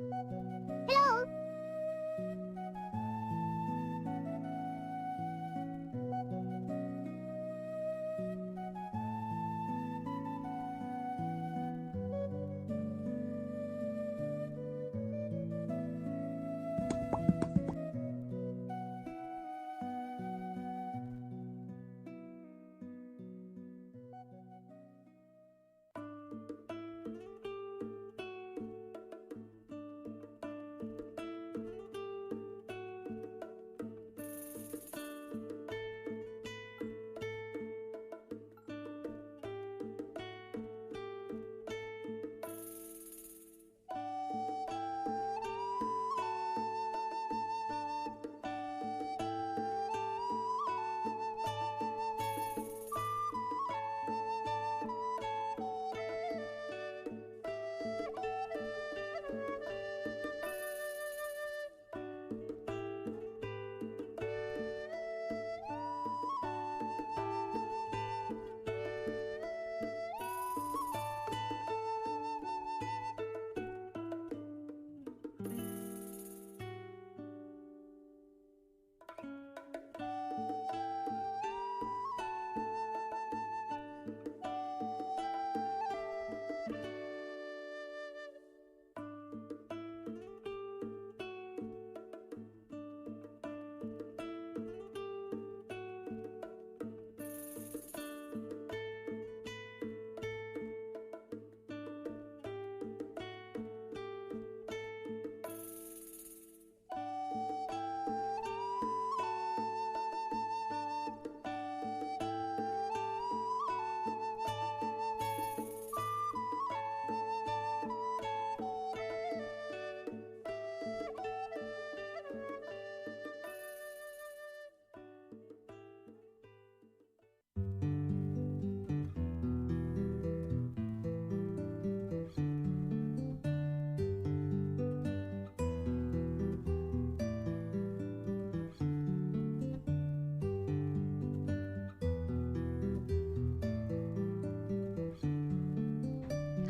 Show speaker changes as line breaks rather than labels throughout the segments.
Hello.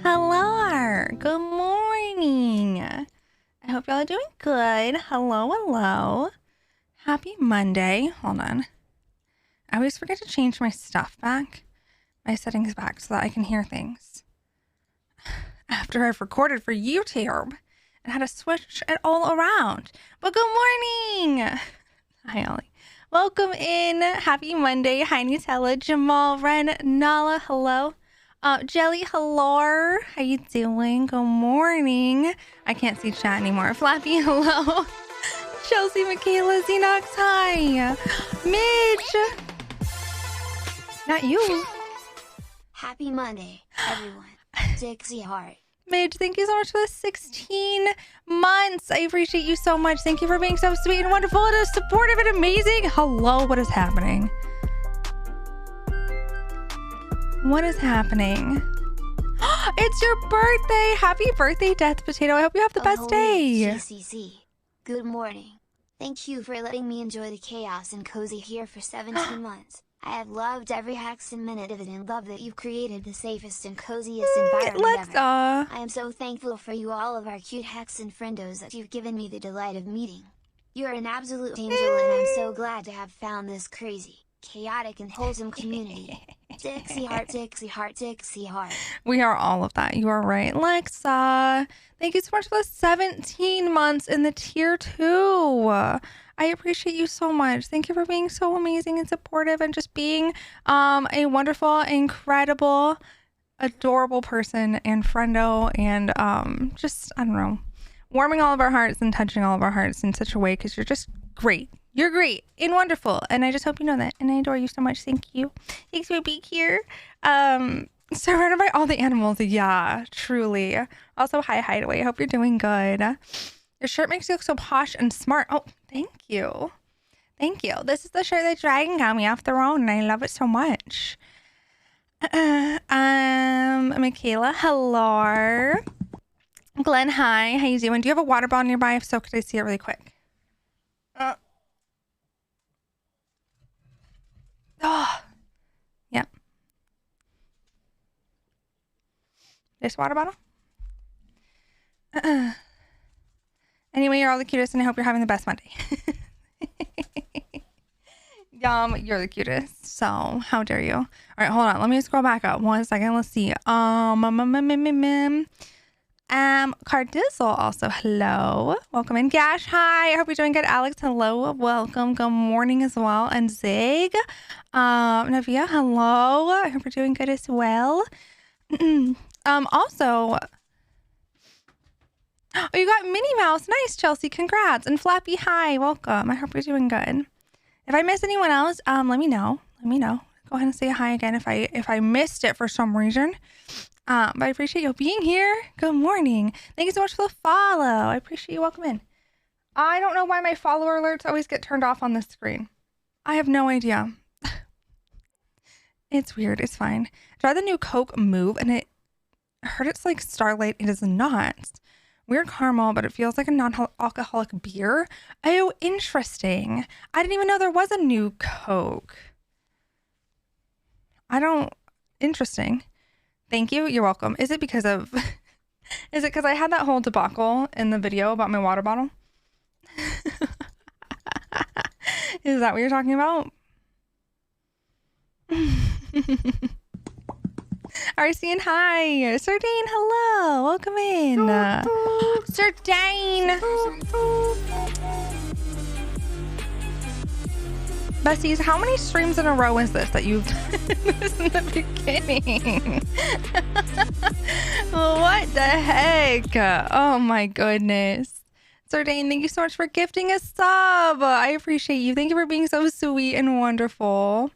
Hello, good morning. I hope y'all are doing good. Hello. Happy Monday. Hold on. I always forget to change my stuff back, my settings back, so that I can hear things after I've recorded for YouTube and had to switch it all around. But good morning. Hi, Ollie. Welcome in. Happy Monday. Hi, Nutella, Jamal, Ren, Nala. Hello. Jelly, hello. How you doing? Good morning. I can't see chat anymore. Flappy, hello. Chelsea, Michaela, Xenox, hi. Midge. Not you.
Happy Monday, everyone. Tixee heart.
Midge, thank you so much for the 16 months. I appreciate you so much. Thank you for being so sweet and wonderful and supportive and amazing. Hello, what is happening? What is happening? It's your birthday! Happy birthday, Death Potato. I hope you have the best day.
GCC. Good morning. Thank you for letting me enjoy the chaos and cozy here for 17 months. I have loved every hexen minute of it and love that you've created the safest and coziest environment ever. I am so thankful for you, all of our cute hexen friendos, that you've given me the delight of meeting. You're an absolute angel and I'm so glad to have found this crazy, chaotic and wholesome community. Tixee heart, Tixee heart, Tixee heart.
We are all of that. You are right. Lexa, thank you so much for the 17 months in the tier 2. I appreciate you so much. Thank you for being so amazing and supportive and just being a wonderful, incredible, adorable person and friendo and just, I don't know, warming all of our hearts and touching all of our hearts in such a way because you're just great. You're great and wonderful, and I just hope you know that, and I adore you so much. Thank you. Thanks for being here. Surrounded by all the animals. Yeah, truly. Also, hi, Hideaway. I hope you're doing good. Your shirt makes you look so posh and smart. Oh, thank you. Thank you. This is the shirt that Dragon got me off the throne, and I love it so much. Michaela, hello. Glenn, hi. How you doing? Do you have a water bottle nearby? If so, could I see it really quick? Oh, yep. This water bottle? Anyway, you're all the cutest, and I hope you're having the best Monday. You're the cutest. So how dare you? All right, hold on. Let me scroll back up 1 second. Let's see. Cardizzle also. Hello. Welcome in. Gash, hi. I hope you're doing good. Alex, hello. Welcome. Good morning as well. And Zig. Navia, hello. I hope you're doing good as well. Also, oh, you got Minnie Mouse. Nice, Chelsea. Congrats. And Flappy, hi. Welcome. I hope you're doing good. If I miss anyone else, let me know. Let me know. Go ahead and say hi again if I missed it for some reason. But I appreciate you being here. Good morning. Thank you so much for the follow. I appreciate you. Welcome in. I don't know why my follower alerts always get turned off on this screen. I have no idea. It's weird. It's fine. Try the new Coke Move, and I heard it's like Starlight. It is not. Weird caramel, but it feels like a non-alcoholic beer. Oh, interesting. I didn't even know there was a new Coke. Interesting. Thank you. You're welcome. Is it because I had that whole debacle in the video about my water bottle? Is that what you're talking about? Arsene, hi. Sardine, hello. Welcome in. Sardine. Besties, how many streams in a row is this that you've missed in the beginning? What the heck? Oh my goodness. Sardine, thank you so much for gifting a sub. I appreciate you. Thank you for being so sweet and wonderful.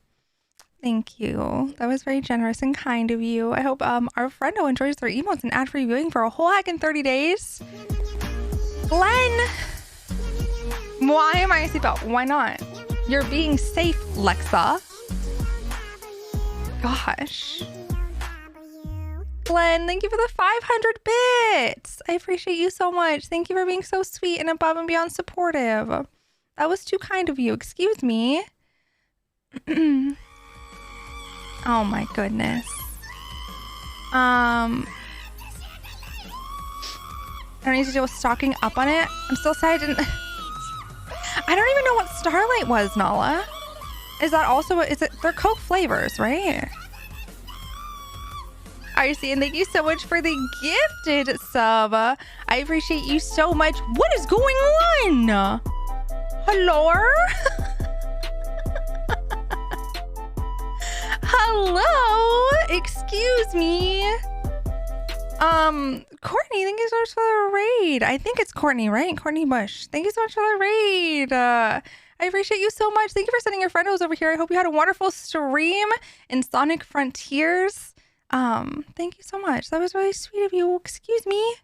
Thank you. That was very generous and kind of you. I hope our friendo enjoys their emotes and ad-free viewing for a whole heck in 30 days. Glenn! Why am I a seatbelt? Why not? You're being safe, Lexa. Gosh. Glenn, thank you for the 500 bits. I appreciate you so much. Thank you for being so sweet and above and beyond supportive. That was too kind of you. Excuse me. Oh my goodness. I don't need to deal with stocking up on it. I'm still sad I didn't... I don't even know what Starlight was, Nala. Is that also... They're Coke flavors, right? RC, and thank you so much for the gifted sub. I appreciate you so much. What is going on? Hello? Hello? Excuse me. Courtney, thank you so much for the raid. I think it's Courtney, right? Courtney Bush. Thank you so much for the raid. I appreciate you so much. Thank you for sending your friendos over here. I hope you had a wonderful stream in Sonic Frontiers. Thank you so much. That was really sweet of you. Excuse me.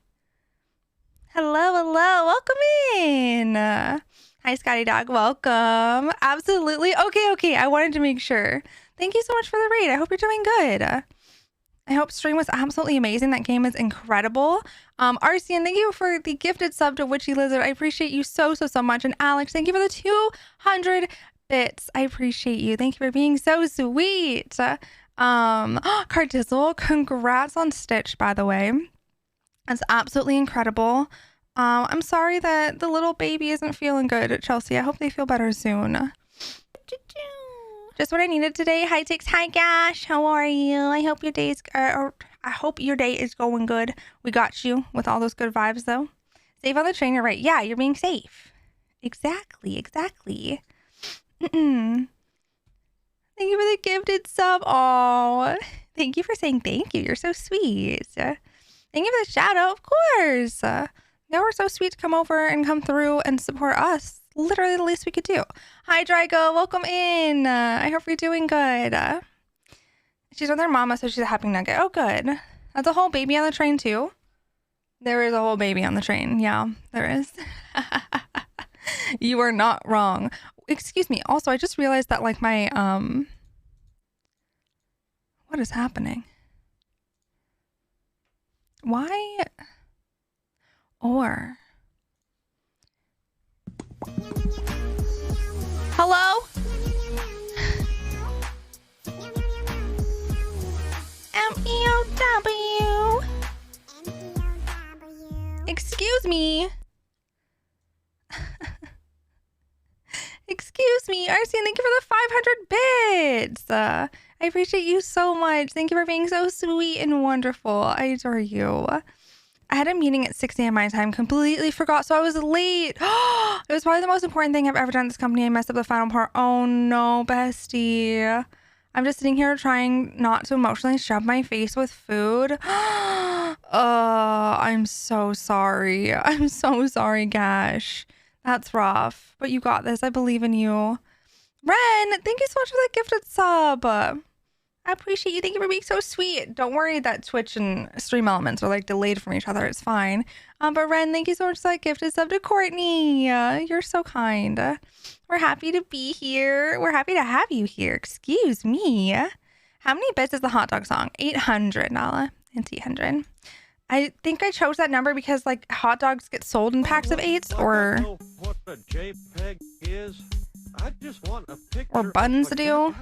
Hello, hello. Welcome in. Hi, Scotty Dog. Welcome. Absolutely. Okay. I wanted to make sure. Thank you so much for the raid. I hope you're doing good. I hope stream was absolutely amazing. That game is incredible. Arcian, thank you for the gifted sub to Witchy Lizard. I appreciate you so much. And Alex, thank you for the 200 bits. I appreciate you. Thank you for being so sweet. Cardizzle, congrats on Stitch, by the way. That's absolutely incredible. I'm sorry that the little baby isn't feeling good at Chelsea. I hope they feel better soon. Just what I needed today. Hi, Tix. Hi, Gash. How are you? I hope your day is going good. We got you with all those good vibes, though. Safe on the train. You're right. Yeah, you're being safe. Exactly. Thank you for the gifted sub. Oh, thank you for saying thank you. You're so sweet. Thank you for the shout out. Of course. They were so sweet to come over and come through and support us. Literally the least we could do. Hi, Drago. Welcome in. I hope you're doing good. She's with her mama, so she's a happy nugget. Oh, good. That's a whole baby on the train, too. There is a whole baby on the train. Yeah, there is. You are not wrong. Excuse me. Also, I just realized that, like, my, what is happening? Why? Or... Hello? MEOW. Excuse me. excuse me. Arsene, thank you for the 500 bits. I appreciate you so much. Thank you for being so sweet and wonderful. I adore you. I had a meeting at 6 a.m. my time, completely forgot, so I was late. It was probably the most important thing I've ever done at this company. I messed up the final part. Oh no, bestie. I'm just sitting here trying not to emotionally shove my face with food. I'm so sorry. I'm so sorry, Gash. That's rough, but you got this. I believe in you. Ren, thank you so much for that gifted sub. I appreciate you. Thank you for being so sweet. Don't worry that Twitch and Stream Elements are like delayed from each other. It's fine. But Ren, thank you so much for that gifted sub to Courtney. You're so kind. We're happy to be here. We're happy to have you here. Excuse me. How many bits is the hot dog song? 800, Nala. It's 800. I think I chose that number because like hot dogs get sold in packs of 8s or buns do.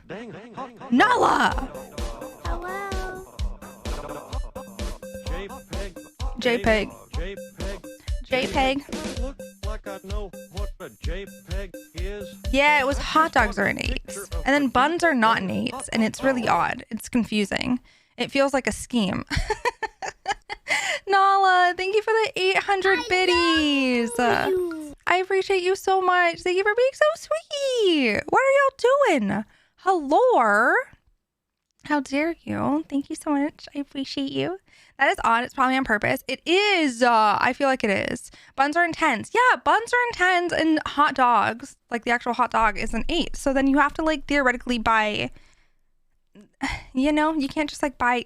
Nala!
Hello.
JPEG. JPEG. Yeah, it was hot dogs are in 8s. And then buns are not in 8s. And it's really odd. It's confusing. It feels like a scheme. Nala, thank you for the 800 biddies. I appreciate you so much. Thank you for being so sweet. What are y'all doing? Hello? How dare you? Thank you so much. I appreciate you. That is odd. It's probably on purpose. It is. I feel like it is. Buns are in 10s. Yeah, buns are in 10s and hot dogs, like the actual hot dog is an 8. So then you have to like theoretically buy, you know, you can't just like buy.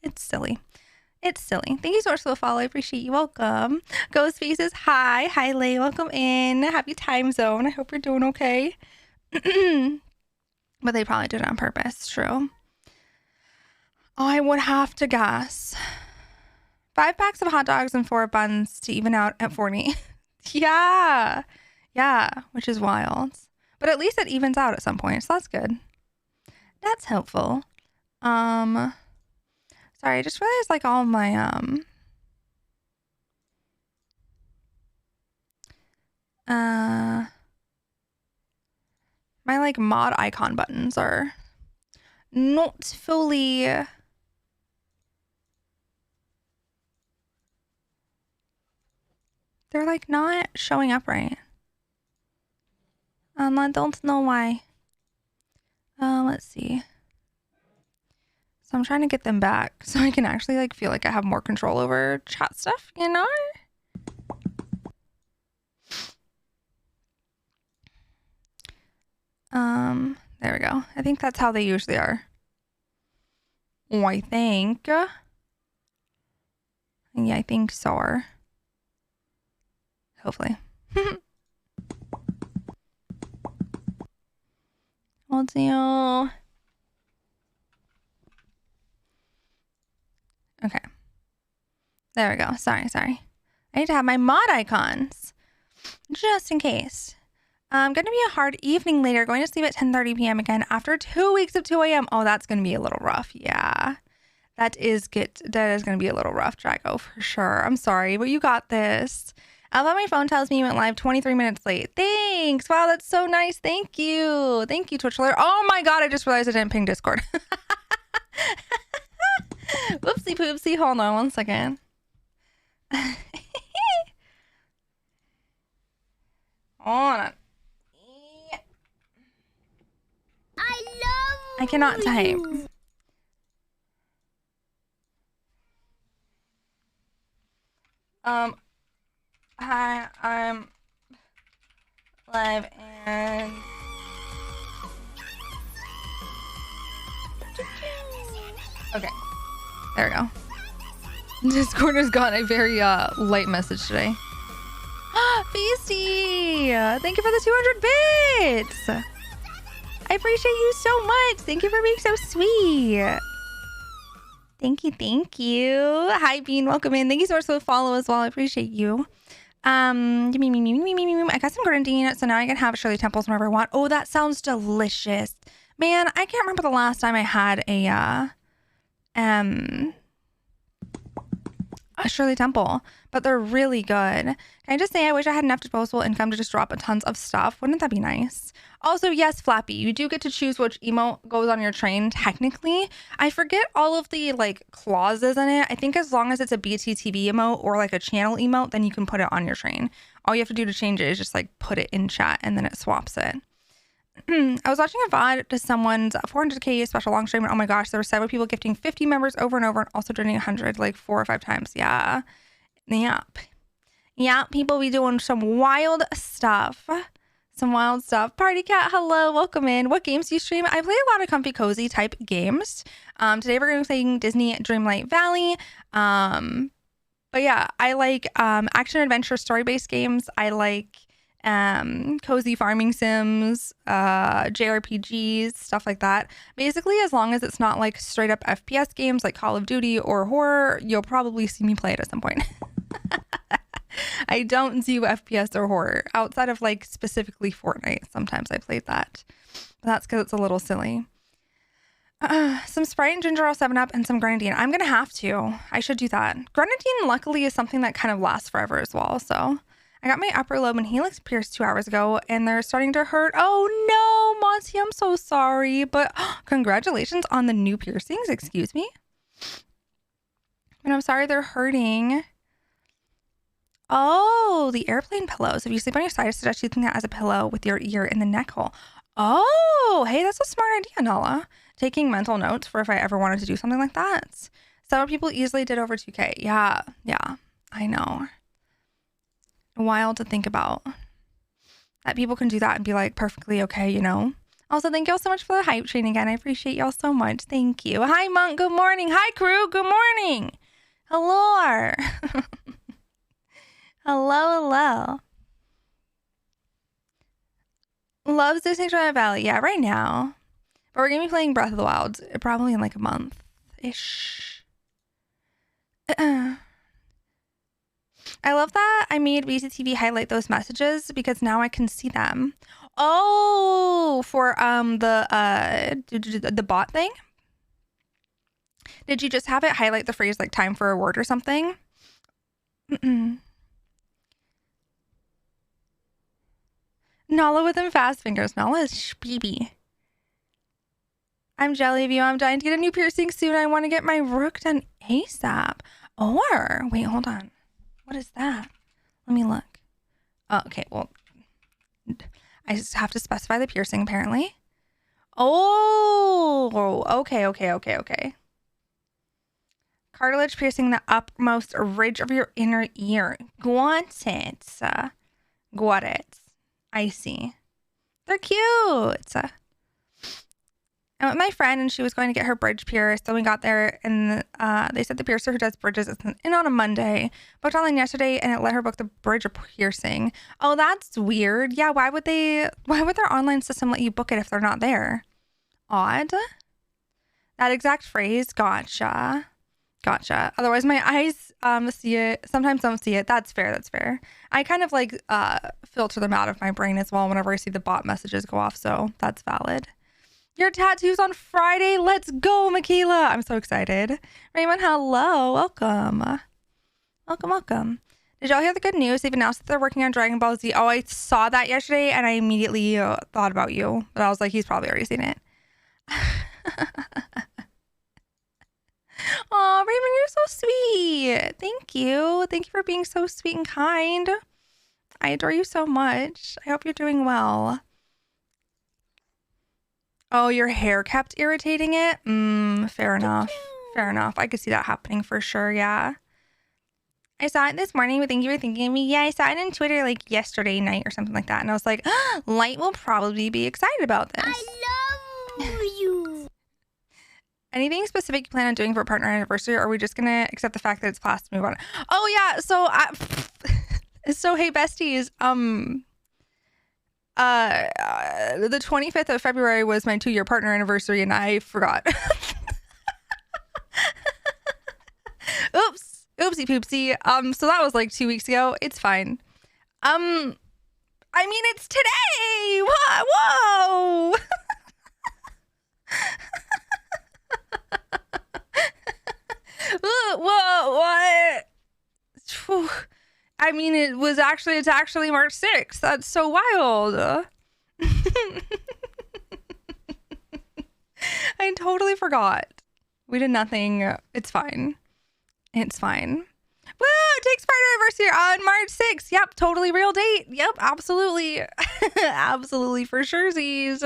It's silly. It's silly. Thank you so much for the follow. I appreciate you. Welcome. Ghost Faces. Hi. Hi, Lay. Welcome in. Happy time zone. I hope you're doing okay. But they probably did it on purpose. True. I would have to guess 5 packs of hot dogs and 4 buns to even out at 40. Yeah. Yeah. Which is wild. But at least it evens out at some point. So that's good. That's helpful. Sorry, I just realized like all my my like mod icon buttons are not fully they're like not showing up right. I don't know why. Let's see. So I'm trying to get them back so I can actually like feel like I have more control over chat stuff, you know? There we go. I think that's how they usually are. Oh, I think. Yeah, I think so. Hopefully. We'll do. Okay. There we go. Sorry. I need to have my mod icons. Just in case. Going to be a hard evening later. Going to sleep at 10:30 p.m. again after 2 weeks of 2 a.m. Oh, that's going to be a little rough. Yeah. That is going to be a little rough, Drago, for sure. I'm sorry, but you got this. Although my phone tells me you went live 23 minutes late. Thanks. Wow, that's so nice. Thank you. Thank you, Twitch alert. Oh my God, I just realized I didn't ping Discord. Whoopsie poopsie. Hold on one second. Hold on. I cannot type. Hi, I'm live and okay. There we go. Discord has got a very light message today. Beastie! Thank you for the 200 bits! I appreciate you so much. Thank you for being so sweet. Thank you. Hi, Bean. Welcome in. Thank you so much for the follow as well. I appreciate you. I got some grenadine, so now I can have Shirley Temples whenever I want. Oh, that sounds delicious. Man, I can't remember the last time I had a Shirley Temple, but they're really good. Can I just say I wish I had enough disposable income to just drop a tons of stuff. Wouldn't that be nice? Also, yes, Flappy, you do get to choose which emote goes on your train, technically. I forget all of the, like, clauses in it. I think as long as it's a BTTV emote or, like, a channel emote, then you can put it on your train. All you have to do to change it is just, like, put it in chat, and then it swaps it. I was watching a VOD to someone's 400k special long stream, and oh my gosh, there were several people gifting 50 members over and over and also donating 100 like 4 or 5 times. Yeah. People be doing some wild stuff. Party Cat, hello, welcome in. What games do you stream? I play a lot of comfy cozy type games. Today we're going to be playing Disney Dreamlight Valley. But yeah, I like action adventure story based games. I like cozy farming sims, JRPGs, stuff like that. Basically, as long as it's not like straight up FPS games like Call of Duty or horror, you'll probably see me play it at some point. I don't do FPS or horror outside of like specifically Fortnite. Sometimes I played that, but that's because it's a little silly. Some Sprite and ginger ale 7-Up and some grenadine. I'm gonna have to. I should do that. Grenadine luckily is something that kind of lasts forever as well, so I got my upper lobe and helix pierced 2 hours ago, and they're starting to hurt. Oh no, Monty, I'm so sorry. But congratulations on the new piercings. Excuse me. And I'm sorry they're hurting. Oh, the airplane pillows. If you sleep on your side, I suggest using that as a pillow with your ear in the neck hole. Oh, hey, that's a smart idea, Nala. Taking mental notes for if I ever wanted to do something like that. Several people easily did over 2K. Yeah, I know. Wild to think about that people can do that and be like perfectly okay, you know. Also, thank y'all so much for the hype train again. I appreciate y'all so much. Thank you. Hi Monk, good morning. Hi crew, good morning. Hello. hello. Loves Disney Dreamlight Valley. Yeah, right now. But we're gonna be playing Breath of the Wild probably in like a month ish. I love that I made BTTV highlight those messages because now I can see them. Oh, for the bot thing. Did you just have it highlight the phrase like time for a word or something? Nala with them fast fingers. Nala is speedy. I'm jelly of you. I'm dying to get a new piercing soon. I want to get my rook done ASAP. Or wait, hold on. What is that? Let me look. Oh, okay, well, I just have to specify the piercing apparently. Oh, okay. Cartilage piercing the uppermost ridge of your inner ear. Got it. I see. They're cute. I went with my friend and she was going to get her bridge pierced. Then we got there and they said the piercer who does bridges is in on a Monday. Booked online yesterday and it let her book the bridge piercing. Oh, that's weird. Yeah, why would their online system let you book it if they're not there? Odd. That exact phrase, gotcha. Otherwise my eyes see it, sometimes don't see it. That's fair. I kind of like filter them out of my brain as well whenever I see the bot messages go off, so that's valid. Your tattoo's on Friday. Let's go, Michaela. I'm so excited. Raymond, hello. Welcome. Did y'all hear the good news? They've announced that they're working on Dragon Ball Z. Oh, I saw that yesterday and I immediately thought about you. But I was like, he's probably already seen it. Oh, Raymond, you're so sweet. Thank you. Thank you for being so sweet and kind. I adore you so much. I hope you're doing well. Oh, your hair kept irritating it? Fair enough. I could see that happening for sure, yeah. I saw it this morning, but thank you for thinking of me. Yeah, I saw it on Twitter like yesterday night or something like that. And I was like, Light will probably be excited about this.
I love you.
Anything specific you plan on doing for a partner anniversary, or are we just going to accept the fact that it's past and move on? Oh, yeah. So hey, besties. The 25th of February was my 2-year partner anniversary and I forgot. Oopsie poopsie. So that was like 2 weeks ago. It's fine. I mean, it's today. Whoa. Whoa, what? Whew. I mean, it's actually March 6th. That's so wild. I totally forgot. We did nothing. It's fine. It's fine. Woo! Takes part anniversary on March 6th. Yep, totally real date. Yep, absolutely. Absolutely for surezies.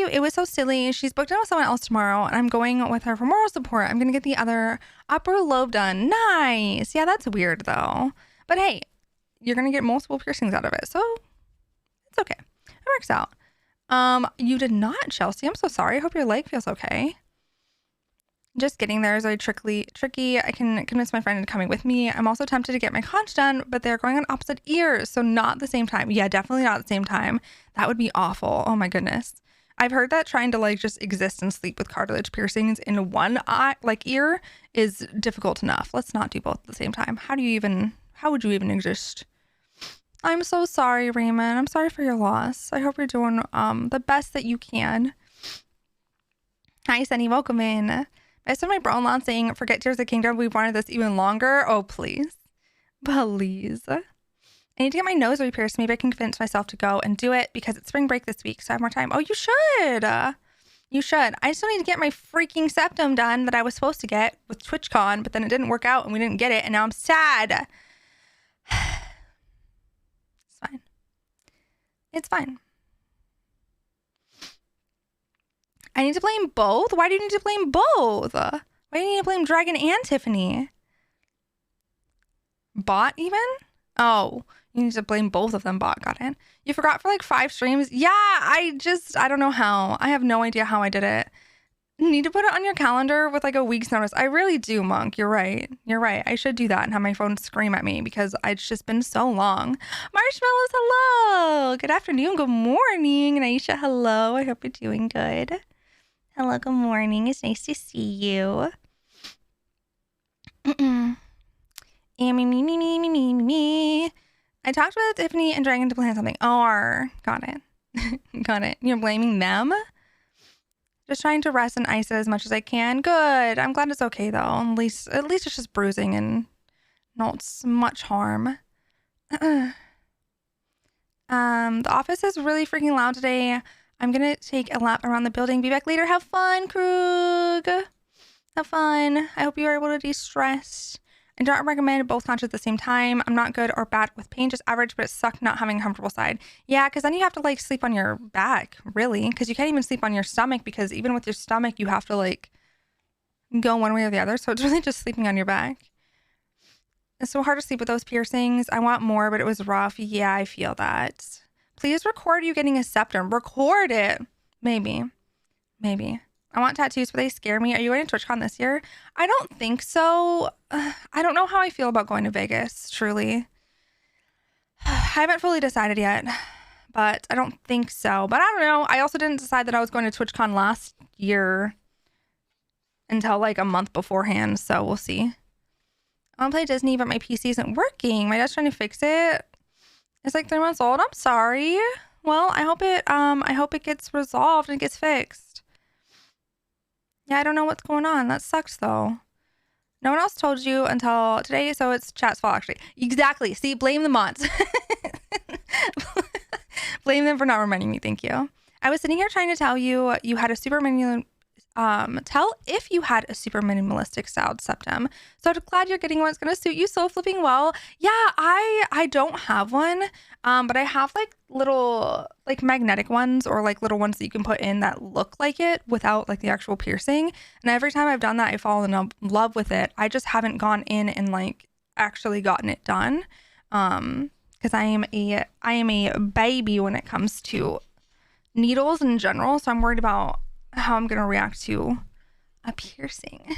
It was so silly. She's booked in with someone else tomorrow, and I'm going with her for moral support. I'm gonna get the other upper lobe done. Nice. Yeah, that's weird though. But hey, you're gonna get multiple piercings out of it, so it's okay. It works out. You did not, Chelsea. I'm so sorry. I hope your leg feels okay. Just getting there is very tricky. I can convince my friend into coming with me. I'm also tempted to get my conch done, but they're going on opposite ears, so not the same time. Yeah, definitely not at the same time. That would be awful. Oh my goodness. I've heard that trying to like just exist and sleep with cartilage piercings in one eye, like ear, is difficult enough. Let's not do both at the same time. How would you even exist? I'm so sorry, Raymond. I'm sorry for your loss. I hope you're doing the best that you can. Hi, Sunny. Welcome in. I saw my bro-in-law saying, forget Tears of the Kingdom. We wanted this even longer. Oh, please. Please. I need to get my nose re-pierced. Maybe I can convince myself to go and do it because it's spring break this week, so I have more time. Oh, you should. You should. I still need to get my freaking septum done that I was supposed to get with TwitchCon, but then it didn't work out and we didn't get it, and now I'm sad. It's fine. It's fine. I need to blame both? Why do you need to blame both? Why do you need to blame Dragon and Tiffany? Bot even? Oh, you need to blame both of them. Bot, got it. You forgot for like 5 streams? Yeah, I don't know how. I have no idea how I did it. You need to put it on your calendar with like a week's notice. I really do, Monk. You're right. You're right. I should do that and have my phone scream at me because it's just been so long. Marshmallows, hello. Good afternoon. Good morning. And Aisha, hello. I hope you're doing good. Hello, good morning. It's nice to see you. Me. I talked with Tiffany and Dragon to plan something. Oh, got it. Got it. You're blaming them? Just trying to rest and ice it as much as I can. Good. I'm glad it's okay though. At least it's just bruising and not much harm. The office is really freaking loud today. I'm gonna take a lap around the building. Be back later. Have fun, Krug. Have fun. I hope you are able to de-stress. I don't recommend both conches at the same time. I'm not good or bad with pain, just average, but it sucked not having a comfortable side. Yeah, because then you have to like sleep on your back, really, because you can't even sleep on your stomach because even with your stomach, you have to like go one way or the other. So it's really just sleeping on your back. It's so hard to sleep with those piercings. I want more, but it was rough. Yeah, I feel that. Please record you getting a septum. Record it. Maybe. I want tattoos, but they scare me. Are you going to TwitchCon this year? I don't think so. I don't know how I feel about going to Vegas, truly. I haven't fully decided yet, but I don't think so. But I don't know. I also didn't decide that I was going to TwitchCon last year until like a month beforehand, so we'll see. I want to play Disney, but my PC isn't working. My dad's trying to fix it. It's like 3 months old. I'm sorry. Well, I hope it gets resolved and gets fixed. Yeah, I don't know what's going on. That sucks though. No one else told you until today, so it's chat's fault actually. Exactly. See, blame the mods. Blame them for not reminding me. Thank you. I was sitting here trying to tell you you had a super tell if you had a super minimalistic styled septum. So I'm glad you're getting one. It's gonna suit you so flipping well. Yeah, I don't have one, but I have like little like magnetic ones or like little ones that you can put in that look like it without like the actual piercing. And every time I've done that, I fall in love with it. I just haven't gone in and like actually gotten it done, because I am a baby when it comes to needles in general. So I'm worried about how I'm gonna react to a piercing.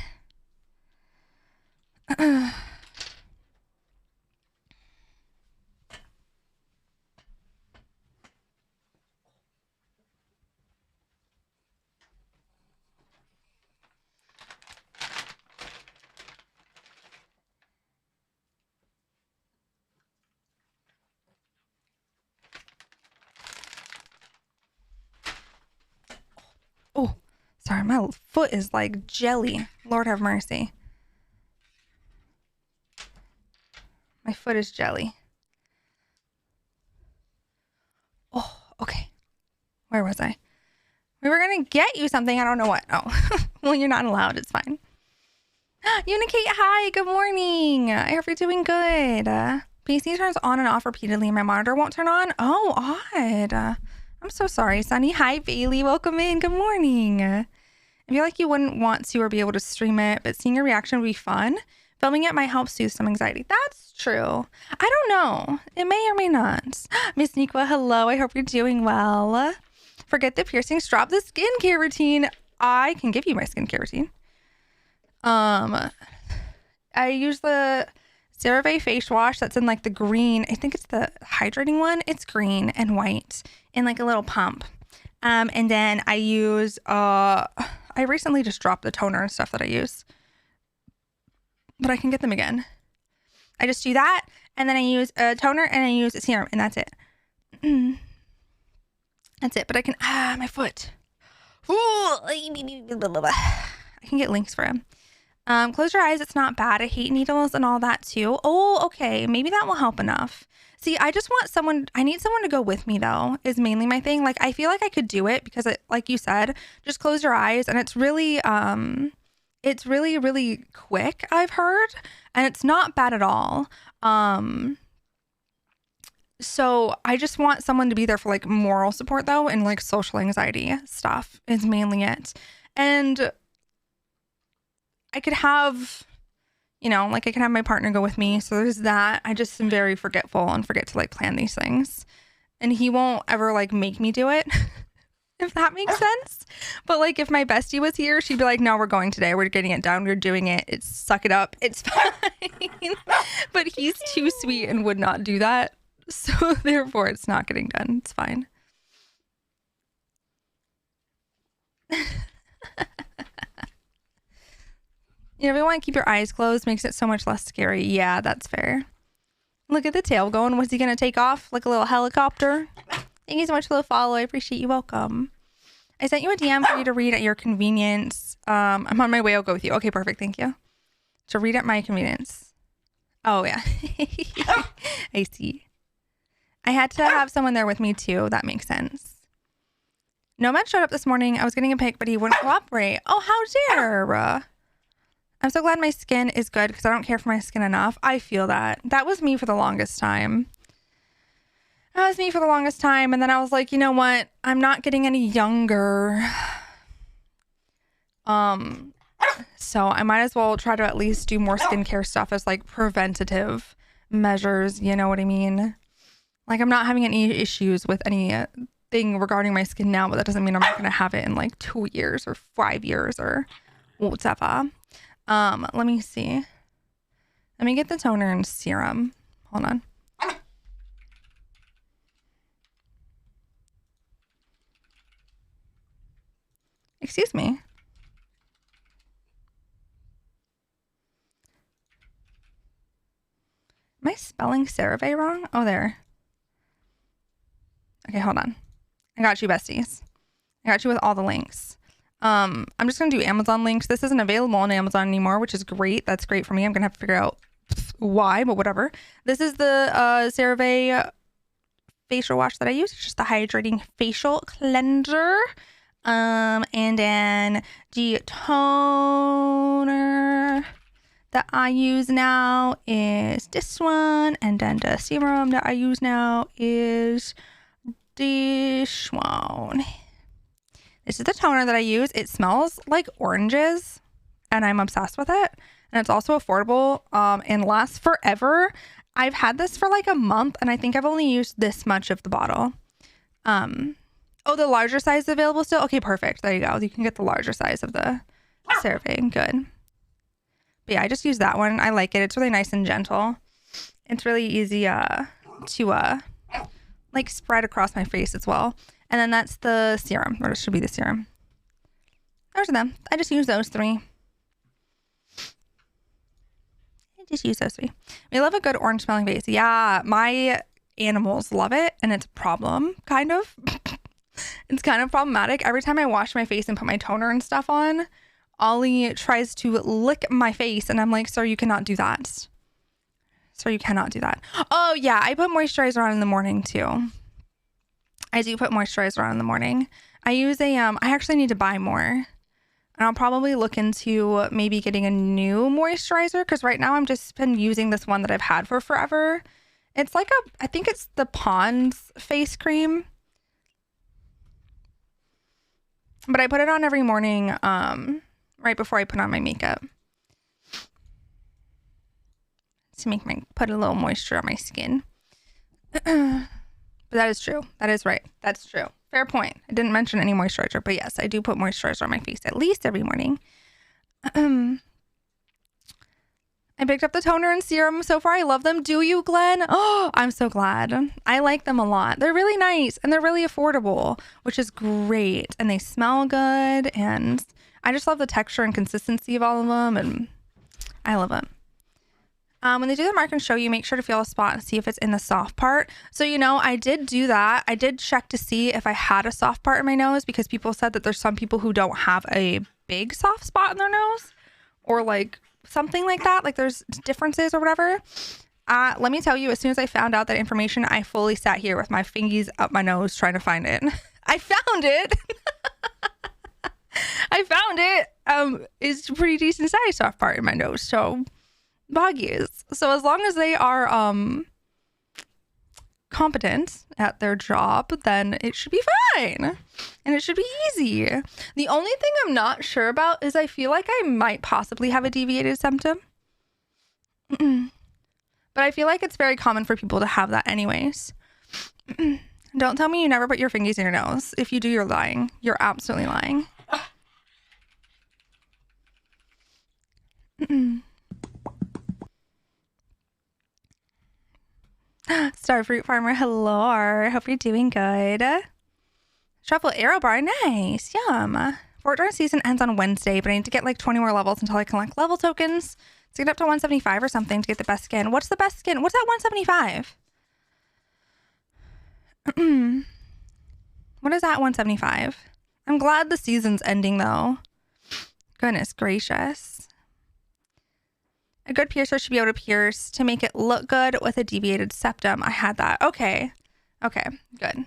Oh, Sorry, my foot is like jelly. Lord have mercy. My foot is jelly. Oh, okay. Where was I? We were going to get you something. I don't know what. Oh, well, you're not allowed. It's fine. Unicate, hi. Good morning. I hope you're doing good. PC turns on and off repeatedly and my monitor won't turn on. Oh, odd. I'm so sorry, Sunny. Hi, Bailey. Welcome in. Good morning. I feel like you wouldn't want to or be able to stream it, but seeing your reaction would be fun. Filming it might help soothe some anxiety. That's true. I don't know. It may or may not. Miss Nikwa, hello. I hope you're doing well. Forget the piercings. Drop the skincare routine. I can give you my skincare routine. I use the CeraVe face wash that's in like the green. I think it's the hydrating one. It's green and white in like a little pump. And then I use, I recently just dropped the toner and stuff that I use, but I can get them again. I just do that. And then I use a toner and I use a serum and that's it. That's it. But I can, my foot. Ooh, I can get links for him. Close your eyes. It's not bad. I hate needles and all that too. Oh, okay. Maybe that will help enough. See, I just want someone, I need someone to go with me though, is mainly my thing. Like, I feel like I could do it because it, like you said, just close your eyes and it's really, really quick, I've heard, and it's not bad at all. So I just want someone to be there for like moral support though, and like social anxiety stuff is mainly it. And I could have, you know, like I can have my partner go with me. So there's that. I just am very forgetful and forget to like plan these things. And he won't ever like make me do it, if that makes sense. But like if my bestie was here, she'd be like, no, we're going today. We're getting it done. We're doing it. It's suck it up. It's fine. But he's too sweet and would not do that. So therefore it's not getting done. It's fine. You know, if you want to keep your eyes closed, makes it so much less scary. Yeah, that's fair. Look at the tail going. Was he going to take off like a little helicopter? Thank you so much for the follow. I appreciate you. Welcome. I sent you a DM for you to read at your convenience. I'm on my way. I'll go with you. Okay, perfect. Thank you. To read at my convenience. Oh, yeah. I see. I had to have someone there with me too. That makes sense. Nomad showed up this morning. I was getting a pic, but he wouldn't cooperate. Oh, how dare. I'm so glad my skin is good because I don't care for my skin enough. I feel that. That was me for the longest time. That was me for the longest time. And then I was like, you know what? I'm not getting any younger. So I might as well try to at least do more skincare stuff as like preventative measures. You know what I mean? Like I'm not having any issues with anything regarding my skin now, but that doesn't mean I'm not going to have it in like 2 years or 5 years or whatever. Let me see. Let me get the toner and serum. Hold on. Excuse me. Am I spelling CeraVe wrong? Oh, there. Okay, hold on. I got you, besties. I got you with all the links. I'm just going to do Amazon links. This isn't available on Amazon anymore, which is great. That's great for me. I'm going to have to figure out why, but whatever. This is the CeraVe facial wash that I use. It's just the hydrating facial cleanser. And then the toner that I use now is this one. And then the serum that I use now is this one. This is the toner that I use. It smells like oranges and I'm obsessed with it. And it's also affordable and lasts forever. I've had this for like a month and I think I've only used this much of the bottle. Oh, the larger size is available still? Okay, perfect. There you go. You can get the larger size of the CeraVe. Good. But yeah, I just use that one. I like it. It's really nice and gentle. It's really easy to like spread across my face as well. And then that's the serum, or it should be the serum. Those are them. I just use those three. We love a good orange smelling face. Yeah, my animals love it, and it's a problem, kind of. It's kind of problematic. Every time I wash my face and put my toner and stuff on, Ollie tries to lick my face, and I'm like, sir, you cannot do that. Sir, you cannot do that. Oh, yeah, I put moisturizer on in the morning, too. I do put moisturizer on in the morning. I use I actually need to buy more. And I'll probably look into maybe getting a new moisturizer, because right now I'm just been using this one that I've had for forever. It's like I think it's the Pond's face cream. But I put it on every morning, right before I put on my makeup. To put a little moisture on my skin. But that is true. That is right. That's true. Fair point. I didn't mention any moisturizer, but yes, I do put moisturizer on my face at least every morning. I picked up the toner and serum so far. I love them. Do you, Glenn? Oh, I'm so glad. I like them a lot. They're really nice and they're really affordable, which is great. And they smell good. And I just love the texture and consistency of all of them. And I love them. When they do the mark and show you, make sure to feel a spot and see if it's in the soft part. So, you know, I did do that. I did check to see if I had a soft part in my nose, because people said that there's some people who don't have a big soft spot in their nose, or like something like that. Like there's differences or whatever. Let me tell you, as soon as I found out that information, I fully sat here with my fingies up my nose trying to find it. I found it. I found it. It's a pretty decent size soft part in my nose. So boggies. So as long as they are competent at their job, then it should be fine. And it should be easy. The only thing I'm not sure about is I feel like I might possibly have a deviated septum. But I feel like it's very common for people to have that anyways. Don't tell me you never put your fingies in your nose. If you do, you're lying. You're absolutely lying. Starfruit Farmer, hello. Hope you're doing good. Truffle Arrow Bar, nice. Yum. Fortnite season ends on Wednesday, but I need to get like 20 more levels until I collect level tokens to get up to 175 or something to get the best skin. What's the best skin? What's that 175? What is that 175? I'm glad the season's ending though. Goodness gracious. A good piercer should be able to pierce to make it look good with a deviated septum. I had that. Okay. Okay, good.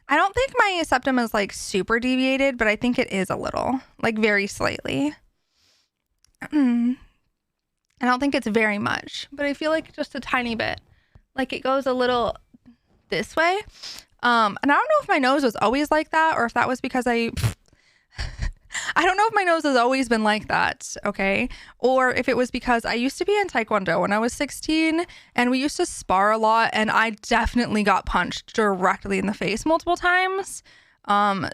I don't think my septum is like super deviated, but I think it is a little, like very slightly. I don't think it's very much, but I feel like just a tiny bit. Like it goes a little this way. And I don't know if my nose was always like that, or if that was because I don't know if my nose has always been like that, okay? Or if it was because I used to be in Taekwondo when I was 16, and we used to spar a lot, and I definitely got punched directly in the face multiple times. I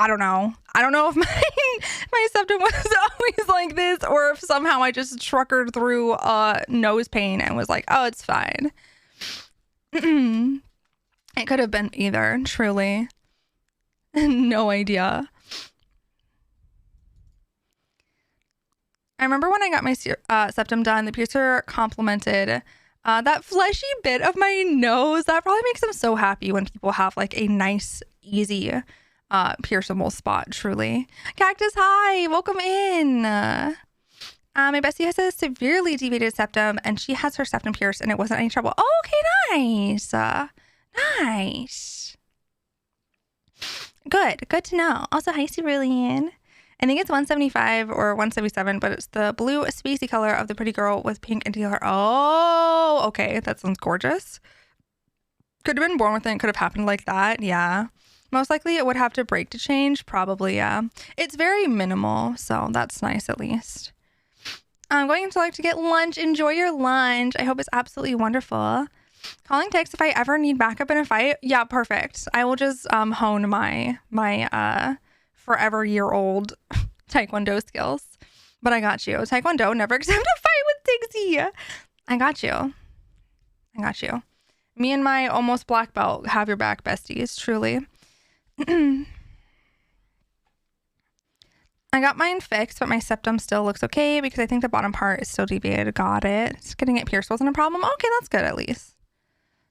don't know. I don't know if my septum was always like this, or if somehow I just truckered through nose pain and was like, oh, it's fine. It could have been either, truly. No idea. I remember when I got my septum done, the piercer complimented that fleshy bit of my nose. That probably makes them so happy when people have like a nice, easy pierceable spot, truly. Cactus, hi, welcome in. My bestie has a severely deviated septum, and she has her septum pierced, and it wasn't any trouble. Oh, okay, nice. Nice. Good to know. Also, hi, Cerulean. I think it's 175 or 177, but it's the blue spacey color of the pretty girl with pink and teal hair. Oh, okay. That sounds gorgeous. Could have been born with it. It could have happened like that. Yeah. Most likely it would have to break to change. Probably, yeah. It's very minimal, so that's nice at least. I'm going to like to get lunch. Enjoy your lunch. I hope it's absolutely wonderful. Calling Tix if I ever need backup in a fight. Yeah, perfect. I will just hone my forever year old Taekwondo skills. But I got you. Taekwondo, never accept a fight with Tixee. I got you. Me and my almost black belt have your back, besties, truly. I got mine fixed, but my septum still looks okay because I think the bottom part is still deviated. Got it. Getting it pierced wasn't a problem. Okay, that's good at least.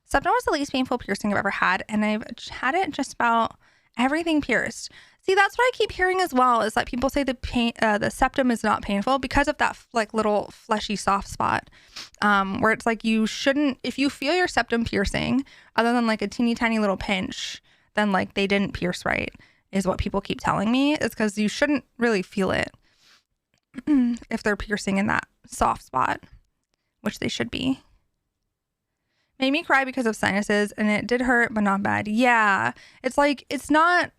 Septum was the least painful piercing I've ever had, and I've had it just about everything pierced. See, that's what I keep hearing as well, is that people say the septum is not painful because of that like little fleshy soft spot, where it's like you shouldn't, if you feel your septum piercing, other than like a teeny tiny little pinch, then like they didn't pierce right, is what people keep telling me. It's because you shouldn't really feel it if they're piercing in that soft spot, which they should be. Made me cry because of sinuses, and it did hurt, but not bad. Yeah, it's like, it's not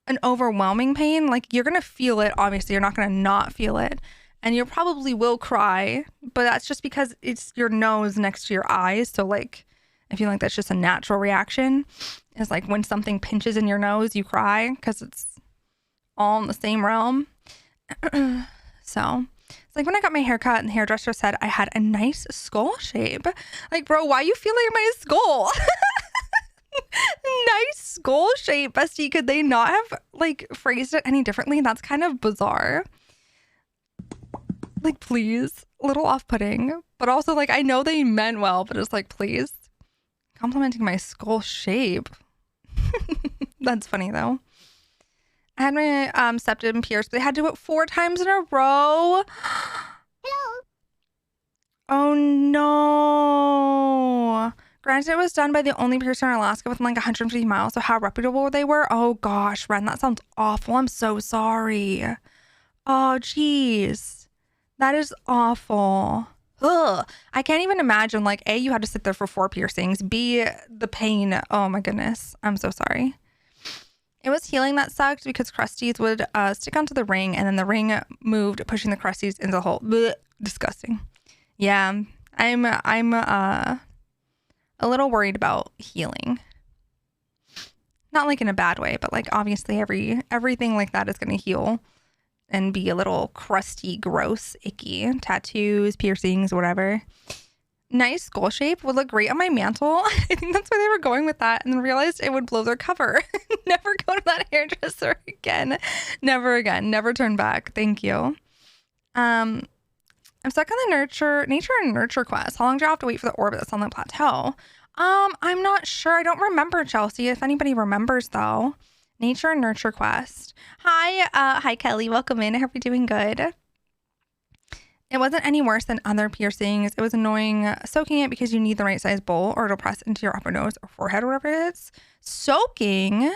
an overwhelming pain. Like, you're gonna feel it, obviously. You're not gonna not feel it, and you probably will cry, but that's just because it's your nose next to your eyes. So like, I feel like that's just a natural reaction. It's like when something pinches in your nose, you cry because it's all in the same realm. So it's like when I got my hair cut and the hairdresser said I had a nice skull shape. Like, bro, why you feeling my skull? Nice skull shape, bestie. Could they not have like phrased it any differently? That's kind of bizarre. Like, please. A little off-putting. But also, like, I know they meant well, but it's like, please. Complimenting my skull shape. That's funny though. I had my septum pierced, but they had to do it 4 times in a row.
Hello.
Oh no. Granted, it was done by the only piercer in Alaska within like 150 miles, so how reputable they were. Oh gosh, Ren, that sounds awful. I'm so sorry. Oh geez. That is awful. Ugh. I can't even imagine, like, A, you had to sit there for 4 piercings. B, the pain. Oh my goodness. I'm so sorry. It was healing that sucked because crusties would stick onto the ring, and then the ring moved, pushing the crusties into the hole. Blech, disgusting. Yeah, I'm a little worried about healing. Not like in a bad way, but like obviously everything like that is going to heal and be a little crusty, gross, icky. Tattoos, piercings, whatever. Nice skull shape would look great on my mantle. I think that's why they were going with that, and then realized it would blow their cover. Never go to that hairdresser again. Never again. Never turn back. Thank you. I'm stuck on the nature and nurture quest. How long do I have to wait for the orb that's on the plateau? I'm not sure. I don't remember, Chelsea. If anybody remembers though. Nature and nurture quest. Hi Kelly. Welcome in. I hope you're doing good. It wasn't any worse than other piercings. It was annoying soaking it because you need the right size bowl or it'll press into your upper nose or forehead or whatever it is. Soaking?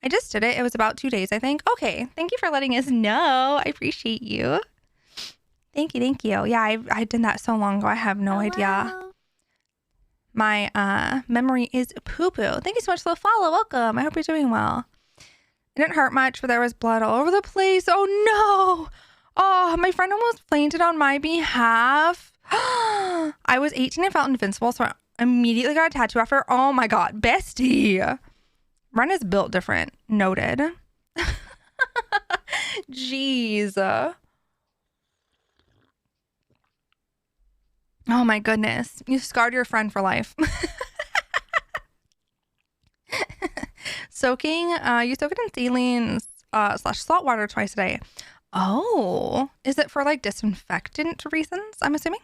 I just did it. It was about 2 days, I think. Okay. Thank you for letting us know. I appreciate you. Thank you. Yeah, I did that so long ago. I have no idea. My memory is poo-poo. Thank you so much for the follow. Welcome. I hope you're doing well. It didn't hurt much, but there was blood all over the place. Oh no! Oh, my friend almost fainted on my behalf. I was 18 and felt invincible, so I immediately got a tattoo after. Oh my god, bestie. Ren is built different. Noted. Jeez. Oh my goodness. You scarred your friend for life. Soaking. You soak it in saline / salt water twice a day. Oh, is it for like disinfectant reasons? I'm assuming.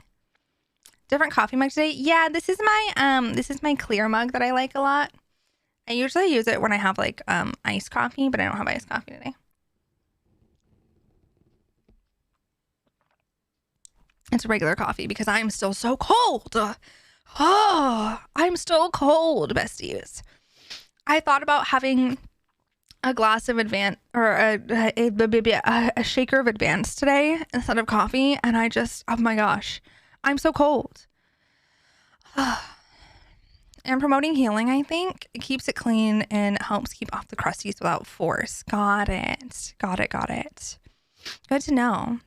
Different coffee mug today. Yeah, this is my clear mug that I like a lot. I usually use it when I have like iced coffee, but I don't have iced coffee today. It's regular coffee because I'm still so cold. Oh, I'm still cold, besties. I thought about having a glass of Advance or a shaker of Advance today instead of coffee, and I just, oh my gosh, I'm so cold. And promoting healing, I think it keeps it clean and helps keep off the crusties without force. Got it. Good to know.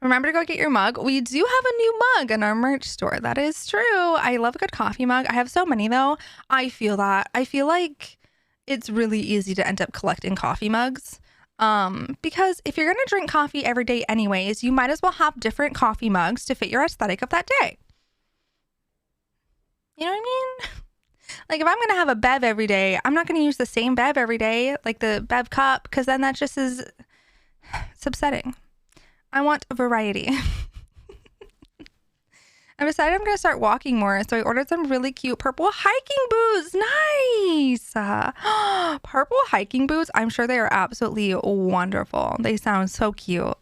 Remember to go get your mug. We do have a new mug in our merch store. That is true. I love a good coffee mug. I have so many though. I feel like it's really easy to end up collecting coffee mugs. Because if you're going to drink coffee every day anyways, you might as well have different coffee mugs to fit your aesthetic of that day. You know what I mean? Like if I'm going to have a bev every day, I'm not going to use the same bev every day, like the bev cup, because then that just is, it's upsetting. I want a variety. I decided I'm going to start walking more, so I ordered some really cute purple hiking boots. Nice. Purple hiking boots. I'm sure they are absolutely wonderful. They sound so cute.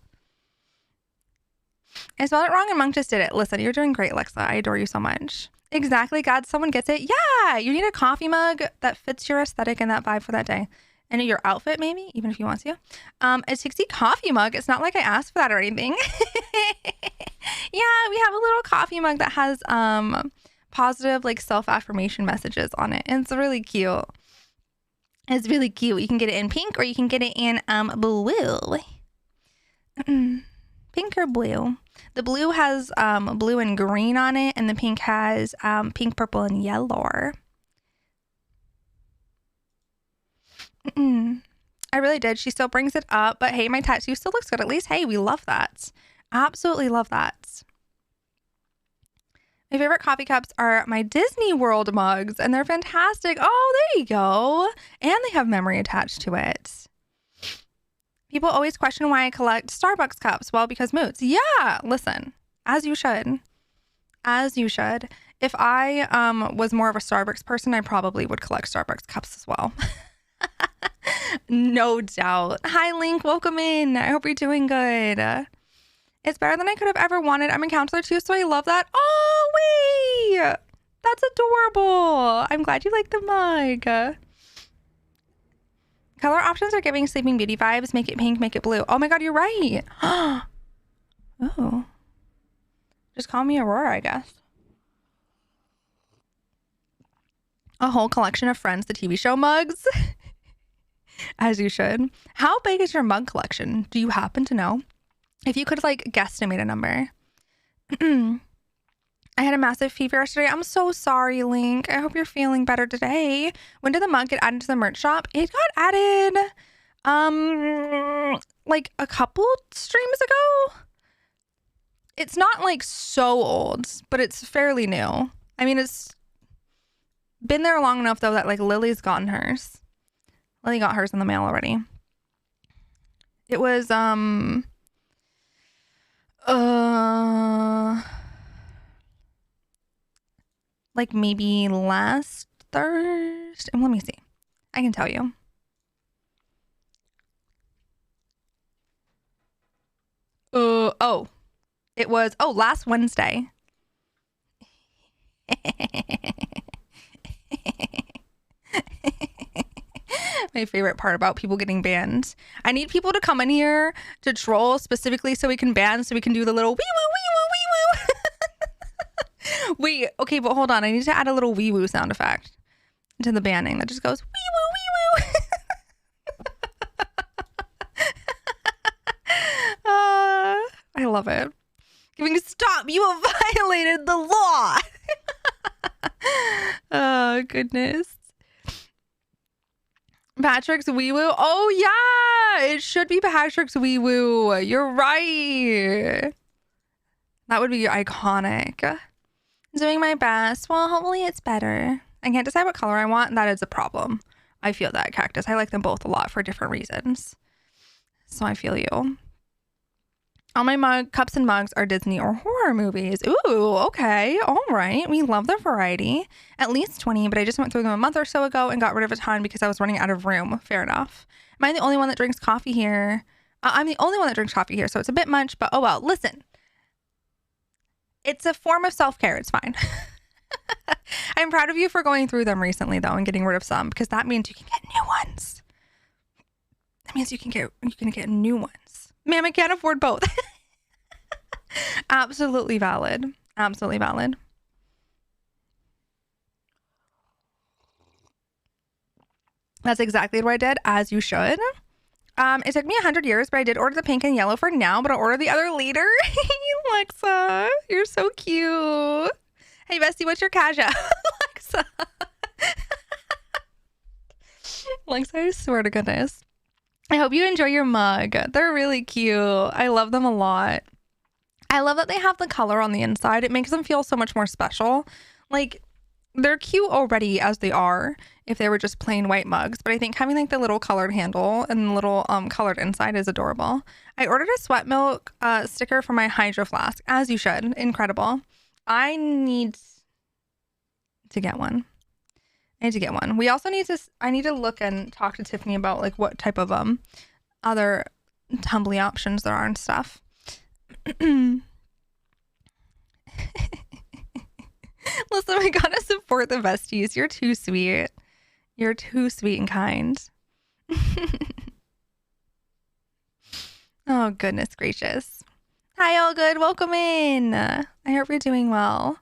I spelled it wrong and Monk just did it. Listen, you're doing great, Alexa. I adore you so much. Exactly. God, someone gets it. Yeah. You need a coffee mug that fits your aesthetic and that vibe for that day. And your outfit, maybe, even if you want to. A Tixee coffee mug. It's not like I asked for that or anything. Yeah, we have a little coffee mug that has positive like self-affirmation messages on it. And it's really cute. It's really cute. You can get it in pink or you can get it in blue. Pink or blue? The blue has blue and green on it, and the pink has pink, purple, and yellow. I really did. She still brings it up, but hey, my tattoo still looks good. At least, hey, we love that. Absolutely love that. My favorite coffee cups are my Disney World mugs, and they're fantastic. Oh, there you go. And they have memory attached to it. People always question why I collect Starbucks cups. Well, because moods. Yeah, listen, as you should. As you should. If I was more of a Starbucks person, I probably would collect Starbucks cups as well. No doubt. Hi, Link. Welcome in. I hope you're doing good. It's better than I could have ever wanted. I'm a counselor too, so I love that. Oh, wait. That's adorable. I'm glad you like the mug. Color options are giving Sleeping Beauty vibes. Make it pink, make it blue. Oh my God, you're right. Oh. Just call me Aurora, I guess. A whole collection of Friends, the TV show mugs. As you should. How big is your mug collection? Do you happen to know? If you could like guesstimate a number. I had a massive fever yesterday. I'm so sorry, Link. I hope you're feeling better today. When did the mug get added to the merch shop? It got added like a couple streams ago. It's not like so old, but it's fairly new. I mean, it's been there long enough though that like Lily's gotten hers. Lily got hers in the mail already. It was like maybe last Thursday. Let me see. I can tell you. It was last Wednesday. My favorite part about people getting banned. I need people to come in here to troll specifically so we can ban, so we can do the little wee woo wee woo wee woo. Wait, okay, but hold on. I need to add a little wee woo sound effect to the banning that just goes wee woo wee woo. I love it. Giving stop, you have violated the law. Oh, goodness. Patrick's wee woo. Oh, yeah. It should be Patrick's wee woo. You're right. That would be iconic. Doing my best. Well, hopefully it's better. I can't decide what color I want, and that is a problem. I feel that, Cactus. I like them both a lot for different reasons. So I feel you. All my cups and mugs are Disney or horror movies. Ooh, okay. All right. We love the variety. At least 20, but I just went through them a month or so ago and got rid of a ton because I was running out of room. Fair enough. Am I the only one that drinks coffee here? I'm the only one that drinks coffee here, so it's a bit much, but oh well. Listen. It's a form of self-care. It's fine. I'm proud of you for going through them recently, though, and getting rid of some, because that means you can get new ones. That means you can get new ones. Ma'am, I can't afford both. Absolutely valid. Absolutely valid. That's exactly what I did, as you should. It took me 100 years, but I did order the pink and yellow for now, but I'll order the other later. Alexa, you're so cute. Hey, Bestie, what's your cash app? Alexa. Alexa, I swear to goodness. I hope you enjoy your mug. They're really cute. I love them a lot. I love that they have the color on the inside. It makes them feel so much more special. Like, they're cute already as they are if they were just plain white mugs. But I think having like the little colored handle and the little colored inside is adorable. I ordered a sweat milk sticker for my hydro flask, as you should. Incredible. I need to get one. I need to get one. We also need to, I need to look and talk to Tiffany about like what type of other tumbly options there are and stuff. Listen, we gotta support the besties. You're too sweet. You're too sweet and kind. Oh, goodness gracious. Hi, all good. Welcome in. I hope you're doing well.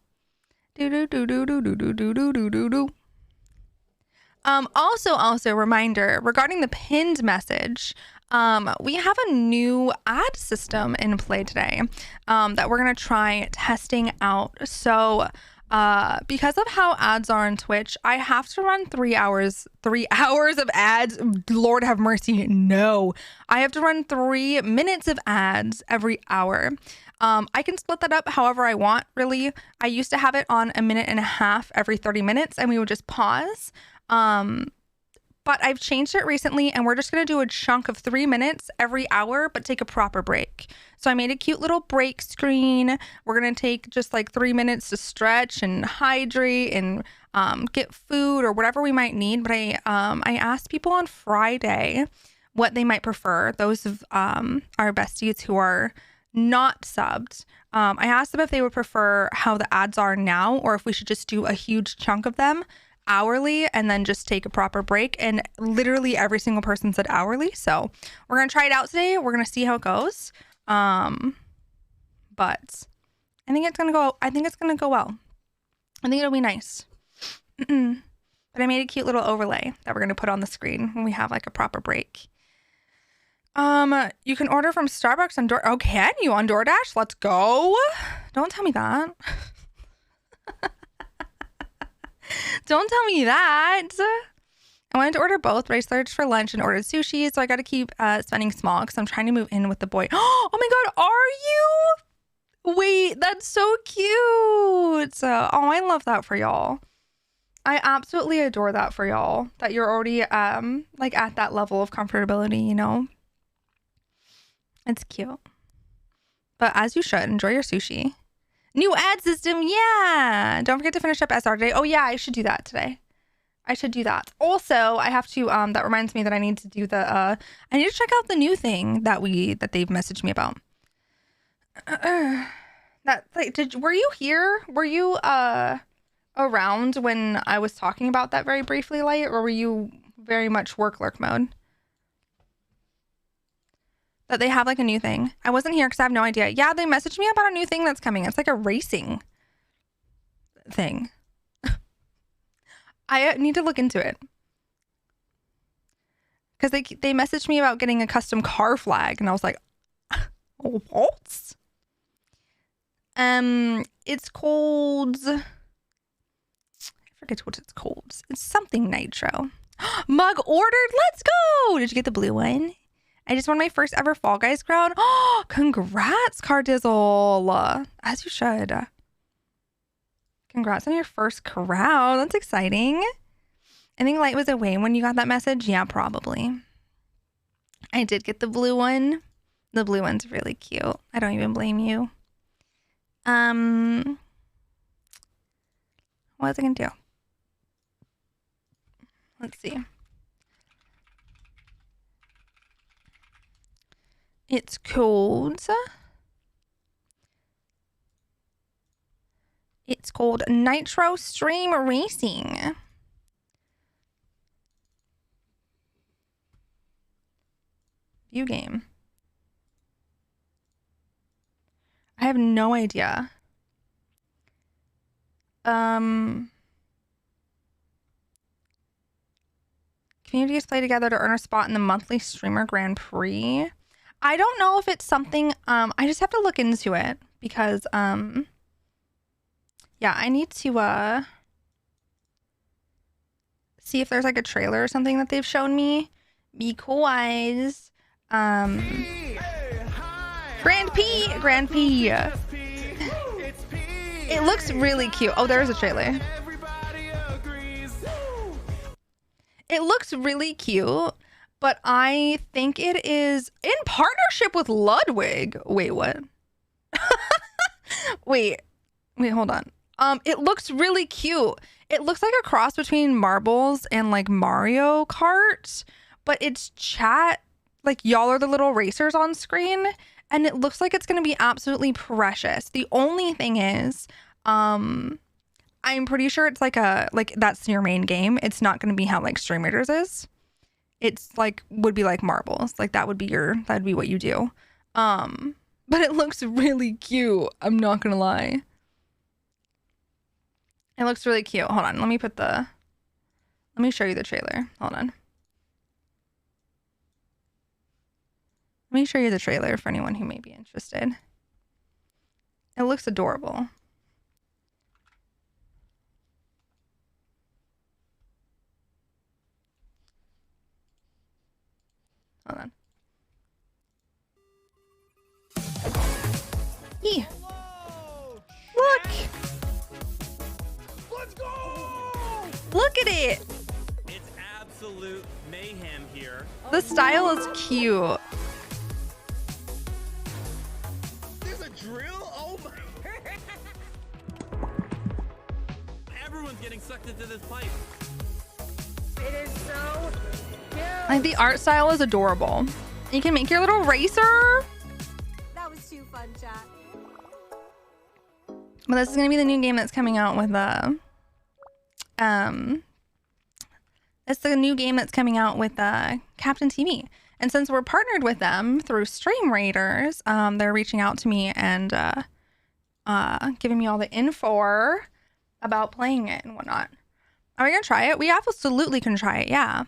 Also, reminder regarding the pinned message. We have a new ad system in play today that we're going to try testing out. So because of how ads are on Twitch, I have to run 3 hours of ads. Lord have mercy. No, I have to run 3 minutes of ads every hour. I can split that up however I want, really. I used to have it on 1.5 minutes every 30 minutes and we would just pause. But I've changed it recently and we're just going to do a chunk of 3 minutes every hour, but take a proper break. So I made a cute little break screen. We're going to take just like 3 minutes to stretch and hydrate and get food or whatever we might need. But I asked people on Friday what they might prefer. Those of our besties who are not subbed. I asked them if they would prefer how the ads are now or if we should just do a huge chunk of them hourly and then just take a proper break, and literally every single person said hourly. So we're gonna try it out today. We're gonna see how it goes, but I think it's gonna go well. I think it'll be nice. But I made a cute little overlay that we're gonna put on the screen when we have like a proper break. You can order from Starbucks on Door. Oh, can you on DoorDash? Let's go. Don't tell me that. Don't tell me that. I wanted to order both, but I searched for lunch and ordered sushi, so I got to keep spending small because I'm trying to move in with the boy. Oh my god, are you? Wait, that's so cute. Oh, I love that for y'all. I absolutely adore that for y'all, that you're already like at that level of comfortability, you know? It's cute. But as you should, enjoy your sushi. New ad system, yeah. Don't forget to finish up SR today. Oh yeah, I should do that today. I should do that. Also, I have to that reminds me that I need to do the I need to check out the new thing that they've messaged me about. That like were you here? Were you around when I was talking about that very briefly, Light, or were you very much work lurk mode? That they have like a new thing. I wasn't here because I have no idea. Yeah, they messaged me about a new thing that's coming. It's like a racing thing. I need to look into it. Because they messaged me about getting a custom car flag. And I was like, what? It's called... I forget what it's called. It's something Nitro. Mug ordered. Let's go. Did you get the blue one? I just won my first ever Fall Guys crown. Oh, congrats, Cardizzle. As you should. Congrats on your first crown. That's exciting. I think Light was away when you got that message. Yeah, probably. I did get the blue one. The blue one's really cute. I don't even blame you. What was I gonna do? Let's see. It's called Nitro Stream Racing. View game. I have no idea. Communities play together to earn a spot in the monthly streamer Grand Prix. I don't know if it's something, I just have to look into it because, yeah, I need to, see if there's like a trailer or something that they've shown me because, Grand P. It looks really cute. Oh, there's a trailer. It looks really cute. But I think it is in partnership with Ludwig. Wait, what? Wait. Wait, hold on. It looks really cute. It looks like a cross between Marbles and like Mario Kart, but it's chat. Like y'all are the little racers on screen, and it looks like it's gonna be absolutely precious. The only thing is, I'm pretty sure it's like that's your main game. It's not gonna be how like Stream Raiders is. It's like would be like Marbles. Like that would be what you do. But it looks really cute. I'm not gonna lie. It looks really cute. Hold on. Let me show you the trailer. Hold on. Let me show you the trailer for anyone who may be interested. It looks adorable. Hold on. Look!
Let's go!
Look at it!
It's absolute mayhem here.
The style is cute.
There's a drill? Oh my. Everyone's getting sucked into this pipe.
It is so cute.
Like the art style is adorable. You can make your little racer.
That was too fun, chat.
But this is gonna be the new game that's coming out with it's the new game that's coming out with Captain TV. And since we're partnered with them through Stream Raiders, they're reaching out to me and giving me all the info about playing it and whatnot. Are we gonna try it? We absolutely can try it, yeah.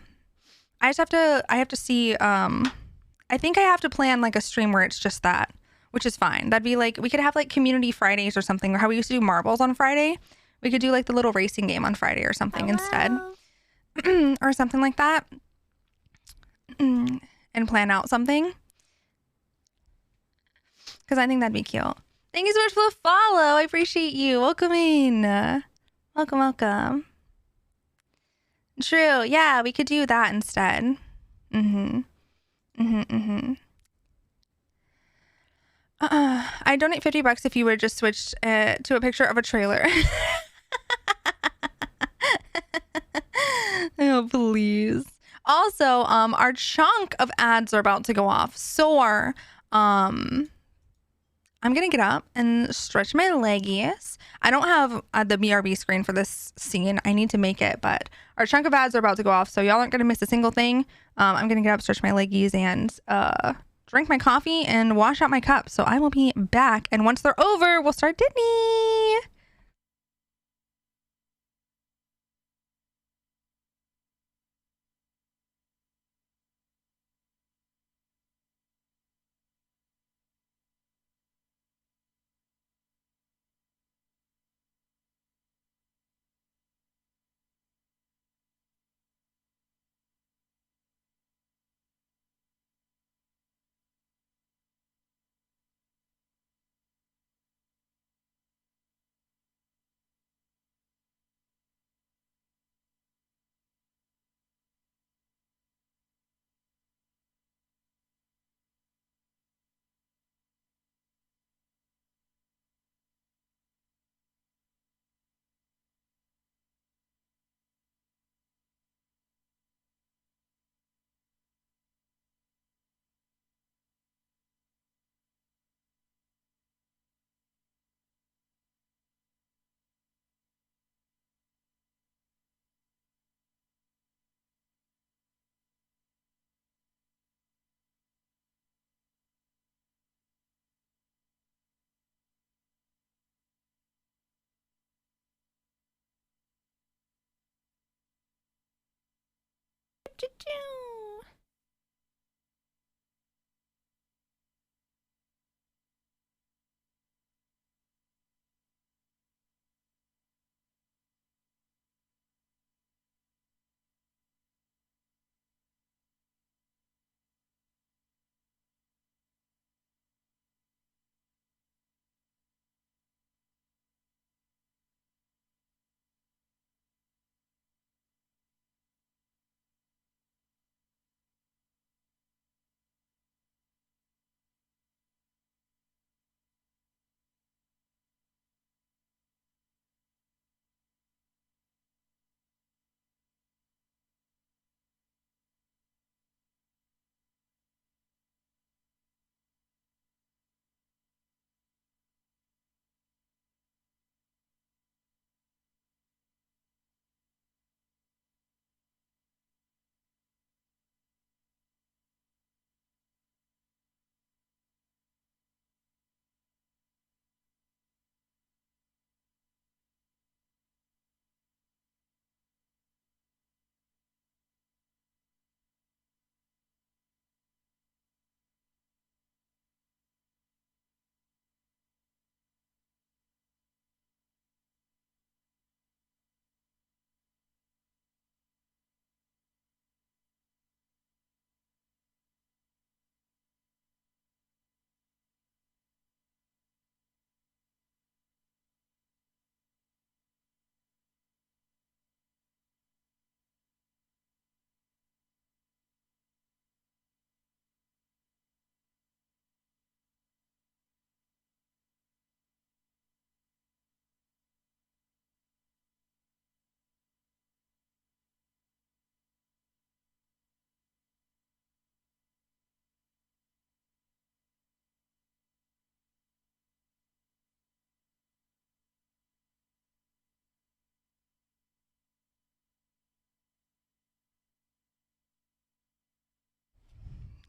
I have to see I think I have to plan like a stream where it's just that, which is fine. That'd be like we could have like community Fridays or something, or how we used to do marbles on Friday. We could do like the little racing game on Friday or something instead. Or something like that. And plan out something. Because I think that'd be cute. Thank you so much for the follow. I appreciate you. Welcome in. Welcome, welcome. True. Yeah, we could do that instead. I'd donate $50 if you would just switch to a picture of a trailer. Oh, please. Also, our chunk of ads are about to go off. So I'm gonna get up and stretch my leggies. I don't have the BRB screen for this scene. I need to make it, but our chunk of ads are about to go off, so y'all aren't gonna miss a single thing. I'm gonna get up, stretch my leggies, and drink my coffee and wash out my cup. So I will be back, and once they're over, we'll start Disney.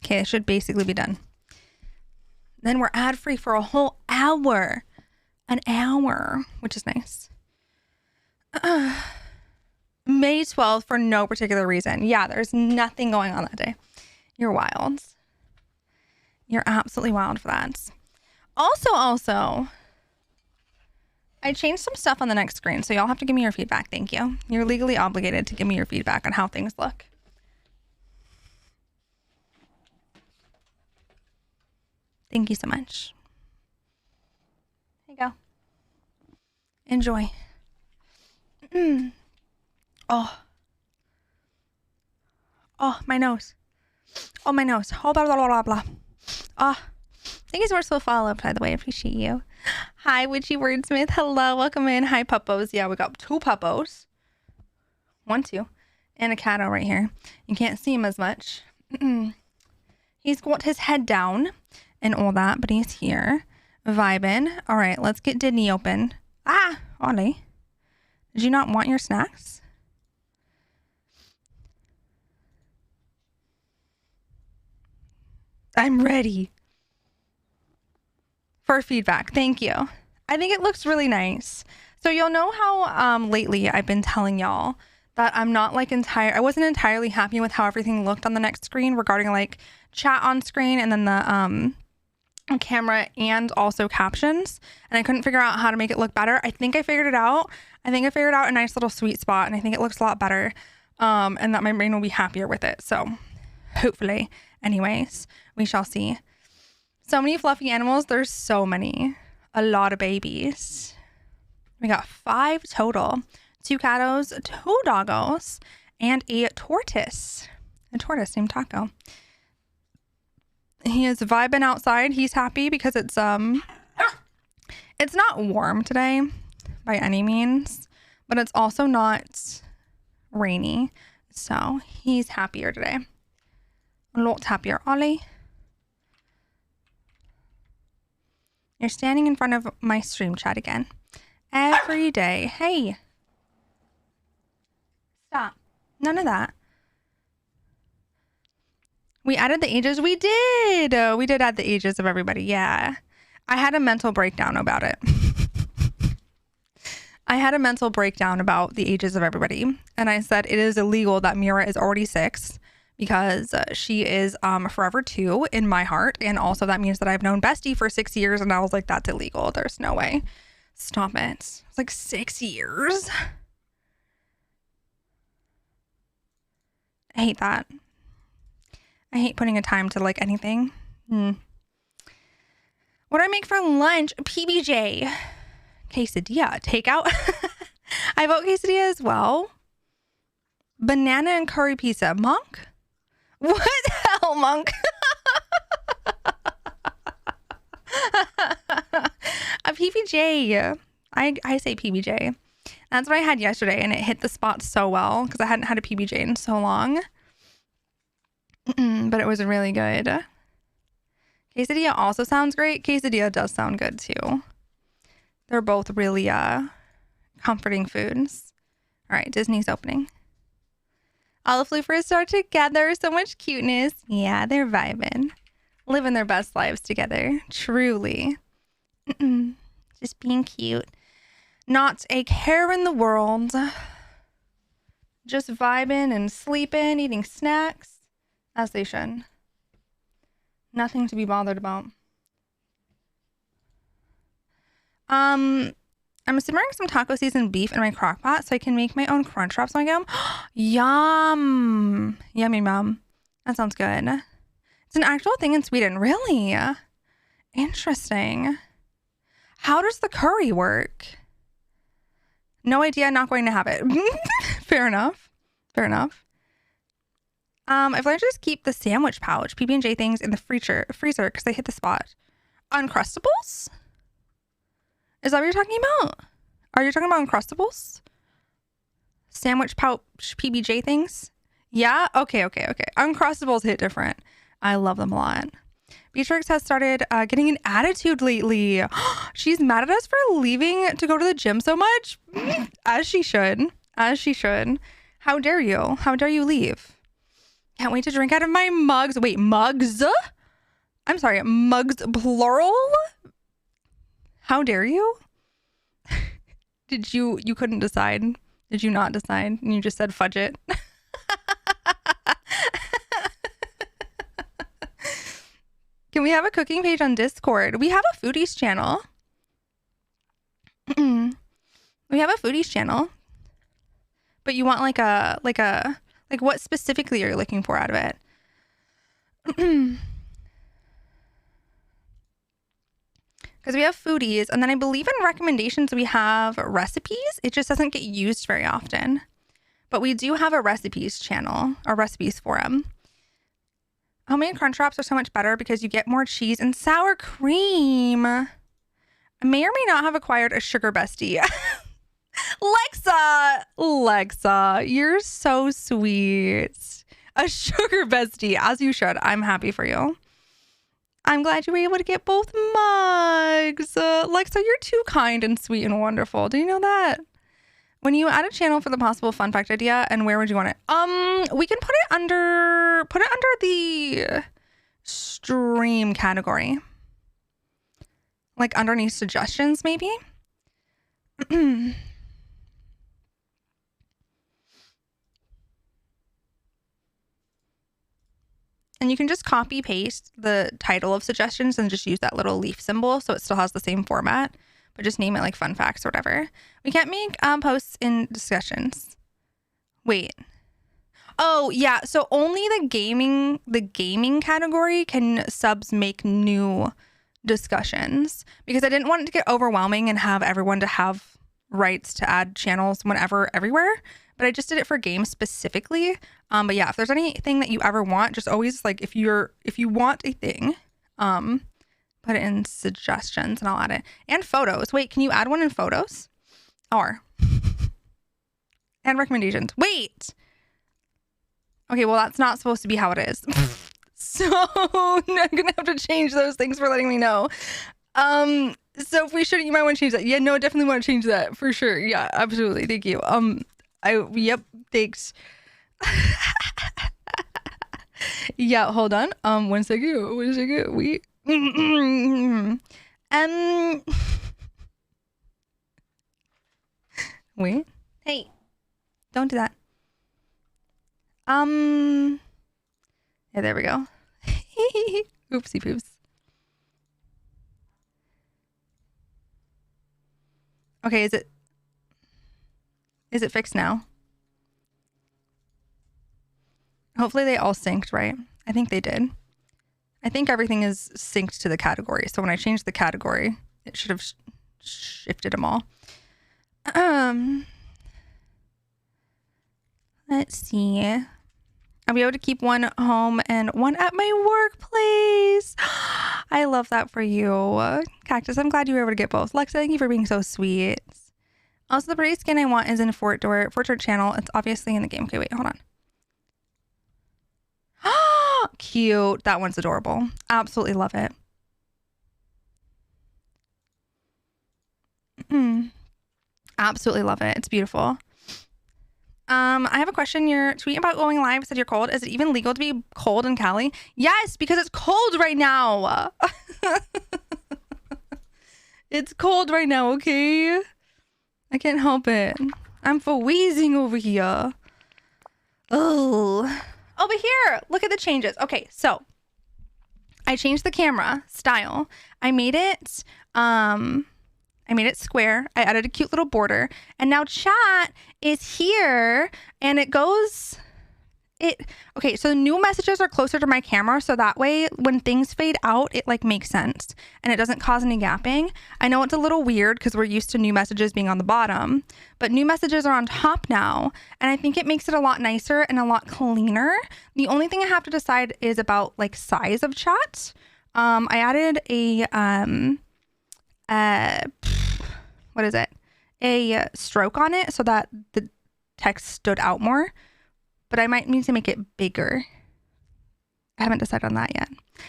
Okay, it should basically be done. Then we're ad free for a whole hour. An hour, which is nice. May 12th for no particular reason. Yeah, there's nothing going on that day. You're wild. You're absolutely wild for that. Also, I changed some stuff on the next screen, so y'all have to give me your feedback. Thank you. You're legally obligated to give me your feedback on how things look. Thank you so much. Here you go. Enjoy. Oh, my nose. Oh, my nose. Oh, blah, blah, blah, blah, blah. Oh, thank you so much for the follow, by the way. I appreciate you. Hi, Witchy Wordsmith. Hello, welcome in. Hi, puppos. Yeah, we got 2 puppos. 1, 2. And a catto right here. You can't see him as much. He's got his head down and all that, but he's here. Vibing. All right, let's get Disney open. Ah, Ollie. Did you not want your snacks? I'm ready for feedback. Thank you. I think it looks really nice. So you'll know how lately I've been telling y'all that I'm not like I wasn't entirely happy with how everything looked on the next screen regarding like chat on screen and then the camera and also captions, and I couldn't figure out how to make it look better. I think I figured it out. I think I figured out a nice little sweet spot, and I think it looks a lot better, and that my brain will be happier with it. So hopefully, anyways, we shall see. So many fluffy animals. There's so many. A lot of babies. We got 5 total. 2 cattos, 2 doggos, and a tortoise. A tortoise named Taco. He is vibing outside. He's happy because it's not warm today by any means, but it's also not rainy. So he's happier today. A lot happier. Ollie, you're standing in front of my stream chat again. Every day. Hey. Stop. None of that. We added the ages. We did. We did add the ages of everybody. Yeah. I had a mental breakdown about it. I had a mental breakdown about the ages of everybody. And I said it is illegal that Mira is already 6 because she is forever 2 in my heart. And also that means that I've known Bestie for 6 years. And I was like, that's illegal. There's no way. Stop it. It's like 6 years. I hate that. I hate putting a time to like anything. What do I make for lunch? PBJ. Quesadilla. Takeout. I vote quesadilla as well. Banana and curry pizza. Monk? What the hell, Monk? A PBJ. I say PBJ. That's what I had yesterday, and it hit the spot so well because I hadn't had a PBJ in so long. But it was really good. Quesadilla also sounds great. Quesadilla does sound good too. They're both really comforting foods. All right, Disney's opening. All the floofers are together. So much cuteness. Yeah, they're vibing. Living their best lives together. Truly. Just being cute. Not a care in the world. Just vibing and sleeping, eating snacks. As they should. Nothing to be bothered about. I'm simmering some taco seasoned beef in my crock pot so I can make my own crunch wraps when I get home. Yum. Yummy, mom. That sounds good. It's an actual thing in Sweden. Really? Interesting. How does the curry work? No idea. Not going to have it. Fair enough. Fair enough. If I just keep the sandwich pouch, PB&J things in the freezer because they hit the spot. Uncrustables? Is that what you're talking about? Are you talking about Uncrustables? Sandwich pouch PB&J things? Yeah? Okay. Uncrustables hit different. I love them a lot. Beatrix has started getting an attitude lately. She's mad at us for leaving to go to the gym so much. As she should. How dare you? How dare you leave? Can't wait to drink out of my mugs. Wait, mugs? I'm sorry, mugs plural? How dare you? You couldn't decide? Did you not decide? And you just said fudge it? Can we have a cooking page on Discord? We have a foodies channel. We have a foodies channel. But you want like what specifically are you looking for out of it? Because we have foodies, and then I believe in recommendations we have recipes. It just doesn't get used very often. But we do have a recipes channel, a recipes forum. Homemade crunch wraps are so much better because you get more cheese and sour cream. I may or may not have acquired a sugar bestie. Lexa, you're so sweet. A sugar bestie, as you should. I'm happy for you. I'm glad you were able to get both mugs. Lexa, you're too kind and sweet and wonderful. Do you know that? When you add a channel for the possible fun fact idea, and where would you want it? We can put it under the stream category. Like underneath suggestions, maybe? And you can just copy paste the title of suggestions and just use that little leaf symbol so it still has the same format, but just name it like fun facts or whatever. We can't make posts in discussions. Wait. Oh yeah, so only the gaming category can subs make new discussions, because I didn't want it to get overwhelming and have everyone to have rights to add channels whenever, everywhere. But I just did it for games specifically. But yeah, if there's anything that you ever want, just always like if you want a thing, put it in suggestions and I'll add it. And photos. Wait, can you add one in photos? Or and recommendations. Wait. Okay, well that's not supposed to be how it is. So I'm gonna have to change those. Thanks for letting me know. So if we should, you might want to change that. Yeah, no, I definitely want to change that for sure. Yeah, absolutely. Thank you. Yep, thanks. Yeah, hold on. One second. We wait. Hey, don't do that. Yeah, there we go. Oopsie poops. Okay, is it fixed now? Hopefully they all synced, right? I think they did. I think everything is synced to the category. So when I changed the category, it should have shifted them all. Let's see. I'll be able to keep one home and one at my workplace. I love that for you. Cactus, I'm glad you were able to get both. Lexa, thank you for being so sweet. Also, the pretty skin I want is in Fort Dirt channel. It's obviously in the game. Okay, wait, hold on. Cute. That one's adorable. Absolutely love it. Absolutely love it. It's beautiful. I have a question. Your tweet about going live said you're cold. Is it even legal to be cold in Cali? Yes, because it's cold right now. It's cold right now, okay? I can't help it. I'm for wheezing over here. Oh. Over here. Look at the changes. Okay, so I changed the camera style. I made it square. I added a cute little border. And now chat is here and it goes... Okay, so new messages are closer to my camera, so that way when things fade out, it like makes sense and it doesn't cause any gapping. I know it's a little weird because we're used to new messages being on the bottom, but new messages are on top now, and I think it makes it a lot nicer and a lot cleaner. The only thing I have to decide is about like size of chat. I added a stroke on it so that the text stood out more. But I might need to make it bigger. I haven't decided on that yet.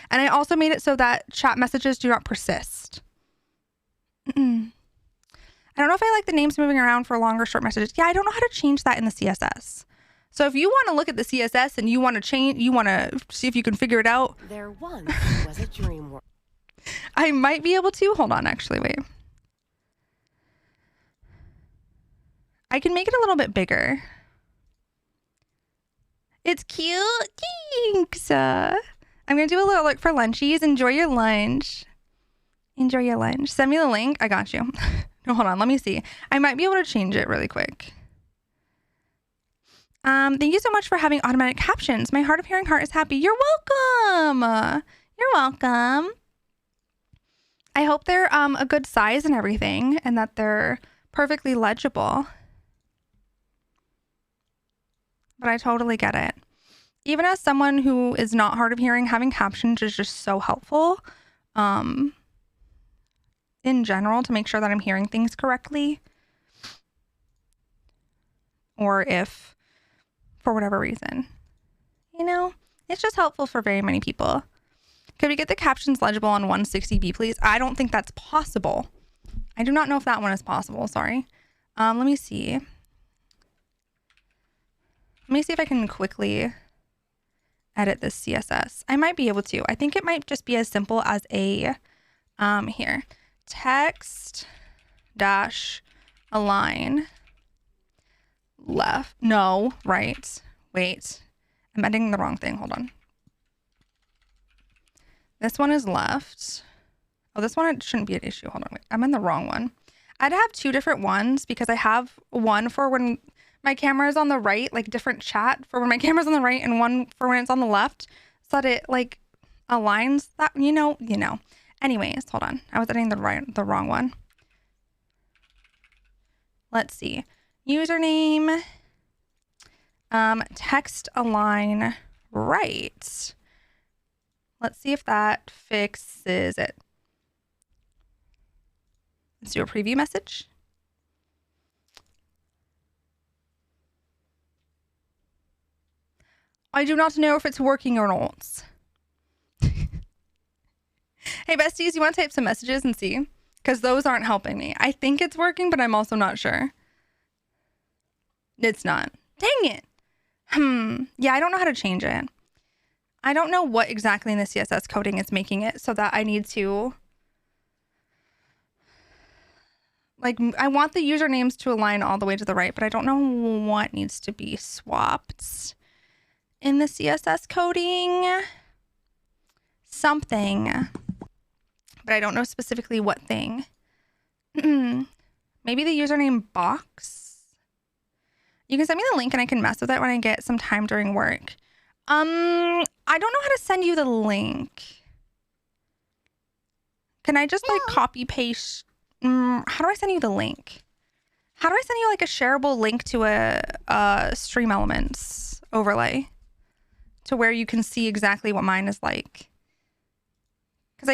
And I also made it so that chat messages do not persist. I don't know if I like the names moving around for long or short messages. Yeah, I don't know how to change that in the CSS. So if you want to look at the CSS and you want to change, you want to see if you can figure it out,
There once was a dream world.
I might be able to. Hold on, actually, wait. I can make it a little bit bigger. It's cute. Thanks. I'm going to do a little look for lunchies. Enjoy your lunch. Enjoy your lunch. Send me the link. I got you. No, hold on. Let me see. I might be able to change it really quick. Thank you so much for having automatic captions. My hard of hearing heart is happy. You're welcome. You're welcome. I hope they're a good size and everything, and that they're perfectly legible. But I totally get it. Even as someone who is not hard of hearing, having captions is just so helpful. In general, to make sure that I'm hearing things correctly. Or if, for whatever reason, you know, it's just helpful for very many people. Could we get the captions legible on 160p, please? I don't think that's possible. I do not know if that one is possible. Sorry. Let me see. Let me see if I can quickly edit this CSS. I might be able to. I think it might just be as simple as a, here, text dash align left. No, right. Wait. I'm editing the wrong thing. Hold on. This one is left. Oh, this one shouldn't be an issue. Hold on. Wait. I'm in the wrong one. I'd have two different ones because I have one for when my camera is on the right, like different chat for when my camera's on the right, and one for when it's on the left, so that it like aligns that, you know. Anyways, hold on. I was editing the wrong one. Let's see. Username, text align right. Let's see if that fixes it. Let's do a preview message. I do not know if it's working or not. Hey, besties, you want to type some messages and see? Because those aren't helping me. I think it's working, but I'm also not sure. It's not. Dang it. Yeah, I don't know how to change it. I don't know what exactly in the CSS coding is making it so that I need to... Like, I want the usernames to align all the way to the right, but I don't know what needs to be swapped in the CSS coding. Something. But I don't know specifically what thing. Maybe the username box? You can send me the link and I can mess with it when I get some time during work. I don't know how to send you the link. Can I just like copy paste? How do I send you the link? How do I send you like a shareable link to a Stream Elements overlay to where you can see exactly what mine is like? Because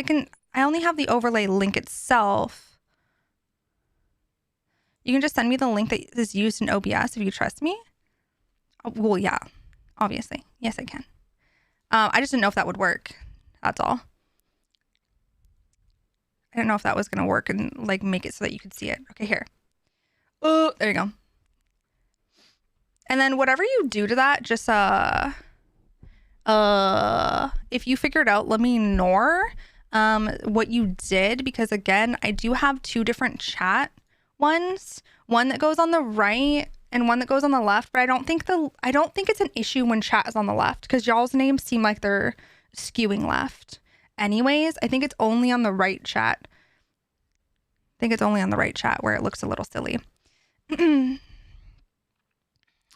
I only have the overlay link itself. You can just send me the link that is used in OBS if you trust me. Oh, well, yeah, obviously. Yes, I can. I just didn't know if that would work. That's all. I didn't know if that was going to work and like make it so that you could see it. Okay, here. Oh, there you go. And then whatever you do to that, just if you figure it out, let me know what you did, because again, I do have two different chat ones, one that goes on the right and one that goes on the left, but I don't think it's an issue when chat is on the left, because y'all's names seem like they're skewing left. Anyways, I think it's only on the right chat. I think it's only on the right chat where it looks a little silly. I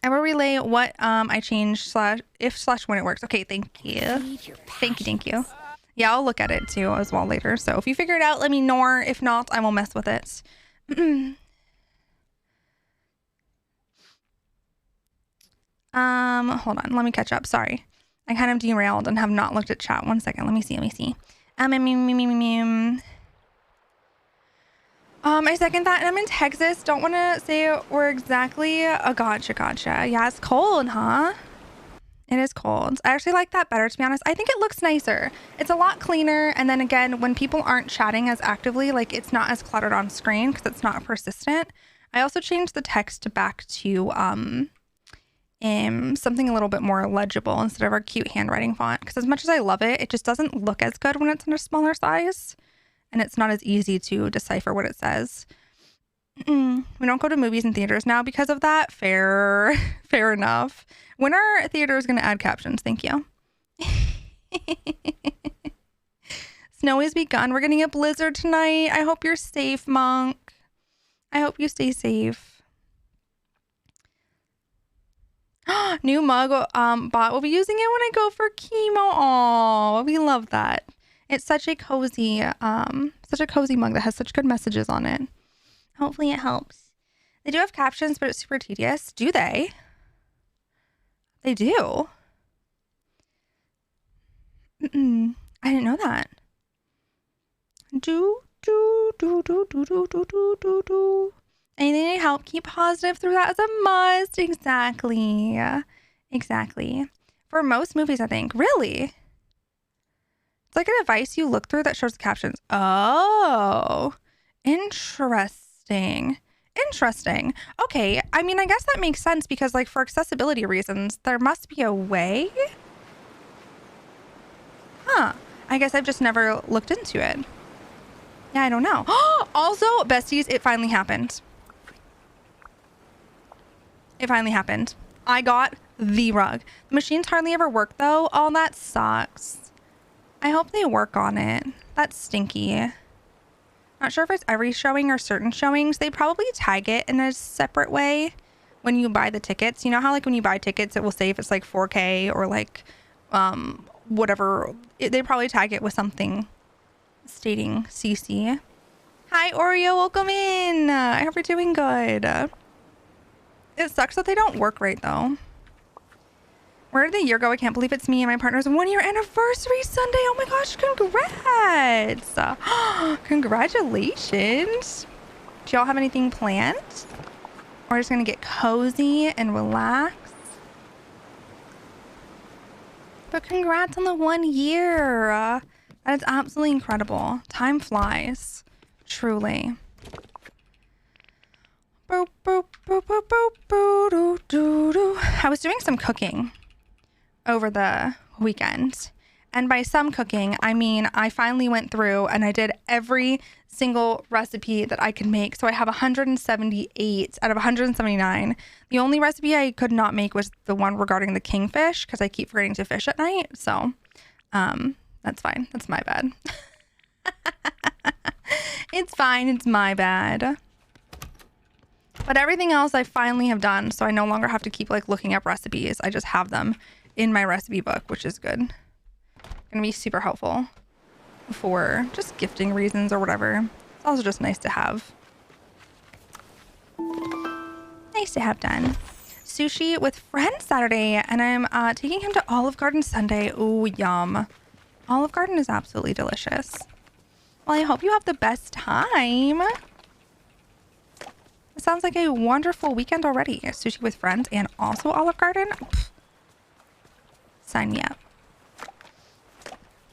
will relay what I changed /if/when it works. Okay, thank you. Thank you. Yeah, I'll look at it too as well later. So if you figure it out, let me know. If not, I will mess with it. Hold on, let me catch up. Sorry. I kind of derailed and have not looked at chat. 1 second. Let me see. I second that, and I'm in Texas. Don't want to say where exactly. Oh, gotcha. Yeah, it's cold, huh? It is cold. I actually like that better, to be honest. I think it looks nicer. It's a lot cleaner. And then again, when people aren't chatting as actively, like it's not as cluttered on screen because it's not persistent. I also changed the text back to something a little bit more legible instead of our cute handwriting font. Because as much as I love it, it just doesn't look as good when it's in a smaller size. And it's not as easy to decipher what it says. We don't go to movies and theaters now because of that. Fair enough. When are theaters going to add captions? Thank you. Snow has begun. We're getting a blizzard tonight. I hope you're safe, Monk. I hope you stay safe. New mug bot. We'll be using it when I go for chemo. Oh, we love that. It's such a cozy mug that has such good messages on it. Hopefully it helps. They do have captions, but it's super tedious. Do they? They do. I didn't know that. Do. Anything to help keep positive through that is a must. Exactly. For most movies, I think. Really? It's like a device you look through that shows the captions. Oh, interesting. Okay. I mean, I guess that makes sense because like for accessibility reasons, there must be a way. Huh. I guess I've just never looked into it. Yeah, I don't know. Also, besties, it finally happened. I got the rug. The machines hardly ever work though. Oh, that sucks. I hope they work on it. That's stinky. Not sure if it's every showing or certain showings. They probably tag it in a separate way when you buy the tickets. You know how like when you buy tickets, it will say if it's like 4K or like whatever. They probably tag it with something stating CC. Hi, Oreo. Welcome in. I hope you're doing good. It sucks that they don't work right though. Where did the year go? I can't believe it's me and my partner's 1-year anniversary Sunday. Oh my gosh, congrats. Congratulations. Do y'all have anything planned? We're just gonna get cozy and relax. But congrats on the 1 year. That is absolutely incredible. Time flies. Truly. I was doing some cooking over the weekend. And by some cooking, I mean I finally went through and I did every single recipe that I could make. So I have 178 out of 179. The only recipe I could not make was the one regarding the kingfish because I keep forgetting to fish at night. So that's fine. That's my bad. It's fine. It's my bad. But everything else I finally have done. So I no longer have to keep like looking up recipes. I just have them in my recipe book, which is good. Gonna be super helpful for just gifting reasons or whatever. It's also just nice to have. Nice to have done. Sushi with friends Saturday, and I'm taking him to Olive Garden Sunday. Ooh, yum. Olive Garden is absolutely delicious. Well, I hope you have the best time. It sounds like a wonderful weekend already. Sushi with friends and also Olive Garden. Pfft. Sign me up.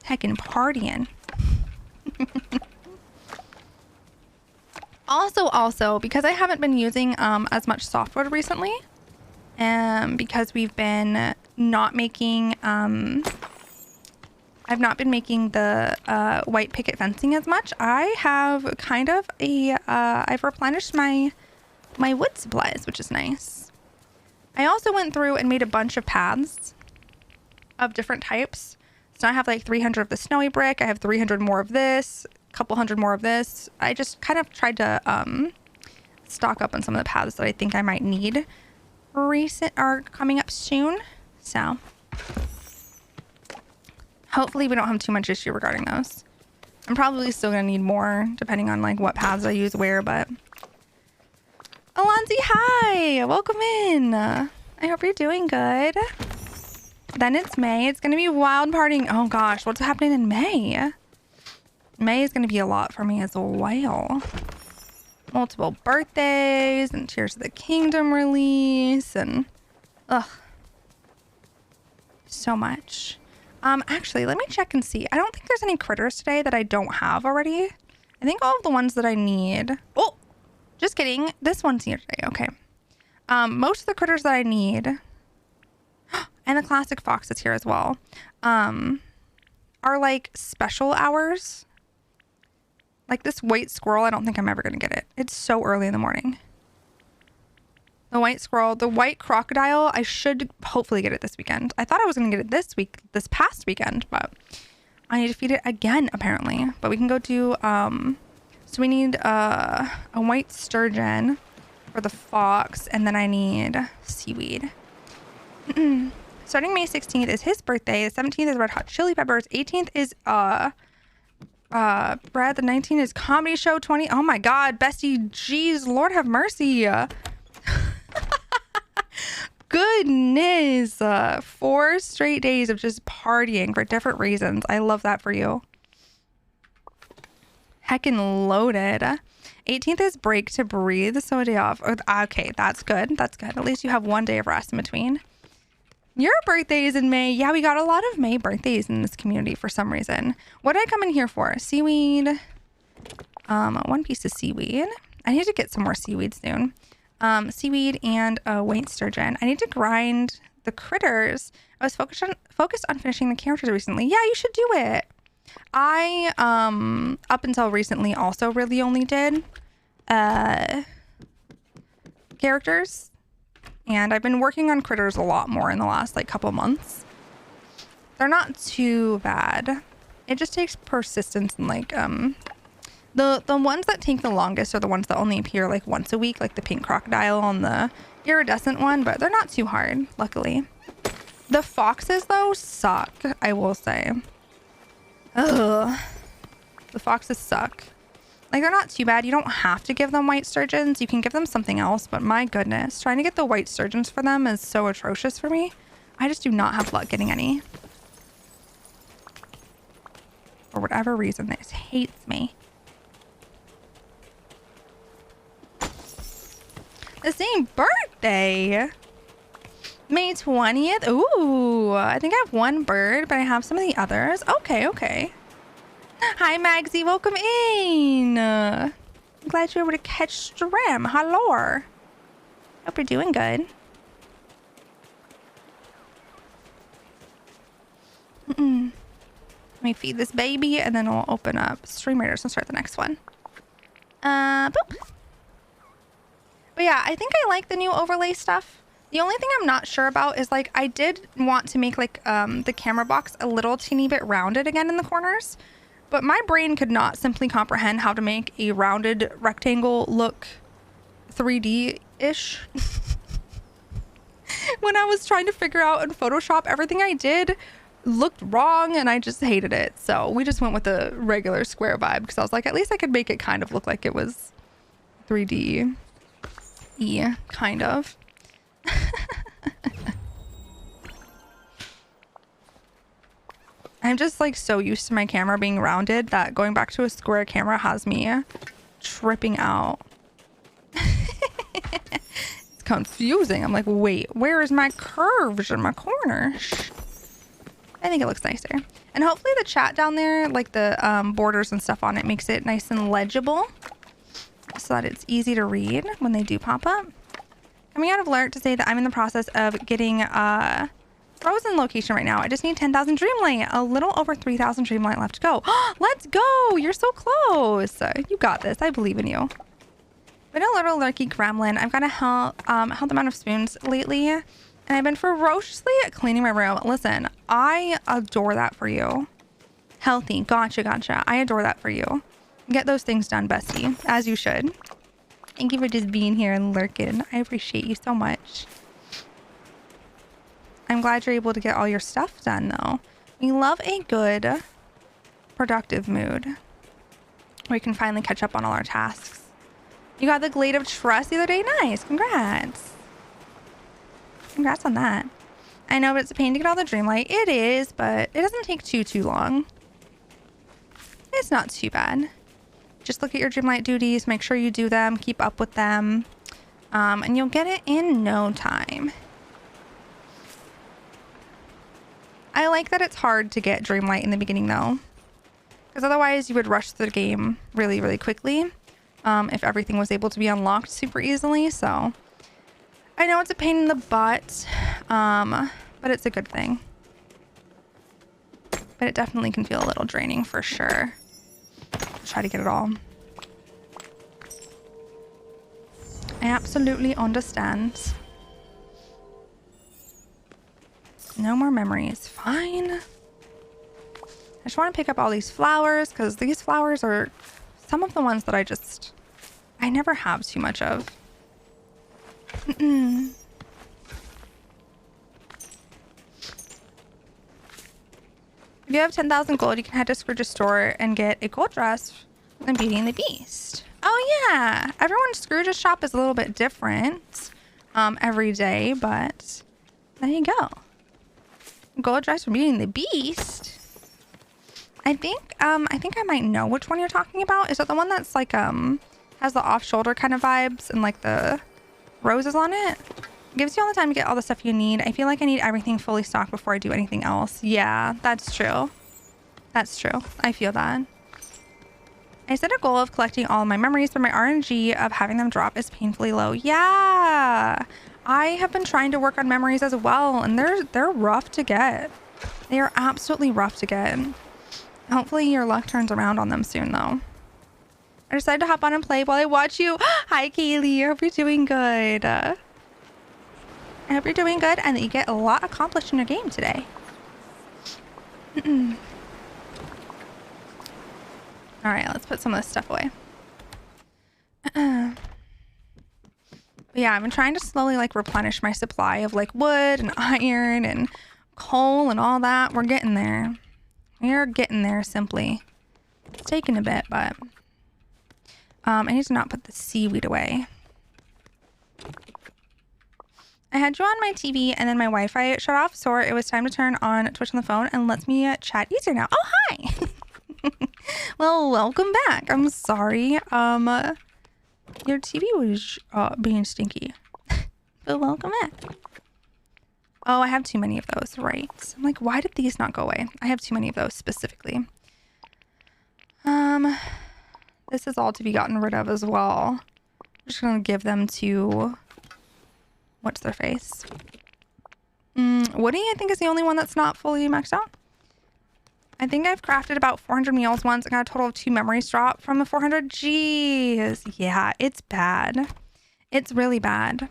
Heckin' partying. Also, because I haven't been using as much software recently, because we've been not making, I've not been making the white picket fencing as much. I have kind of I've replenished my wood supplies, which is nice. I also went through and made a bunch of paths of different types. So I have like 300 of the snowy brick. I have 300 more of this, a couple hundred more of this. I just kind of tried to stock up on some of the paths that I think I might need coming up soon. So hopefully we don't have too much issue regarding those. I'm probably still gonna need more depending on like what paths I use where, but Alonzi, hi, welcome in. I hope you're doing good. Then it's May. It's gonna be wild partying. Oh gosh, what's happening in May? May is gonna be a lot for me as well. Multiple birthdays and Tears of the Kingdom release and so much. Actually, let me check and see. I don't think there's any critters today that I don't have already. I think all of the ones that I need. Oh, just kidding. This one's here today. Okay. Most of the critters that I need and the classic fox is here as well, are like special hours. Like this white squirrel, I don't think I'm ever going to get it. It's so early in the morning. The white squirrel, the white crocodile, I should hopefully get it this weekend. I thought I was going to get it this past weekend, but I need to feed it again, apparently. But we can go do, so we need a white sturgeon for the fox, and then I need seaweed. Starting May 16th is his birthday. The 17th is Red Hot Chili Peppers. 18th is, Brad. The 19th is Comedy Show. 20. Oh my God, Bestie. Jeez, Lord have mercy. Goodness. 4 straight days of just partying for different reasons. I love that for you. Heckin' loaded. 18th is break to breathe, so a day off. Okay, that's good. That's good. At least you have one day of rest in between. Your birthday is in May. Yeah, we got a lot of May birthdays in this community for some reason. What did I come in here for? Seaweed. 1 piece of seaweed. I need to get some more seaweed soon. Seaweed and a white sturgeon. I need to grind the critters. I was focused on finishing the characters recently. Yeah, you should do it. I up until recently also really only did characters, and I've been working on critters a lot more in the last like couple months. They're not too bad. It just takes persistence and like the ones that take the longest are the ones that only appear like once a week, like the pink crocodile and the iridescent one, but they're not too hard, luckily. The foxes though suck, I will say. Ugh. The foxes suck. Like, they're not too bad. You don't have to give them white sturgeons. You can give them something else, but my goodness, trying to get the white sturgeons for them is so atrocious for me. I just do not have luck getting any. For whatever reason, this hates me. The same birthday. May 20th. Ooh, I think I have one bird, but I have some of the others. Okay, okay. Hi, Magsy. Welcome in. I'm glad you were able to catch stream. Hello. Hope you're doing good. Let me feed this baby, and then we'll open up Stream Raiders and start the next one. Boop. But yeah, I think I like the new overlay stuff. The only thing I'm not sure about is like I did want to make like the camera box a little teeny bit rounded again in the corners, but my brain could not simply comprehend how to make a rounded rectangle look 3D-ish. When I was trying to figure out in Photoshop, everything I did looked wrong and I just hated it. So we just went with the regular square vibe because I was like, at least I could make it kind of look like it was 3D-y, kind of. I'm just like so used to my camera being rounded that going back to a square camera has me tripping out. It's confusing. I'm like, wait, where is my curves in my corners? I think it looks nicer. And hopefully the chat down there, like the borders and stuff on it, makes it nice and legible so that it's easy to read when they do pop up. Coming out of alert to say that I'm in the process of getting frozen location right now. I just need 10,000 Dreamlight. A little over 3,000 Dreamlight left to go. Let's go. You're so close. You got this. I believe in you. Been a little lurky gremlin. I've got a health amount of spoons lately, and I've been ferociously cleaning my room. Listen, I adore that for you. Healthy. Gotcha. I adore that for you. Get those things done, bestie, as you should. Thank you for just being here and lurking. I appreciate you so much. I'm glad you're able to get all your stuff done, though. We love a good, productive mood where we can finally catch up on all our tasks. You got the Glade of Trust the other day? Nice. Congrats. Congrats on that. I know, but it's a pain to get all the Dreamlight. It is, but it doesn't take too long. It's not too bad. Just look at your Dreamlight duties, make sure you do them, keep up with them, and you'll get it in no time. I like that it's hard to get Dreamlight in the beginning though, because otherwise you would rush through the game really, really quickly if everything was able to be unlocked super easily. So I know it's a pain in the butt, but but it's a good thing. But it definitely can feel a little draining for sure. Try to get it all. I absolutely understand. No more memories. Fine. I just want to pick up all these flowers because these flowers are some of the ones that I never have too much of. If you have 10,000 gold, you can head to Scrooge's store and get a gold dress from Beauty and the Beast. Oh yeah, everyone's Scrooge's shop is a little bit different every day, but there you go. Gold dress from Beauty and the Beast. I think I might know which one you're talking about. Is it the one that's like has the off-shoulder kind of vibes and like the roses on it? Gives you all the time to get all the stuff you need. I feel like I need everything fully stocked before I do anything else. Yeah, that's true. That's true. I feel that. I set a goal of collecting all my memories, but my RNG of having them drop is painfully low. Yeah, I have been trying to work on memories as well, and they're rough to get. They are absolutely rough to get. Hopefully your luck turns around on them soon, though. I decided to hop on and play while I watch you. Hi, Kaylee. I hope you're doing good. I hope you're doing good and that you get a lot accomplished in your game today. All right, let's put some of this stuff away. But yeah, I've been trying to slowly like replenish my supply of like wood and iron and coal and all that. We're getting there. We're getting there simply. It's taking a bit, but I need to not put the seaweed away. I had you on my TV and then my Wi-Fi shut off, so it was time to turn on Twitch on the phone and lets me chat easier now. Oh, hi! Well, welcome back. I'm sorry. Your TV was being stinky. But welcome back. Oh, I have too many of those, right? I'm like, why did these not go away? I have too many of those specifically. This is all to be gotten rid of as well. I'm just gonna give them to what's their face? Woody, I think, is the only one that's not fully maxed out. I think I've crafted about 400 meals once and got a total of 2 memories drop from the 400. Jeez. Yeah, it's bad. It's really bad.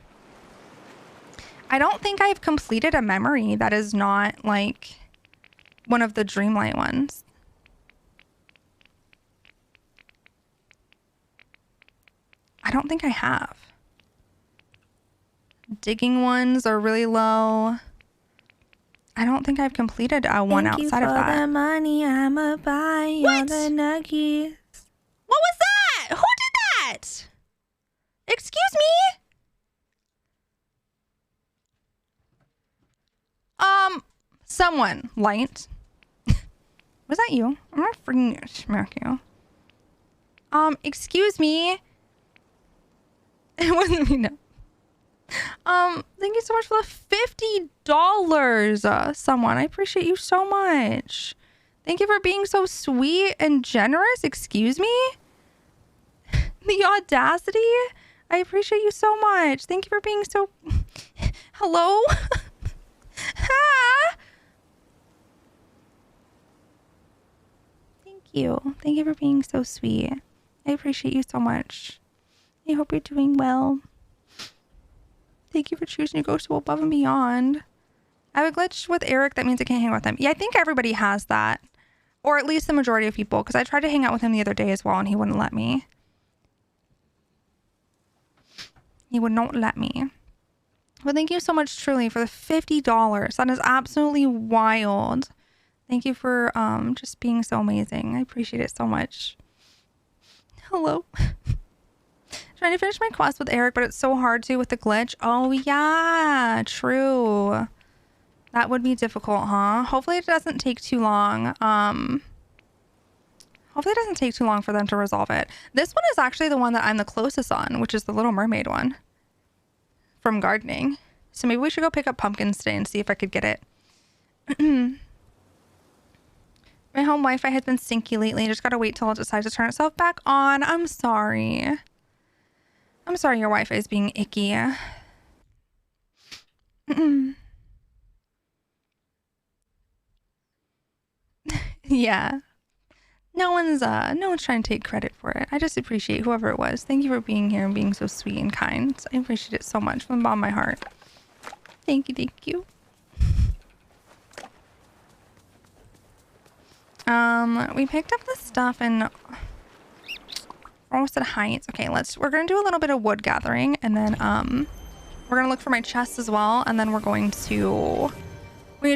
I don't think I've completed a memory that is not like one of the Dreamlight ones. I don't think I have. Digging ones are really low. I don't think I've completed one outside of that.
Thank you for the money, I'ma buy all the nuggies.
What was that? Who did that? Excuse me? Someone. Light. Was that you? I'm gonna freaking smack you. Excuse me. It wasn't me, no. Thank you so much for the $50, someone. I appreciate you so much. Thank you for being so sweet and generous. Excuse me? The audacity? I appreciate you so much. Thank you for being so... Hello? Ah! Thank you. Thank you for being so sweet. I appreciate you so much. I hope you're doing well. Thank you for choosing to go so above and beyond. I have a glitch with Eric. That means I can't hang out with him. Yeah, I think everybody has that. Or at least the majority of people. Because I tried to hang out with him the other day as well and he wouldn't let me. He would not let me. But thank you so much, truly, for the $50. That is absolutely wild. Thank you for just being so amazing. I appreciate it so much. Hello. Trying to finish my quest with Eric, but it's so hard to with the glitch. Oh yeah, true. That would be difficult, huh? Hopefully it doesn't take too long. Hopefully it doesn't take too long for them to resolve it. This one is actually the one that I'm the closest on, which is the Little Mermaid one from gardening. So maybe we should go pick up pumpkins today and see if I could get it. My home Wi-Fi has been stinky lately. Just gotta wait till it decides to turn itself back on. I'm sorry. I'm sorry your Wi-Fi is being icky. Yeah. No one's trying to take credit for it. I just appreciate whoever it was. Thank you for being here and being so sweet and kind. I appreciate it so much from the bottom of my heart. Thank you, thank you. We picked up the stuff in almost at Heights. Okay, we're gonna do a little bit of wood gathering, and then we're gonna look for my chest as well, and then we're going to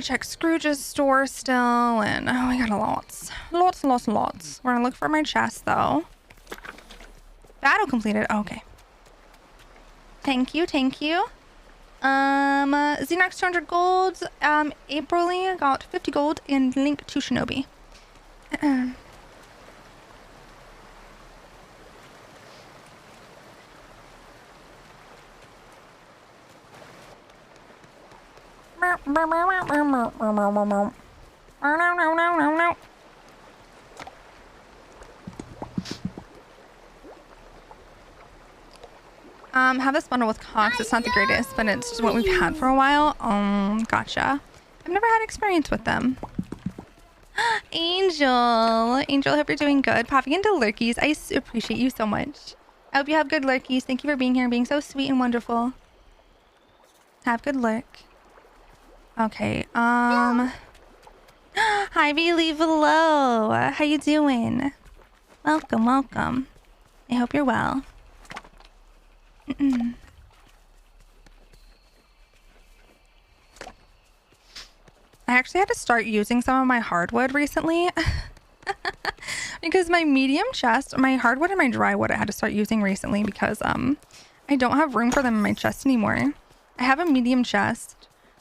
check Scrooge's store still, and oh, we got lots. We're gonna look for my chest though. Battle completed. Oh, okay. Thank you. Xenox 200 gold. April got 50 gold and Link to Shinobi. Have this bundle with Cox. It's not the greatest, but it's just what we've had for a while. Gotcha. I've never had experience with them. Angel, hope you're doing good. Popping into lurkies. I appreciate you so much. I hope you have good lurkies. Thank you for being here and being so sweet and wonderful. Have good lurk. Okay, hi leave below. How you doing? Welcome. I hope you're well. I actually had to start using some of my hardwood recently because my medium chest, my hardwood and my drywood I had to start using recently because I don't have room for them in my chest anymore. I have a medium chest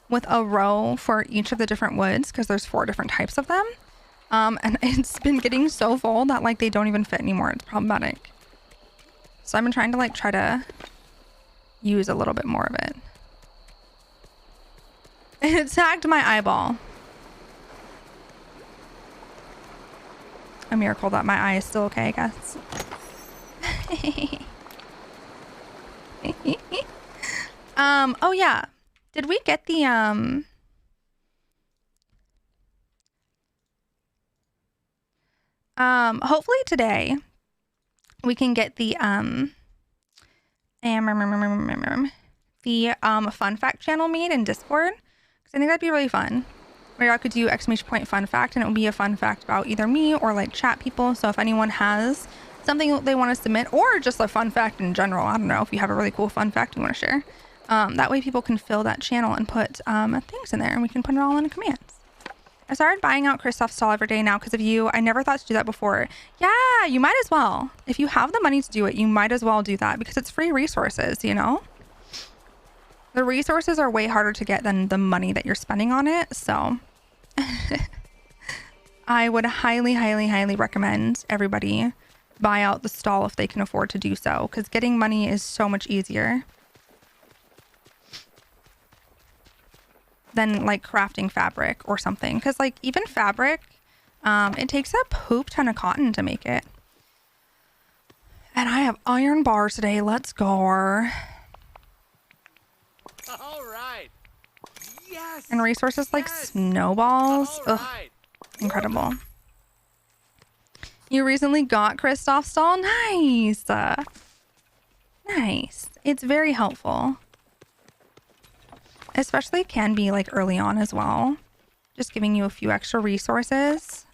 with a row for each of the different woods because there's 4 different types of them. And it's been getting so full that like they don't even fit anymore. It's problematic. So I've been trying to try to use a little bit more of it. It tagged my eyeball. A miracle that my eye is still okay, I guess. Oh yeah. Did we get the hopefully today we can get the fun fact channel made in Discord, because I think that'd be really fun, where y'all could do ! Fun fact, and it would be a fun fact about either me or like chat people. So if anyone has something they want to submit, or just a fun fact in general, I don't know, if you have a really cool fun fact you want to share, that way people can fill that channel and put things in there, and we can put it all in commands. I started buying out Kristoff's stall every day now because of you. I never thought to do that before. Yeah, you might as well. If you have the money to do it, you might as well do that because it's free resources, you know? The resources are way harder to get than the money that you're spending on it. So I would highly recommend everybody buy out the stall if they can afford to do so, because getting money is so much easier than like crafting fabric or something, because like even fabric, it takes a poop ton of cotton to make it. And I have iron bars today. Let's go.
All right. Yes.
And resources like snowballs. Ugh, incredible. You recently got Kristoff's stall. Nice. Nice. It's very helpful. Especially can be like early on as well. Just giving you a few extra resources.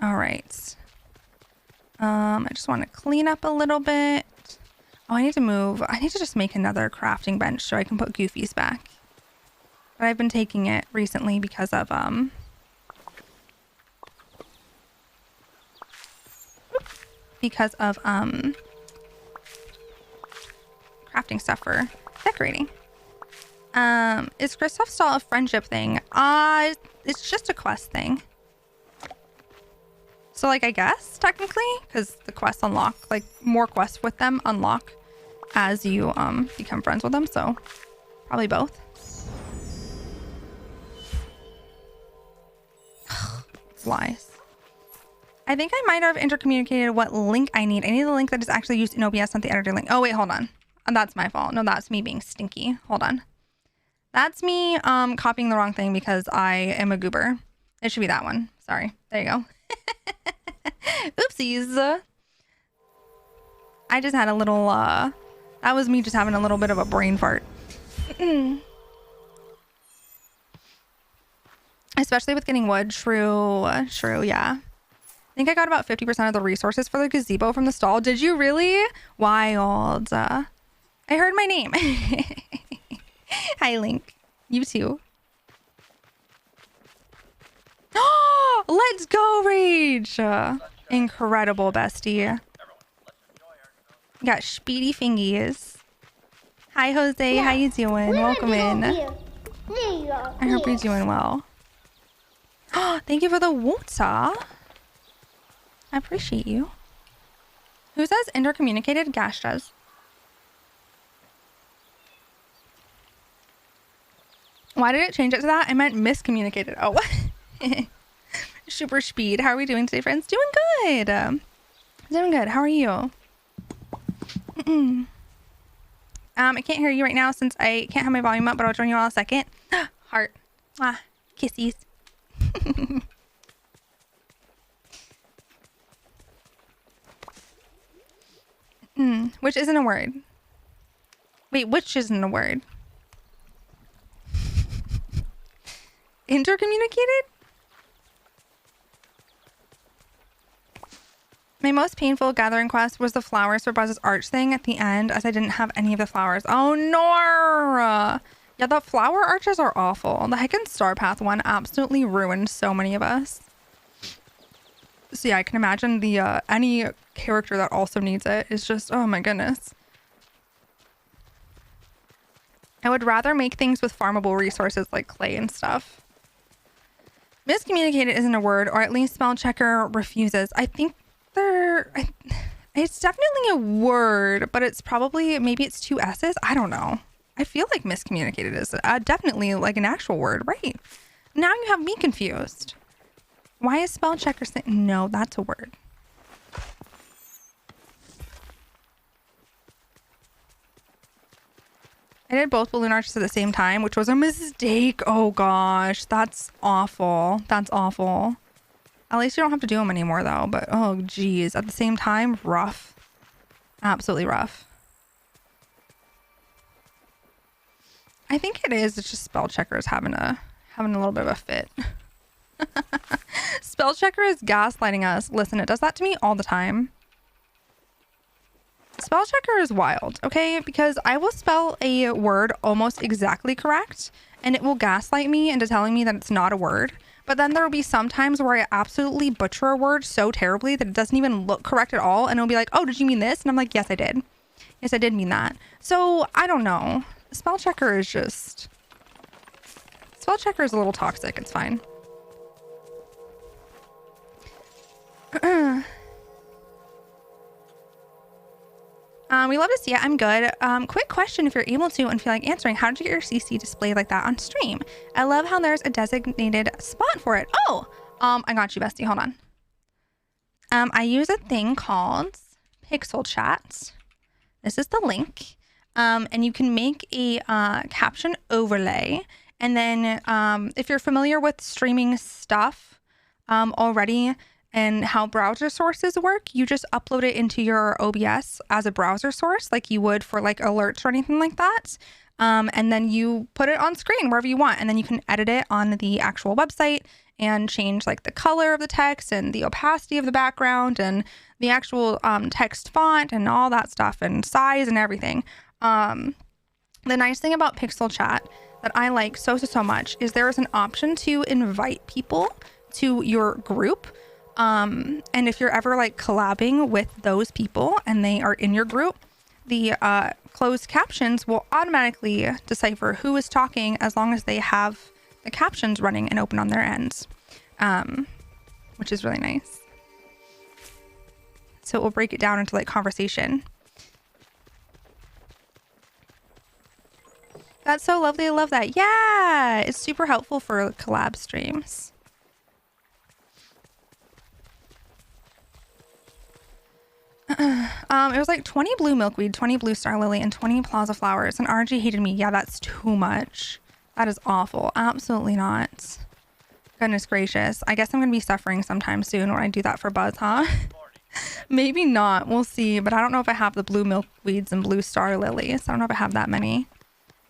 All right. I just want to clean up a little bit. Oh, I need to move. I need to just make another crafting bench so I can put Goofy's back. But I've been taking it recently because of crafting stuff for decorating. Is Kristoff's stall a friendship thing? It's just a quest thing. So like, I guess technically, because the quests unlock, like more quests with them unlock as you become friends with them. So probably both. Lies. I think I might have intercommunicated what link I need. I need the link that is actually used in OBS, not the editor link. Oh wait, hold on. That's my fault. No, that's me being stinky. Hold on. That's me copying the wrong thing because I am a goober. It should be that one. Sorry. There you go. Oopsies. I just had a little, that was me just having a little bit of a brain fart. Especially with getting wood. True, yeah. I think I got about 50% of the resources for the gazebo from the stall. Did you really? Wild. I heard my name. Hi, Link. You too. Let's go, Rage. Incredible, bestie. Got speedy fingies. Hi, Jose. How you doing? Welcome in. I hope you're doing well. Thank you for the water. I appreciate you. Who says intercommunicated? Gash does. Why did it change it to that? I meant miscommunicated. Oh. Super speed. How are we doing today, friends? Doing good. Doing good. How are you? I can't hear you right now since I can't have my volume up, but I'll join you all in a second. Heart. Kissies. Which isn't a word. Wait, which isn't a word? Intercommunicated? My most painful gathering quest was the flowers for Buzz's arch thing at the end, as I didn't have any of the flowers. Oh no! Yeah, the flower arches are awful. The Heckin' Star Path one absolutely ruined so many of us. So yeah, I can imagine the any character that also needs it is just, oh my goodness. I would rather make things with farmable resources like clay and stuff. Miscommunicated isn't a word, or at least spell checker refuses. I think it's definitely a word, but it's probably, maybe it's two S's. I don't know. I feel like miscommunicated is definitely like an actual word, right? Now you have me confused. Why is spell checker saying, no, that's a word. I did both balloon arches at the same time, which was a mistake. Oh gosh, that's awful. That's awful. At least you don't have to do them anymore though, but oh geez, at the same time, rough. Absolutely rough. I think it is. It's just spell checkers having a little bit of a fit. Spell checker is gaslighting us. Listen, it does that to me all the time. Spell checker is wild, okay? Because I will spell a word almost exactly correct, and it will gaslight me into telling me that it's not a word. But then there will be some times where I absolutely butcher a word so terribly that it doesn't even look correct at all, and it'll be like, oh, did you mean this? And I'm like, yes, I did. Yes, I did mean that. So I don't know. Spell checker is just... Spell checker is a little toxic. It's fine. We love to see it. I'm good. Quick question, if you're able to and feel like answering, how did you get your CC displayed like that on stream? I love how there's a designated spot for it. Oh, I got you, bestie. Hold on. I use a thing called Pixel Chat. This is the link. And you can make a caption overlay. And then if you're familiar with streaming stuff already, and how browser sources work, you just upload it into your OBS as a browser source like you would for like alerts or anything like that. And then you put it on screen wherever you want, and then you can edit it on the actual website and change like the color of the text and the opacity of the background and the actual text font and all that stuff and size and everything. The nice thing about Pixel Chat that I like so much is there is an option to invite people to your group. And if you're ever like collabing with those people and they are in your group, the closed captions will automatically decipher who is talking as long as they have the captions running and open on their ends, which is really nice. So it will break it down into like conversation. That's so lovely. I love that. Yeah, it's super helpful for collab streams. It was like 20 blue milkweed, 20 blue star lily, and 20 plaza flowers, and RG hated me. Yeah, that's too much. That is awful. Absolutely not. Goodness gracious. I guess I'm going to be suffering sometime soon when I do that for Buzz, huh? Maybe not. We'll see. But I don't know if I have the blue milkweeds and blue star lilies. I don't know if I have that many.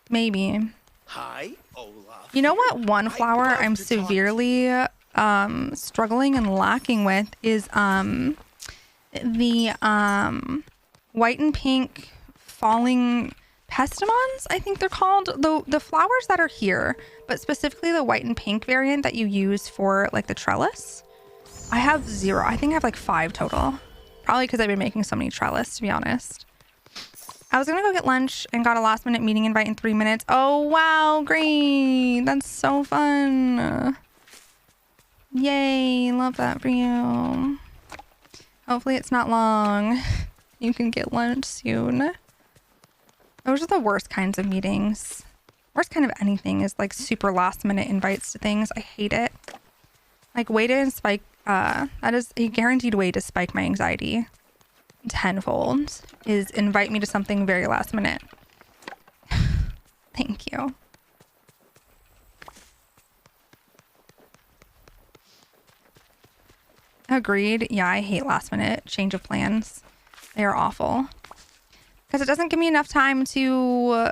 Maybe.
Hi, Olaf.
You know what? One flower
love
I'm
to talk to
severely struggling and lacking with is the white and pink falling pestimons, I think they're called. The flowers that are here, but specifically the white and pink variant that you use for like the trellis. I have 0. I think I have like 5 total. Probably because I've been making so many trellis, to be honest. I was gonna go get lunch and got a last minute meeting invite in 3 minutes. Oh wow, great. That's so fun. Yay, love that for you. Hopefully it's not long. You can get lunch soon. Those are the worst kinds of meetings. Worst kind of anything is like super last minute invites to things. I hate it. Like way to spike, that is a guaranteed way to spike my anxiety tenfold, is invite me to something very last minute. Thank you. Agreed. Yeah, I hate last minute change of plans. They are awful. Because it doesn't give me enough time to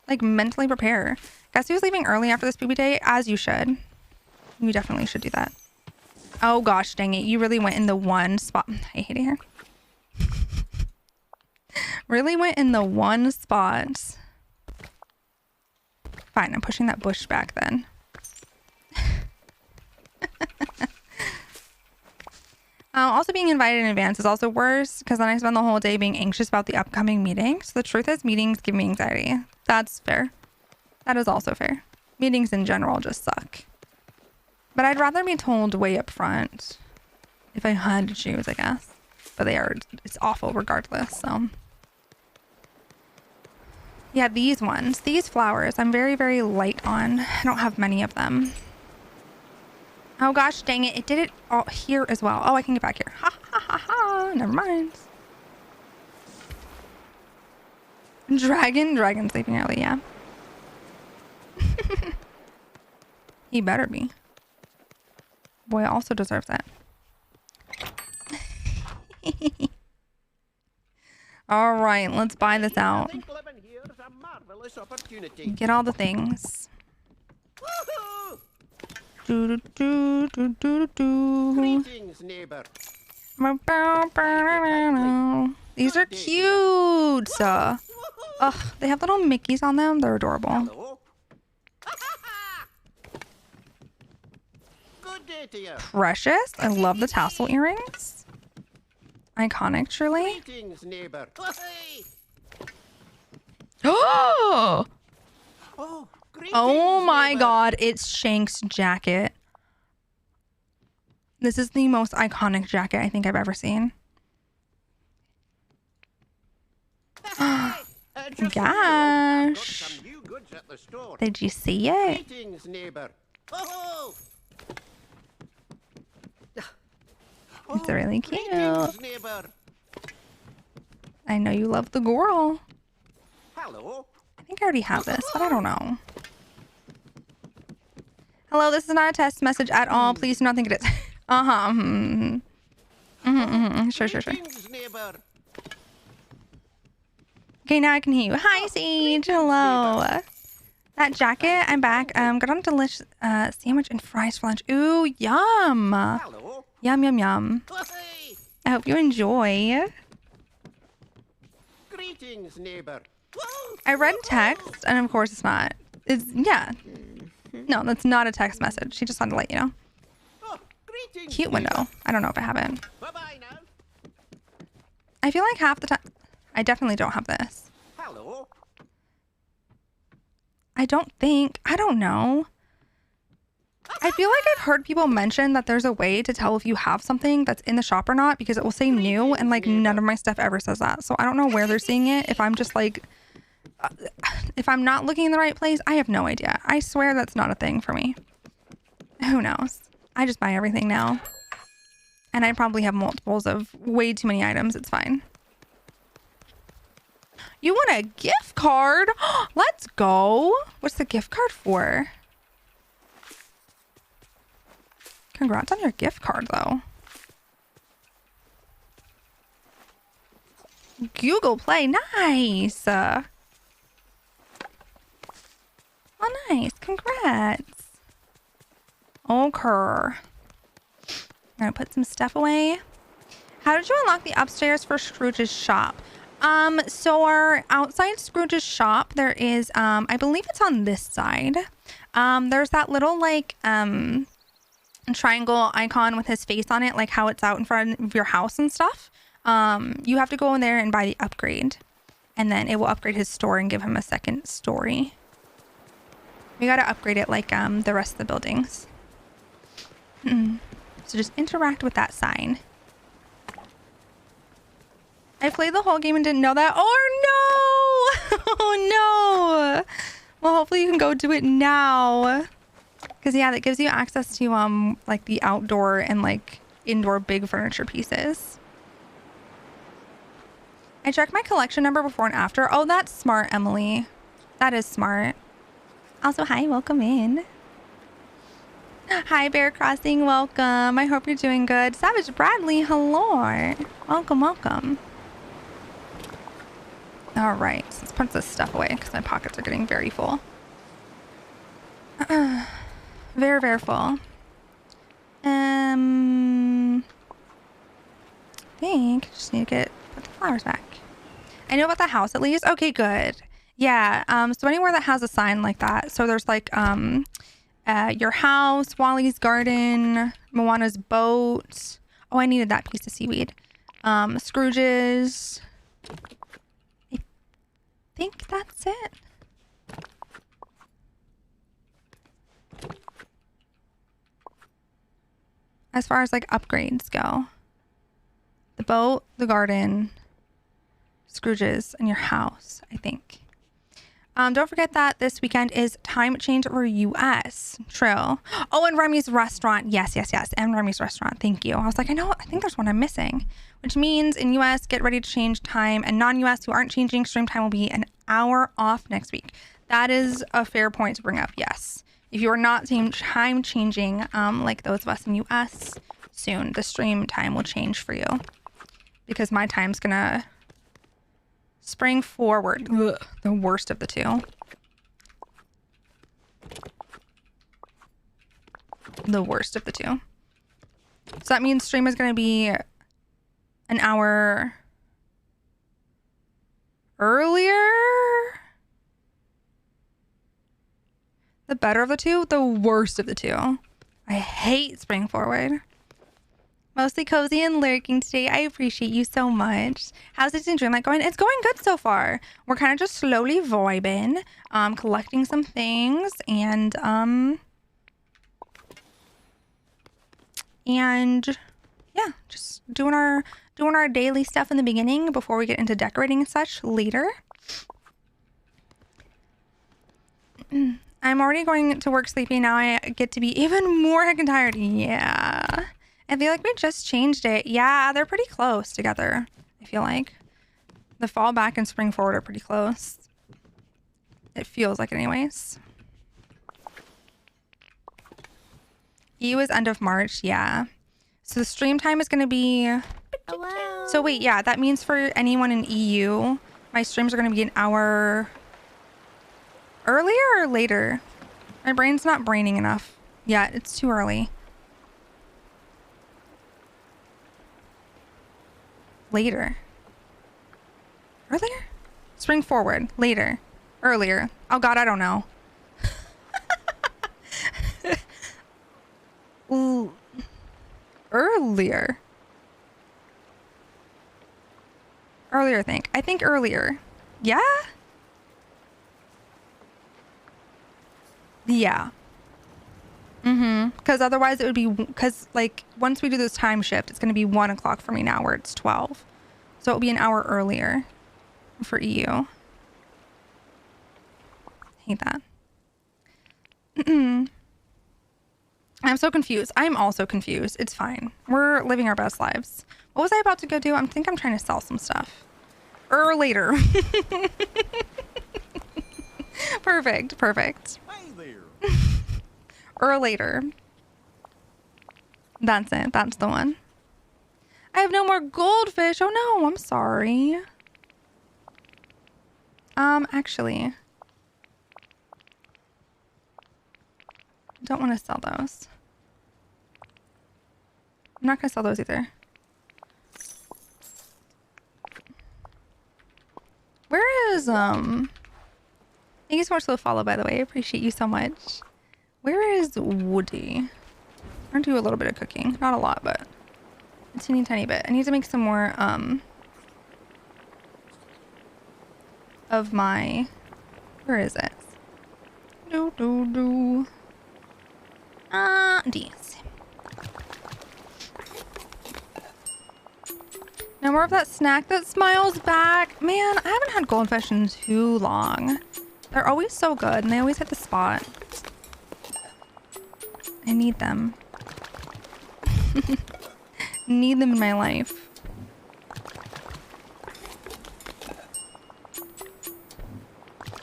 like mentally prepare. Guess who's leaving early after this booby day? As you should. You definitely should do that. Oh gosh, dang it. You really went in the one spot. I hate it here. Really went in the one spot. Fine, I'm pushing that bush back then. Also being invited in advance is also worse because then I spend the whole day being anxious about the upcoming meeting. So the truth is meetings give me anxiety. That's fair. That is also fair. Meetings in general just suck. But I'd rather be told way up front if I had to choose, I guess. But it's awful regardless, so. Yeah, these ones, these flowers, I'm very, very light on. I don't have many of them. Oh gosh, dang it. It did it all here as well. Oh, I can get back here. Ha ha ha ha. Never mind. Dragon sleeping early, yeah. He better be. Boy also deserves that. All right, let's buy this out. Get all the things.
Greetings, neighbor.
These are cute. Ugh, they have little Mickeys on them. They're adorable.
Hello. Good day to you.
Precious. I love the tassel earrings. Iconic, truly.
Greetings, neighbor.
Oh!
Oh, greetings,
Oh my
neighbor.
god, it's Shank's jacket. This is the most iconic jacket I think I've ever seen.
Just
Gosh.
got some new goods at the store.
Did you see it?
Greetings, neighbor. Oh,
It's really cute.
greetings, neighbor.
I know you love the girl.
Hello.
I think I already have this, but I don't know. Hello, this is not a test message at all. Please do not think it is. Uh-huh. Sure.
Greetings, neighbor.
Okay, now I can hear you. Hi, Sage. Hello. That jacket, I'm back. Got on a delicious sandwich and fries for lunch. Ooh, yum.
Hello.
Yum.
Hey.
I hope you enjoy.
Greetings, neighbor.
I read text, and of course it's not. Yeah. No, that's not a text message. She just wanted to let you know.
Oh, greetings.
Cute window. I don't know if I have it.
Bye-bye now.
I feel like half the time... I definitely don't have this.
Hello.
I don't know. I feel like I've heard people mention that there's a way to tell if you have something that's in the shop or not because it will say new and like none of my stuff ever says that. So I don't know where they're seeing it. If I'm just like, if I'm not looking in the right place, I have no idea. I swear that's not a thing for me. Who knows? I just buy everything now. And I probably have multiples of way too many items. It's fine. You want a gift card? Let's go. What's the gift card for? Congrats on your gift card, though. Google Play. Nice. Oh, nice. Congrats. Okay. I'm going to put some stuff away. How did you unlock the upstairs for Scrooge's shop? So our outside Scrooge's shop, there is, I believe it's on this side. There's that little, like, triangle icon with his face on it, like how it's out in front of your house and stuff. You have to go in there and buy the upgrade, and then it will upgrade his store and give him a second story. We got to upgrade it like, the rest of the buildings. So just interact with that sign. I played the whole game and didn't know that. Oh no! Oh no! Well, hopefully you can go do it now. Because yeah, that gives you access to like the outdoor and like indoor big furniture pieces. I check my collection number before and after. Oh, that's smart, Emily. That is smart. Also, hi, welcome in. Hi, Bear Crossing, welcome. I hope you're doing good. Savage Bradley, hello. Welcome, welcome. All right, so let's put this stuff away because my pockets are getting very full. Very, very full. I think I just need to put the flowers back. I know about the house at least. Okay, good. Yeah. So anywhere that has a sign like that. So there's like your house, Wally's garden, Moana's boat. Oh, I needed that piece of seaweed. Scrooge's. I think that's it. As far as like upgrades go. The boat, the garden, Scrooge's, and your house, I think. Don't forget that this weekend is time change over US. True. Oh, and Remy's restaurant. Yes. And Remy's restaurant. Thank you. I was like, I think there's one I'm missing. Which means in US, get ready to change time. And non-US who aren't changing, stream time will be an hour off next week. That is a fair point to bring up. Yes. If you are not time changing, like those of us in US, soon the stream time will change for you. Because my time's gonna spring forward. Ugh, the worst of the two. The worst of the two. So that means stream is going to be an hour earlier. The better of the two, the worst of the two. I hate spring forward. Mostly cozy and lurking today. I appreciate you so much. How's it in Dreamlight going? It's going good so far. We're kind of just slowly vibing, collecting some things, and yeah, just doing our daily stuff in the beginning before we get into decorating and such later. I'm already going to work sleepy now. I get to be even more heckin' tired. Yeah. I feel like we just changed it. Yeah, they're pretty close together. I feel like the fall back and spring forward are pretty close. It feels like it anyways. EU is end of March. Yeah. So the stream time is going to be...
Hello.
So wait, yeah, that means for anyone in EU, my streams are going to be an hour earlier or later? My brain's not braining enough. Yeah, it's too early. Later. Earlier? Spring forward. Later. Earlier. Oh god, I don't know. Ooh. Earlier. Earlier, I think. I think earlier. Yeah? Yeah. Because otherwise it would be... Because, like, once we do this time shift, it's going to be 1 o'clock for me now where it's 12. So it'll be an hour earlier for EU. Hate that. I'm so confused. I'm also confused. It's fine. We're living our best lives. What was I about to go do? I think I'm trying to sell some stuff. Or later. Perfect.
Hey there.
Or later. That's it. That's the one. I have no more goldfish. Oh no, I'm sorry. Actually, don't want to sell those. I'm not gonna sell those either. Where is thank you so much for the follow, by the way. I appreciate you so much. Where is Woody? I'm gonna do a little bit of cooking. Not a lot, but a teeny tiny bit. I need to make some more of my, where is it? These. Now more of that snack that smiles back. Man, I haven't had goldfish in too long. They're always so good and they always hit the spot. I need them. Need them in my life.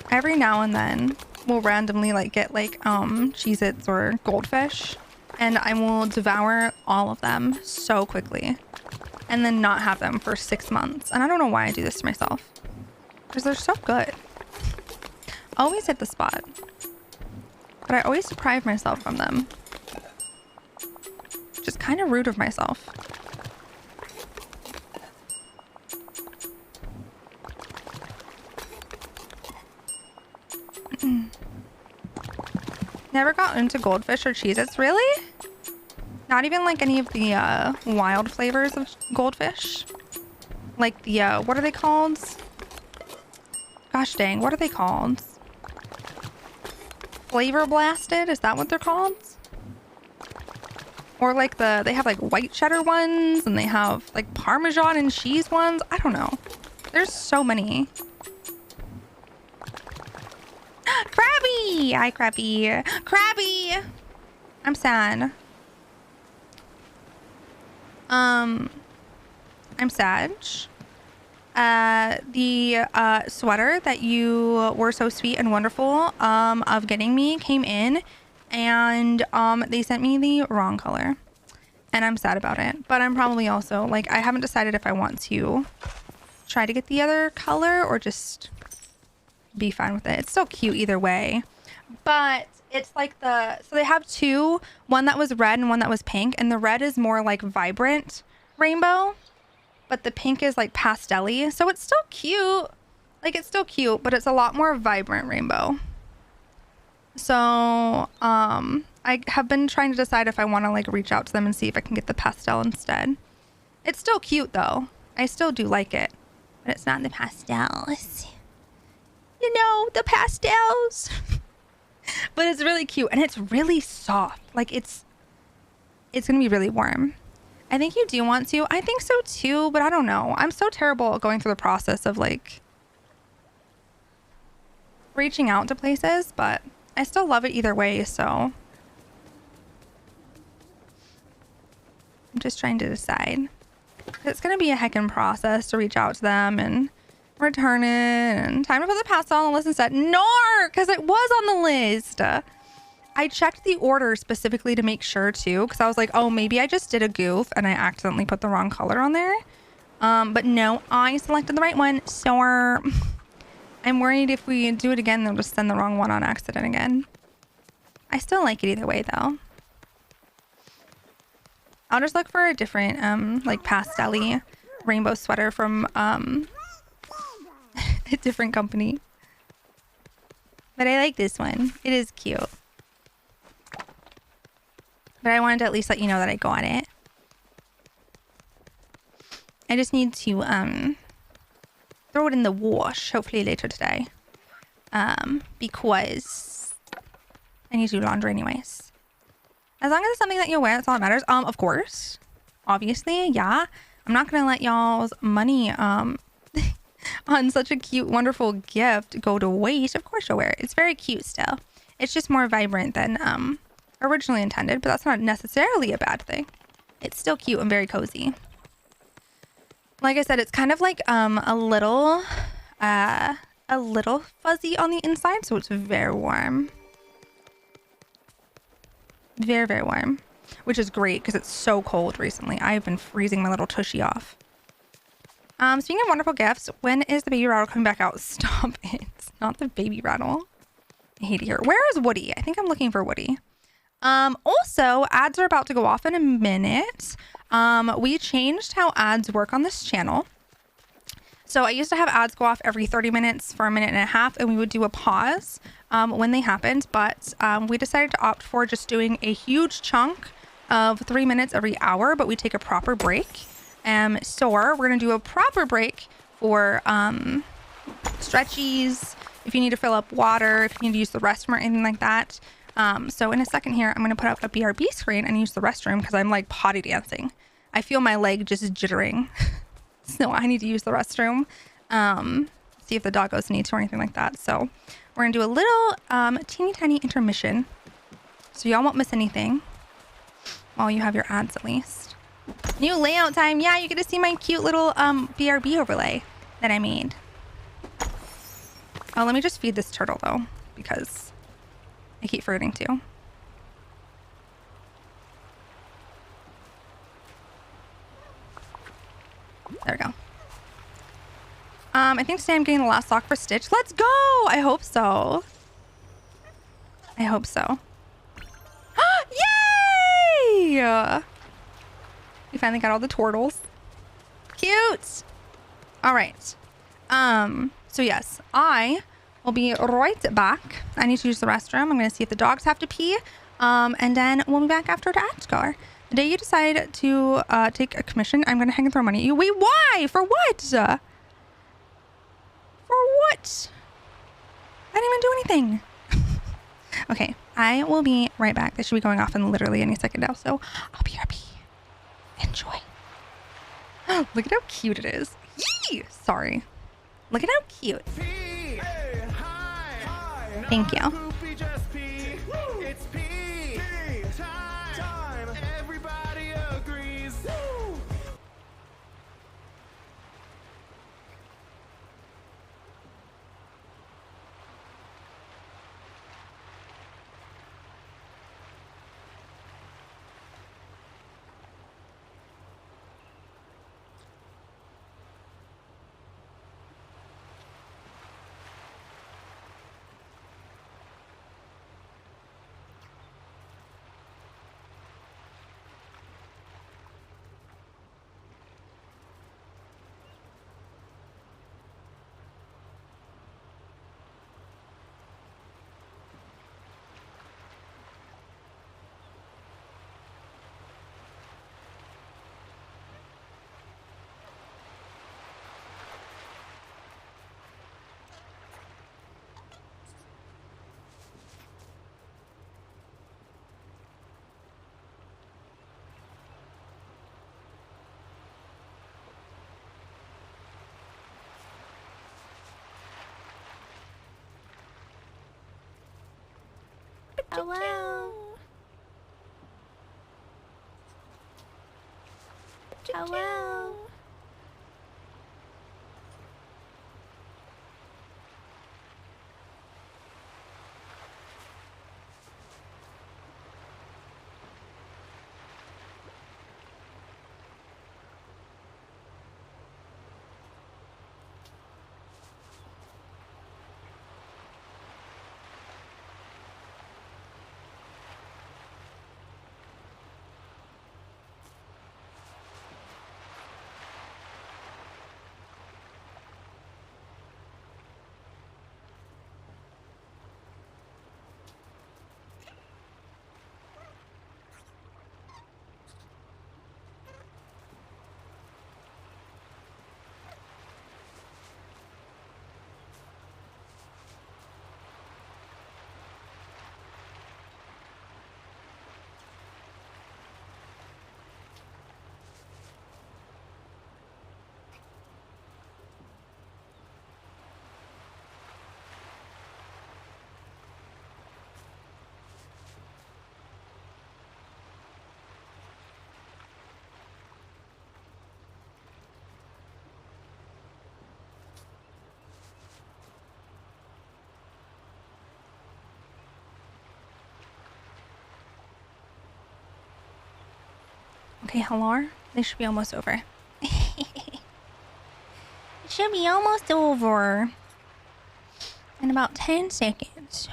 Every now and then we'll randomly like get like Cheez-Its or goldfish and I will devour all of them so quickly and then not have them for 6 months. And I don't know why I do this to myself because they're so good. Always hit the spot, but I always deprive myself from them. Just kind of rude of myself. Never got into goldfish or Cheez-Its, really? Not even like any of the wild flavors of goldfish? Like the, what are they called? Gosh dang, what are they called? Flavor blasted? Is that what they're called? Or like they have like white cheddar ones and they have like Parmesan and cheese ones. I don't know. There's so many. Krabby! Hi, Krabby. Krabby! I'm sad. I'm sad. The sweater that you were so sweet and wonderful of getting me came in and they sent me the wrong color and I'm sad about it, but I'm probably also like I haven't decided if I want to try to get the other color or just be fine with it. It's still cute either way, but it's like so they have two, one that was red and one that was pink, and the red is more like vibrant rainbow, but the pink is like pastel-y, so it's still cute. Like it's still cute, but it's a lot more vibrant rainbow. So I have been trying to decide if I want to like reach out to them and see if I can get the pastel instead. It's still cute though. I still do like it, but it's not the pastels. You know, the pastels. But it's really cute and it's really soft. Like it's gonna be really warm. I think you do want to. I think so too, but I don't know. I'm so terrible at going through the process of like reaching out to places, but I still love it either way, so I'm just trying to decide. It's gonna be a heckin' process to reach out to them and return it, and time to put the pasta on the list instead. No, because it was on the list. I checked the order specifically to make sure too, because I was like, oh, maybe I just did a goof and I accidentally put the wrong color on there. But no, I selected the right one. So I'm worried if we do it again, they'll just send the wrong one on accident again. I still like it either way though. I'll just look for a different like pastel-y rainbow sweater from a different company. But I like this one. It is cute. But I wanted to at least let you know that I got it. I just need to throw it in the wash hopefully later today. Because I need to do laundry anyways. As long as it's something that you'll wear, that's all that matters. Of course. Obviously, yeah. I'm not gonna let y'all's money on such a cute, wonderful gift go to waste. Of course you'll wear it. It's very cute still. It's just more vibrant than originally intended, but that's not necessarily a bad thing. It's still cute and very cozy. Like I said, it's kind of like a little fuzzy on the inside, so it's very warm. Very, very warm, which is great because it's so cold recently. I've been freezing my little tushy off. Speaking of wonderful gifts, when is the baby rattle coming back out? Stop it. It's not the baby rattle. I hate it here. Where is Woody? I think I'm looking for Woody. Also, ads are about to go off in a minute. We changed how ads work on this channel. So I used to have ads go off every 30 minutes for a minute and a half, and we would do a pause when they happened. But we decided to opt for just doing a huge chunk of 3 minutes every hour, but we take a proper break. So we're going to do a proper break for stretchies, if you need to fill up water, if you need to use the restroom or anything like that. So in a second here, I'm going to put up a BRB screen and use the restroom because I'm like potty dancing. I feel my leg just jittering. So I need to use the restroom. See if the doggos need to or anything like that. So we're going to do a little teeny tiny intermission. So y'all won't miss anything while you have your ads at least. New layout time. Yeah, you get to see my cute little BRB overlay that I made. Oh, let me just feed this turtle though, because I keep forgetting to. There we go. I think today I'm getting the last lock for Stitch. Let's go! I hope so. I hope so. Yay! We finally got all the turtles. Cute! All right. So yes, I will be right back. I need to use the restroom. I'm going to see if the dogs have to pee. And then we'll be back after Datscar. The day you decide to take a commission, I'm going to hang and throw money at you. Wait, why? For what? For what? I didn't even do anything. Okay, I will be right back. This should be going off in literally any second now, so I'll be RP. Enjoy. Look at how cute it is. Yee! Sorry. Look at how cute. Thank you.
Hello. Hello.
Okay, hello. They should be almost over. It should be almost over in about 10 seconds.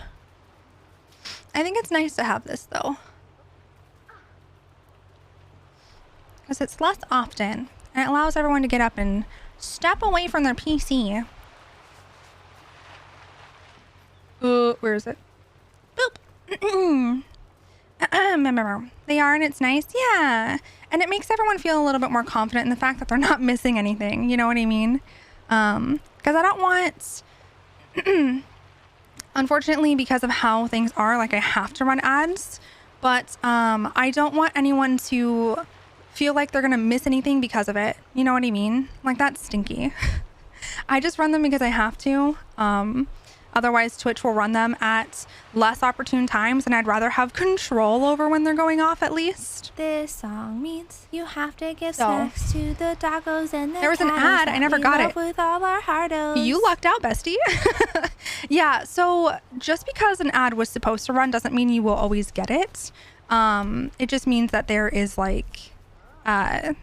I think it's nice to have this though, because it's less often and it allows everyone to get up and step away from their PC. Where is it? Boop. They are, and it's nice. Yeah. And it makes everyone feel a little bit more confident in the fact that they're not missing anything. You know what I mean? Because I don't want, unfortunately, because of how things are, like I have to run ads, but I don't want anyone to feel like they're going to miss anything because of it. You know what I mean? Like, that's stinky. I just run them because I have to. Otherwise, Twitch will run them at less opportune times, and I'd rather have control over when they're going off at least.
This song means you have to give snacks to the doggos and the
There was an ad. I never got it.
With all our hardos.
You lucked out, bestie. Yeah, so just because an ad was supposed to run doesn't mean you will always get it. It just means that there is like,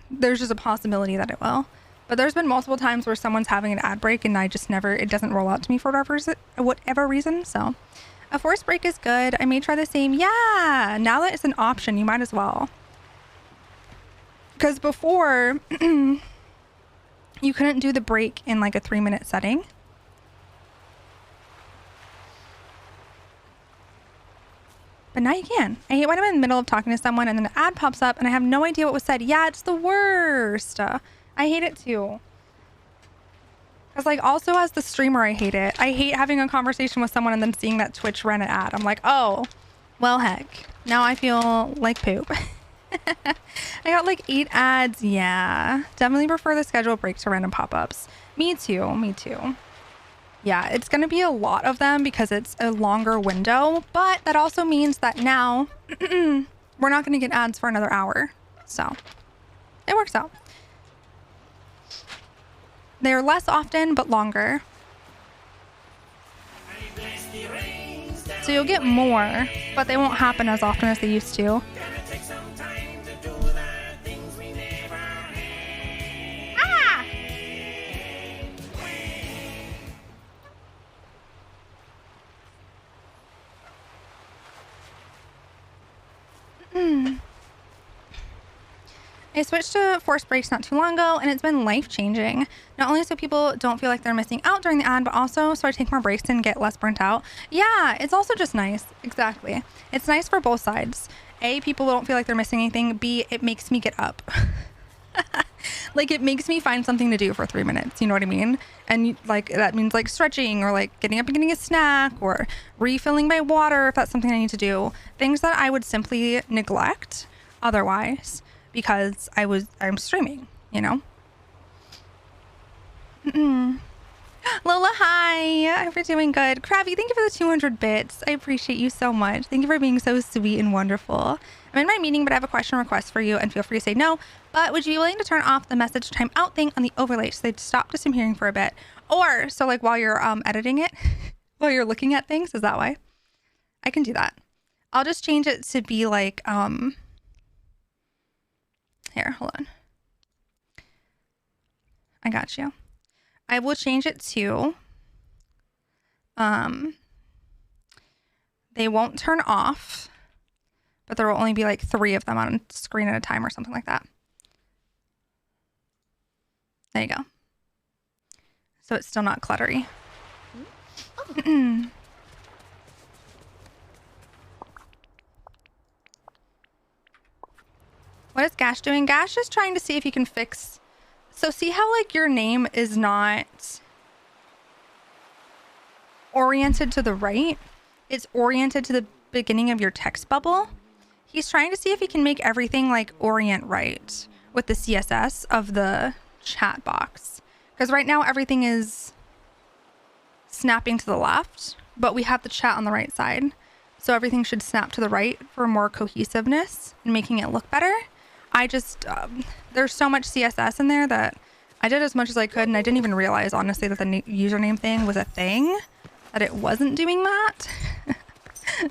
there's just a possibility that it will. But there's been multiple times where someone's having an ad break and I just never, it doesn't roll out to me for whatever reason. So a forced break is good. I may try the same. Yeah, now that it's an option, you might as well. Because before, you couldn't do the break in like a 3-minute setting. But now you can. I hate when I'm in the middle of talking to someone and then an ad pops up and I have no idea what was said. Yeah, it's the worst. I hate it too. Because like also as the streamer, I hate it. I hate having a conversation with someone and then seeing that Twitch ran an ad. I'm like, oh, well, heck. Now I feel like poop. I got like 8 ads. Yeah, definitely prefer the schedule break to random pop-ups. Me too. Me too. Yeah, it's going to be a lot of them because it's a longer window. But that also means that now we're not going to get ads for another hour. So it works out. They're less often, but longer. So you'll get more, but they won't happen as often as they used to. Ah! I switched to forced breaks not too long ago, and it's been life-changing. Not only so people don't feel like they're missing out during the ad, but also so I take more breaks and get less burnt out. Yeah, it's also just nice. Exactly. It's nice for both sides. A, people don't feel like they're missing anything. B, it makes me get up. Like, it makes me find something to do for 3 minutes. You know what I mean? And like that means like stretching or like getting up and getting a snack or refilling my water if that's something I need to do. Things that I would simply neglect otherwise. Because I'm streaming, you know? Lola, hi. I hope you're doing good. Krabby, thank you for the 200 bits. I appreciate you so much. Thank you for being so sweet and wonderful. I'm in my meeting, but I have a question request for you, and feel free to say no. But would you be willing to turn off the message time out thing on the overlay so they'd stop disappearing for a bit? Or, so like while you're editing it, while you're looking at things, is that why? I can do that. I'll just change it to be like, here, hold on. I got you. I will change it to, they won't turn off, but there will only be like 3 of them on screen at a time or something like that. There you go. So it's still not cluttery. What is Gash doing? Gash is trying to see if he can fix. So see how like your name is not oriented to the right? It's oriented to the beginning of your text bubble. He's trying to see if he can make everything like orient right with the CSS of the chat box. Because right now everything is snapping to the left, but we have the chat on the right side. So everything should snap to the right for more cohesiveness and making it look better. I just, there's so much CSS in there that I did as much as I could, and I didn't even realize, honestly, that the username thing was a thing, that it wasn't doing that.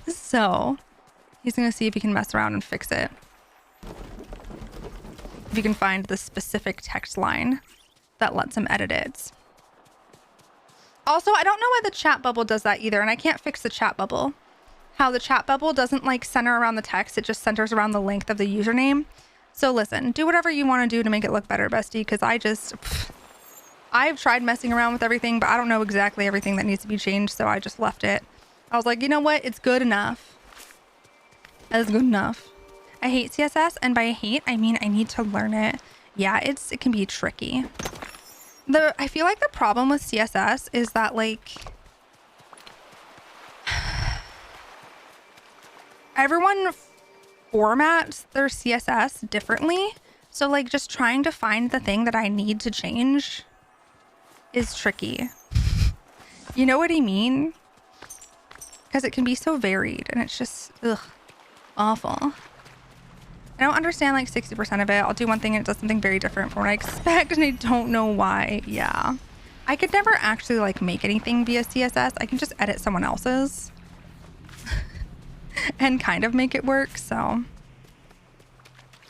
So he's going to see if he can mess around and fix it. if you can find the specific text line that lets him edit it. Also, I don't know why the chat bubble does that either, and I can't fix the chat bubble. How the chat bubble doesn't like center around the text, it just centers around the length of the username. So listen, do whatever you want to do to make it look better, bestie, because I've tried messing around with everything, but I don't know exactly everything that needs to be changed, so I just left it. I was like, you know what? It's good enough. That's good enough. I hate CSS, and by hate, I mean I need to learn it. Yeah, it can be tricky. I feel like the problem with CSS is that like everyone formats their CSS differently. So like just trying to find the thing that I need to change is tricky. You know what I mean? Because it can be so varied and it's just awful. I don't understand like 60% of it. I'll do one thing and it does something very different from what I expect and I don't know why. Yeah. I could never actually like make anything via CSS. I can just edit someone else's and kind of make it work, so.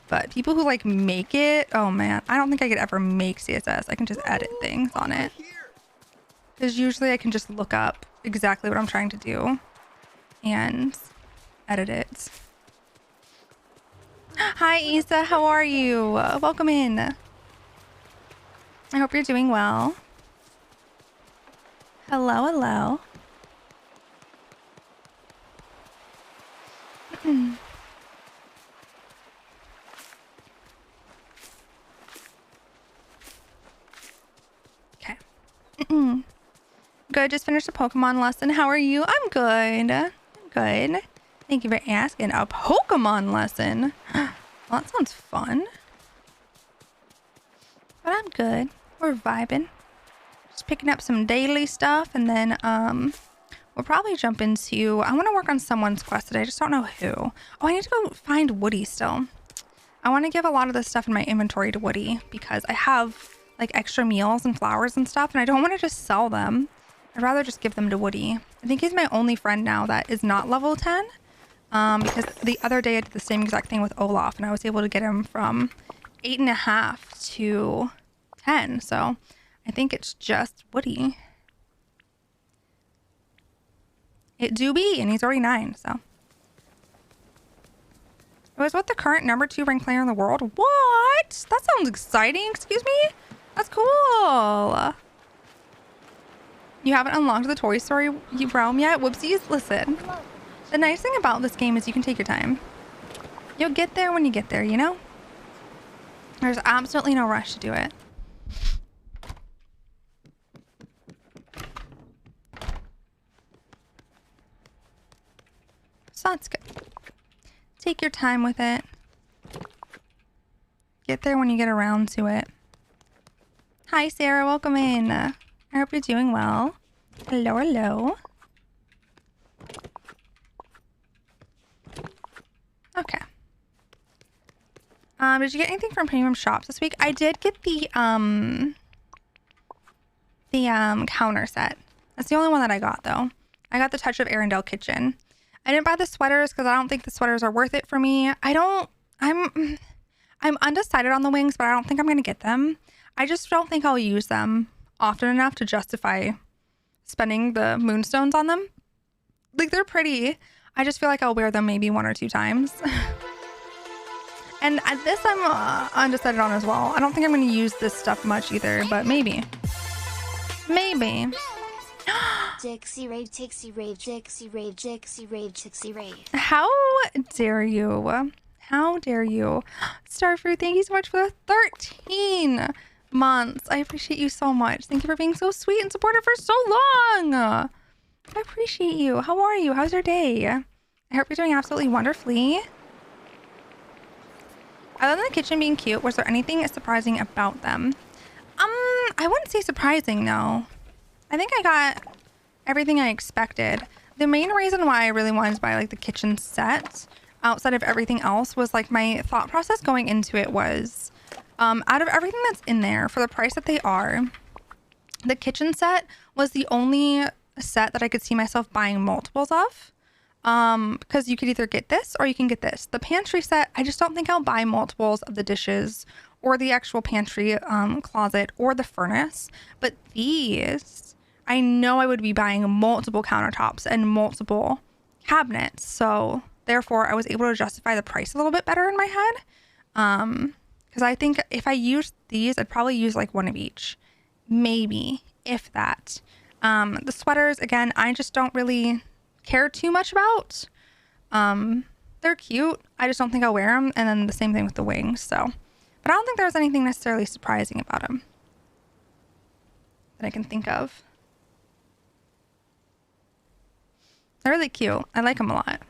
But people who like make it, oh man, I don't think I could ever make CSS. I can just edit things on it. Because usually I can just look up exactly what I'm trying to do and edit it. Hi, Isa. How are you? Welcome in. I hope you're doing well. Hello, hello. Okay. Good. Just finished a Pokemon lesson. How are you? I'm good. I'm good. Thank you for asking. A Pokemon lesson. Well, that sounds fun. But I'm good. We're vibing. Just picking up some daily stuff and then we'll probably jump into, I want to work on someone's quest today. I just don't know who. Oh, I need to go find Woody still. I want to give a lot of this stuff in my inventory to Woody because I have like extra meals and flowers and stuff and I don't want to just sell them. I'd rather just give them to Woody. I think he's my only friend now that is not level 10. Because the other day I did the same exact thing with Olaf and I was able to get him from 8.5 to 10. So I think it's just Woody. It do be, and he's already 9, so. It was what the current number 2 ranked player in the world? What? That sounds exciting. Excuse me? That's cool. You haven't unlocked the Toy Story realm yet? Whoopsies. Listen. The nice thing about this game is you can take your time. You'll get there when you get there, you know? There's absolutely no rush to do it. So that's good. Take your time with it. Get there when you get around to it. Hi, Sarah. Welcome in. I hope you're doing well. Hello, hello. Okay. Did you get anything from premium shops this week? I did get the counter set. That's the only one that I got though. I got the Touch of Arendelle kitchen. I didn't buy the sweaters because I don't think the sweaters are worth it for me. I'm undecided on the wings, but I don't think I'm gonna get them. I just don't think I'll use them often enough to justify spending the moonstones on them. Like they're pretty. I just feel like I'll wear them maybe 1 or 2 times. And this I'm undecided on as well. I don't think I'm going to use this stuff much either, but maybe. Maybe.
Tixee rave, Tixee rave, Tixee rave, Tixee rave, Tixee rave.
How dare you? How dare you? Starfruit, thank you so much for the 13 months. I appreciate you so much. Thank you for being so sweet and supportive for so long. I appreciate you. How are you? How's your day? I hope you're doing absolutely wonderfully. Other than the kitchen being cute, was there anything surprising about them? I wouldn't say surprising, no. I think I got everything I expected. The main reason why I really wanted to buy like the kitchen set outside of everything else was like my thought process going into it was out of everything that's in there for the price that they are, the kitchen set was the only set that I could see myself buying multiples of. Because you could either get this or you can get this. The pantry set, I just don't think I'll buy multiples of the dishes or the actual pantry closet or the furnace. But these, I know I would be buying multiple countertops and multiple cabinets. So therefore, I was able to justify the price a little bit better in my head. Because I think if I used these, I'd probably use like one of each. Maybe, if that. The sweaters, again, I just don't really care too much about. They're cute. I just don't think I'll wear them. And then the same thing with the wings. So, but I don't think there's anything necessarily surprising about them that I can think of. They're really cute. I like them a lot.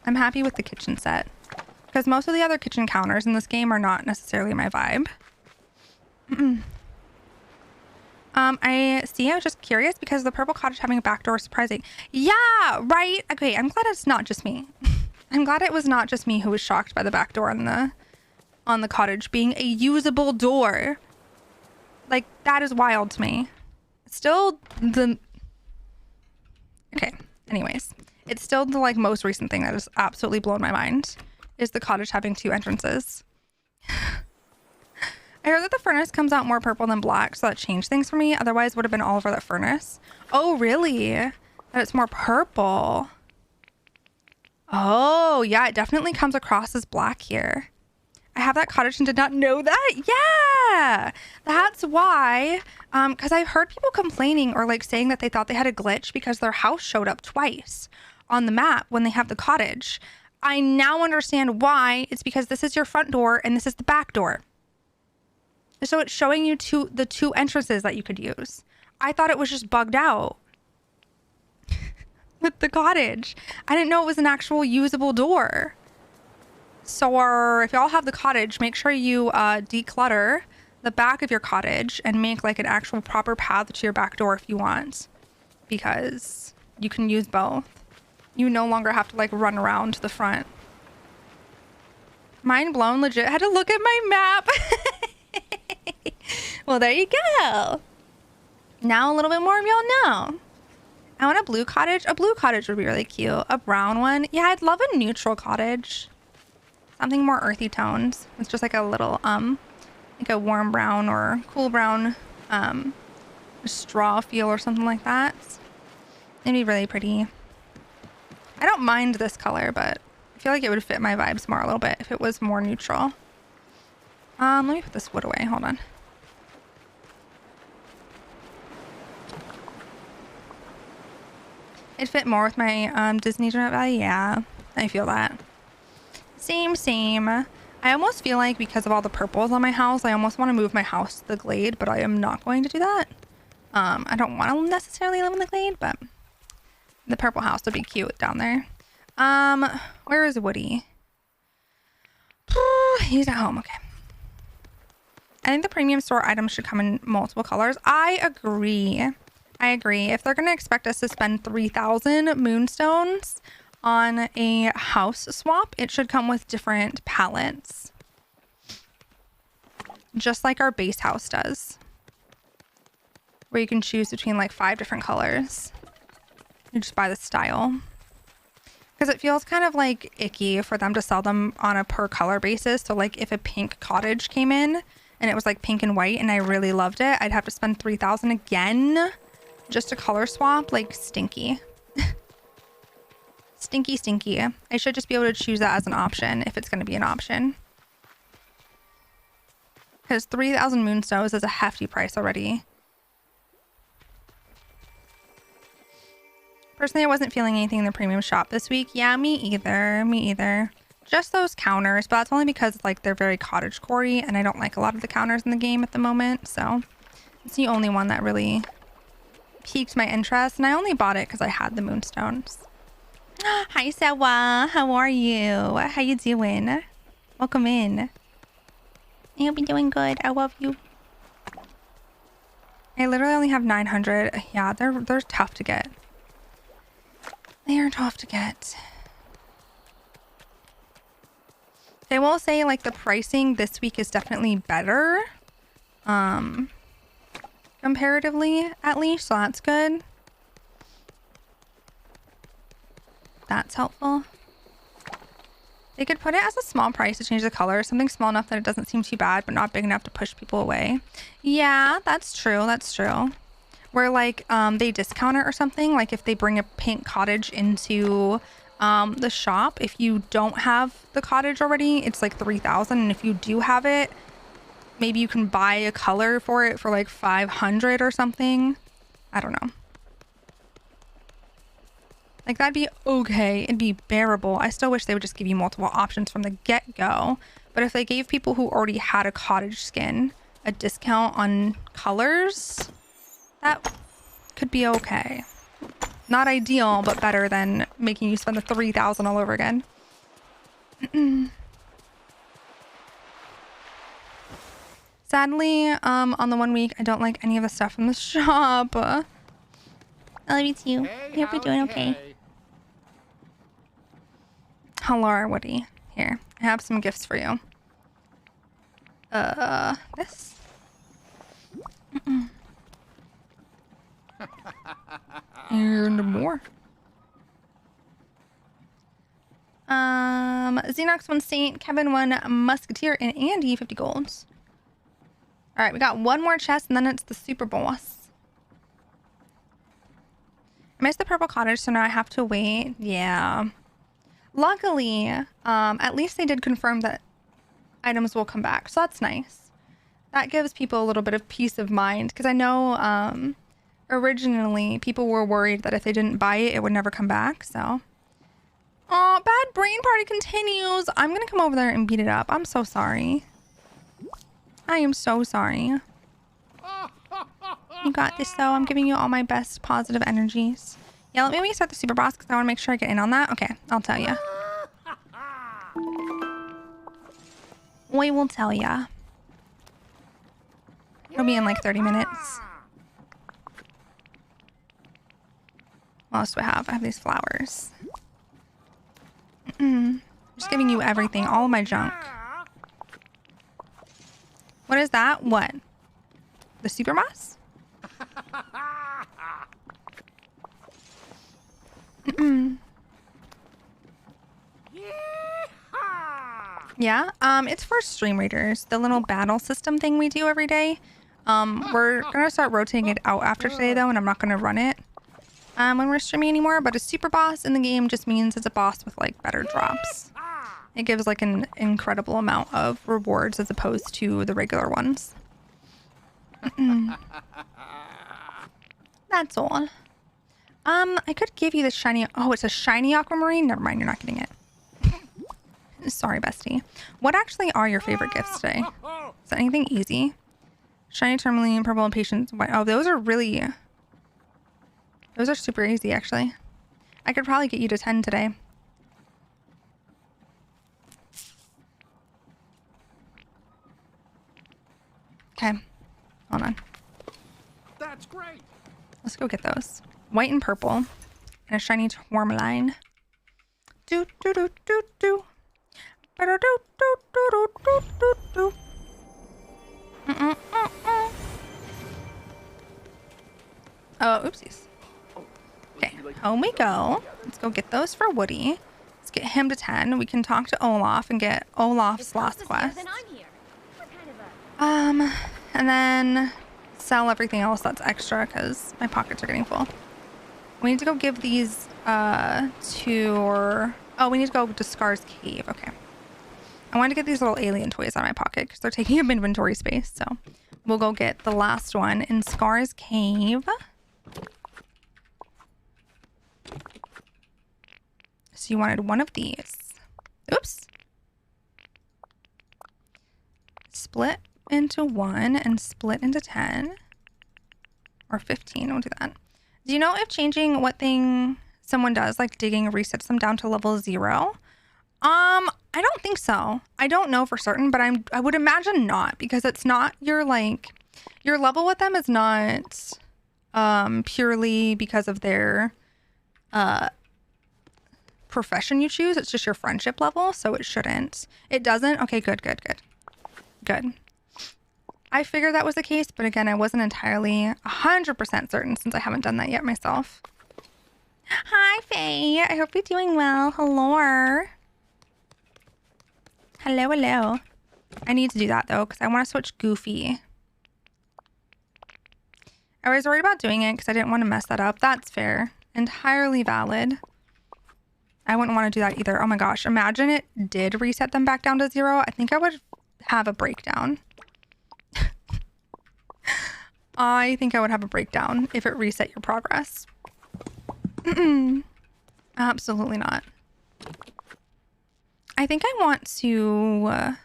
I'm happy with the kitchen set because most of the other kitchen counters in this game are not necessarily my vibe. I was just curious because the purple cottage having a back door is surprising. Yeah, right. Okay, I'm glad it's not just me. I'm glad it was not just me who was shocked by the back door on the cottage being a usable door. Like, that is wild to me. Still okay, anyways. It's still the like most recent thing that has absolutely blown my mind is the cottage having 2 entrances. I heard that the furnace comes out more purple than black, so that changed things for me. Otherwise, it would have been all over the furnace. Oh, really? That it's more purple. Oh, yeah, it definitely comes across as black here. I have that cottage and did not know that. Yeah, that's why. Because I've heard people complaining or like saying that they thought they had a glitch because their house showed up twice on the map when they have the cottage. I now understand why. It's because this is your front door and this is the back door. So it's showing you the 2 entrances that you could use. I thought it was just bugged out with the cottage. I didn't know it was an actual usable door. So if y'all have the cottage, make sure you declutter the back of your cottage and make like an actual proper path to your back door if you want. Because you can use both. You no longer have to like run around to the front. Mind blown, legit. I had to look at my map. Well, there you go. Now a little bit more of y'all know. I want a blue cottage. A blue cottage would be really cute. A brown one. Yeah, I'd love a neutral cottage. Something more earthy tones. It's just like a little, like a warm brown or cool brown, straw feel or something like that. It'd be really pretty. I don't mind this color, but I feel like it would fit my vibes more a little bit if it was more neutral. Let me put this wood away. Hold on. It'd fit more with my Disney Internet value. Yeah, I feel that. Same. I almost feel like because of all the purples on my house, I almost want to move my house to the Glade, but I am not going to do that. I don't want to necessarily live in the Glade, but the purple house would be cute down there. Where is Woody? He's at home. Okay. I think the premium store items should come in multiple colors. I agree. If they're going to expect us to spend 3,000 moonstones on a house swap, it should come with different palettes. Just like our base house does. Where you can choose between like 5 different colors. You just buy the style. Because it feels kind of like icky for them to sell them on a per color basis. So like if a pink cottage came in and it was like pink and white and I really loved it, I'd have to spend 3,000 again just to color swap. Like stinky. Stinky. I should just be able to choose that as an option if it's going to be an option. Because 3,000 moonstones is a hefty price already. Personally, I wasn't feeling anything in the premium shop this week. Yeah, me either. Just those counters, but that's only because like they're very cottagecore-y and I don't like a lot of the counters in the game at the moment. So it's the only one that really piqued my interest, and I only bought it because I had the moonstones. Hi, Sawa. How are you? How you doing? Welcome in. I hope you're doing good. I love you. I literally only have 900. Yeah, they're tough to get. They are tough to get. They will say like the pricing this week is definitely better. Comparatively, at least, so that's good. that's helpful. They could put it as a small price to change the color, something small enough that it doesn't seem too bad, but not big enough to push people away. Yeah, that's true. That's true. Where like they discount it or something, like if they bring a pink cottage into the shop, if you don't have the cottage already, it's like 3,000, and if you do have it, maybe you can buy a color for it for like 500 or something. I don't know. Like that'd be okay. It'd be bearable. I still wish they would just give you multiple options from the get-go. But if they gave people who already had a cottage skin a discount on colors, that could be okay. Not ideal, but better than making you spend the 3,000 all over again. Sadly, on the 1 week, I don't like any of the stuff from the shop.
I love you too.
Hey,
I hope you're doing okay.
Hello, Woody. Here, I have some gifts for you. This. And more. Xenox 1 Saint, Kevin 1 Musketeer, and Andy 50 golds. All right, we got one more chest, and then it's the super boss. I missed the purple cottage, so now I have to wait. Yeah. Luckily, at least they did confirm that items will come back, so that's nice. That gives people a little bit of peace of mind, because I know originally people were worried that if they didn't buy it, it would never come back, so. Oh, bad brain party continues. I'm gonna come over there and beat it up. I'm so sorry. I am so sorry. You got this, though. I'm giving you all my best positive energies. Yeah, let me start the super boss because I want to make sure I get in on that. Okay, I'll tell you. We will tell ya. It'll be in like 30 minutes. What else do I have? I have these flowers. Just giving you everything, all of my junk. What is that? What? The super boss? Yeah, it's for stream readers. The little battle system thing we do every day. We're gonna start rotating it out after today though, and I'm not gonna run it when we're streaming anymore. But a super boss in the game just means it's a boss with like better drops. It gives like an incredible amount of rewards as opposed to the regular ones. That's all. I could give you the shiny. Oh, it's a shiny aquamarine. Never mind, you're not getting it. Sorry, bestie. What actually are your favorite gifts today? Is there anything easy? Shiny tourmaline, purple and patience. Oh, those are really. Those are super easy, actually. I could probably get you to 10 today. Okay, hold on.
That's great.
Let's go get those. White and purple, and a shiny tourmaline. Do do do do do. Do do do do do do do. Oh, oopsies. Okay, home we go. Let's go get those for Woody. Let's get him to 10. We can talk to Olaf and get Olaf's last quest. And then sell everything else that's extra because my pockets are getting full. We need to go give these to... Oh, we need to go to Scar's Cave. Okay. I wanted to get these little alien toys out of my pocket because they're taking up inventory space. So we'll go get the last one in Scar's Cave. So you wanted one of these. Oops. Split into 1 and split into 10 or 15. We'll do that. Do you know if changing what thing someone does, like digging, resets them down to level 0? I don't think so. I don't know for certain, but I would imagine not, because it's not your level with them is not purely because of their profession you choose. It's just your friendship level, so it shouldn't. It doesn't? Okay, good. I figured that was the case, but again, I wasn't entirely 100% certain since I haven't done that yet myself. Hi, Faye. I hope you're doing well. Hello. Hello, hello. I need to do that, though, because I want to switch Goofy. I was worried about doing it because I didn't want to mess that up. That's fair. Entirely valid. I wouldn't want to do that either. Oh my gosh. Imagine it did reset them back down to 0. I think I would have a breakdown. I think I would have a breakdown if it reset your progress. Absolutely not. I think I want to... I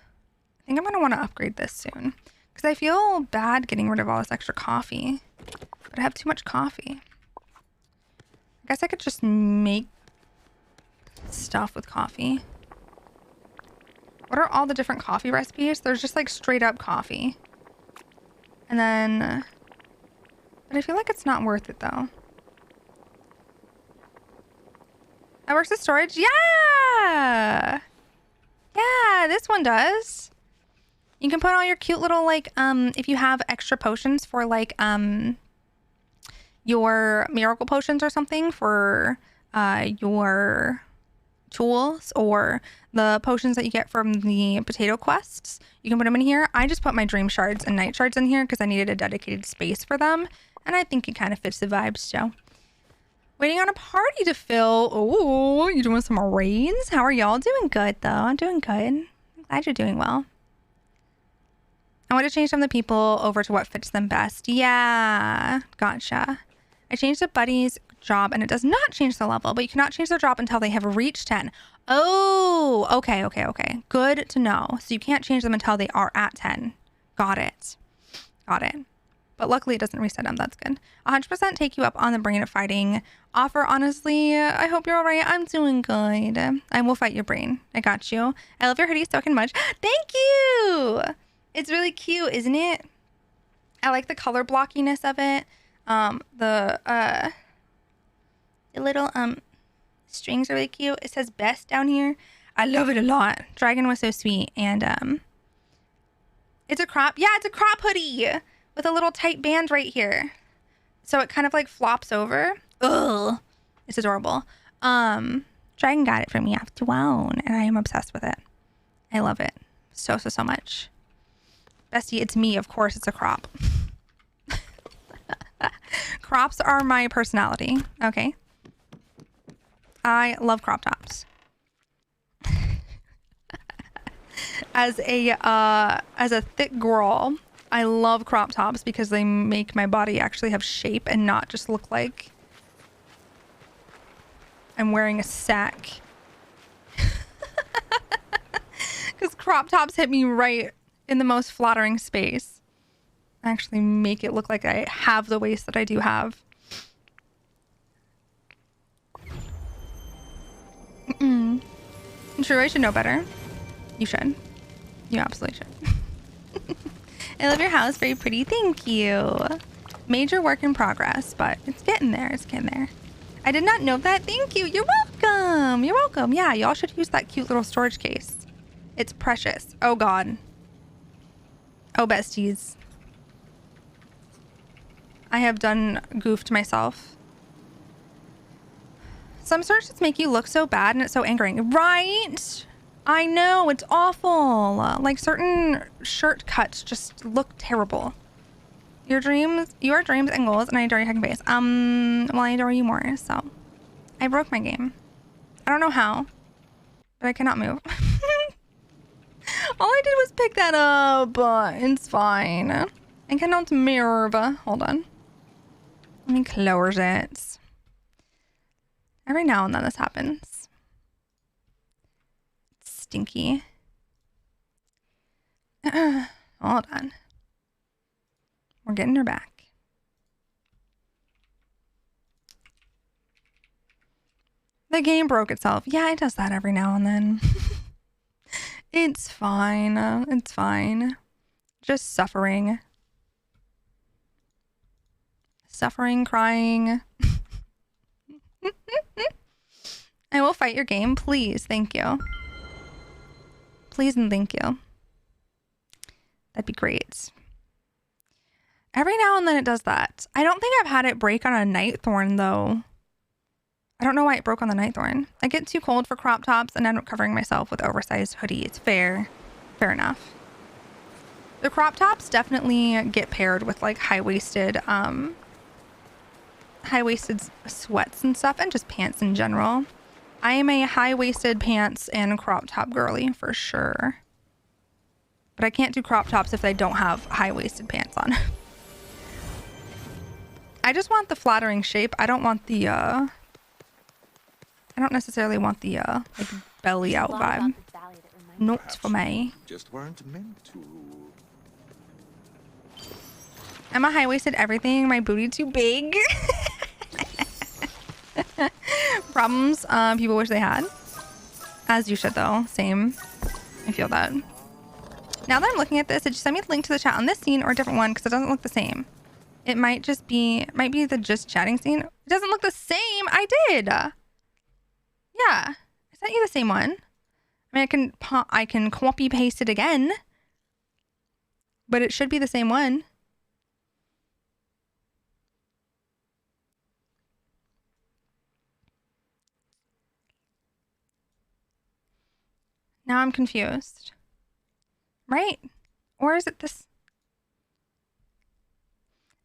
think I'm going to want to upgrade this soon. Because I feel bad getting rid of all this extra coffee. But I have too much coffee. I guess I could just make stuff with coffee. What are all the different coffee recipes? There's just like straight up coffee. And then... But I feel like it's not worth it though. That works as storage? Yeah! Yeah, this one does. You can put all your cute little like, if you have extra potions for like, your miracle potions or something for your tools or the potions that you get from the potato quests, you can put them in here. I just put my dream shards and night shards in here because I needed a dedicated space for them, and I think it kind of fits the vibe. So waiting on a party to fill. Oh, you doing some raids? How are y'all doing? Good though. I'm doing good. I'm glad you're doing well. I want to change some of the people over to what fits them best. Yeah, gotcha. I changed the buddy's job and it does not change the level, but you cannot change their job until they have reached 10. Oh, okay. Good to know. So you can't change them until they are at 10. Got it. But luckily it doesn't reset them. That's good. 100% take you up on the brain of fighting offer. Honestly, I hope you're all right. I'm doing good. I will fight your brain. I got you. I love your hoodie so much. Thank you. It's really cute, isn't it? I like the color blockiness of it. The little strings are really cute. It says best down here. I love it a lot. Dragon was so sweet. And it's a crop. Yeah, it's a crop hoodie with a little tight band right here. So it kind of like flops over. Ugh. It's adorable. Dragon got it for me after one, and I am obsessed with it. I love it so much. Bestie, it's me. Of course, it's a crop. Crops are my personality. Okay. I love crop tops. As a thick girl, I love crop tops because they make my body actually have shape and not just look like I'm wearing a sack. Because crop tops hit me right in the most flattering space. Actually make it look like I have the waist that I do have. True, I should know better. You should. You absolutely should. I love your house. Very pretty. Thank you. Major work in progress, but it's getting there. It's getting there. I did not know that. Thank you. You're welcome. You're welcome. Yeah, y'all should use that cute little storage case. It's precious. Oh, God. Oh, besties. I have done goofed myself. Some searches make you look so bad and it's so angering. Right? I know. It's awful. Like certain shirt cuts just look terrible. Your dreams and goals, and I adore your hugging face. Well, I adore you more, so. I broke my game. I don't know how, but I cannot move. All I did was pick that up. It's fine. I cannot move. Hold on. Let me close it. Every now and then this happens. It's stinky. Hold on. We're getting her back. The game broke itself. Yeah, it does that every now and then. It's fine. It's fine. Just suffering. Suffering, crying. I will fight your game. Please. Thank you. Please and thank you. That'd be great. Every now and then it does that. I don't think I've had it break on a night thorn though. I don't know why it broke on the Nightthorn. I get too cold for crop tops and end up covering myself with oversized hoodie. It's fair. Fair enough. The crop tops definitely get paired with like high-waisted sweats and stuff, and just pants in general. I am a high-waisted pants and crop top girly for sure. But I can't do crop tops if I don't have high-waisted pants on. I just want the flattering shape. I don't want the I don't necessarily want the like belly out vibe. Not for me.
Just weren't meant to.
I'm a high-waisted everything. My booty too big. Problems people wish they had. As you should though. Same. I feel that. Now that I'm looking at this, did you send me the link to the chat on this scene or a different one? Because it doesn't look the same. It might be the just chatting scene. It doesn't look the same. I did. Yeah. I sent you the same one. I mean, I can copy paste it again. But it should be the same one. Now I'm confused. Right? Or is it this?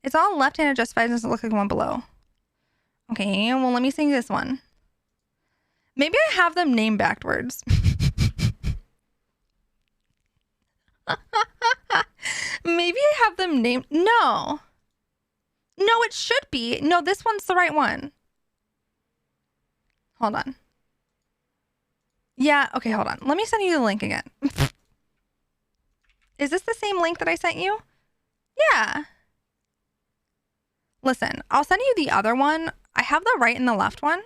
It's all left-handed justified, doesn't look like the one below. Okay, well, let me sing this one. Maybe I have them named backwards. Maybe I have them named. No. No, it should be. No, this one's the right one. Hold on. Yeah, okay, hold on. Let me send you the link again. Is this the same link that I sent you? Yeah. Listen, I'll send you the other one. I have the right and the left one.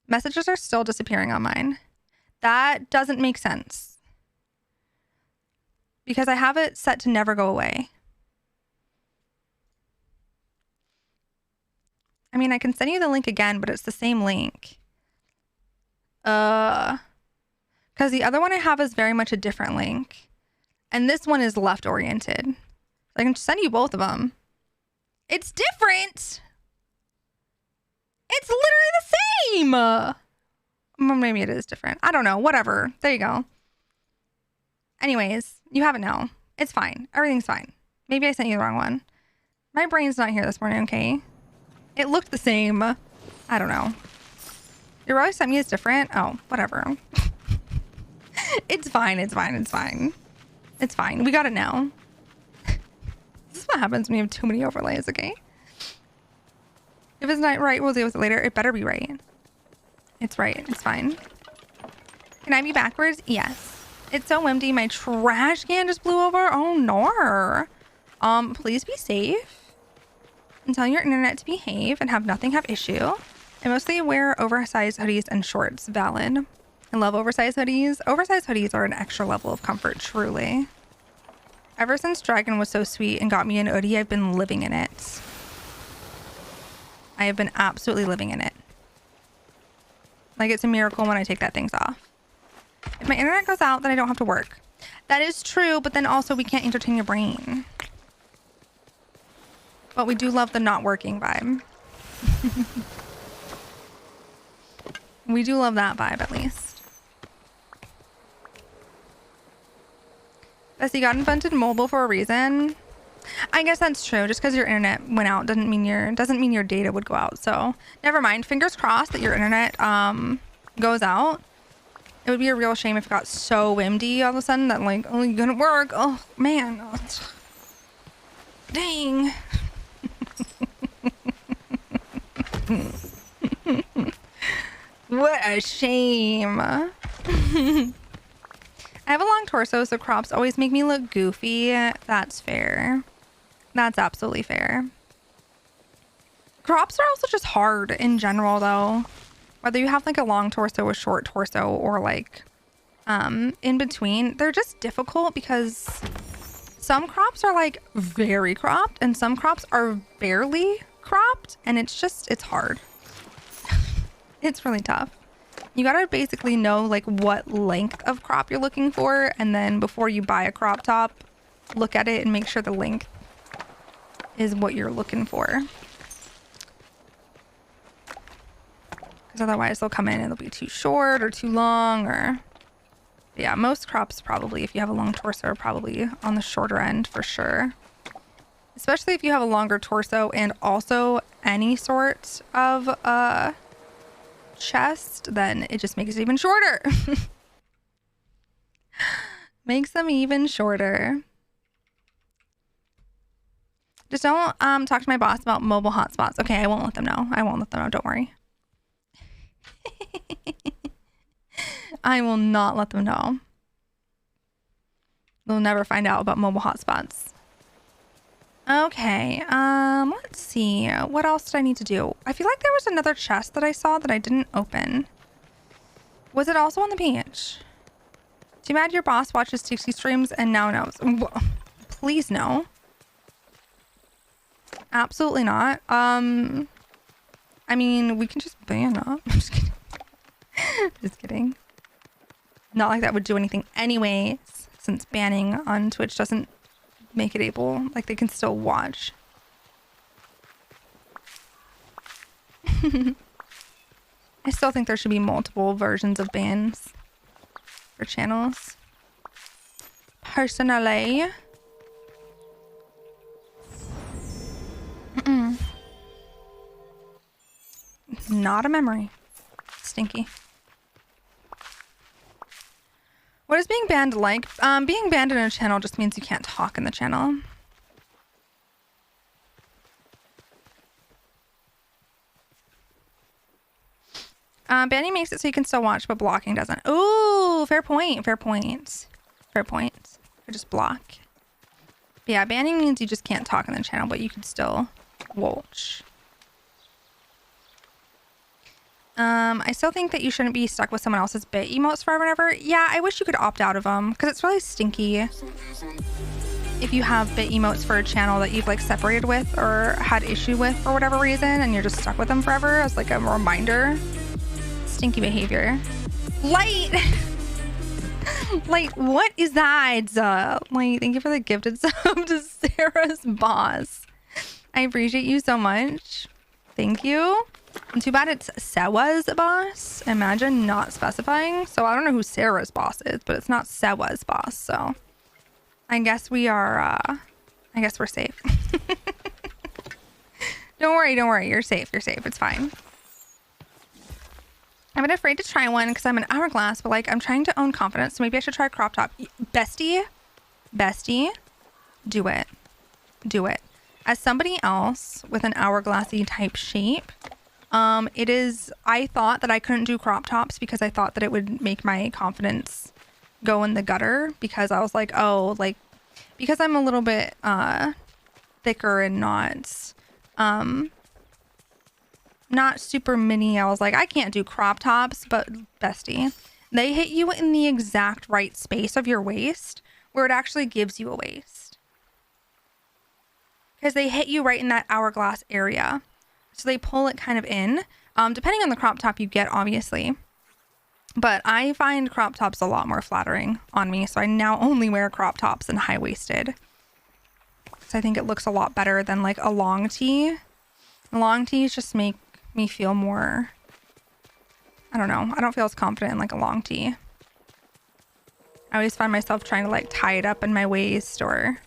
Messages are still disappearing on mine. That doesn't make sense. Because I have it set to never go away. I mean, I can send you the link again, but it's the same link. Because the other one I have is very much a different link. And this one is left oriented. I can send you both of them. It's different. It's literally the same. Well, maybe it is different. I don't know. Whatever. There you go. Anyways, you have it now. It's fine. Everything's fine. Maybe I sent you the wrong one. My brain's not here this morning, okay? It looked the same. I don't know. Your always sent me is different. Oh, whatever. It's fine. It's fine. It's fine. It's fine. We got it now. This is what happens when you have too many overlays, okay? If it's not right, we'll deal with it later. It better be right. It's right. It's fine. Can I be backwards? Yes. It's so windy. My trash can just blew over. Oh, no. Please be safe. And tell your internet to behave and have nothing have issue. I mostly wear oversized hoodies and shorts. Valid. I love oversized hoodies. Oversized hoodies are an extra level of comfort, truly. Ever since Dragon was so sweet and got me an hoodie, I've been living in it. I have been absolutely living in it. Like, it's a miracle when I take that things off. If my internet goes out, then I don't have to work. That is true, but then also we can't entertain your brain. But we do love the not working vibe. We do love that vibe, at least. Bessie got invented mobile for a reason. I guess that's true. Just because your internet went out doesn't mean your data would go out. So never mind. Fingers crossed that your internet goes out. It would be a real shame if it got so windy all of a sudden that like, oh, you couldn't work. Oh man. Oh, dang. What a shame. I have a long torso, so crops always make me look goofy. That's fair. That's absolutely fair. Crops are also just hard in general, though. Whether you have like a long torso, a short torso, or like in between, they're just difficult because some crops are like very cropped and some crops are barely cropped, and it's hard. It's really tough. You gotta basically know like what length of crop you're looking for, and then before you buy a crop top, look at it and make sure the length is what you're looking for. Because otherwise they'll come in and they'll be too short or too long or... Yeah, most crops probably, if you have a long torso, are probably on the shorter end for sure. Especially if you have a longer torso and also any sort of chest, then it just makes it even shorter. Makes them even shorter. Just don't talk to my boss about mobile hotspots. Okay, I won't let them know. I won't let them know. Don't worry. I will not let them know. They'll never find out about mobile hotspots. Okay, let's see. What else did I need to do? I feel like there was another chest that I saw that I didn't open. Was it also on the beach? Too bad your boss watches Tixee streams and now knows. Please no. Absolutely not. I mean, we can just ban up. I'm just kidding. Just kidding. Not like that would do anything anyways, since banning on Twitch doesn't make it able, like they can still watch. I still think there should be multiple versions of bans for channels. Personally. Not a memory. Stinky. What is being banned like? Being banned in a channel just means you can't talk in the channel. Banning makes it so you can still watch, but blocking doesn't. Ooh, fair point, fair point. Fair point. Or just block. But yeah, banning means you just can't talk in the channel, but you can still watch. I still think that you shouldn't be stuck with someone else's bit emotes forever and ever. Yeah, I wish you could opt out of them because it's really stinky if you have bit emotes for a channel that you've like separated with or had issue with for whatever reason and you're just stuck with them forever as like a reminder. Stinky behavior. Light! Like, what is that? Like, thank you for the gifted sub to Sarah's boss. I appreciate you so much. Thank you. And too bad it's Sewa's boss. Imagine not specifying. So I don't know who Sarah's boss is, but it's not Sewa's boss. So I guess we are, I guess we're safe. Don't worry. Don't worry. You're safe. You're safe. It's fine. I've been afraid to try one because I'm an hourglass, but like I'm trying to own confidence. So maybe I should try a crop top. Bestie, do it. Do it. As somebody else with an hourglassy type shape, I thought that I couldn't do crop tops because I thought that it would make my confidence go in the gutter because I was like, oh, like, because I'm a little bit, thicker and not super mini. I was like, I can't do crop tops, but bestie, they hit you in the exact right space of your waist where it actually gives you a waist. Because they hit you right in that hourglass area. So they pull it kind of in, depending on the crop top you get, obviously. But I find crop tops a lot more flattering on me. So I now only wear crop tops and high-waisted. So I think it looks a lot better than like a long tee. Long tees just make me feel more, I don't know. I don't feel as confident in like a long tee. I always find myself trying to like tie it up in my waist or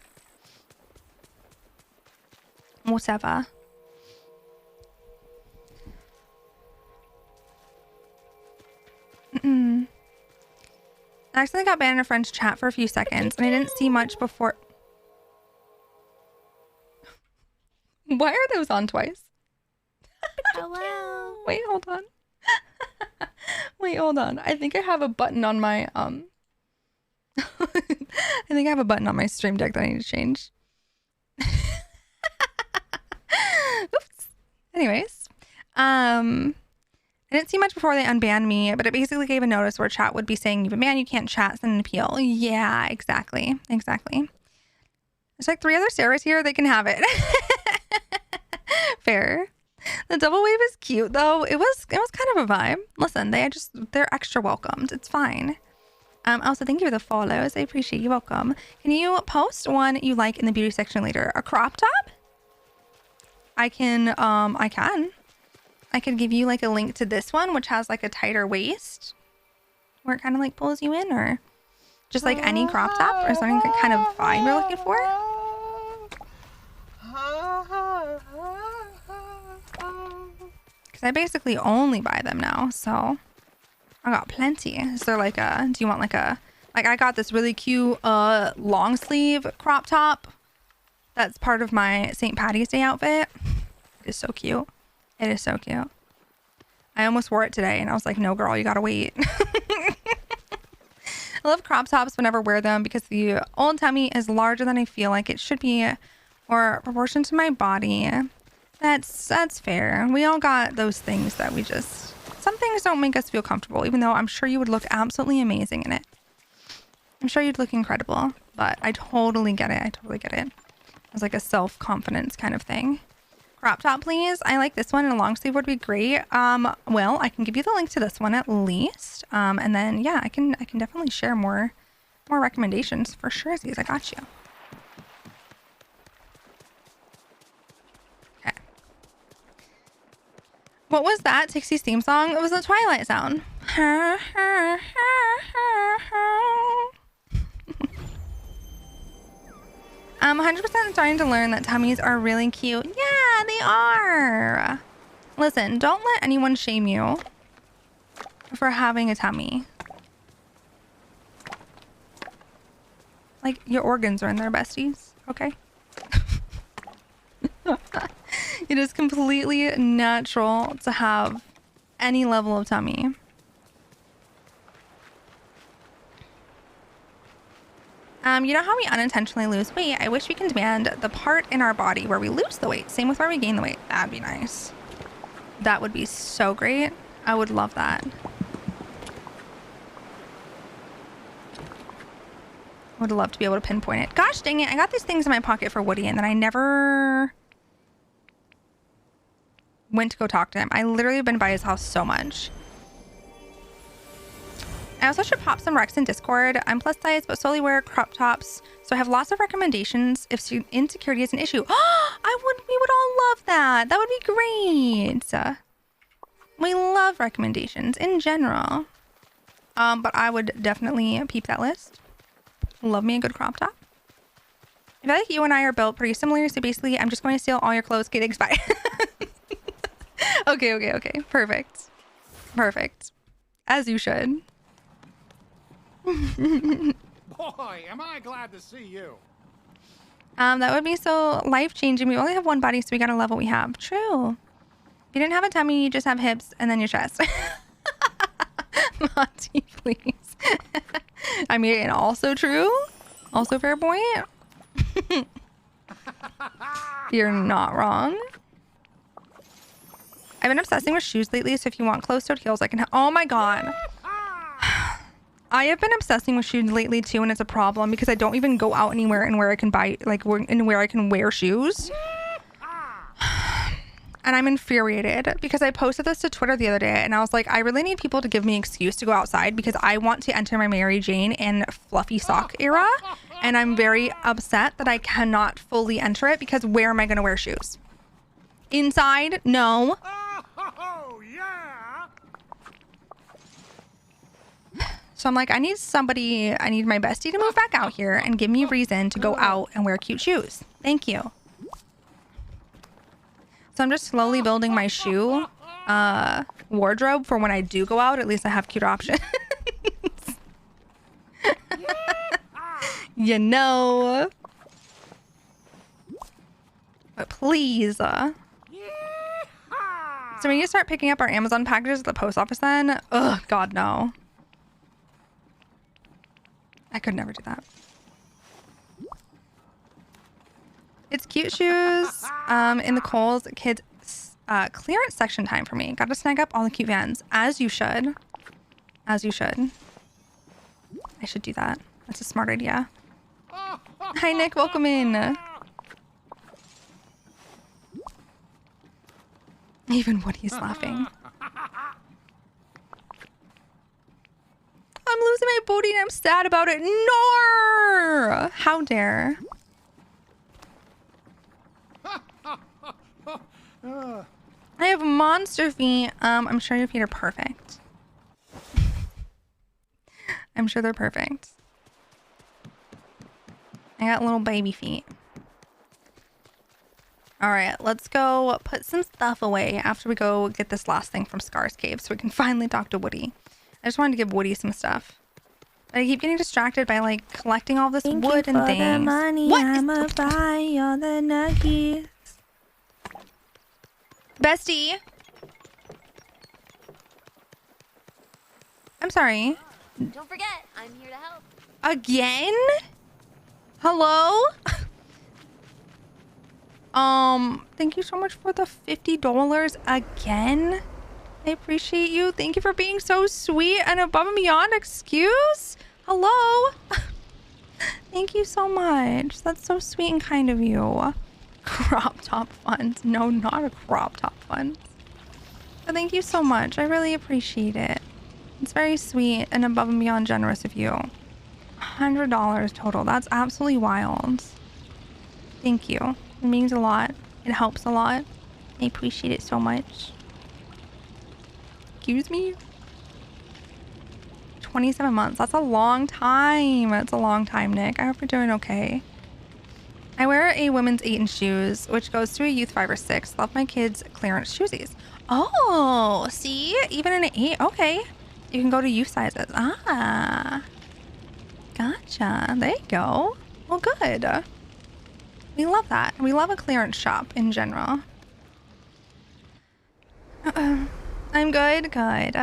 whatever. I accidentally got banned in a friend's chat for a few seconds and I didn't see much before. Why are those on twice?
Hello.
Wait, hold on. Wait, hold on. I think I have a button on my I think I have a button on my stream deck that I need to change. Oops. Anyways, I didn't see much before they unbanned me, but it basically gave a notice where chat would be saying, "You have a ban, you can't chat, send an appeal." Yeah, exactly. Exactly. There's like 3 other Sarahs here. They can have it. Fair. The double wave is cute though. It was kind of a vibe. Listen, they're extra welcomed. It's fine. Also, thank you for the follows. I appreciate you. Welcome. Can you post one you like in the beauty section later? A crop top? I can. I could give you like a link to this one, which has like a tighter waist, where it kind of like pulls you in, or just like any crop top or something that kind of vibe you're looking for. Because I basically only buy them now, so I got plenty. Is there like a, do you want like a, like I got this really cute long sleeve crop top that's part of my St. Patty's Day outfit. It is so cute. It is so cute. I almost wore it today and I was like, no girl, you gotta wait. I love crop tops whenever I wear them because the old tummy is larger than I feel like it should be, or proportion to my body. That's fair. We all got those things that we just, some things don't make us feel comfortable, even though I'm sure you would look absolutely amazing in it. I'm sure you'd look incredible, but I totally get it. I totally get it. It's like a self-confidence kind of thing. Crop top, please. I like this one, and a long sleeve would be great. Well, I can give you the link to this one at least. And then yeah, I can definitely share more recommendations for sure. I got you. Okay. What was that Tixee's theme song? It was a Twilight sound. 100% starting to learn that tummies are really cute. Yeah, they are. Listen, don't let anyone shame you for having a tummy. Like, your organs are in there, besties. Okay? It is completely natural to have any level of tummy. You know how we unintentionally lose weight? I wish we can demand the part in our body where we lose the weight. Same with where we gain the weight. That'd be nice. That would be so great. I would love that. I would love to be able to pinpoint it. Gosh dang it. I got these things in my pocket for Woody and then I never went to go talk to him. I literally have been by his house so much. I also should pop some recs in Discord. I'm plus size, but solely wear crop tops. So I have lots of recommendations if insecurity is an issue. We would all love that. That would be great. We love recommendations in general. But I would definitely peep that list. Love me a good crop top. I feel like you and I are built pretty similar. So basically, I'm just going to steal all your clothes. Okay, thanks, bye. Okay. Perfect. As you should.
Boy, am I glad to see you.
That would be so life-changing. We only have one body, so we gotta love what we have. True. If you didn't have a tummy, you just have hips and then your chest. Monty, please. I mean, also true. Also fair point. You're not wrong. I've been obsessing with shoes lately, so if you want closed-toed heels, I can have... Oh my god. I have been obsessing with shoes lately too, and it's a problem because I don't even go out anywhere and where I can buy, like, where I can wear shoes. And I'm infuriated because I posted this to Twitter the other day and I was like, I really need people to give me an excuse to go outside because I want to enter my Mary Jane and fluffy sock era. And I'm very upset that I cannot fully enter it because where am I going to wear shoes? Inside? No.
Oh, yeah.
So I'm like, I need my bestie to move back out here and give me a reason to go out and wear cute shoes. Thank you. So I'm just slowly building my shoe wardrobe for when I do go out. At least I have cute options. You know. But please. So we need to start picking up our Amazon packages at the post office then? Ugh, God, no. I could never do that. It's cute shoes in the Kohl's kids clearance section time for me. Gotta snag up all the cute Vans. As you should. As you should. I should do that. That's a smart idea. Hi, Nick. Welcome in. Even Woody's laughing. I'm losing my booty and I'm sad about it. No! How dare. I have monster feet. I'm sure your feet are perfect. I'm sure they're perfect. I got little baby feet. All right, let's go put some stuff away after we go get this last thing from Scar's cave so we can finally talk to Woody. I just wanted to give Woody some stuff. But I keep getting distracted by like collecting all this wood and things.
The money,
What?
I'ma buy all the nuggies.
Bestie. I'm sorry.
Don't forget, I'm here to help.
Again? Hello? Thank you so much for the $50 again. I appreciate you. Thank you for being so sweet and above and beyond. Excuse? Hello? Thank you so much. That's so sweet and kind of you. Crop top funds. No, not a crop top fund. But thank you so much. I really appreciate it. It's very sweet and above and beyond generous of you. $100 total. That's absolutely wild. Thank you. It means a lot. It helps a lot. I appreciate it so much. Excuse me? 27 months. That's a long time. It's a long time, Nick. I hope you're doing okay. I wear a women's 8-inch shoes, which goes to a youth 5 or 6. Love my kids' clearance shoesies. Oh, see? Even in an 8. Okay. You can go to youth sizes. Ah. Gotcha. There you go. Well, good. We love that. We love a clearance shop in general. I'm good. Good.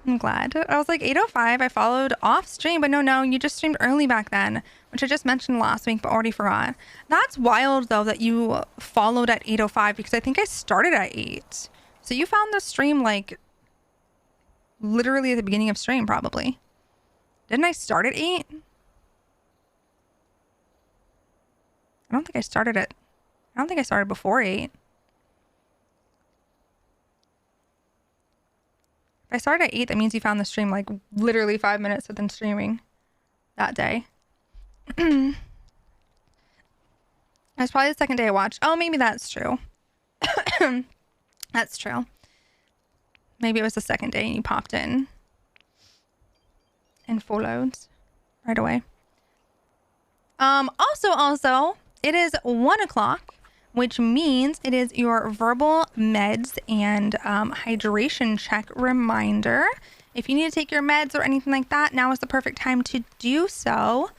I'm glad. I was like 8:05. I followed off stream, but no, you just streamed early back then, which I just mentioned last week, but already forgot. That's wild though that you followed at 8:05 because I think I started at 8. So you found the stream like literally at the beginning of stream, probably. Didn't I start at 8? I don't think I started before 8. If I started at 8, that means you found the stream like literally 5 minutes within streaming that day. That's probably the second day I watched. Oh, maybe that's true. That's true. Maybe it was the second day and you popped in and followed right away. Also, it is 1 o'clock, which means it is your verbal meds and hydration check reminder. If you need to take your meds or anything like that, now is the perfect time to do so.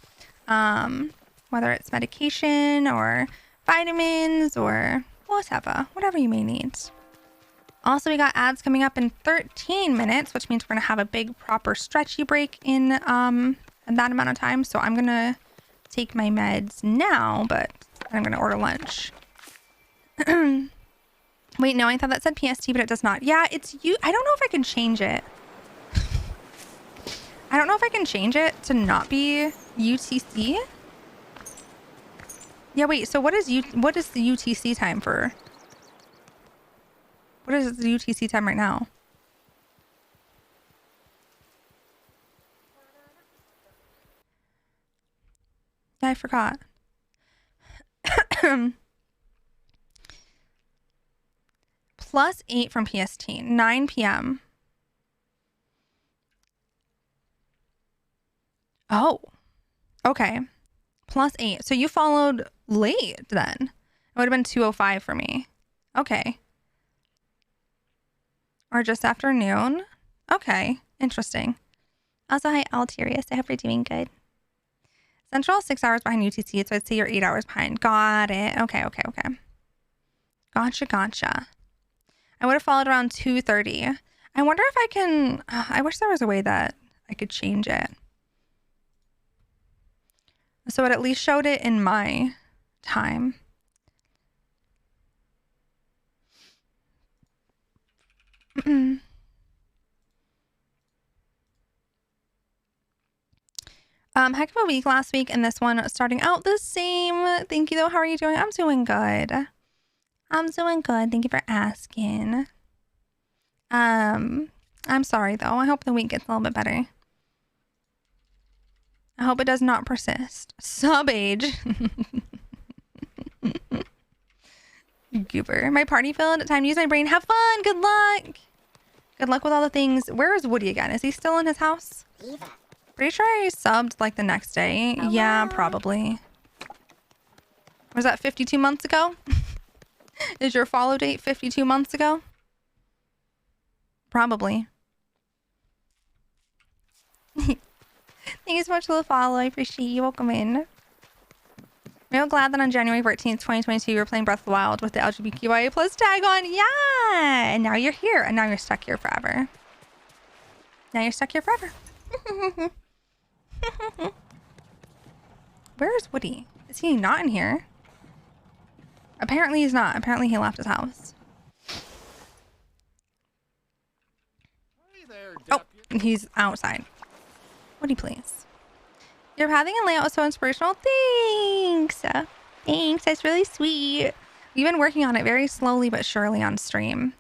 Whether it's medication or vitamins or whatever you may need. Also, we got ads coming up in 13 minutes, which means we're going to have a big proper stretchy break in that amount of time. So I'm going to take my meds now, but I'm going to order lunch. Wait, no, I thought that said PST, but it does not. Yeah, it's you. I don't know if I can change it. I don't know if I can change it to not be UTC. Yeah, wait, so what is the UTC time for? What is the UTC time right now? Yeah, I forgot. +8 from PST, 9 p.m. Oh, okay. +8. So you followed late then. It would have been 2:05 for me. Okay. Or just after noon. Okay. Interesting. Also, hi, Alterius. I hope you're doing good. Central 6 hours behind UTC, so I'd say you're 8 hours behind. Got it. Okay. Gotcha. I would have followed around 2:30. I wonder if I can... I wish there was a way that I could change it. So it at least showed it in my time. Heck of a week last week, and this one starting out the same. Thank you though. How are you doing? I'm doing good. Thank you for asking. I'm sorry though. I hope the week gets a little bit better. I hope it does not persist. Sub age. Goober. My party filled. Time to use my brain. Have fun. Good luck. Good luck with all the things. Where is Woody again? Is he still in his house? Pretty sure I subbed like the next day.
Hello?
Yeah, probably. Was that 52 months ago? Is your follow date 52 months ago? Probably. Thank you so much for the follow. I appreciate you. Welcome in. I'm real glad that on January 14th, 2022, you were playing Breath of the Wild with the LGBTQIA plus tag on. Yeah! And now you're here. And now you're stuck here forever. Now you're stuck here forever. Where is Woody? Is he not in here? Apparently he's not. Apparently he left his house.
Hey there,
Oh,
deputy.
he's outside. Woody, please. Your pathing and layout was so inspirational. Thanks. Thanks. That's really sweet. We've been working on it very slowly but surely on stream.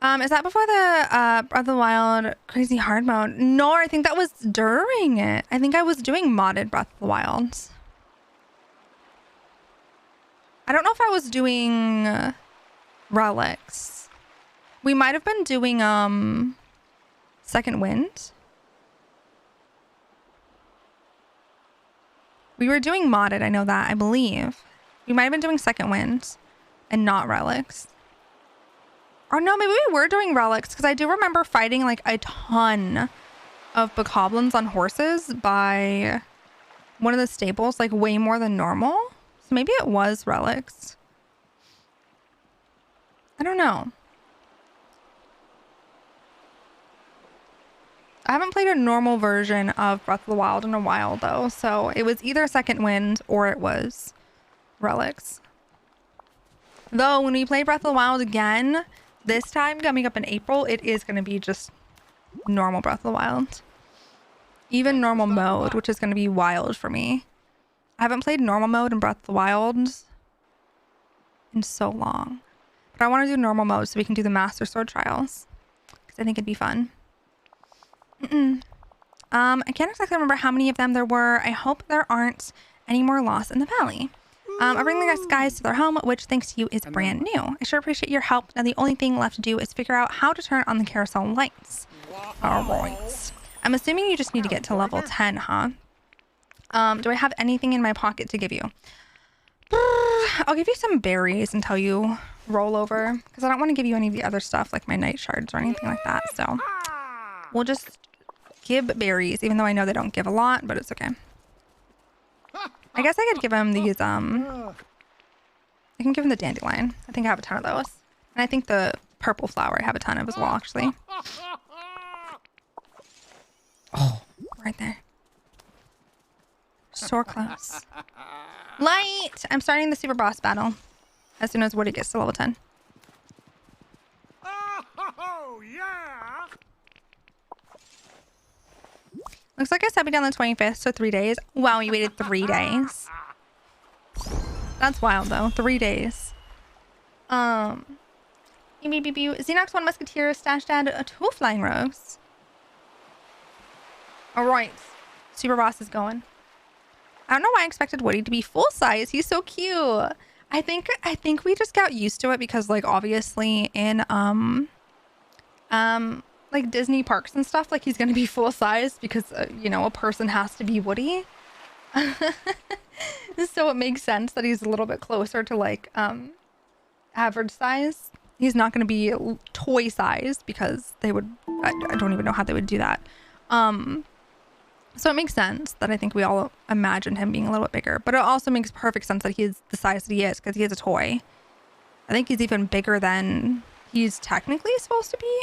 Is that before the Breath of the Wild crazy hard mode? No, I think that was during it. I think I was doing modded Breath of the Wild. I don't know if I was doing relics. We might have been doing Second Wind. We were doing modded, I know that, I believe. We might have been doing Second Wind and not relics. Or no, maybe we were doing relics because I do remember fighting like a ton of bokoblins on horses by one of the stables, like way more than normal. So maybe it was relics. I don't know. I haven't played a normal version of Breath of the Wild in a while though, so it was either Second Wind or it was relics. Though when we play Breath of the Wild again, this time coming up in April, it is going to be just normal Breath of the Wild. Even normal mode, which is going to be wild for me. I haven't played normal mode in Breath of the Wild in so long. But I want to do normal mode so we can do the Master Sword trials. Because I think it'd be fun. I can't exactly remember how many of them there were. I hope there aren't any more lost in the valley. I bring the guys to their home, which thanks to you is brand new. I sure appreciate your help. Now the only thing left to do is figure out how to turn on the carousel lights. Alright. I'm assuming you just need to get to level 10, huh? Do I have anything in my pocket to give you? I'll give you some berries until you roll over. Because I don't want to give you any of the other stuff like my night shards or anything like that. So we'll just give berries, even though I know they don't give a lot, but it's okay. I guess I could give him these, I can give him the dandelion. I think I have a ton of those. And I think the purple flower I have a ton of as well, actually. Oh, right there. So close. Light! I'm starting the super boss battle as soon as Woody gets to level 10.
Oh, yeah.
Looks like I subbed down the 25th, so 3 days. Wow, you waited 3 days. That's wild, though. 3 days. Xenox 1 Musketeer stashed at 2 Flying Rogues. Alright. Super Boss is going. I don't know why I expected Woody to be full size. He's so cute. I think we just got used to it because, like, obviously in, like Disney parks and stuff, like he's gonna be full size because you know, a person has to be Woody. So it makes sense that he's a little bit closer to like average size. He's not gonna be toy size because they would, I don't even know how they would do that. So it makes sense that I think we all imagined him being a little bit bigger, but it also makes perfect sense that he's the size that he is because he is a toy. I think he's even bigger than he's technically supposed to be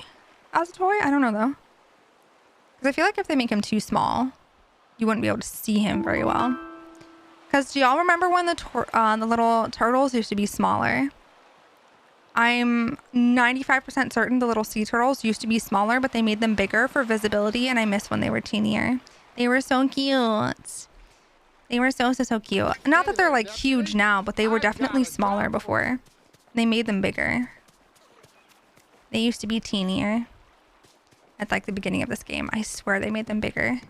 as a toy. I don't know though, because I feel like if they make him too small, you wouldn't be able to see him very well. Because do y'all remember when the little turtles used to be smaller? I'm 95% certain the little sea turtles used to be smaller, but they made them bigger for visibility, and I miss when they were teenier. They were so cute. They were so cute. Not that they're like huge now, but they were definitely smaller before. They made them bigger. They used to be teenier at like the beginning of this game. I swear they made them bigger.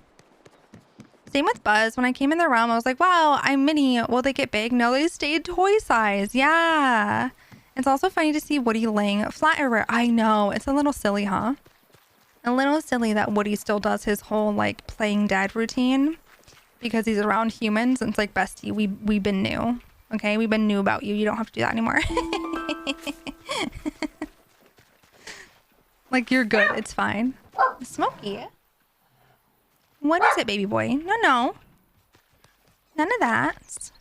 Same with Buzz. When I came in their realm, I was like, wow, I'm mini. Will they get big? No, they stayed toy size. Yeah. It's also funny to see Woody laying flat everywhere. I know. It's a little silly, huh? A little silly that Woody still does his whole like playing dead routine because he's around humans. And it's like, bestie, we've been new. Okay, we've been new about you. You don't have to do that anymore. Like, you're good. It's fine. Smokey. What is it, baby boy? No, no. None of that.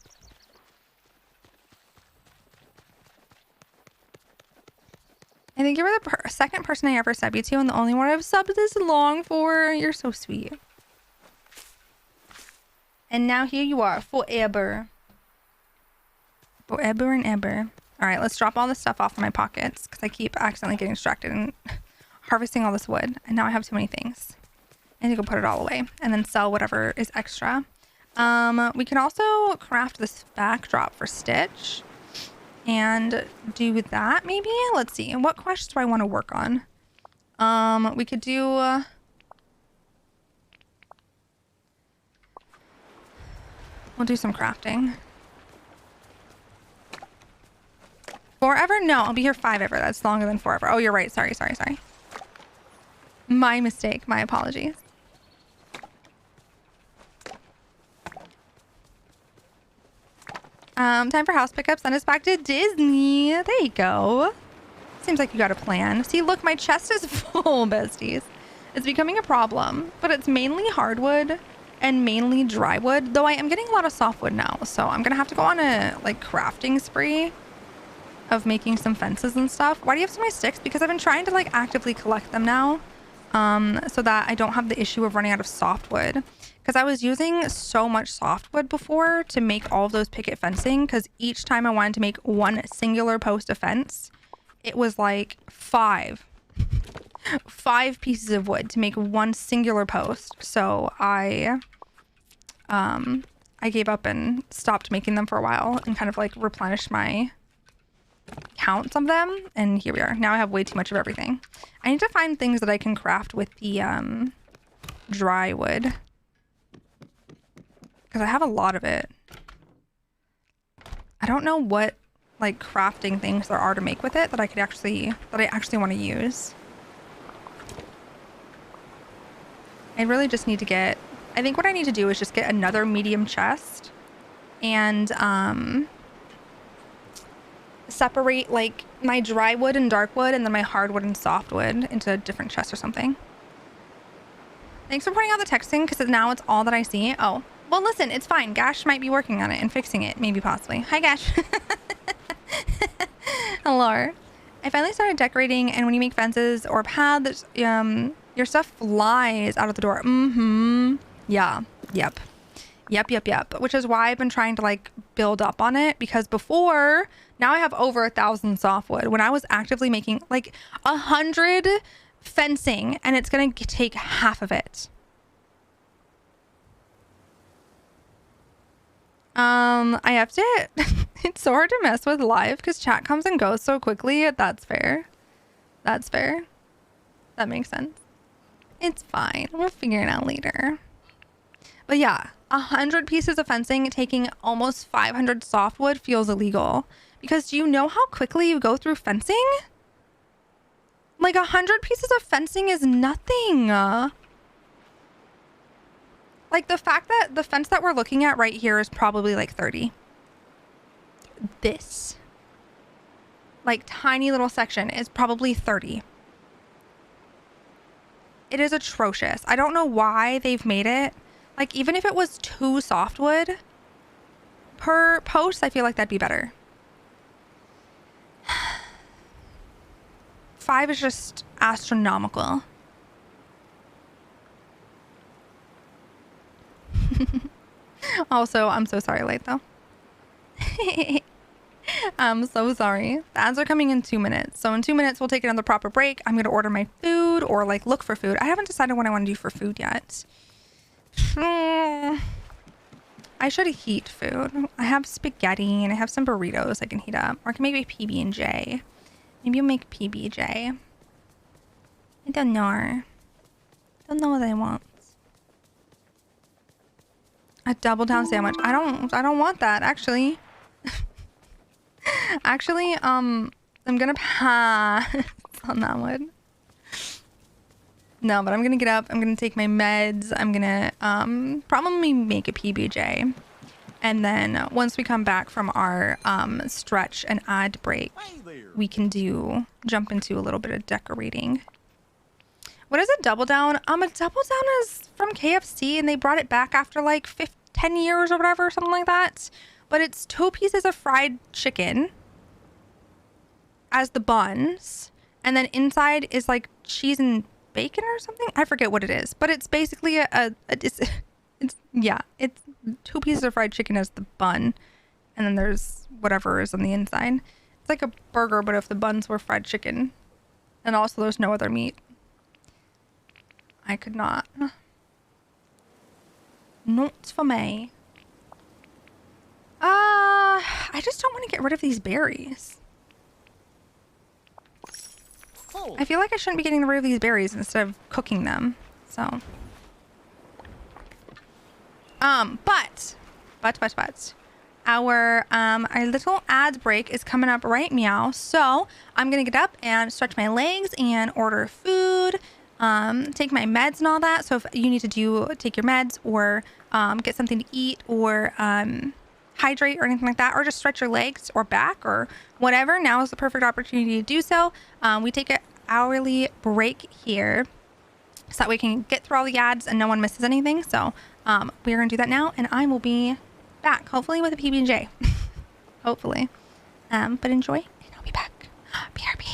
I think you were the second person I ever subbed you to and the only one I've subbed this long for. You're so sweet. And now here you are, forever. Forever and ever. All right, let's drop all this stuff off in my pockets because I keep accidentally getting distracted and harvesting all this wood. And now I have too many things. I need to go put it all away and then sell whatever is extra. We can also craft this backdrop for Stitch and do that maybe. Let's see. What quests do I want to work on? We could do... we'll do some crafting. Forever? No, I'll be here 5 ever. That's longer than forever. Oh, you're right. Sorry. My mistake. My apologies. Time for house pickup. Send us back to Disney. There you go. Seems like you got a plan. See, look, my chest is full, besties. It's becoming a problem, but it's mainly hardwood and mainly dry wood, though I am getting a lot of softwood now. So I'm going to have to go on a like crafting spree of making some fences and stuff. Why do you have so many sticks? Because I've been trying to like actively collect them now, so that I don't have the issue of running out of softwood. Because I was using so much softwood before to make all of those picket fencing, because each time I wanted to make one singular post of fence, it was like 5 pieces of wood to make one singular post. So I gave up and stopped making them for a while and kind of like replenished my counts of them. And here we are. Now I have way too much of everything. I need to find things that I can craft with the dry wood, because I have a lot of it. I don't know what like crafting things there are to make with it that I actually want to use. I really just need to get, I think what I need to do is just get another medium chest and separate like my dry wood and dark wood and then my hardwood and softwood into a different chest or something. Thanks for pointing out the texting, because now it's all that I see. Oh, well, listen, it's fine. Gash might be working on it and fixing it, maybe, possibly. Hi, Gash. Hello. I finally started decorating, and when you make fences or paths, your stuff flies out of the door. Yeah. Yep. Which is why I've been trying to like build up on it, because before, now I have over 1,000 softwood. When I was actively making like 100 fencing, and it's gonna take half of it. I have to it's so hard to mess with live because chat comes and goes so quickly. That's fair. That makes sense. It's fine. We'll figure it out later. But yeah, 100 pieces of fencing taking almost 500 softwood feels illegal, because do you know how quickly you go through fencing? Like 100 pieces of fencing is nothing. Like the fact that the fence that we're looking at right here is probably like 30. This like tiny little section is probably 30. It is atrocious. I don't know why they've made it. Like even if it was 2 softwood per post, I feel like that'd be better. 5 is just astronomical. Also, I'm so sorry, late though. I'm so sorry. The ads are coming in 2 minutes. So in 2 minutes, we'll take another proper break. I'm going to order my food or like look for food. I haven't decided what I want to do for food yet. I should heat food. I have spaghetti and I have some burritos I can heat up. Or I can make a PB&J. Maybe I'll make PBJ. I don't know. Don't know what I want. A double down sandwich. I don't want that actually. Actually, I'm gonna pass on that one. No, but I'm gonna get up. I'm gonna take my meds. I'm gonna probably make a PBJ, and then once we come back from our stretch and ad break, we can jump into a little bit of decorating. What is a double down? A double down is from KFC, and they brought it back after like 10 years or whatever, something like that. But it's 2 pieces of fried chicken as the buns, and then inside is like cheese and bacon or something. I forget what it is, but it's basically it's 2 pieces of fried chicken as the bun, and then there's whatever is on the inside. It's like a burger, but if the buns were fried chicken, and also there's no other meat. I could not. Not for me. I just don't want to get rid of these berries.
Oh.
I feel like I shouldn't be getting rid of these berries instead of cooking them. So. But. Our little ad break is coming up right meow. So I'm gonna get up and stretch my legs and order food. Take my meds and all that. So if you need to take your meds or get something to eat or hydrate or anything like that, or just stretch your legs or back or whatever, now is the perfect opportunity to do so. We take an hourly break here so that we can get through all the ads and no one misses anything. So we're gonna do that now, and I will be back hopefully with a PB&J. Hopefully. But enjoy, and I'll be back. BRB.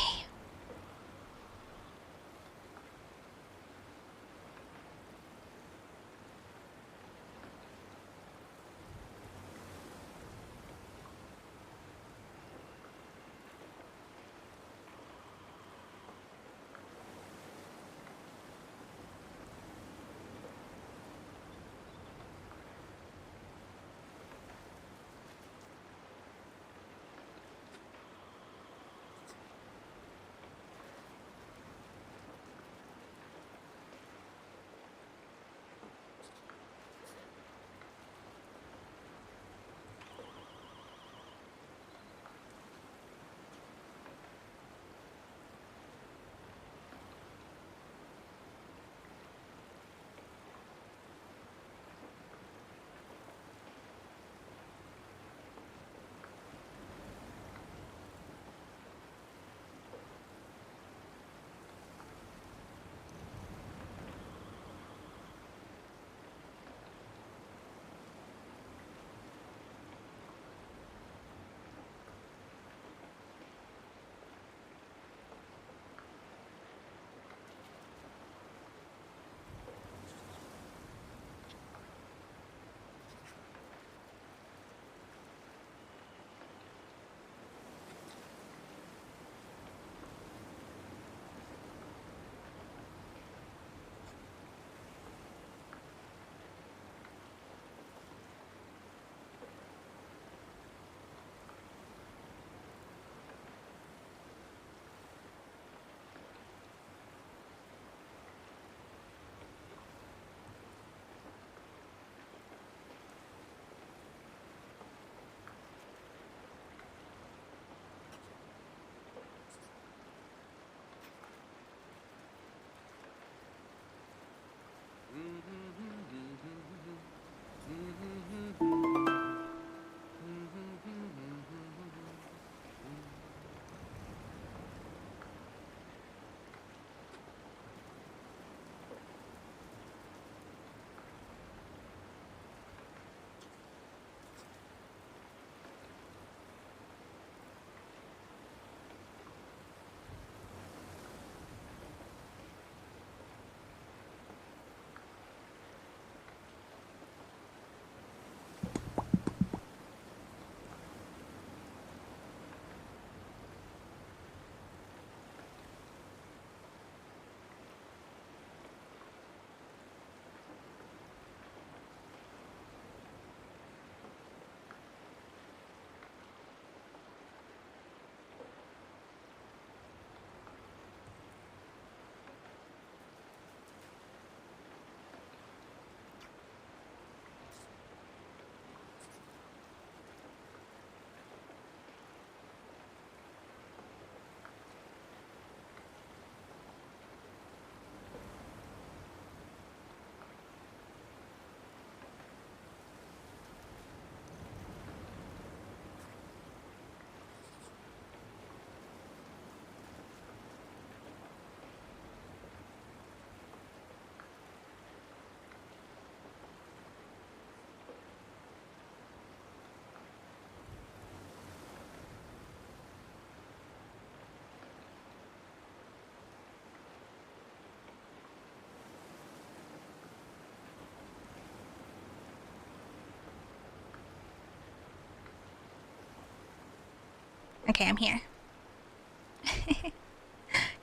Okay, I'm here.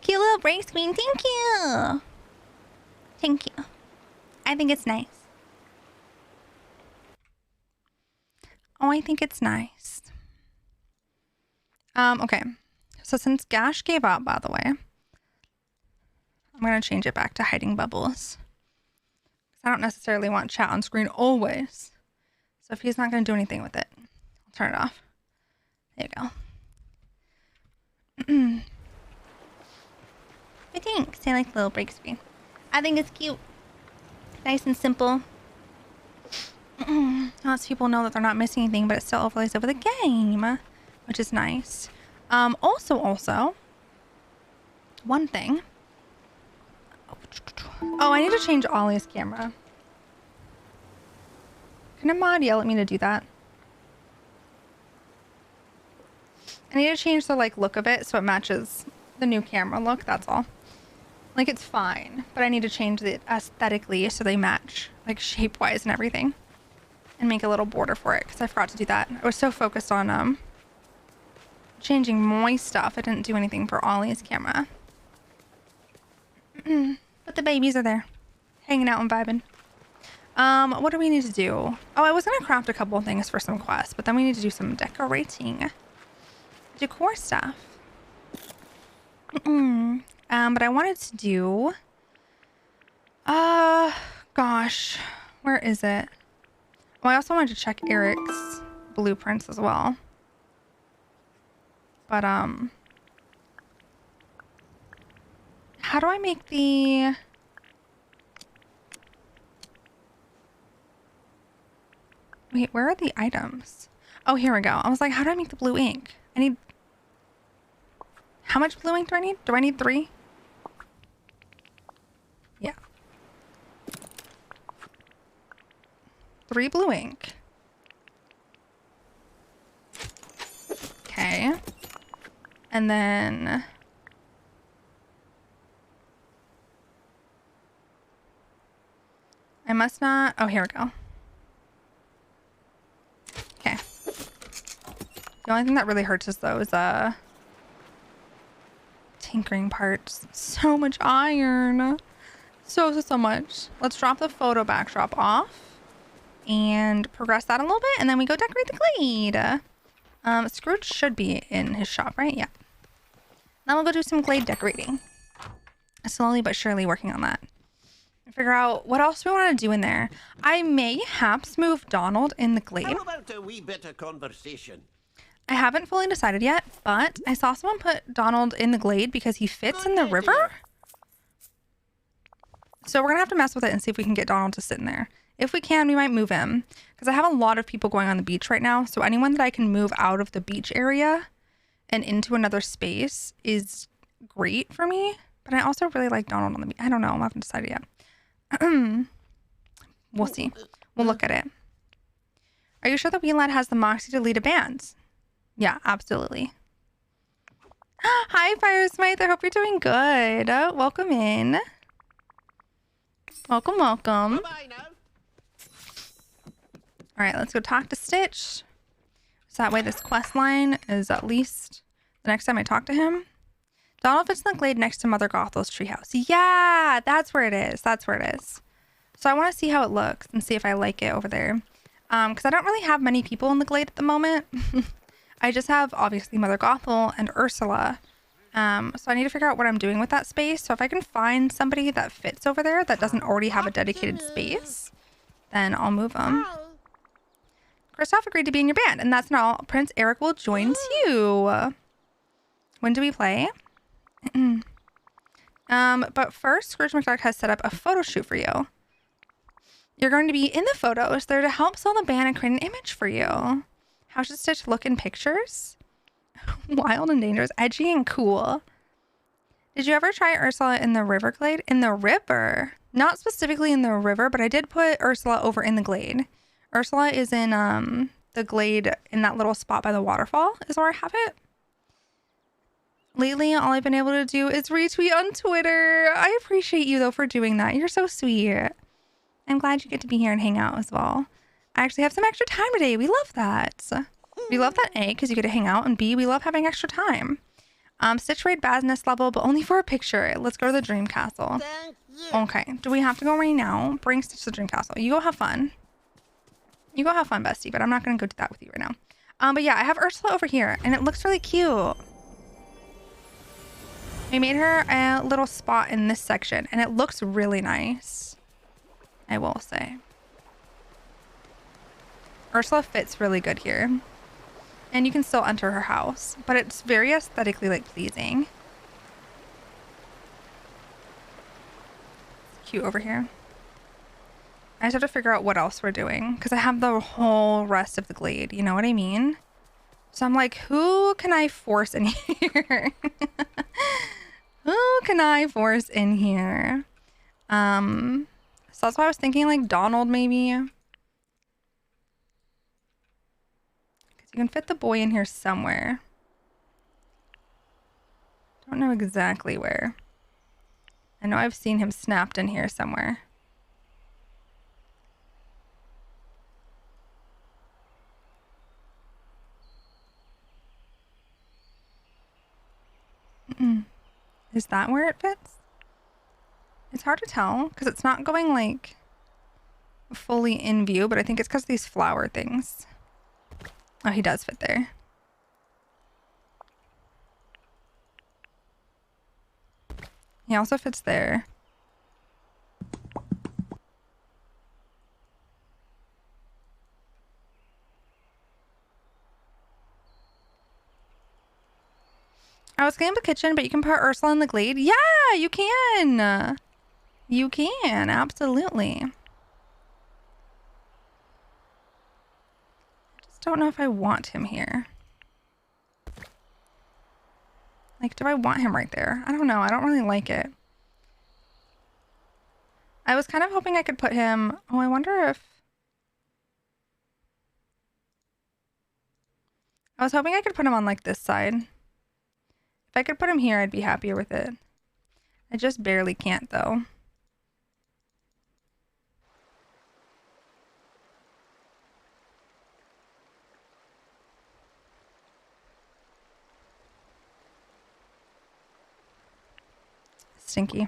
Cute little break screen. Thank you. Thank you. I think it's nice. Oh, I think it's nice. Okay. So since Gash gave up, by the way, I'm going to change it back to hiding bubbles. I don't necessarily want chat on screen always. So if he's not going to do anything with it, I'll turn it off. There you go. But thanks. I like the little break screen. I think it's cute. Nice and simple. Lots of people know that they're not missing anything, but it still overlays over the game, which is nice. Also, one thing. Oh, I need to change Ollie's camera. Can a mod yell at me to do that? I need to change the look of it so it matches the new camera look, that's all. Like, it's fine, but I need to change it aesthetically so they match, like, shape-wise and everything. And make a little border for it, because I forgot to do that. I was so focused on, changing my stuff, I didn't do anything for Ollie's camera. But the babies are there, hanging out and vibing. What do we need to do? Oh, I was going to craft a couple of things for some quests, but then we need to do some decorating. Decor stuff. But I wanted to do... gosh. Where is it? Well, I also wanted to check Eric's blueprints as well. But, how do I make the... Wait, where are the items? Oh, here we go. I was like, how do I make the blue ink? I need... How much blue ink do I need? Do I need 3? Yeah. 3 blue ink. Okay. And then... I must not... Oh, here we go. Okay. The only thing that really hurts us, though, is, tinkering parts. So much iron. So much. Let's drop the photo backdrop off and progress that a little bit, and then we go decorate the Glade. Scrooge should be in his shop, right? Yeah. Then we'll go do some Glade decorating. Slowly but surely working on that. Figure out what else we want to do in there. I may perhaps move Donald in the Glade.
How about a wee bit of conversation?
I haven't fully decided yet, but I saw someone put Donald in the Glade because he fits in the river. So we're going to have to mess with it and see if we can get Donald to sit in there. If we can, we might move him. Because I have a lot of people going on the beach right now. So anyone that I can move out of the beach area and into another space is great for me. But I also really like Donald on the beach. I don't know. I haven't decided yet. We'll see. We'll look at it. Are you sure the Wee Lad has the moxie to lead a band? Yeah, absolutely. Hi, Fire Smite. I hope you're doing good. Welcome in. Welcome.
Bye now.
All right, let's go talk to Stitch. So that way this quest line is at least the next time I talk to him. Donald fits in the Glade next to Mother Gothel's treehouse. Yeah, that's where it is. That's where it is. So I want to see how it looks and see if I like it over there. Because I don't really have many people in the Glade at the moment. I just have, obviously, Mother Gothel and Ursula. So I need to figure out what I'm doing with that space. So if I can find somebody that fits over there that doesn't already have a dedicated space, then I'll move them. Kristoff agreed to be in your band, and that's not all. Prince Eric will join too. When do we play? But first, Scrooge McDuck has set up a photo shoot for you. You're going to be in the photos. They're to help sell the band and create an image for you. How should Stitch look in pictures? Wild and dangerous, edgy and cool. Did you ever try Ursula in the River Glade? In the river? Not specifically in the river, but I did put Ursula over in the Glade. Ursula is in the Glade in that little spot by the waterfall is where I have it. Lately, all I've been able to do is retweet on Twitter. I appreciate you, though, for doing that. You're so sweet. I'm glad you get to be here and hang out as well. I actually have some extra time today. We love that. We love that A, because you get to hang out, and B, we love having extra time. Stitch raid badness level, but only for a picture. Let's go to the dream castle.
Thank you.
Okay, do we have to go right now? Bring Stitch to the dream castle. You go have fun. You go have fun, bestie, but I'm not going to go do that with you right now. But yeah, I have Ursula over here, and it looks really cute. We made her a little spot in this section, and it looks really nice, I will say. Ursula fits really good here. And you can still enter her house, but it's very aesthetically like pleasing. It's cute over here. I just have to figure out what else we're doing, because I have the whole rest of the glade, you know what I mean? So I'm like, who can I force in here? Who can I force in here? So that's why I was thinking like Donald maybe. Because you can fit the boy in here somewhere. Don't know exactly where. I know I've seen him snapped in here somewhere. Is that where it fits? It's hard to tell because it's not going like fully in view, but I think it's because of these flower things. Oh, he does fit there. He also fits there. I was getting the kitchen, but you can put Ursula in the glade. Yeah, you can. You can, absolutely. I just don't know if I want him here. Like, do I want him right there? I don't know. I don't really like it. I was kind of hoping I could put him... Oh, I wonder if... I was hoping I could put him on, like, this side. If I could put him here, I'd be happier with it. I just barely can't, though. Stinky.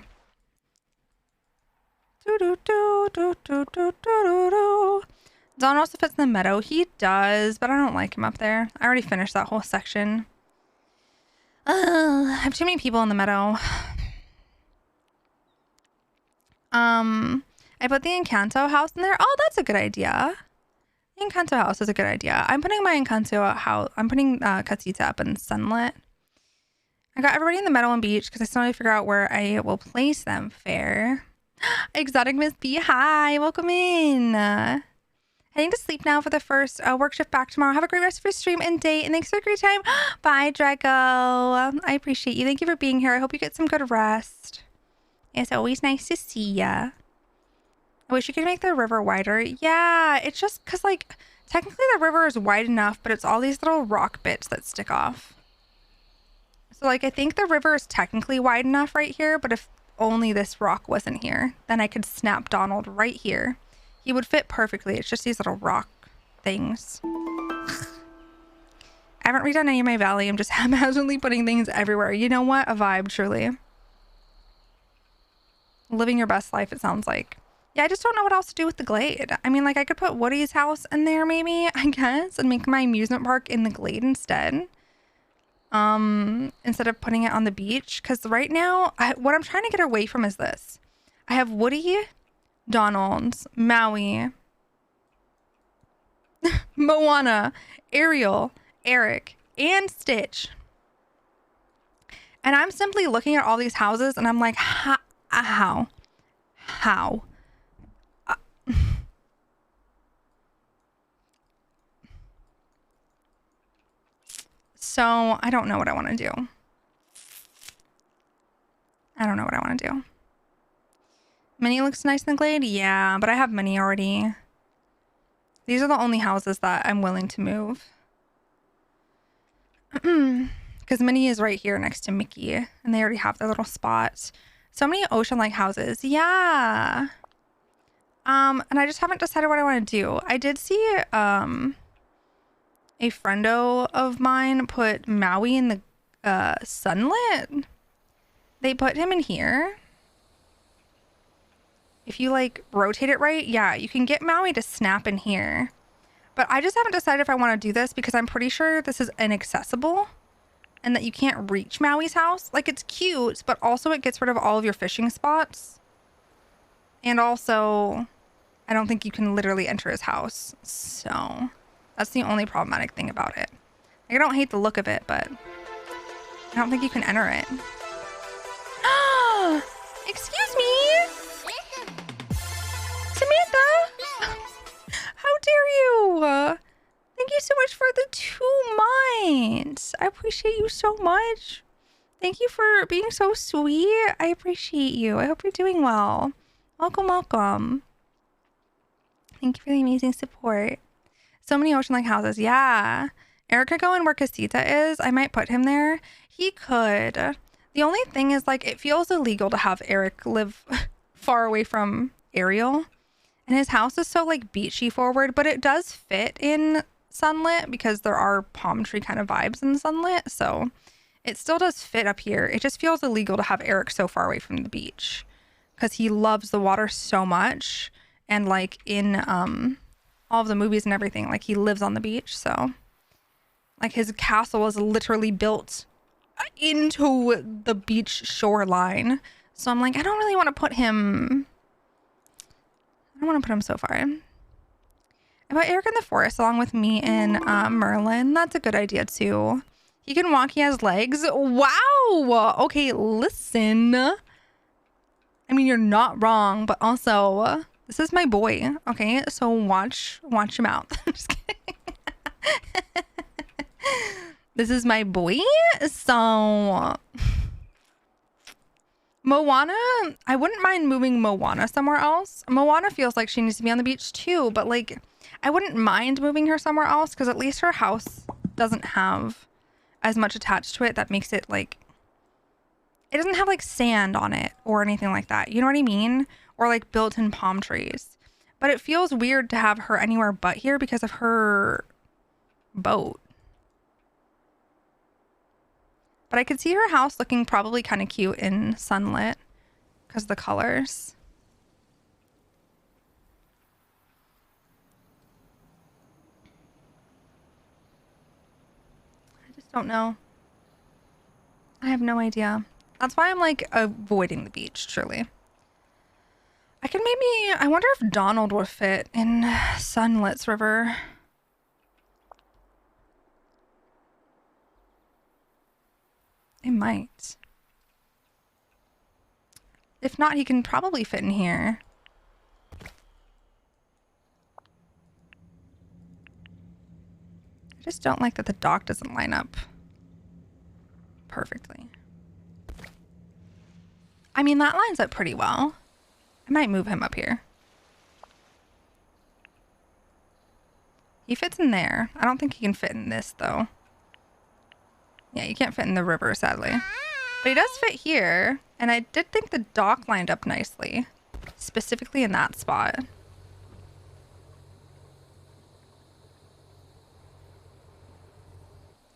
Don also fits in the meadow. He does, but I don't like him up there. I already finished that whole section. I have too many people in the meadow. I put the Encanto house in there. Oh, that's a good idea. The Encanto house is a good idea. I'm putting my Encanto house. I'm putting Casita up in Sunlit. I got everybody in the meadow and beach because I still need to figure out where I will place them. Fair. Exotic Miss B, hi, welcome in. Heading to sleep now for the first work shift back tomorrow. Have a great rest of your stream and day, and thanks for a great time. Bye, Draco. I appreciate you. Thank you for being here. I hope you get some good rest. It's always nice to see ya. I wish you could make the river wider. Yeah, it's just because, like, technically the river is wide enough, but it's all these little rock bits that stick off. So, like, I think the river is technically wide enough right here, but if only this rock wasn't here, then I could snap Donald right here. He would fit perfectly. It's just these little rock things. I haven't redone any of my valley. I'm just haphazardly putting things everywhere. You know what? A vibe, truly. Living your best life, it sounds like. Yeah, I just don't know what else to do with the glade. I mean, like, I could put Woody's house in there maybe, I guess, and make my amusement park in the glade instead. Instead of putting it on the beach. Because right now, what I'm trying to get away from is this. I have Woody, Donald, Maui, Moana, Ariel, Eric, and Stitch. And I'm simply looking at all these houses and I'm like, how? So I don't know what I want to do. Minnie looks nice in the glade. Yeah, but I have Minnie already. These are the only houses that I'm willing to move. Because Minnie is right here next to Mickey. And they already have their little spots. So many ocean-like houses. Yeah. And I just haven't decided what I want to do. I did see a friendo of mine put Maui in the sunlit. They put him in here. If you like rotate it right, yeah, you can get Maui to snap in here. But I just haven't decided if I want to do this because I'm pretty sure this is inaccessible and that you can't reach Maui's house. Like, it's cute, but also it gets rid of all of your fishing spots. And also, I don't think you can literally enter his house. So that's the only problematic thing about it. Like, I don't hate the look of it, but I don't think you can enter it. Excuse me, Samantha. How dare you? Thank you so much for the 2 months. I appreciate you so much. Thank you for being so sweet. I appreciate you. I hope you're doing well. Welcome, welcome. Thank you for the amazing support. So many ocean-like houses. Yeah. Eric could go and where Casita is. I might put him there. He could. The only thing is, like, it feels illegal to have Eric live far away from Ariel. And his house is so, like, beachy forward, but it does fit in sunlit because there are palm tree kind of vibes in sunlit. So it still does fit up here. It just feels illegal to have Eric so far away from the beach because he loves the water so much. And, like, in all of the movies and everything, like, he lives on the beach. So, like, his castle is literally built into the beach shoreline. So I'm like, I don't really want to put him... I don't want to put him so far. I put Eric in the forest along with me and Merlin. That's a good idea too. He can walk. He has legs. Wow. Okay, listen. I mean, you're not wrong, but also this is my boy. Okay, so watch your mouth. I'm just kidding. This is my boy. So Moana, I wouldn't mind moving Moana somewhere else. Moana feels like she needs to be on the beach too, but like I wouldn't mind moving her somewhere else because at least her house doesn't have as much attached to it that makes it like, it doesn't have like sand on it or anything like that. You know what I mean? Or like built-in palm trees. But it feels weird to have her anywhere but here because of her boat. But I could see her house looking probably kind of cute in sunlit because of the colors. I just don't know. I have no idea. That's why I'm like avoiding the beach, truly. I could maybe, I wonder if Donald would fit in Sunlit's river. It might. If not, he can probably fit in here. I just don't like that the dock doesn't line up perfectly. I mean, that lines up pretty well. I might move him up here. He fits in there. I don't think he can fit in this, though. Yeah, you can't fit in the river, sadly. But he does fit here. And I did think the dock lined up nicely. Specifically in that spot.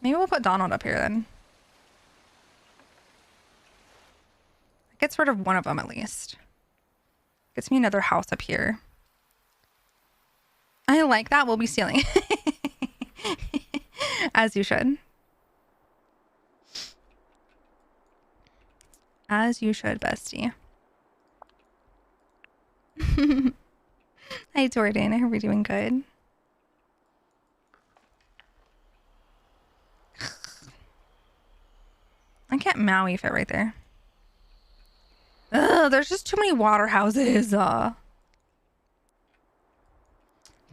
Maybe we'll put Donald up here then. It gets rid of one of them at least. Gets me another house up here. I like that. We'll be stealing. As you should. As you should, bestie. Hi, Jordan. I hope you're doing good. I can't Maui fit right there. Ugh, there's just too many water houses. That's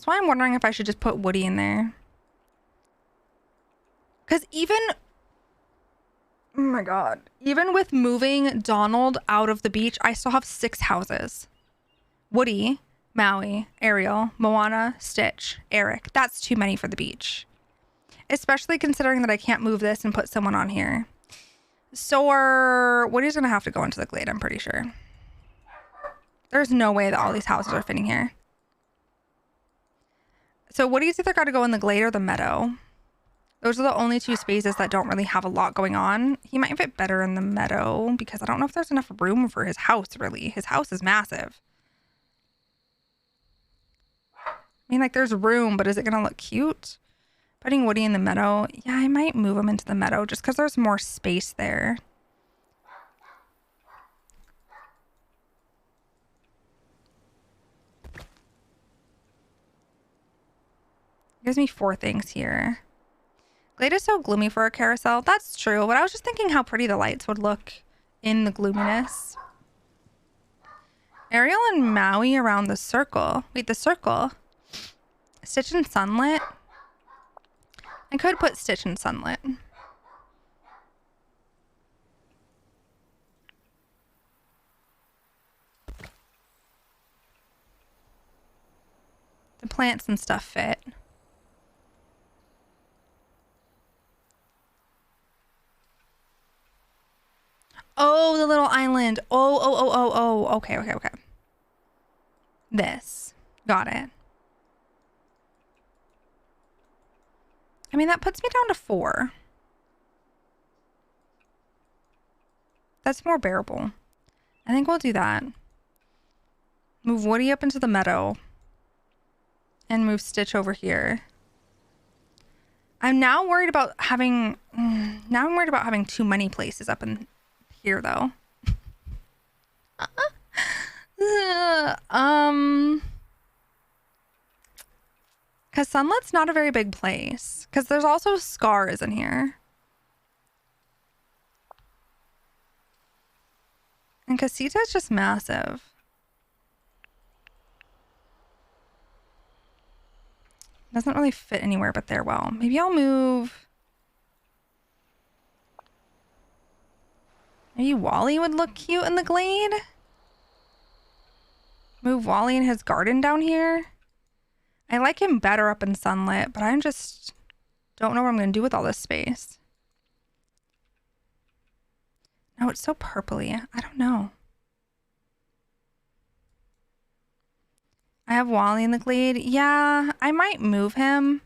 why I'm wondering if I should just put Woody in there. Because even... Oh my god. Even with moving Donald out of the beach, I still have 6 houses. Woody, Maui, Ariel, Moana, Stitch, Eric. That's too many for the beach. Especially considering that I can't move this and put someone on here. So Woody's going to have to go into the Glade, I'm pretty sure. There's no way that all these houses are fitting here. So Woody's either got to go in the Glade or the Meadow. Those are the only two spaces that don't really have a lot going on. He might fit better in the meadow because I don't know if there's enough room for his house, really. His house is massive. I mean, like, there's room, but is it going to look cute? Putting Woody in the meadow. Yeah, I might move him into the meadow just because there's more space there. Gives me 4 things here. Glade is so gloomy for a carousel. That's true, but I was just thinking how pretty the lights would look in the gloominess. Ariel and Maui around the circle. Wait, the circle. Stitch and Sunlit. I could put Stitch and Sunlit. The plants and stuff fit. Oh, the little island. Oh. Okay. This. Got it. I mean, that puts me down to 4. That's more bearable. I think we'll do that. Move Woody up into the meadow. And move Stitch over here. I'm now worried about having... Now I'm worried about having too many places up in here, though. Because Sunlet's not a very big place. Because there's also scars in here. And Casita is just massive. Doesn't really fit anywhere but there well. Maybe I'll move... Maybe Wally would look cute in the glade? Move Wally in his garden down here? I like him better up in Sunlit, but I just don't know what I'm going to do with all this space. No, it's so purpley. I don't know. I have Wally in the glade. Yeah, I might move him.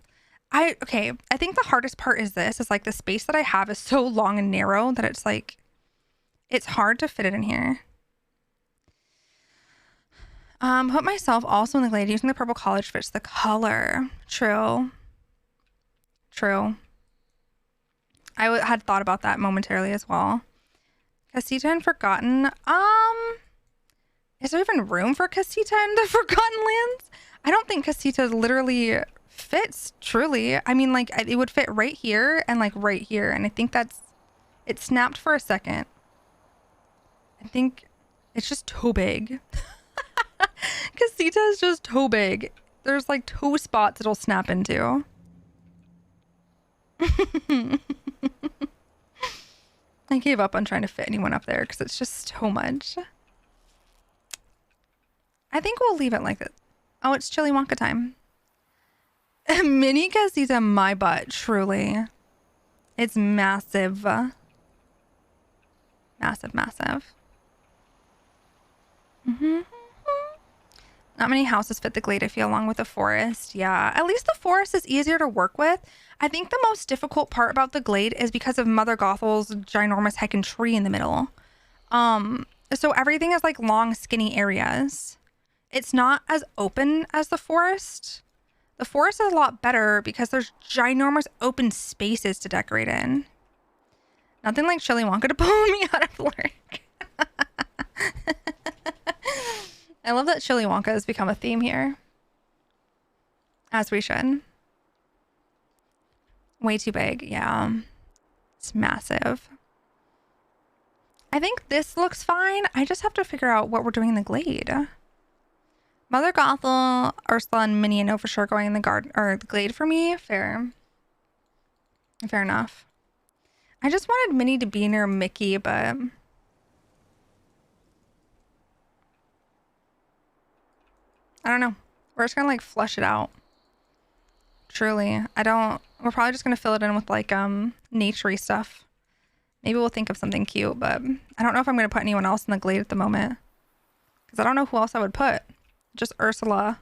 Okay, I think the hardest part is this. Is like the space that I have is so long and narrow that it's like, it's hard to fit it in here. Put myself also in the glade. Using the purple college fits the color. True. I had thought about that momentarily as well. Casita and Forgotten. Is there even room for Casita in the Forgotten Lands? I don't think Casita literally fits, truly. I mean, like, it would fit right here and, like, right here. And I think it snapped for a second. I think it's just too big. Casita is just too big. There's, like, 2 spots it'll snap into. I gave up on trying to fit anyone up there because it's just so much. I think we'll leave it like that. Oh, it's Chili Wonka time. Mini Casita, my butt, truly. It's massive. Massive. Not many houses fit the glade, I feel, along with the forest. Yeah, at least the forest is easier to work with. I think the most difficult part about the glade is because of Mother Gothel's ginormous heckin' tree in the middle. So everything is like long, skinny areas. It's not as open as the forest. The forest is a lot better because there's ginormous open spaces to decorate in. Nothing like Chili Wonka to pull me out of work. I love that Chili Wonka has become a theme here. As we should. Way too big. Yeah. It's massive. I think this looks fine. I just have to figure out what we're doing in the glade. Mother Gothel, Ursula, and Minnie, I know for sure going in the garden or the glade for me. Fair enough. I just wanted Minnie to be near Mickey, but I don't know. We're just gonna like flush it out. Truly. We're probably just gonna fill it in with like naturey stuff. Maybe we'll think of something cute, but I don't know if I'm gonna put anyone else in the glade at the moment. Because I don't know who else I would put. Just Ursula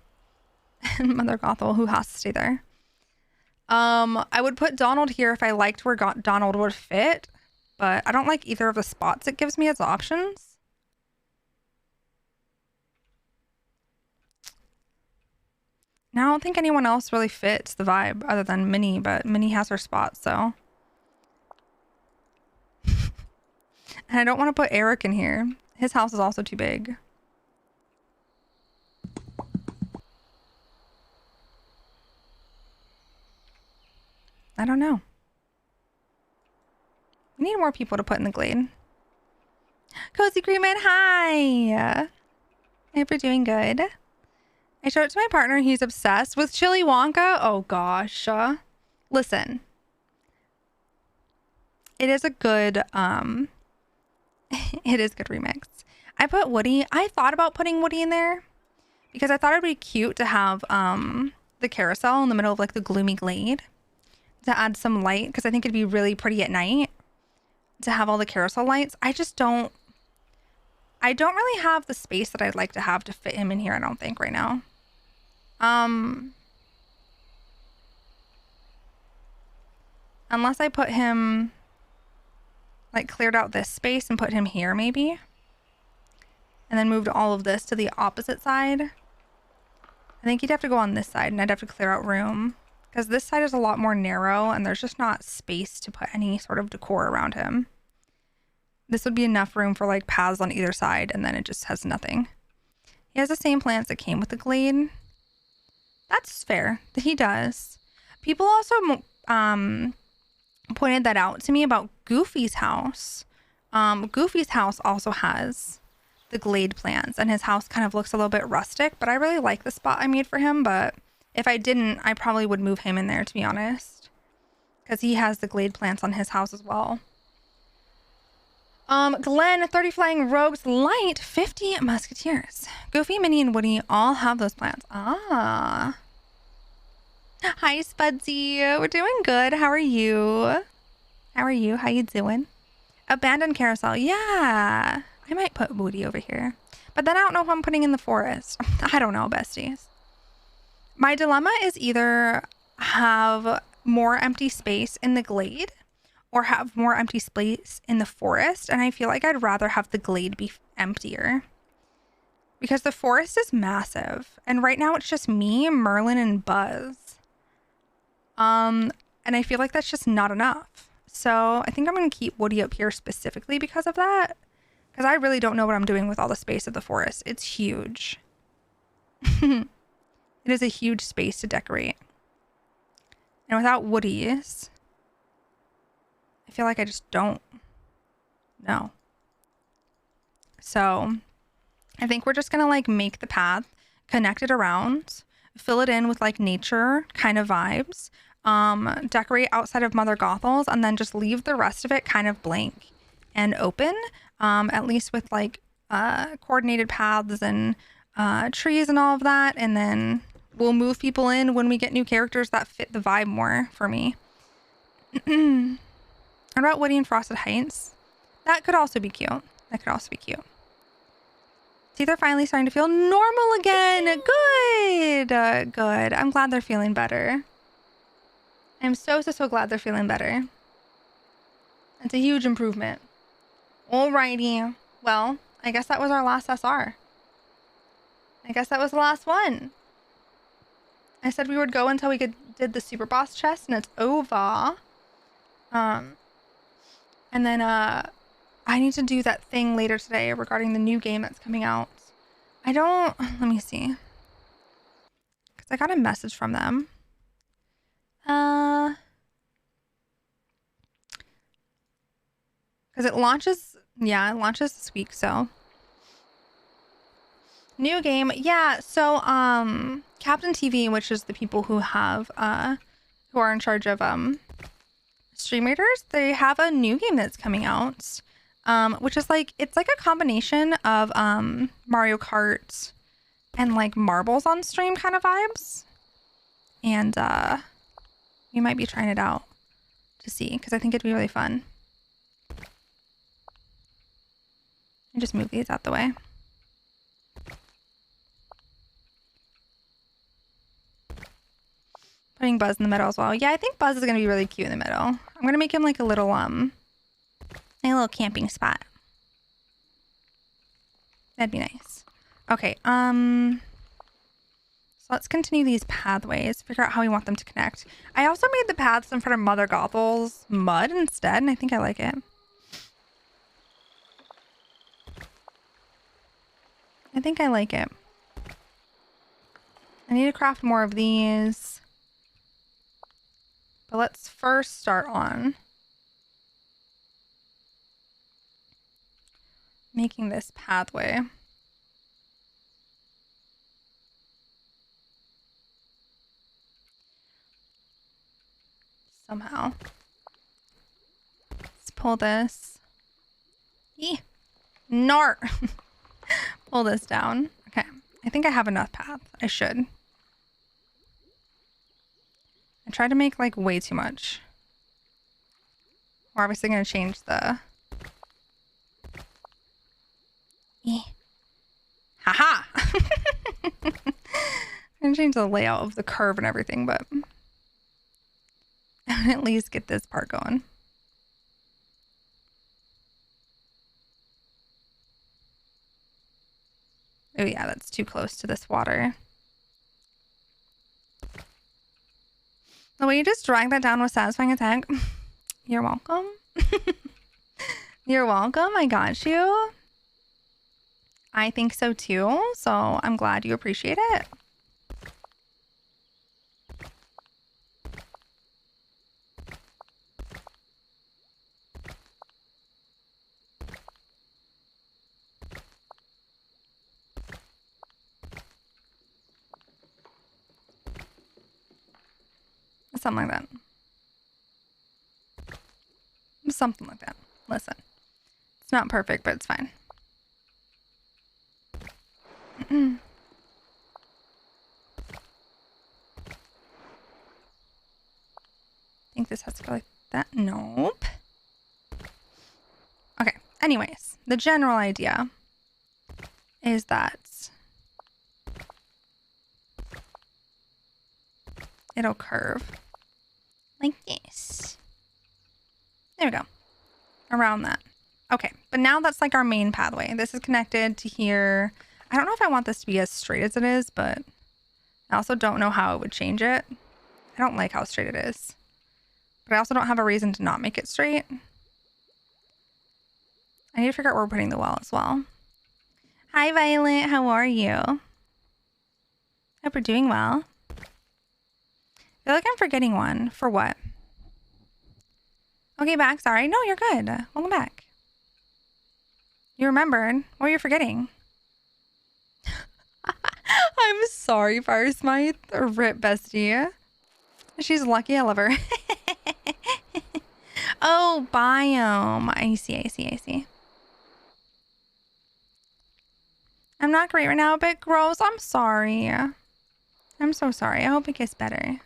and Mother Gothel, who has to stay there. I would put Donald here if I liked where Donald would fit, but I don't like either of the spots it gives me as options. Now, I don't think anyone else really fits the vibe other than Minnie, but Minnie has her spot, so. And I don't want to put Eric in here. His house is also too big. I don't know. We need more people to put in the Glade. Cozy Creeman, hi! I hope you're doing good. I showed it to my partner. He's obsessed with Chili Wonka. Oh gosh. Listen. It is a good, it is good remix. I put Woody. I thought about putting Woody in there because I thought it'd be cute to have the carousel in the middle of like the gloomy glade to add some light, because I think it'd be really pretty at night to have all the carousel lights. I don't really have the space that I'd like to have to fit him in here, I don't think, right now. Unless I put him, like, cleared out this space and put him here, maybe. And then moved all of this to the opposite side. I think he'd have to go on this side, and I'd have to clear out room, because this side is a lot more narrow, and there's just not space to put any sort of decor around him. This would be enough room for, like, paths on either side, and then it just has nothing. He has the same plants that came with the Glade. That's fair. He does. People also pointed that out to me about Goofy's house. Goofy's house also has the Glade plants, and his house kind of looks a little bit rustic, but I really like the spot I made for him. But if I didn't, I probably would move him in there, to be honest, because he has the Glade plants on his house as well. Glenn, 30 Flying Rogues, Light, 50 Musketeers. Goofy, Minnie, and Woody all have those plants. Ah. Hi, Spudsy. We're doing good. How are you? How are you? How you doing? Abandoned Carousel. Yeah. I might put Woody over here. But then I don't know if I'm putting in the forest. I don't know, besties. My dilemma is either have more empty space in the Glade or have more empty space in the forest. And I feel like I'd rather have the Glade be emptier, because the forest is massive. And right now it's just me, Merlin, and Buzz. And I feel like that's just not enough. So I think I'm going to keep Woody up here specifically because of that. Because I really don't know what I'm doing with all the space of the forest. It's huge. It is a huge space to decorate. And without Woody's, I feel like I just don't know. So I think we're just going to like make the path, connect it around, fill it in with like nature kind of vibes, decorate outside of Mother Gothel's, and then just leave the rest of it kind of blank and open, at least with like coordinated paths and trees and all of that. And then we'll move people in when we get new characters that fit the vibe more for me. What about Woody and Frosted Heights? That could also be cute. That could also be cute. See, they're finally starting to feel normal again. Good. Good. I'm glad they're feeling better. I'm so glad they're feeling better. It's a huge improvement. Alrighty. Well, I guess that was our last SR. I guess that was the last one. I said we would go until we did the Super Boss chest, and it's over. And then I need to do that thing later today regarding the new game that's coming out. Let me see. Because I got a message from them. Because it launches this week, so. New game. Yeah, so Captain TV, which is the people who have who are in charge of stream raiders, they have a new game that's coming out, which is like, it's like a combination of Mario Kart and like marbles on stream kind of vibes. And we might be trying it out to see, because I think it'd be really fun. And just move these out the way. Putting Buzz in the middle as well. Yeah, I think Buzz is gonna be really cute in the middle. I'm gonna make him like a little camping spot. That'd be nice. Okay, so let's continue these pathways, figure out how we want them to connect. I also made the paths in front of Mother Gothel's mud instead, and I think I like it. I think I like it. I need to craft more of these. But let's first start on making this pathway. Somehow. Let's pull this. Eeh. Nar. Pull this down. Okay. I think I have enough path. I should. I tried to make like way too much. We're obviously going to change the... Haha! I'm going to change the layout of the curve and everything, but... at least get this part going. Oh yeah, that's too close to this water. The way you just dragged that down was satisfying attack. You're welcome. You're welcome. I got you. I think so too. So I'm glad you appreciate it. Something like that. Something like that. Listen. It's not perfect, but it's fine. I think this has to go like that. Nope. Okay. Anyways, the general idea is that it'll curve like this. There we go. Around that. Okay, but now that's like our main pathway. This is connected to here. I don't know if I want this to be as straight as it is, but I also don't know how it would change it. I don't like how straight it is. But I also don't have a reason to not make it straight. I need to figure out where we're putting the well as well. Hi, Violet. How are you? Hope you're doing well. I feel like I'm forgetting one. For what? Okay, back. Sorry. No, you're good. Welcome back. You remembered. What were you forgetting? I'm sorry, Fire Smite. Rip bestie. She's lucky. I love her. Oh, biome. I see. I'm not great right now, but gross. I'm sorry. I'm so sorry. I hope it gets better.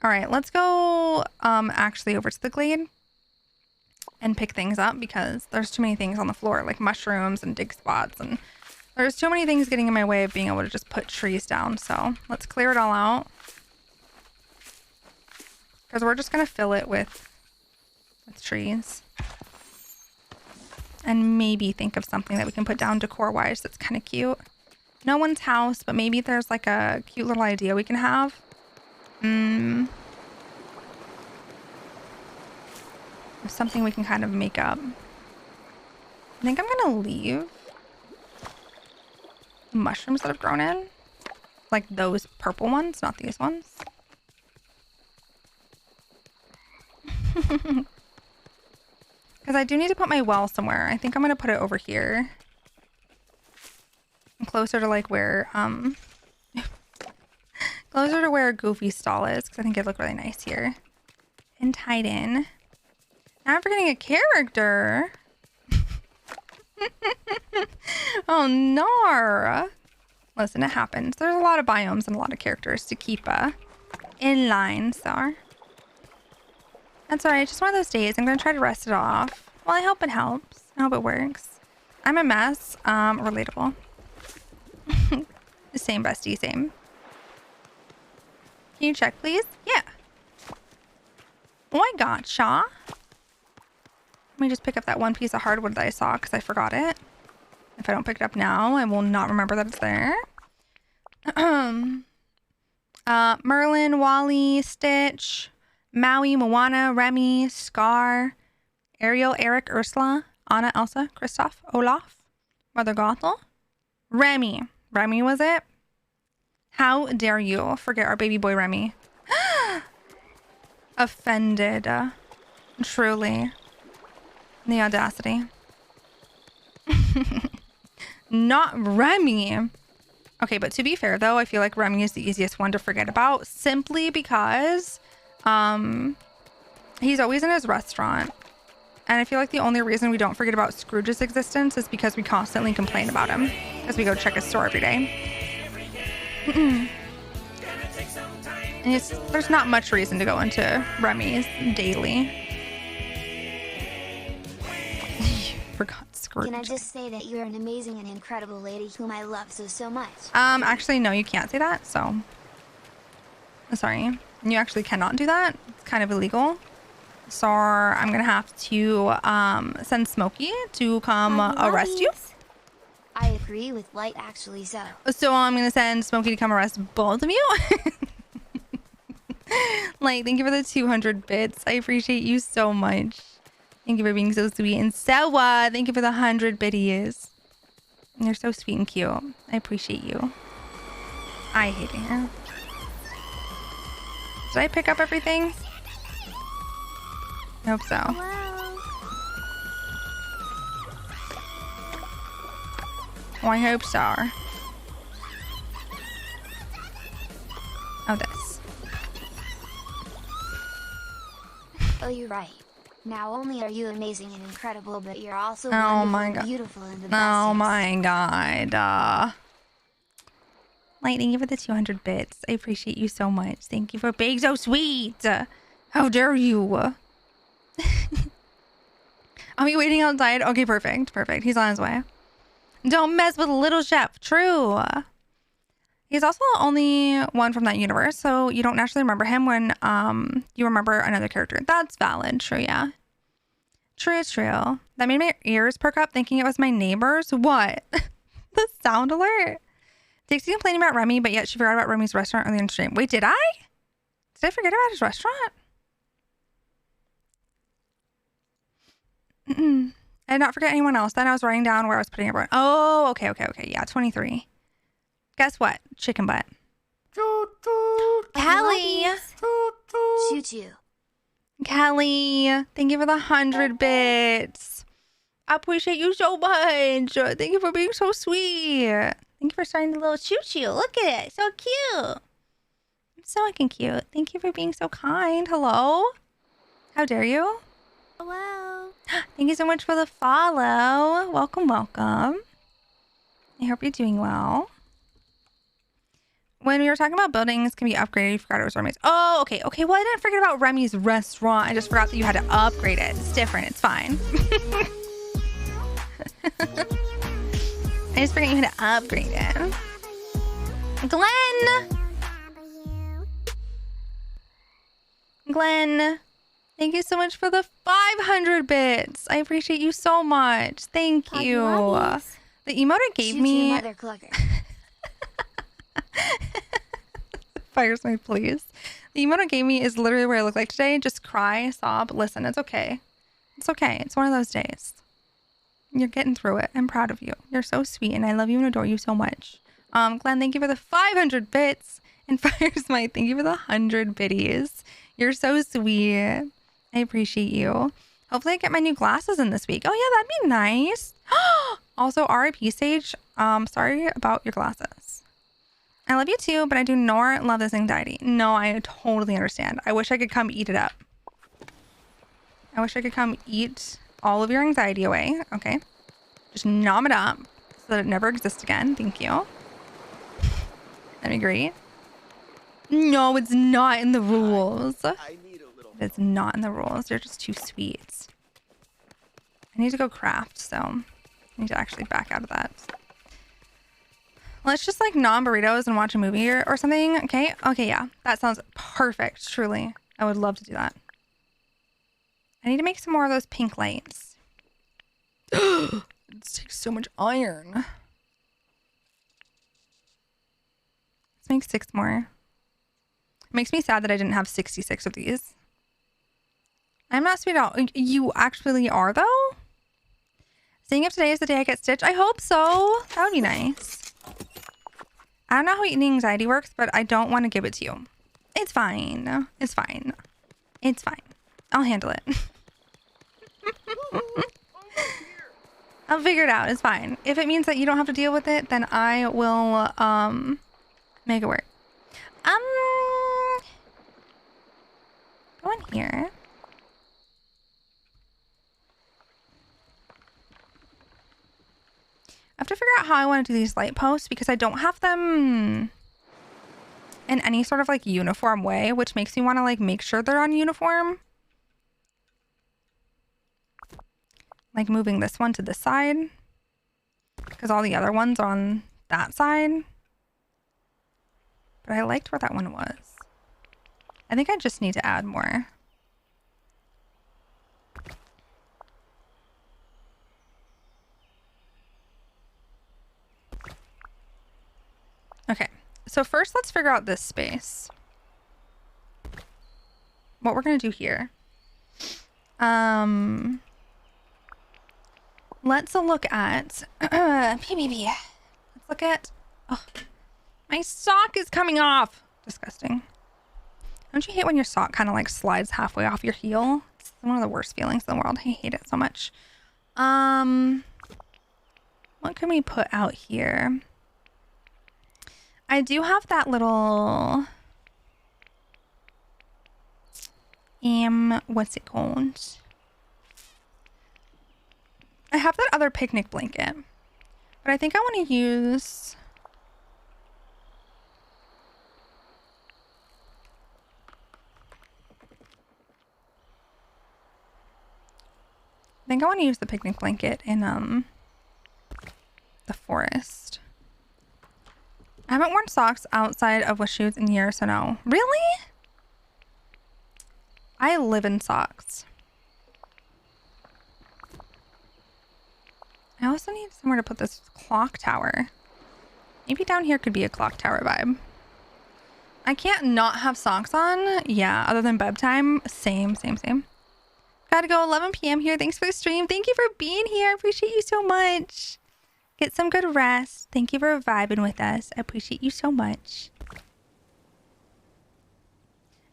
All right, let's go actually over to the glade and pick things up because there's too many things on the floor, like mushrooms and dig spots, and there's too many things getting in my way of being able to just put trees down. So let's clear it all out because we're just gonna fill it with trees and maybe think of something that we can put down decor-wise that's kind of cute. No one's house, but maybe there's like a cute little idea we can have. Something we can kind of make up. I think I'm gonna leave the mushrooms that have grown in, like those purple ones, not these ones. Because I do need to put my well somewhere. I think I'm gonna put it over here, closer to like where closer to where Goofy's stall is, because I think it'd look really nice here. And tied in. Now I'm forgetting a character. Oh, no. Listen, it happens. There's a lot of biomes and a lot of characters to keep in line, so. That's alright. Just one of those days. I'm going to try to rest it off. Well, I hope it helps. I hope it works. I'm a mess. Relatable. Same, bestie. Same. Can you check, please? Yeah. Oh, I gotcha. Let me just pick up that one piece of hardwood that I saw because I forgot it. If I don't pick it up now, I will not remember that it's there. Merlin, Wally, Stitch, Maui, Moana, Remy, Scar, Ariel, Eric, Ursula, Anna, Elsa, Kristoff, Olaf, Mother Gothel, Remy. Remy was it? How dare you forget our baby boy Remy? Offended. Truly. The audacity. Not Remy. Okay, but to be fair though, I feel like Remy is the easiest one to forget about simply because he's always in his restaurant. And I feel like the only reason we don't forget about Scrooge's existence is because we constantly complain about him as we go check his store every day. And there's not much reason to go into Remy's daily. Forgot Scrooge.
Can I just say that you're an amazing and incredible lady whom I love so much?
Actually, no, you can't say that, so. I'm sorry. You actually cannot do that. It's kind of illegal. So I'm gonna have to send Smokey to come arrest you.
I agree with Light, actually, so.
So I'm gonna send Smokey to come arrest both of you. Like, thank you for the 200 bits. I appreciate you so much. Thank you for being so sweet. And Sawa, thank you for the 100 biddies. You're so sweet and cute. I appreciate you. I hate it. Did I pick up everything? I hope so. Oh, I hope so. Oh, this.
Oh, you're right. Not only are you amazing and incredible, but you're also
Oh
wonderful
my
and
God.
beautiful and the
Oh
bestest.
my God. Light, thank you for the 200 bits. I appreciate you so much. Thank you for being so sweet. How dare you? I'll be waiting outside. Okay, perfect. Perfect. He's on his way. Don't mess with little chef. True. He's also the only one from that universe, so you don't naturally remember him when you remember another character. That's valid. True, yeah. True, true. That made my ears perk up thinking it was my neighbors. What? The sound alert? Tixee complaining about Remy, but yet she forgot about Remy's restaurant earlier in the stream. Wait, did I? Did I forget about his restaurant? I did not forget anyone else. Then I was writing down where I was putting everyone. Oh, okay. Yeah, 23. Guess what? Chicken butt.
Callie.
Choo choo.
Callie, thank you for the 100 bits. I appreciate you so much. Thank you for being so sweet. Thank you for starting the little choo-choo. Look at it. So cute. I'm so fucking cute. Thank you for being so kind. Hello? How dare you?
Hello.
Thank you so much for the follow. Welcome, welcome. I hope you're doing well. When we were talking about buildings can be upgraded, you forgot it was Remy's. Oh, okay. Okay, well, I didn't forget about Remy's restaurant. I just forgot that you had to upgrade it. It's different. It's fine. I just forgot you had to upgrade it. Glenn, thank you so much for the 500 bits. I appreciate you so much. Thank you. The emote it gave
Choo
me.
choo, mother clucker.
Fires me, please. The emote it gave me is literally where I look like today. Just cry, sob. Listen, it's okay. It's okay. It's one of those days. You're getting through it. I'm proud of you. You're so sweet, and I love you and adore you so much. Glenn, thank you for the 500 bits. And Fires Might, thank you for the 100 biddies. You're so sweet. I appreciate you. Hopefully I get my new glasses in this week. Oh yeah, that'd be nice. Also, RIP Sage, sorry about your glasses. I love you too, but I do not love this anxiety. No, I totally understand. I wish I could come eat it up. I wish I could come eat all of your anxiety away. Okay. Just nom it up so that it never exists again. Thank you. That'd be great. No, it's not in the rules. It's not in the rules. They're just too sweet. I need to go craft, so I need to actually back out of that. Let's just like non-burritos and watch a movie or something. Okay. Okay. Yeah. That sounds perfect. Truly. I would love to do that. I need to make some more of those pink lights. It takes so much iron. Let's make 6 more. It makes me sad that I didn't have 66 of these. I'm not sweet at all. You actually are though? Seeing if today is the day I get stitched. I hope so. That would be nice. I don't know how eating anxiety works, but I don't want to give it to you. It's fine. It's fine. It's fine. I'll handle it. I'll figure it out. It's fine. If it means that you don't have to deal with it, then I will make it work. Go in here. I have to figure out how I want to do these light posts because I don't have them in any sort of like uniform way, which makes me want to like make sure they're on uniform. Like moving this one to this side because all the other ones are on that side. But I liked where that one was. I think I just need to add more. Okay, so first let's figure out this space. What we're gonna do here. Let's look at let's look at my sock is coming off. Disgusting. Don't you hate when your sock kind of like slides halfway off your heel? It's one of the worst feelings in the world. I hate it so much. What can we put out here? I do have that little what's it called? I have that other picnic blanket, but I think I want to use the picnic blanket in the forest. I haven't worn socks outside of with shoes in years, so no. Really? I live in socks. I also need somewhere to put this clock tower. Maybe down here could be a clock tower vibe. I can't not have socks on. Yeah, other than bedtime. Same. Gotta go 11 p.m. here. Thanks for the stream. Thank you for being here. I appreciate you so much. Get some good rest. Thank you for vibing with us. I appreciate you so much.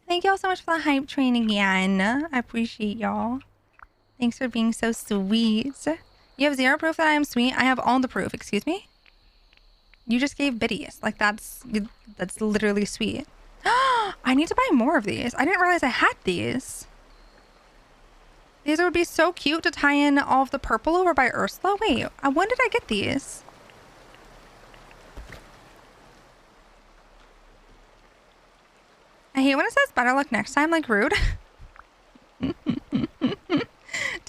Thank you all so much for the hype train again. I appreciate y'all. Thanks for being so sweet. You have 0 proof that I am sweet. I have all the proof. Excuse me? You just gave biddies. Like that's literally sweet. I need to buy more of these. I didn't realize I had these. These would be so cute to tie in all of the purple over by Ursula. Wait, when did I get these? I hate when it says better luck next time, like rude. Do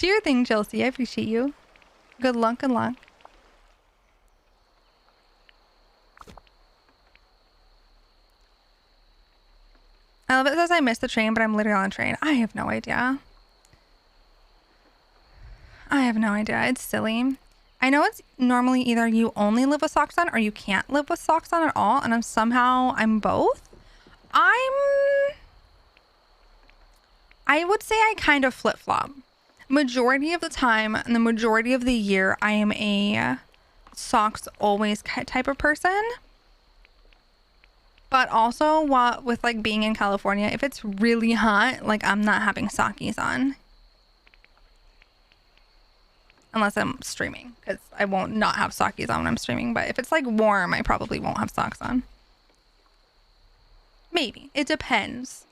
your thing, Chelsea. I appreciate you. Good luck, good luck. I love it says I missed the train, but I'm literally on a train. I have no idea. It's silly. I know it's normally either you only live with socks on or you can't live with socks on at all. And I'm both. I would say I kind of flip-flop. Majority of the time and the majority of the year, I am a socks always type of person. But also with like being in California, if it's really hot, like I'm not having sockies on. Unless I'm streaming, because I won't not have sockies on when I'm streaming. But if it's like warm, I probably won't have socks on. Maybe. It depends.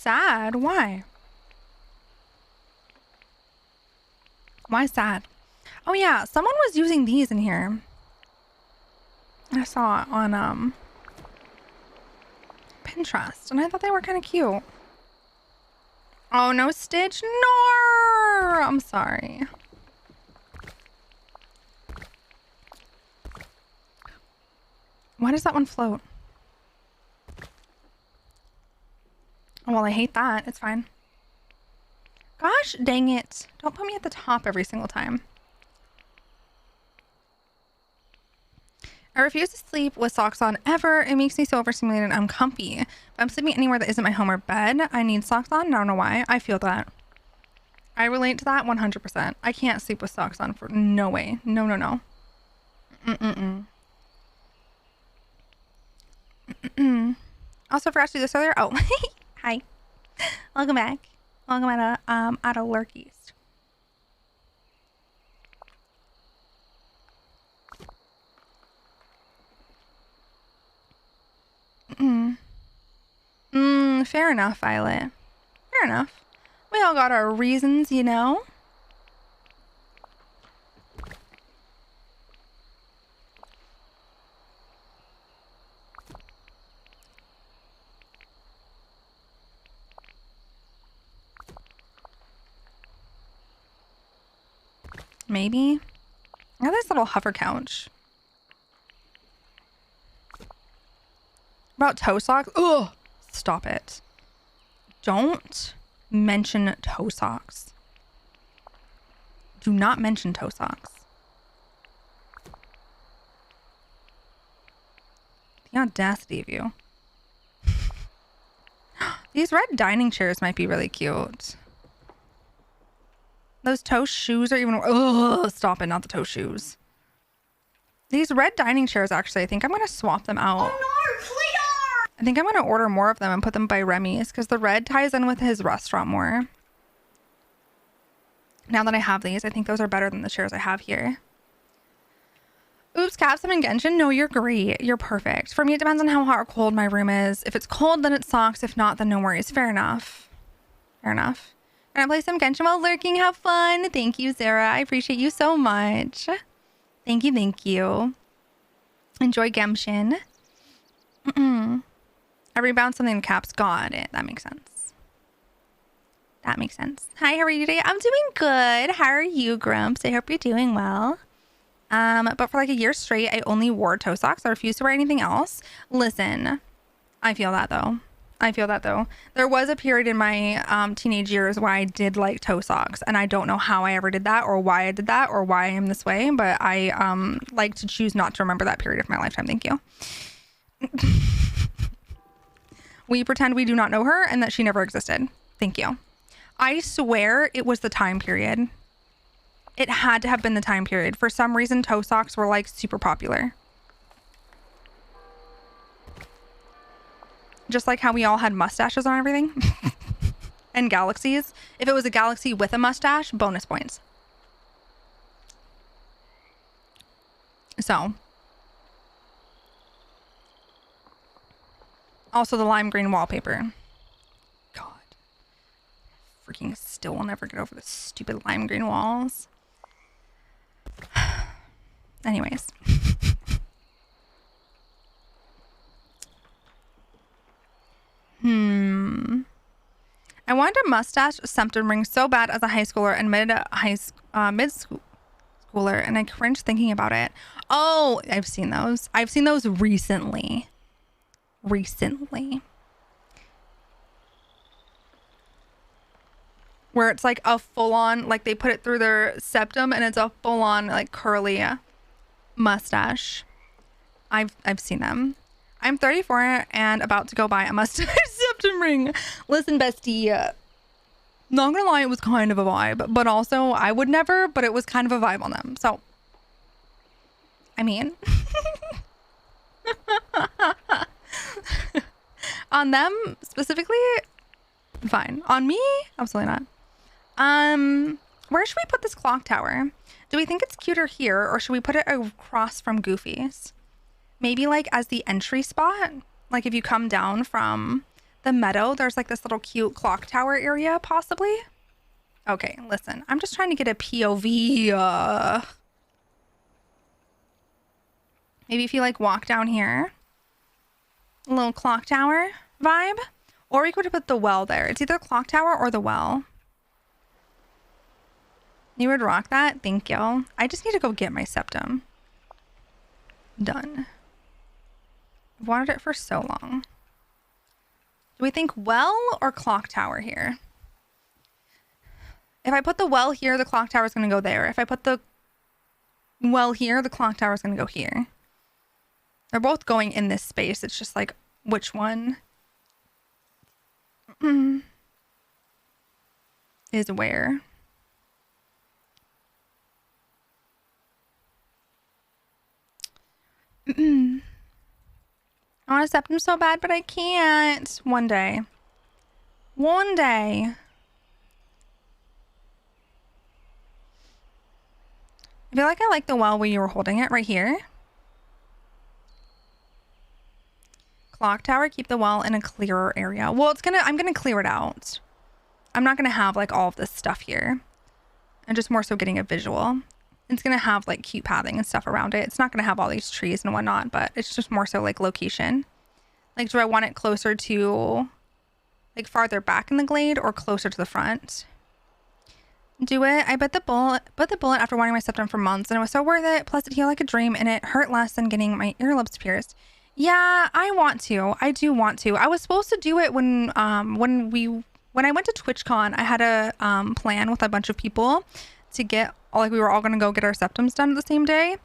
sad. Why? Why sad? Oh yeah, someone was using these in here. I saw it on Pinterest, and I thought they were kind of cute. Oh, no Stitch, no! I'm sorry. Why does that one float? Oh, well, I hate that. It's fine. Gosh, dang it. Don't put me at the top every single time. I refuse to sleep with socks on ever. It makes me so overstimulated and uncomfy. If I'm sleeping anywhere that isn't my home or bed, I need socks on. I don't know why. I feel that. I relate to that 100%. I can't sleep with socks on for no way. No, no, no. Also forgot to do this earlier. Oh, hi. Welcome back. Welcome out of Lurkies. Fair enough, Violet. Fair enough. We all got our reasons, you know? Maybe. I have this little hover couch. About toe socks? Ugh! Stop it. Don't mention toe socks. Do not mention toe socks. The audacity of you. These red dining chairs might be really cute. Those toe shoes are even... Ugh, stop it, not the toe shoes. These red dining chairs, actually, I think I'm going to swap them out. Oh no, Clear! I think I'm going to order more of them and put them by Remy's because the red ties in with his restaurant more. Now that I have these, I think those are better than the chairs I have here. Oops, Capsum and Genshin. No, you're great. You're perfect. For me, it depends on how hot or cold my room is. If it's cold, then it sucks. If not, then no worries. Fair enough. Fair enough. Gonna play some Genshin while lurking. Have fun. Thank you, Sarah. I appreciate you so much. Thank you, thank you. Enjoy Genshin. I rebound something in caps. Got it. That makes sense. That makes sense. Hi, how are you today? I'm doing good. How are you, Grumps? I hope you're doing well. But for like a year straight, I only wore toe socks. I refused to wear anything else. Listen, I feel that though. There was a period in my teenage years where I did like toe socks, and I don't know how I ever did that or why I did that or why I am this way, but I like to choose not to remember that period of my lifetime. Thank you. We pretend we do not know her and that she never existed. Thank you. I swear it was the time period. It had to have been the time period. For some reason, toe socks were like super popular. Just like how we all had mustaches on everything. And galaxies. If it was a galaxy with a mustache, bonus points. So. Also the lime green wallpaper. God. Freaking still will never get over the stupid lime green walls. Anyways. I wanted a mustache septum ring so bad as a high schooler and mid-schooler, and I cringe thinking about it. Oh, I've seen those. I've seen those recently. Where it's like a full-on, like they put it through their septum and it's a full-on like curly mustache. I've seen them. I'm 34 and about to go buy a mustache septum ring. Listen, bestie, not gonna lie, it was kind of a vibe, but also I would never, but it was kind of a vibe on them. So, I mean, on them specifically, fine. On me, absolutely not. Where should we put this clock tower? Do we think it's cuter here, or should we put it across from Goofy's? Maybe like as the entry spot, like if you come down from the meadow, there's like this little cute clock tower area, possibly. Okay, listen, I'm just trying to get a POV. Maybe if you like walk down here, a little clock tower vibe, or we could put the well there. It's either clock tower or the well. You would rock that? Thank you. I just need to go get my septum. Done. I've wanted it for so long. Do we think well or clock tower here? If I put the well here, the clock tower is going to go there. If I put the well here, the clock tower is going to go here. They're both going in this space. It's just like, which one is where? I want a septum so bad, but I can't. One day. One day. I feel like I like the well where you were holding it right here. Clock tower, keep the well in a clearer area. Well, I'm gonna clear it out. I'm not gonna have like all of this stuff here. I'm just more so getting a visual. It's gonna have like cute pathing and stuff around it. It's not gonna have all these trees and whatnot, but it's just more so like location. Like, do I want it closer to like farther back in the glade or closer to the front? Do it. I bit the bullet after wanting my septum for months, and it was so worth it. Plus, it healed like a dream, and it hurt less than getting my earlobes pierced. Yeah, I want to. I do want to. I was supposed to do it when I went to TwitchCon. I had a plan with a bunch of people to get, like, we were all gonna go get our septums done the same day.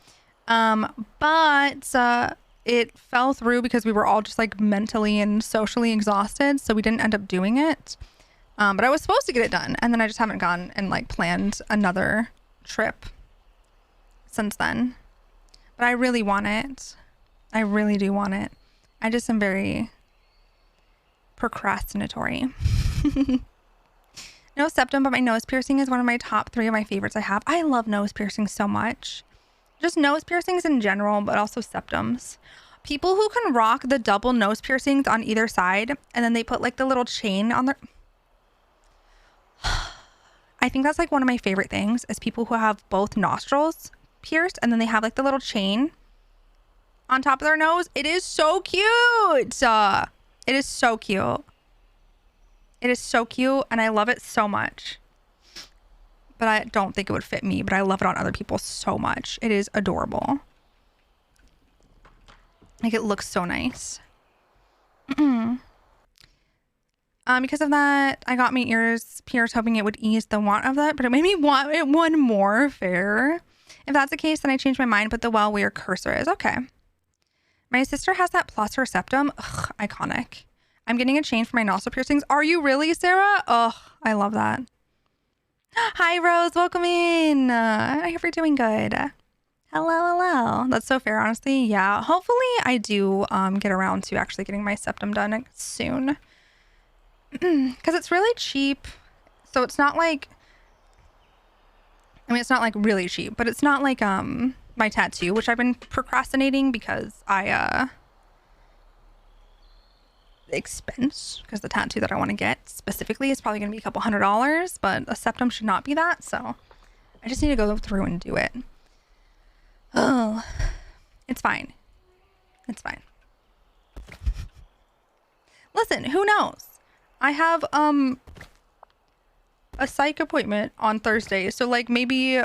But it fell through because we were all just like mentally and socially exhausted, so we didn't end up doing it. But I was supposed to get it done, and then I just haven't gone and like planned another trip since then. But I really want it. I really do want it. I just am very procrastinatory. No septum, but my nose piercing is one of my top 3 of my favorites I have. I love nose piercings so much. Just nose piercings in general, but also septums. People who can rock the double nose piercings on either side, and then they put like the little chain on their... I think that's like one of my favorite things is people who have both nostrils pierced, and then they have like the little chain on top of their nose. It is so cute. It is so cute. It is so cute, and I love it so much. But I don't think it would fit me, but I love it on other people so much. It is adorable. Like, it looks so nice. Because of that, I got my ears pierced hoping it would ease the want of that, but it made me want it one more. Fair. If that's the case, then I changed my mind, but the well where your cursor is. Okay. My sister has that plus her septum. Ugh, iconic. I'm getting a chain for my nostril piercings. Are you really, Sarah? Ugh, I love that. Hi, Rose. Welcome in. I hope you're doing good. Hello. That's so fair, honestly. Yeah. Hopefully, I do get around to actually getting my septum done soon. Because it's really cheap. So it's not like... I mean, it's not like really cheap, but it's not like my tattoo, which I've been procrastinating because expense, because the tattoo that I want to get specifically is probably going to be a couple $100, but a septum should not be that, so I just need to go through and do it. Oh, it's fine. It's fine. Listen, who knows? I have a psych appointment on Thursday, so like maybe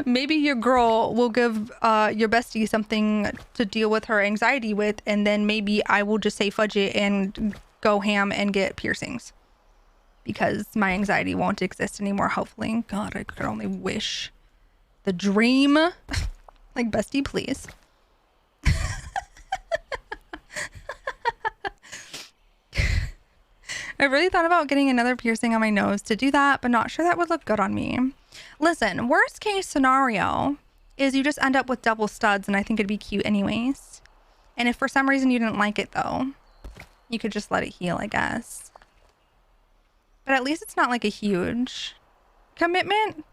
maybe your girl will give your bestie something to deal with her anxiety with, and then maybe I will just say fudge it and go ham and get piercings because my anxiety won't exist anymore, hopefully. God, I could only wish. The dream. Like, bestie, please. I really thought about getting another piercing on my nose to do that, but not sure that would look good on me. Listen, worst case scenario is you just end up with double studs, and I think it'd be cute anyways. And if for some reason you didn't like it though, you could just let it heal, I guess. But at least it's not like a huge commitment.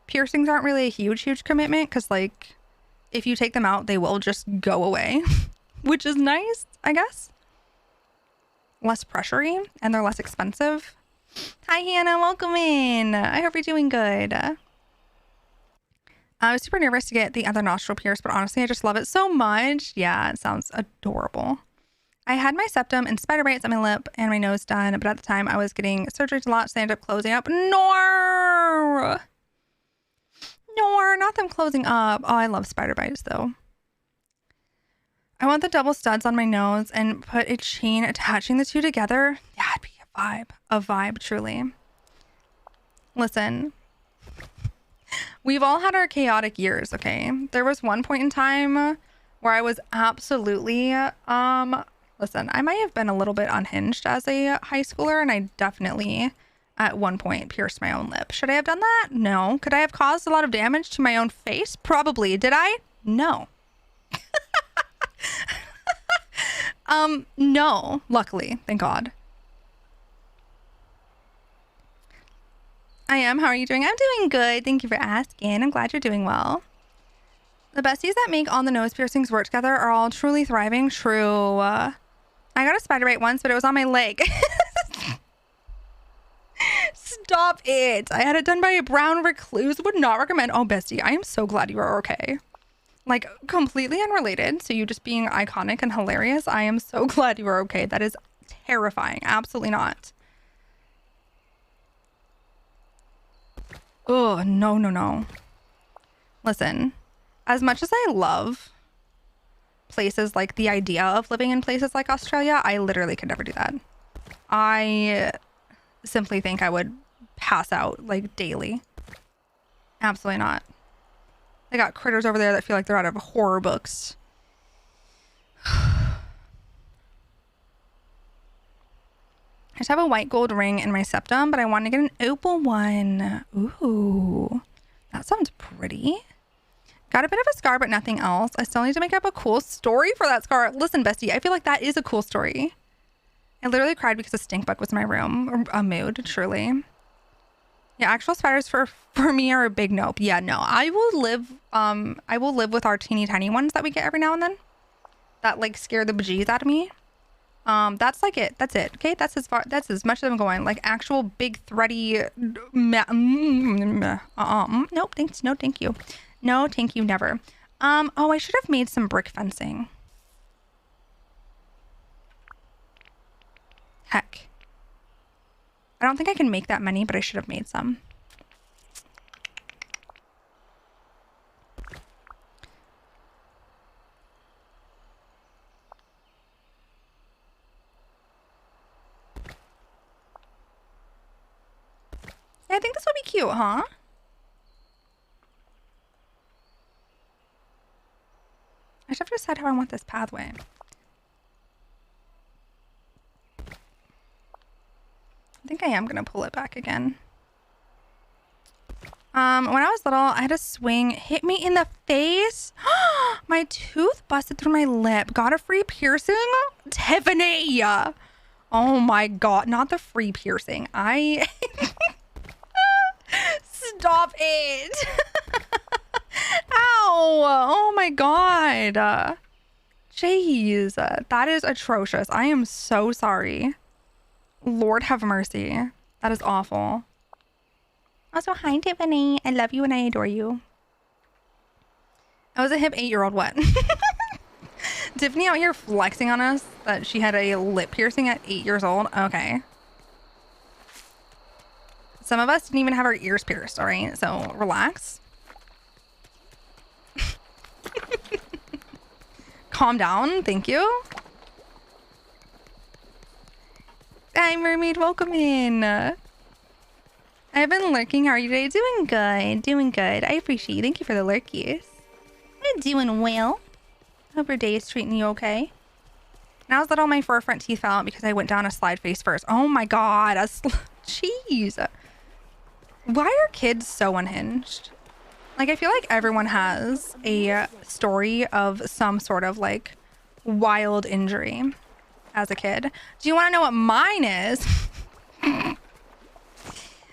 Piercings aren't really a huge commitment because, like, if you take them out, they will just go away, which is nice, I guess. less pressury and they're less expensive. Hi, Hannah. Welcome in. I hope you're doing good. I was super nervous to get the other nostril pierced, but honestly, I just love it so much. Yeah, it sounds adorable. I had my septum and spider bites on my lip and my nose done, but at the time I was getting surgery a lot, so they ended up closing up. No, not them closing up. Oh, I love spider bites though. I want the double studs on my nose and put a chain attaching the two together. Yeah, it'd be a vibe, truly. Listen, we've all had our chaotic years, okay? There was one point in time where I was absolutely, listen, I might have been a little bit unhinged as a high schooler, and I definitely at one point pierced my own lip. Should I have done that? No. Could I have caused a lot of damage to my own face? Probably. Did I? No. No, luckily, thank God. I am. How are you doing? I'm doing good. Thank you for asking. I'm glad you're doing well. The besties that make all the nose piercings work together are all truly thriving. True. I got a spider bite once, but it was on my leg. Stop it. I had it done by a brown recluse. Would not recommend. Oh, bestie, I am so glad you are okay. Like, completely unrelated. So you just being iconic and hilarious. I am so glad you are okay. That is terrifying. Absolutely not. Oh, no. Listen, as much as I love places like the idea of living in places like Australia, I literally could never do that. I simply think I would pass out like daily. Absolutely not. They got critters over there that feel like they're out of horror books. I just have a white gold ring in my septum, but I want to get an opal one. Ooh, that sounds pretty. Got a bit of a scar, but nothing else. I still need to make up a cool story for that scar. Listen, bestie, I feel like that is a cool story. I literally cried because a stink bug was in my room. A mood, truly. Yeah, actual spiders for me are a big nope. Yeah, no. I will live with our teeny tiny ones that we get every now and then. That like scare the bejeez out of me. That's like it. That's it. Okay, that's as much as I'm going. Like actual big thready. Nope. Thanks. No, thank you. No, thank you. Never. Oh, I should have made some brick fencing. Heck. I don't think I can make that many, but I should have made some. I think this would be cute, huh? I just have to decide how I want this pathway. I think I am going to pull it back again. When I was little, I had a swing hit me in the face. My tooth busted through my lip. Got a free piercing? Tiffany! Oh my God. Not the free piercing. Stop it. Ow. Oh my God. Jeez. That is atrocious. I am so sorry. Lord have mercy. That is awful. Also, hi, Tiffany. I love you and I adore you. I was a hip 8-year-old. What? Tiffany out here flexing on us that she had a lip piercing at 8 years old. Okay. Some of us didn't even have our ears pierced, all right? So relax. Calm down. Thank you. Hi, Mermaid. Welcome in. I've been lurking. How are you today? Doing good. Doing good. I appreciate you. Thank you for the lurkies. I'm doing well. Hope your day is treating you okay. Now is that all my four front teeth fell out because I went down a slide face first. Oh my God. Jeez. Why are kids so unhinged? Like, I feel like everyone has a story of some sort of like wild injury as a kid. Do you want to know what mine is?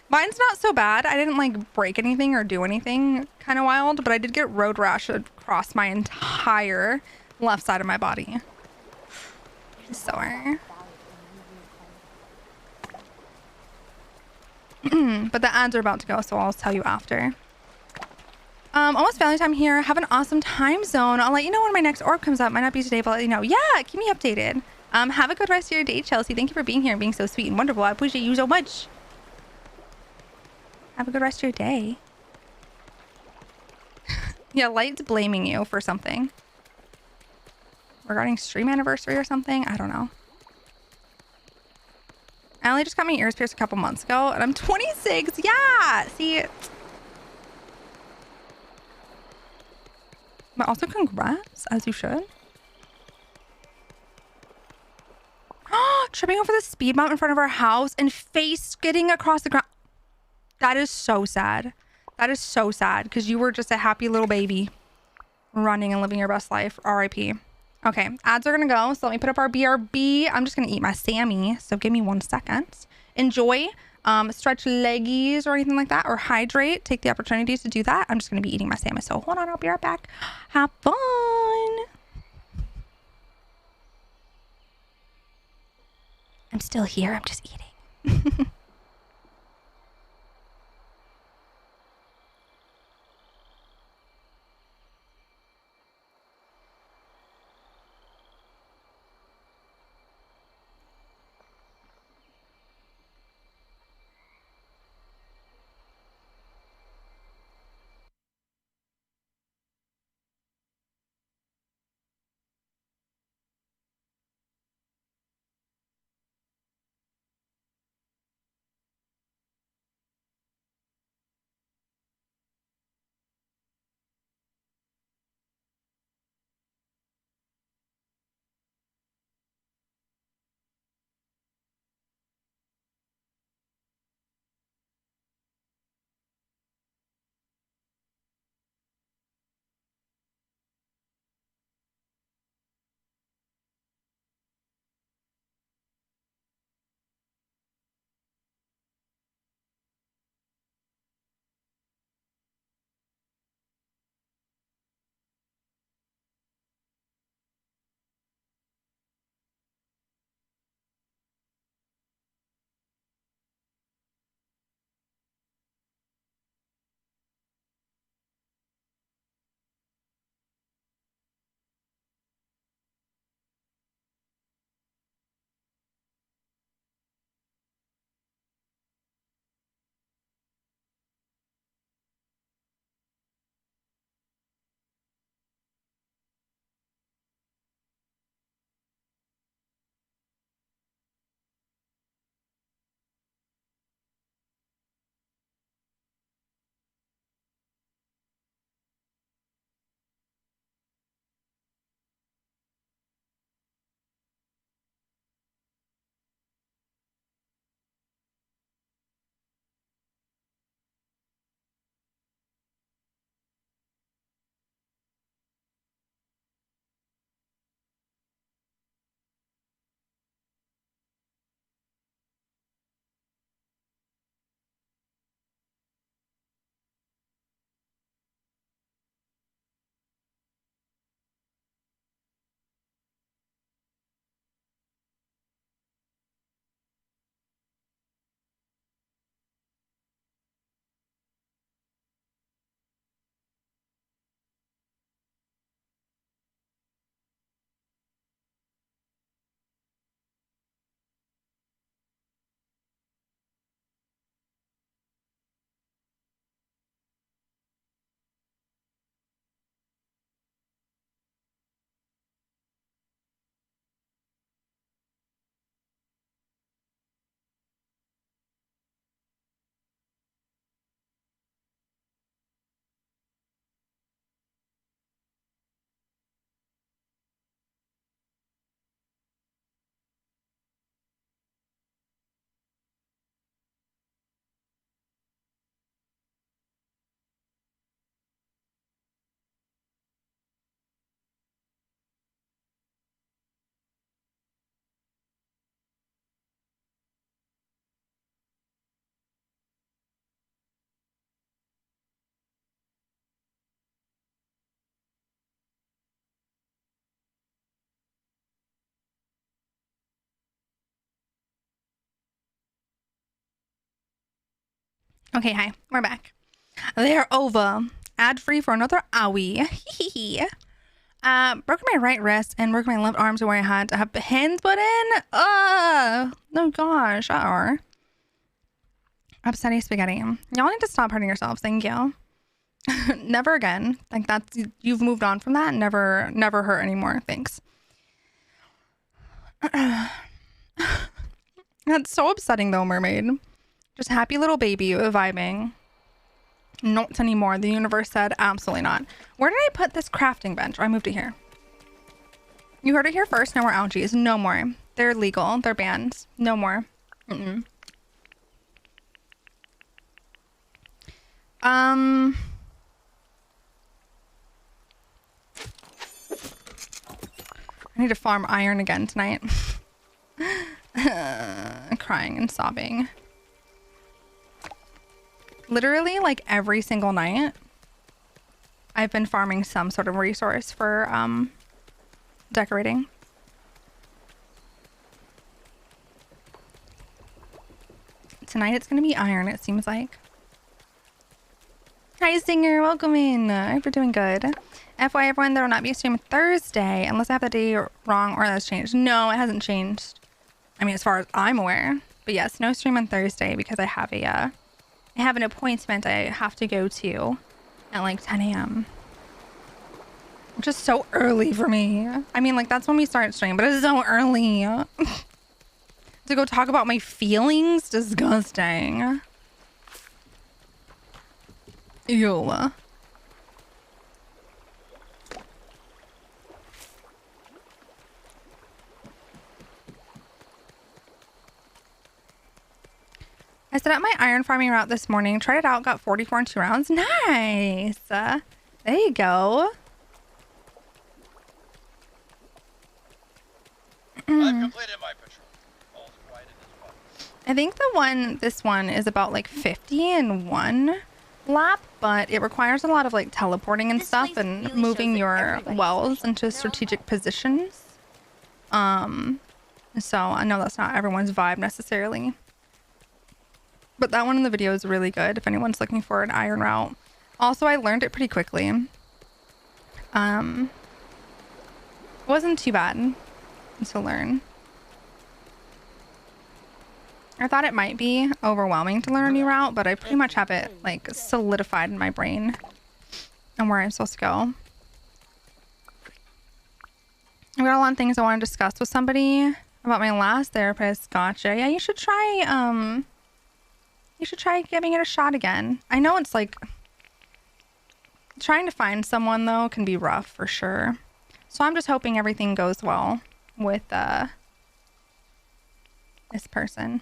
Mine's not so bad. I didn't like break anything or do anything kind of wild, but I did get road rash across my entire left side of my body. Sore. But the ads are about to go, so I'll tell you after. Almost family time here. Have an awesome time zone. I'll let you know when my next orb comes up. Might not be today, but I'll let you know. Yeah, keep me updated. Have a good rest of your day, Chelsea. Thank you for being here and being so sweet and wonderful. I appreciate you so much. Have a good rest of your day. Yeah, Light's blaming you for something. Regarding stream anniversary or something? I don't know. I only just got my ears pierced a couple months ago and I'm 26. Yeah. See. But also congrats, as you should. Tripping over the speed bump in front of our house and face skidding across the ground. That is so sad. That is so sad because you were just a happy little baby running and living your best life. RIP. Okay, ads are gonna go. So let me put up our BRB. I'm just gonna eat my Sammy. So give me 1 second. Enjoy. Stretch leggies or anything like that, or hydrate. Take the opportunities to do that. I'm just gonna be eating my Sammy. So hold on, I'll be right back. Have fun. I'm still here. I'm just eating. Okay, hi. We're back. They're over. Ad-free for another howie. Broken my right wrist and broken my left arm to where I had to have hands put in. Oh gosh. Upsetty spaghetti. Y'all need to stop hurting yourselves. Thank you. Never again. Like that's, you've moved on from that. Never hurt anymore. Thanks. That's so upsetting though, mermaid. Just happy little baby vibing. Not anymore. The universe said absolutely not. Where did I put this crafting bench? Oh, I moved it here. You heard it here first. No more algaes. No more. They're legal. They're banned. No more. I need to farm iron again tonight. Crying and sobbing. Literally, like every single night, I've been farming some sort of resource for decorating. Tonight it's gonna be iron, it seems like. Hi, Singer. Welcome in. I hope you're doing good. FYI, everyone, there will not be a stream Thursday unless I have the day wrong or that's changed. No, it hasn't changed. I mean, as far as I'm aware. But yes, no stream on Thursday because I have a I have an appointment I have to go to at like 10 a.m. Which is so early for me. I mean, like that's when we start stream, but it's so early. To go talk about my feelings? Disgusting. Ew. I set up my iron farming route this morning. Tried it out. Got 44 in 2 rounds. Nice. There you go.
I've completed my patrol. All's quiet as well.
I think this one is about like 50 in 1 lap, but it requires a lot of like teleporting and stuff and
really
moving
shows that
your
everybody's
wells
special.
into strategic positions. So I know that's not everyone's vibe necessarily. But that one in the video is really good if anyone's looking for an iron route. Also, I learned it pretty quickly. It wasn't too bad to learn. I thought it might be overwhelming to learn a new route, but I pretty much have it like solidified in my brain and where I'm supposed to go. I've got a lot of things I want to discuss with somebody about my last therapist. Gotcha. Yeah, you should try giving it a shot again. I know it's like trying to find someone though can be rough for sure. So I'm just hoping everything goes well with this person.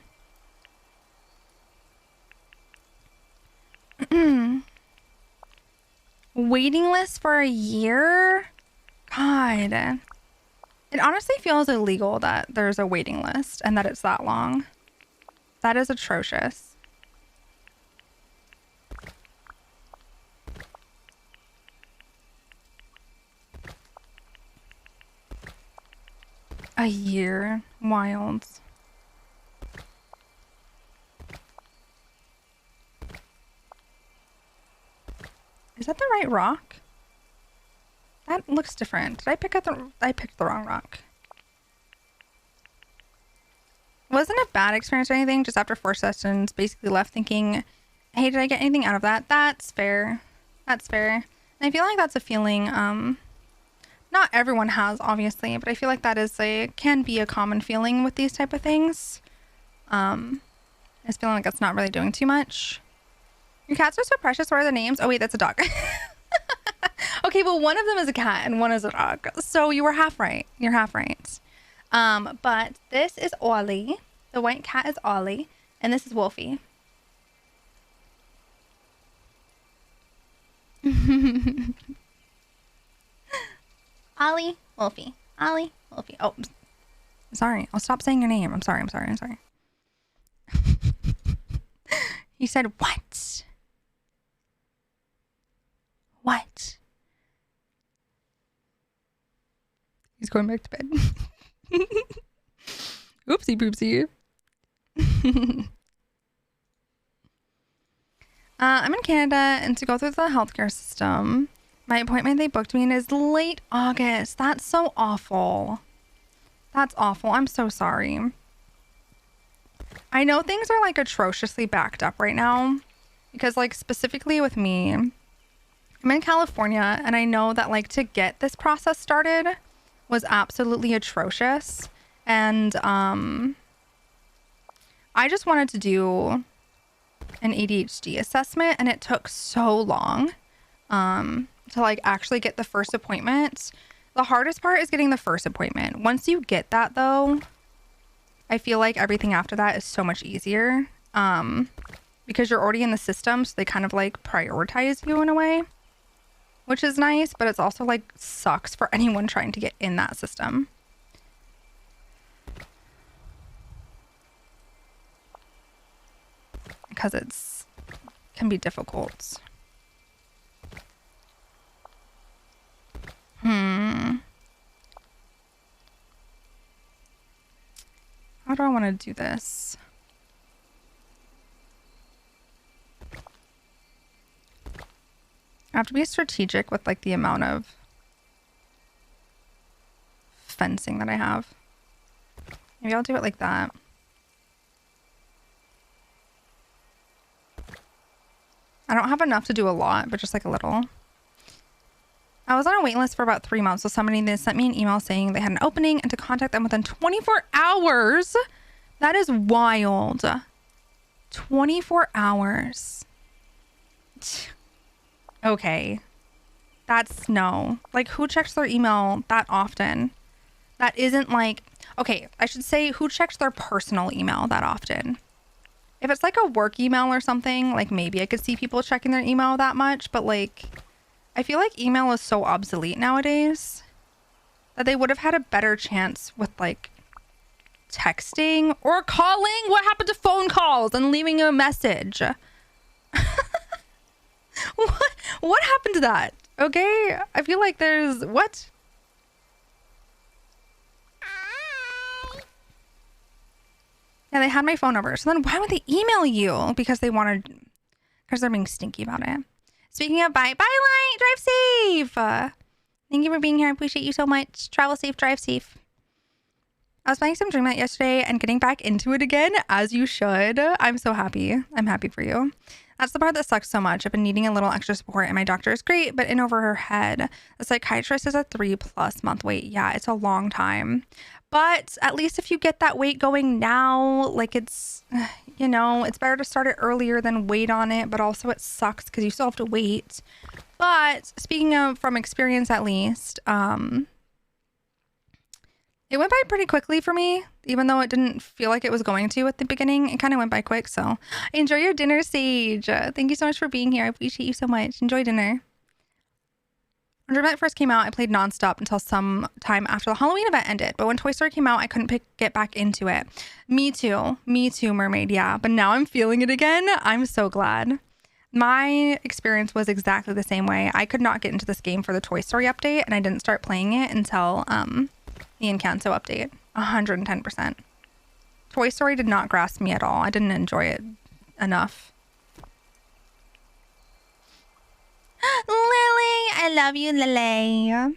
Waiting list for a year? God. It honestly feels illegal that there's a waiting list and that it's that long. That is atrocious. A year. Wild. Is that the right rock? That looks different. Did I pick up I picked the wrong rock. Wasn't a bad experience or anything, just after 4 sessions, basically left thinking, hey, did I get anything out of that? That's fair. That's fair. And I feel like that's a feeling, not everyone has, obviously, but I feel like that is can be a common feeling with these type of things. Is feeling like it's not really doing too much. Your cats are so precious. What are the names? Oh wait, that's a dog. Okay, well one of them is a cat and one is a dog. So you were half right. You're half right. But this is Ollie. The white cat is Ollie, and this is Wolfie. Ollie, Wolfie. Ollie, Wolfie. Oh, sorry. I'll stop saying your name. I'm sorry. He said, what? What? He's going back to bed. Oopsie poopsie. I'm in Canada, and to go through the healthcare system, my appointment they booked me in is late August. That's so awful. That's awful. I'm so sorry. I know things are like atrociously backed up right now because like specifically with me, I'm in California, and I know that like to get this process started was absolutely atrocious. And I just wanted to do an ADHD assessment, and it took so long to like actually get the first appointment. The hardest part is getting the first appointment. Once you get that though, I feel like everything after that is so much easier because you're already in the system, so they kind of like prioritize you in a way, which is nice, but it's also like sucks for anyone trying to get in that system. Because it's can be difficult. How do I want to do this? I have to be strategic with like the amount of fencing that I have. Maybe I'll do it like that. I don't have enough to do a lot, but just like a little. I was on a wait list for about 3 months, so somebody they sent me an email saying they had an opening and to contact them within 24 hours. That is wild. 24 hours. Okay. That's no. Like, who checks their email that often? That isn't like... Okay, I should say who checks their personal email that often. If it's like a work email or something, like maybe I could see people checking their email that much, but like... I feel like email is so obsolete nowadays that they would have had a better chance with like texting or calling. What happened to phone calls and leaving a message? What happened to that? Okay, I feel like there's what? Yeah, they had my phone number. So then why would they email you? Because they're being stinky about it. Speaking of bye Light, drive safe. Thank you for being here. I appreciate you so much. Travel safe, drive safe. I was playing some Dreamlight yesterday and getting back into it again, as you should. I'm so happy. I'm happy for you. That's the part that sucks so much. I've been needing a little extra support, and my doctor is great, but in over her head. The psychiatrist is a 3+ month wait. Yeah, it's a long time. But at least if you get that wait going now, like it's, you know, it's better to start it earlier than wait on it. But also it sucks because you still have to wait. But speaking of from experience, at least, it went by pretty quickly for me, even though it didn't feel like it was going to at the beginning. It kind of went by quick. So enjoy your dinner, Sage. Thank you so much for being here. I appreciate you so much. Enjoy dinner. When Dreamlight first came out, I played nonstop until some time after the Halloween event ended. But when Toy Story came out, I couldn't get back into it. Me too, Mermaid. Yeah, but now I'm feeling it again. I'm so glad. My experience was exactly the same way. I could not get into this game for the Toy Story update, and I didn't start playing it until the Encanto update. 110%. Toy Story did not grasp me at all. I didn't enjoy it enough. Lily, I love you, Lily.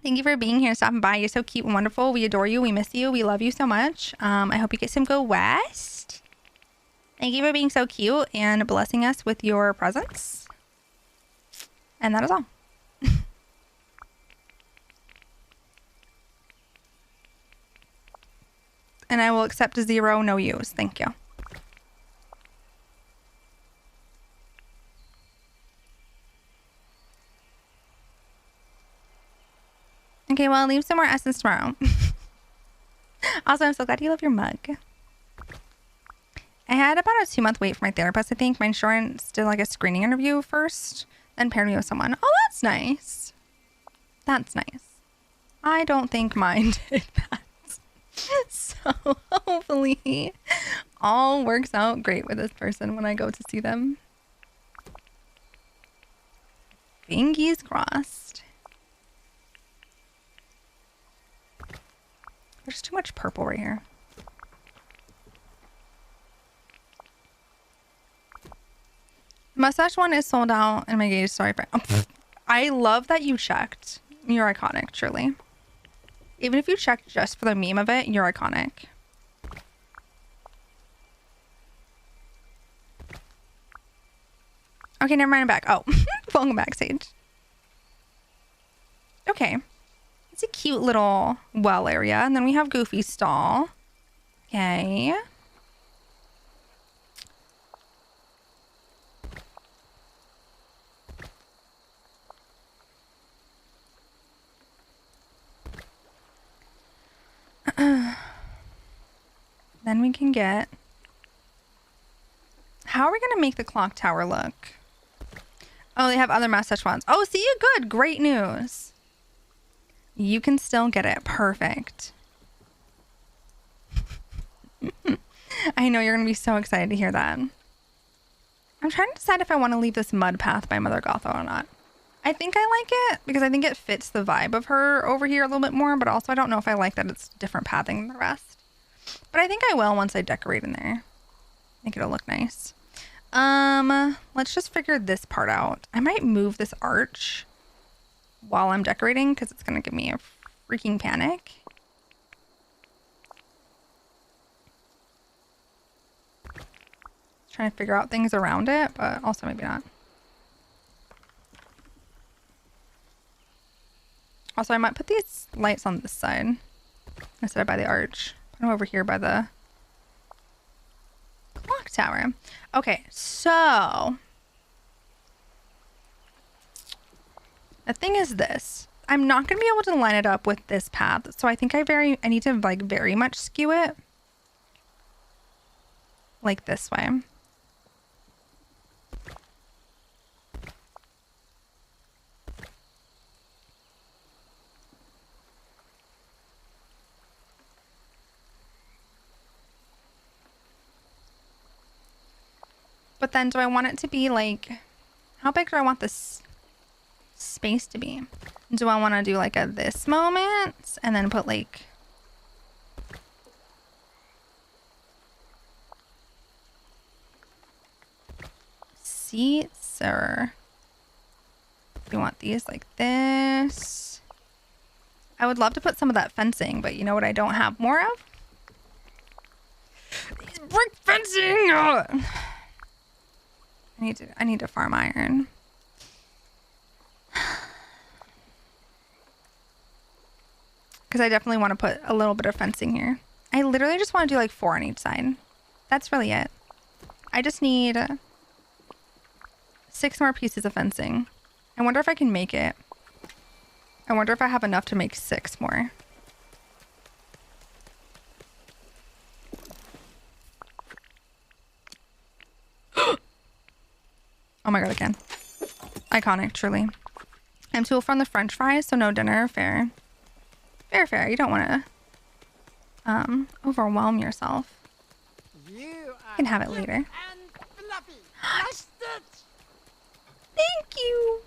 Thank you for being here, stopping by. You're so cute and wonderful. We adore you. We miss you. We love you so much. I hope you get some Go West. Thank you for being so cute and blessing us with your presence. And that is all. And I will accept 0 no use. Thank you. Okay, well, I'll leave some more essence tomorrow. Also, I'm so glad you love your mug. I had about a 2-month wait for my therapist, I think. My insurance did like a screening interview first, then paired me with someone. Oh, that's nice. That's nice. I don't think mine did that. So hopefully all works out great with this person when I go to see them. Fingers crossed. There's too much purple right here. Mustache one is sold out in my gauge. Sorry. I love that you checked. You're iconic, truly. Even if you checked just for the meme of it, you're iconic. Okay, never mind. I'm back. Oh, welcome backstage. Okay. It's a cute little well area. And then we have Goofy stall. Okay. Then we can get... How are we going to make the clock tower look? Oh, they have other mustache ones. Oh, see you good. Great news. You can still get it. Perfect. I know you're going to be so excited to hear that. I'm trying to decide if I want to leave this mud path by Mother Gotho or not. I think I like it because I think it fits the vibe of her over here a little bit more, but also I don't know if I like that it's different pathing than the rest. But I think I will once I decorate in there. I think it'll look nice. Let's just figure this part out. I might move this arch while I'm decorating because it's going to give me a freaking panic. Trying to figure out things around it, but also maybe not. Also, I might put these lights on this side instead of by the arch. Put them over here by the clock tower. Okay, so the thing is this. I'm not going to be able to line it up with this path, so I think I need to like very much skew it like this way. But then do I want it to be like, how big do I want this space to be? Do I want to do like a this moment and then put like seats, or do you want these like this? I would love to put some of that fencing, but you know what I don't have more of? These brick fencing! Ugh. I need to farm iron. Because I definitely want to put a little bit of fencing here. I literally just want to do like 4 on each side. That's really it. I just need 6 more pieces of fencing. I wonder if I can make it. I wonder if I have enough to make 6 more. Oh my god, again. Iconic, truly. I'm too full on the french fries, so no dinner. Fair. Fair, fair. You don't want to overwhelm yourself. You can have it later. Thank you.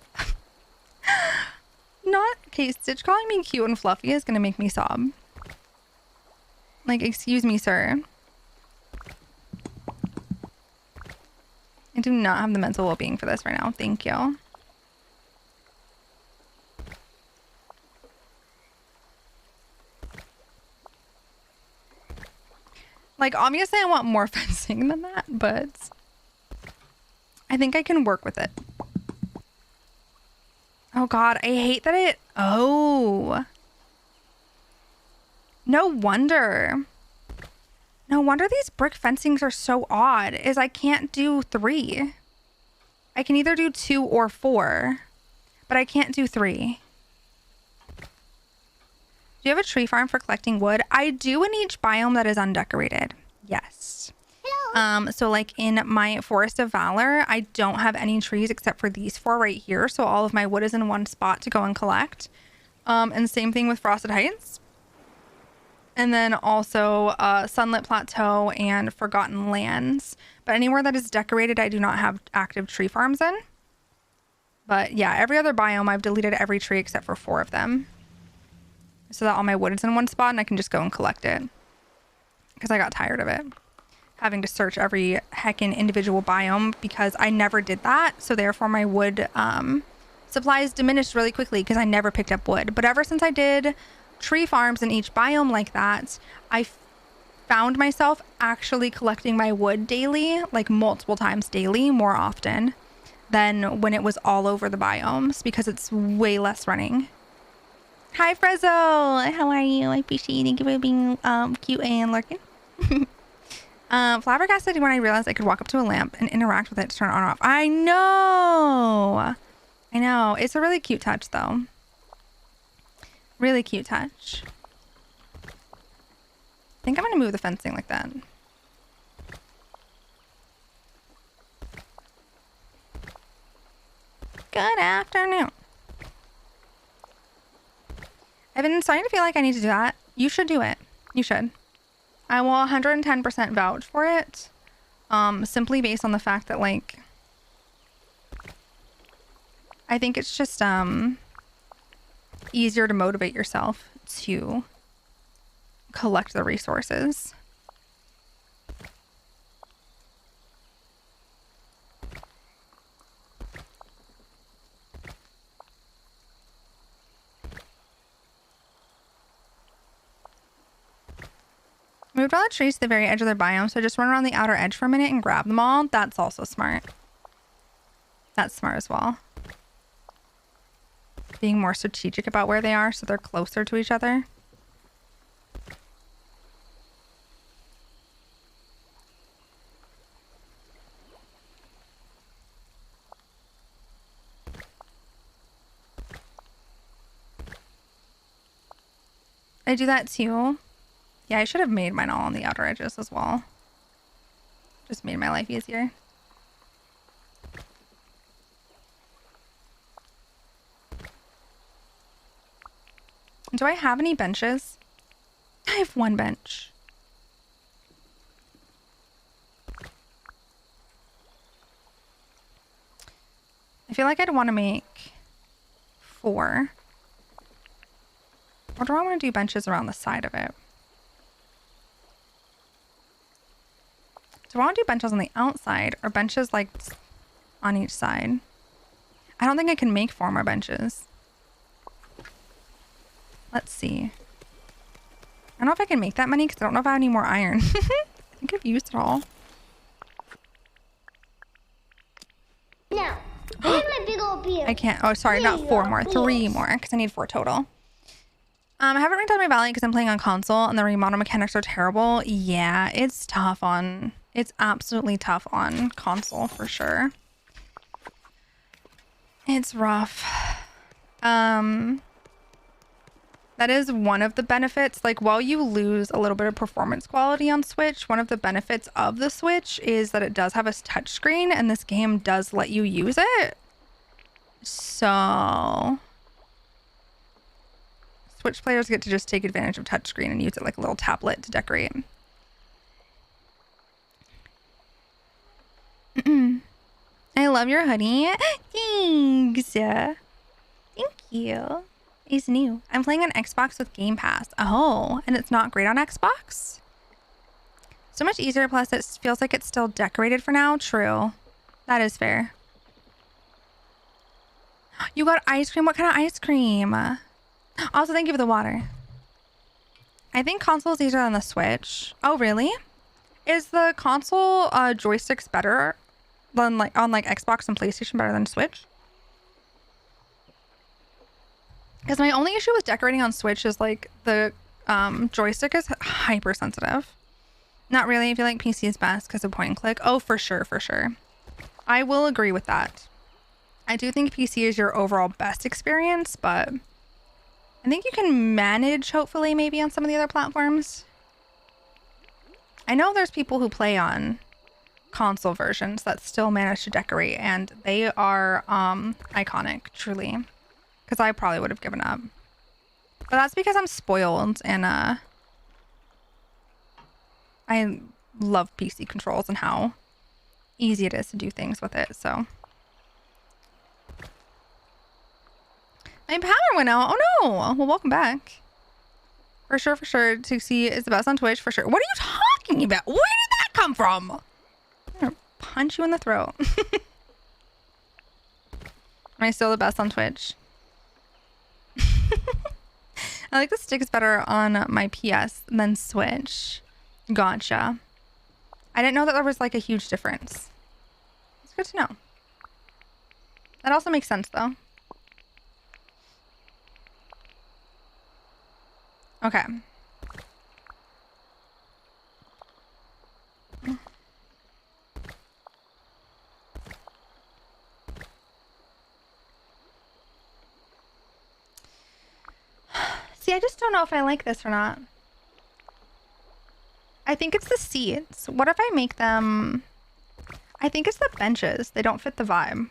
Not okay. Stitch calling me cute and fluffy is gonna make me sob. Like, excuse me, sir. I do not have the mental well-being for this right now. Thank you. Like, obviously I want more fencing than that, but I think I can work with it. Oh god, I hate that it... Oh. No wonder. No wonder these brick fencings are so odd, is I can't do 3. I can either do 2 or 4, but I can't do 3. Do you have a tree farm for collecting wood? I do in each biome that is undecorated. Yes. Hello. So like in my Forest of Valor, I don't have any trees except for these 4 right here. So all of my wood is in one spot to go and collect. And same thing with Frosted Heights. And then also Sunlit Plateau and Forgotten Lands. But anywhere that is decorated, I do not have active tree farms in. But yeah, every other biome, I've deleted every tree except for 4 of them. So that all my wood is in one spot and I can just go and collect it. Because I got tired of it. having to search every heckin' individual biome because I never did that. So therefore my wood supplies diminished really quickly because I never picked up wood. But ever since I did tree farms in each biome like that, I found myself actually collecting my wood daily, like multiple times daily, more often than when it was all over the biomes because it's way less running. Hi Frezzo, how are you? I appreciate you. Thank you for being cute and lurking. Flabbergasted when I realized I could walk up to a lamp and interact with it to turn it on or off. I know. It's a really cute touch though. Really cute touch. I think I'm gonna move the fencing like that. Good afternoon. I've been starting to feel like I need to do that. You should do it. You should. I will 110% vouch for it. Simply based on the fact that, like, I think it's just easier to motivate yourself to collect the resources. Moved all the trees to the very edge of their biome, so I just run around the outer edge for a minute and grab them all. That's also smart. That's smart as well. Being more strategic about where they are so they're closer to each other. I do that too. Yeah, I should have made mine all on the outer edges as well. Just made my life easier. Do I have any benches? I have one bench. I feel like I'd want to make 4. Or do I want to do benches around the side of it? Do I want to do benches on the outside or benches like on each side? I don't think I can make 4 more benches. Let's see. I don't know if I can make that many because I don't know if I have any more iron. I think I've used it all.
Now, here's my big old beer.
I can't. Oh, sorry, not 4 more. 3 more because I need 4 total. I haven't ranked on my valley because I'm playing on console and the remodel mechanics are terrible. Yeah, it's tough on... It's absolutely tough on console for sure. It's rough. That is one of the benefits. Like, while you lose a little bit of performance quality on Switch, one of the benefits of the Switch is that it does have a touchscreen and this game does let you use it. So... Switch players get to just take advantage of touchscreen and use it like a little tablet to decorate. I love your hoodie. Thanks. Thank you. It's new. I'm playing on Xbox with Game Pass. Oh, and it's not great on Xbox? So much easier, plus it feels like it's still decorated for now. True. That is fair. You got ice cream? What kind of ice cream? Also, thank you for the water. I think console is easier than the Switch. Oh, really? Is the console joysticks better than like on like Xbox and PlayStation, better than Switch? Because my only issue with decorating on Switch is like the joystick is hypersensitive. Not really. I feel like PC is best because of point and click. Oh, for sure, for sure. I will agree with that. I do think PC is your overall best experience, but I think you can manage, hopefully, maybe on some of the other platforms. I know there's people who play on console versions that still manage to decorate, and they are iconic, truly. Because I probably would have given up. But that's because I'm spoiled, and I love PC controls and how easy it is to do things with it, so... My power went out. Oh no. Well, welcome back. For sure, for sure. Tixee is the best on Twitch, for sure. What are you talking about? Where did that come from? I'm gonna punch you in the throat. Am I still the best on Twitch? I like the sticks better on my PS than Switch. Gotcha. I didn't know that there was like a huge difference. It's good to know. That also makes sense though. Okay. See, I just don't know if I like this or not. I think it's the seats. What if I make them... I think it's the benches. They don't fit the vibe.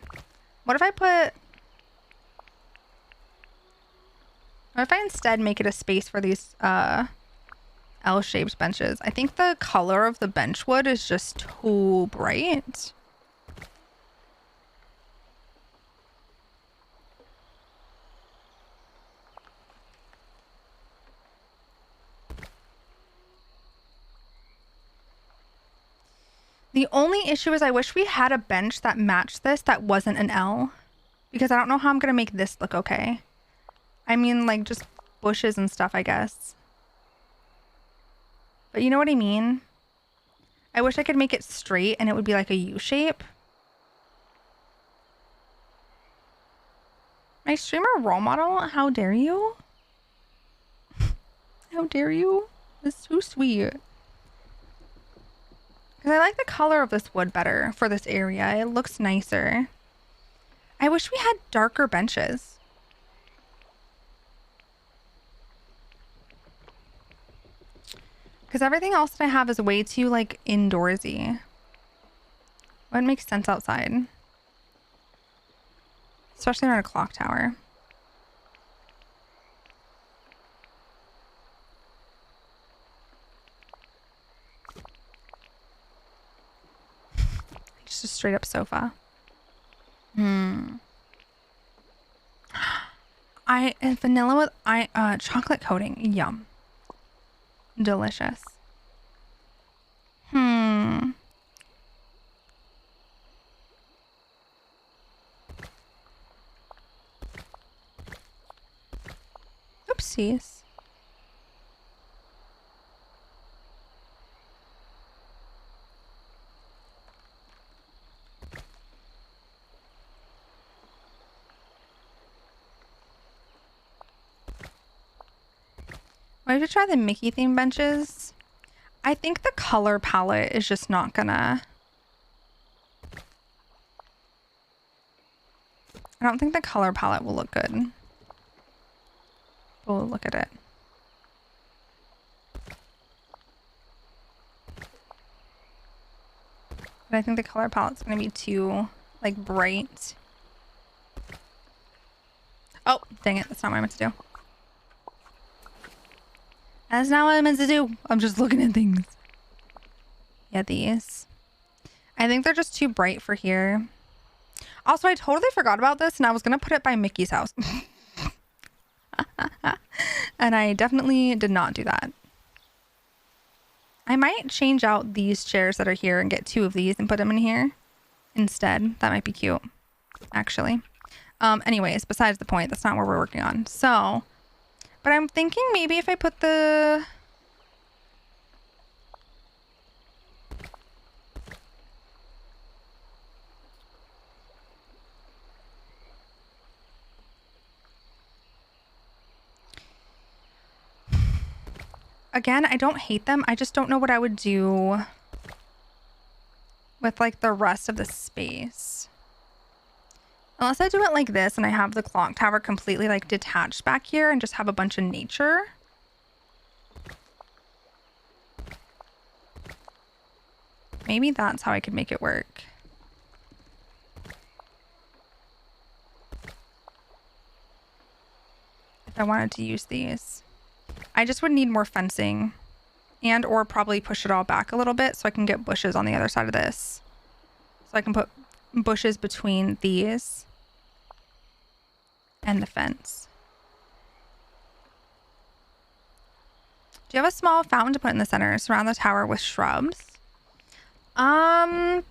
What if I put... What if I instead make it a space for these L-shaped benches? I think the color of the bench wood is just too bright. The only issue is I wish we had a bench that matched this that wasn't an L. Because I don't know how I'm going to make this look okay. I mean, like, just bushes and stuff, I guess. But you know what I mean? I wish I could make it straight and it would be like a U shape. My streamer role model? How dare you? How dare you? That's so sweet. Because I like the color of this wood better for this area. It looks nicer. I wish we had darker benches. Because everything else that I have is way too, like, indoorsy. What makes sense outside? Especially around a clock tower. Just a straight up sofa. Vanilla with chocolate coating. Yum. Delicious. Oopsies. Why did you try the Mickey theme benches? I think the color palette is just not gonna... I don't think the color palette will look good. We'll look at it. But I think the color palette's gonna be too, like, bright. Oh, dang it. That's not what I meant to do. That's not what I meant to do. I'm just looking at things. Yeah, these. I think they're just too bright for here. Also, I totally forgot about this and I was going to put it by Mickey's house. And I definitely did not do that. I might change out these chairs that are here and get 2 of these and put them in here instead. That might be cute, actually. Anyways, besides the point, that's not what we're working on. So... But I'm thinking maybe if I put the... Again, I don't hate them. I just don't know what I would do with like the rest of the space. Unless I do it like this and I have the clock tower completely like detached back here and just have a bunch of nature. Maybe that's how I could make it work. If I wanted to use these. I just would need more fencing and or probably push it all back a little bit so I can get bushes on the other side of this. So I can put bushes between these and the fence. Do you have a small fountain to put in the center? Surround the tower with shrubs. I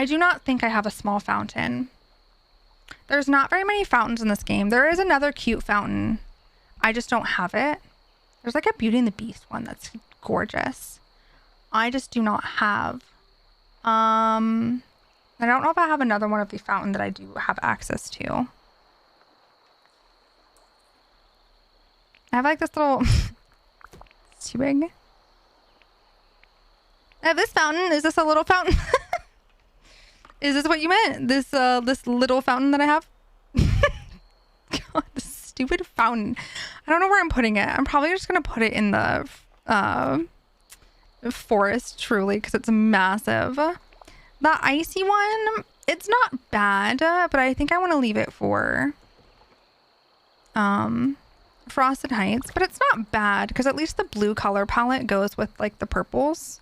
do not think I have a small fountain. There's not very many fountains in this game. There is another cute fountain. I just don't have it. There's like a Beauty and the Beast one that's gorgeous. I just do not have. I don't know if I have another one of the fountain that I do have access to. I have like this little... It's too big. I have this fountain. Is this a little fountain? Is this what you meant? This little fountain that I have? God, this stupid fountain. I don't know where I'm putting it. I'm probably just gonna put it in the forest, truly, because it's massive. The icy one, it's not bad, but I think I want to leave it for Frosted Heights. But it's not bad because at least the blue color palette goes with like the purples.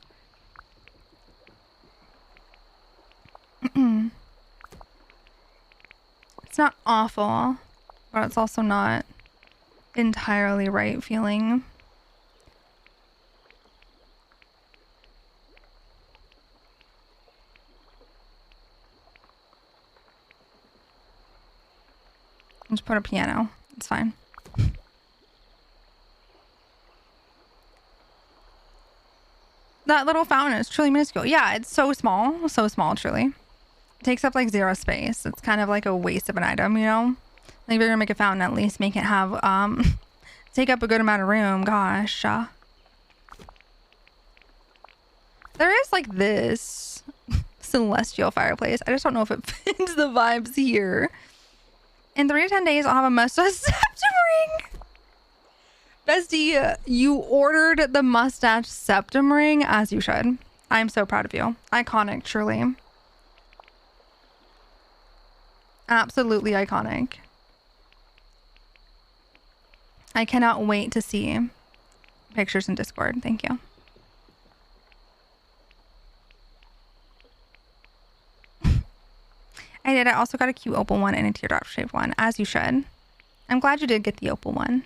It's not awful, but it's also not entirely right feeling. Just put a piano. It's fine. That little fountain is truly minuscule. Yeah, it's so small, truly. It takes up like 0 space. It's kind of like a waste of an item, you know? Like if you're gonna make a fountain, at least make it have, take up a good amount of room. Gosh. There is like this celestial fireplace. I just don't know if it fits the vibes here. In 3 to 10 days, I'll have a mustache septum ring. Bestie, you ordered the mustache septum ring, as you should. I'm so proud of you. Iconic, truly. Absolutely iconic. I cannot wait to see pictures in Discord. Thank you. I did. I also got a cute opal one and a teardrop shaped one, as you should. I'm glad you did get the opal one.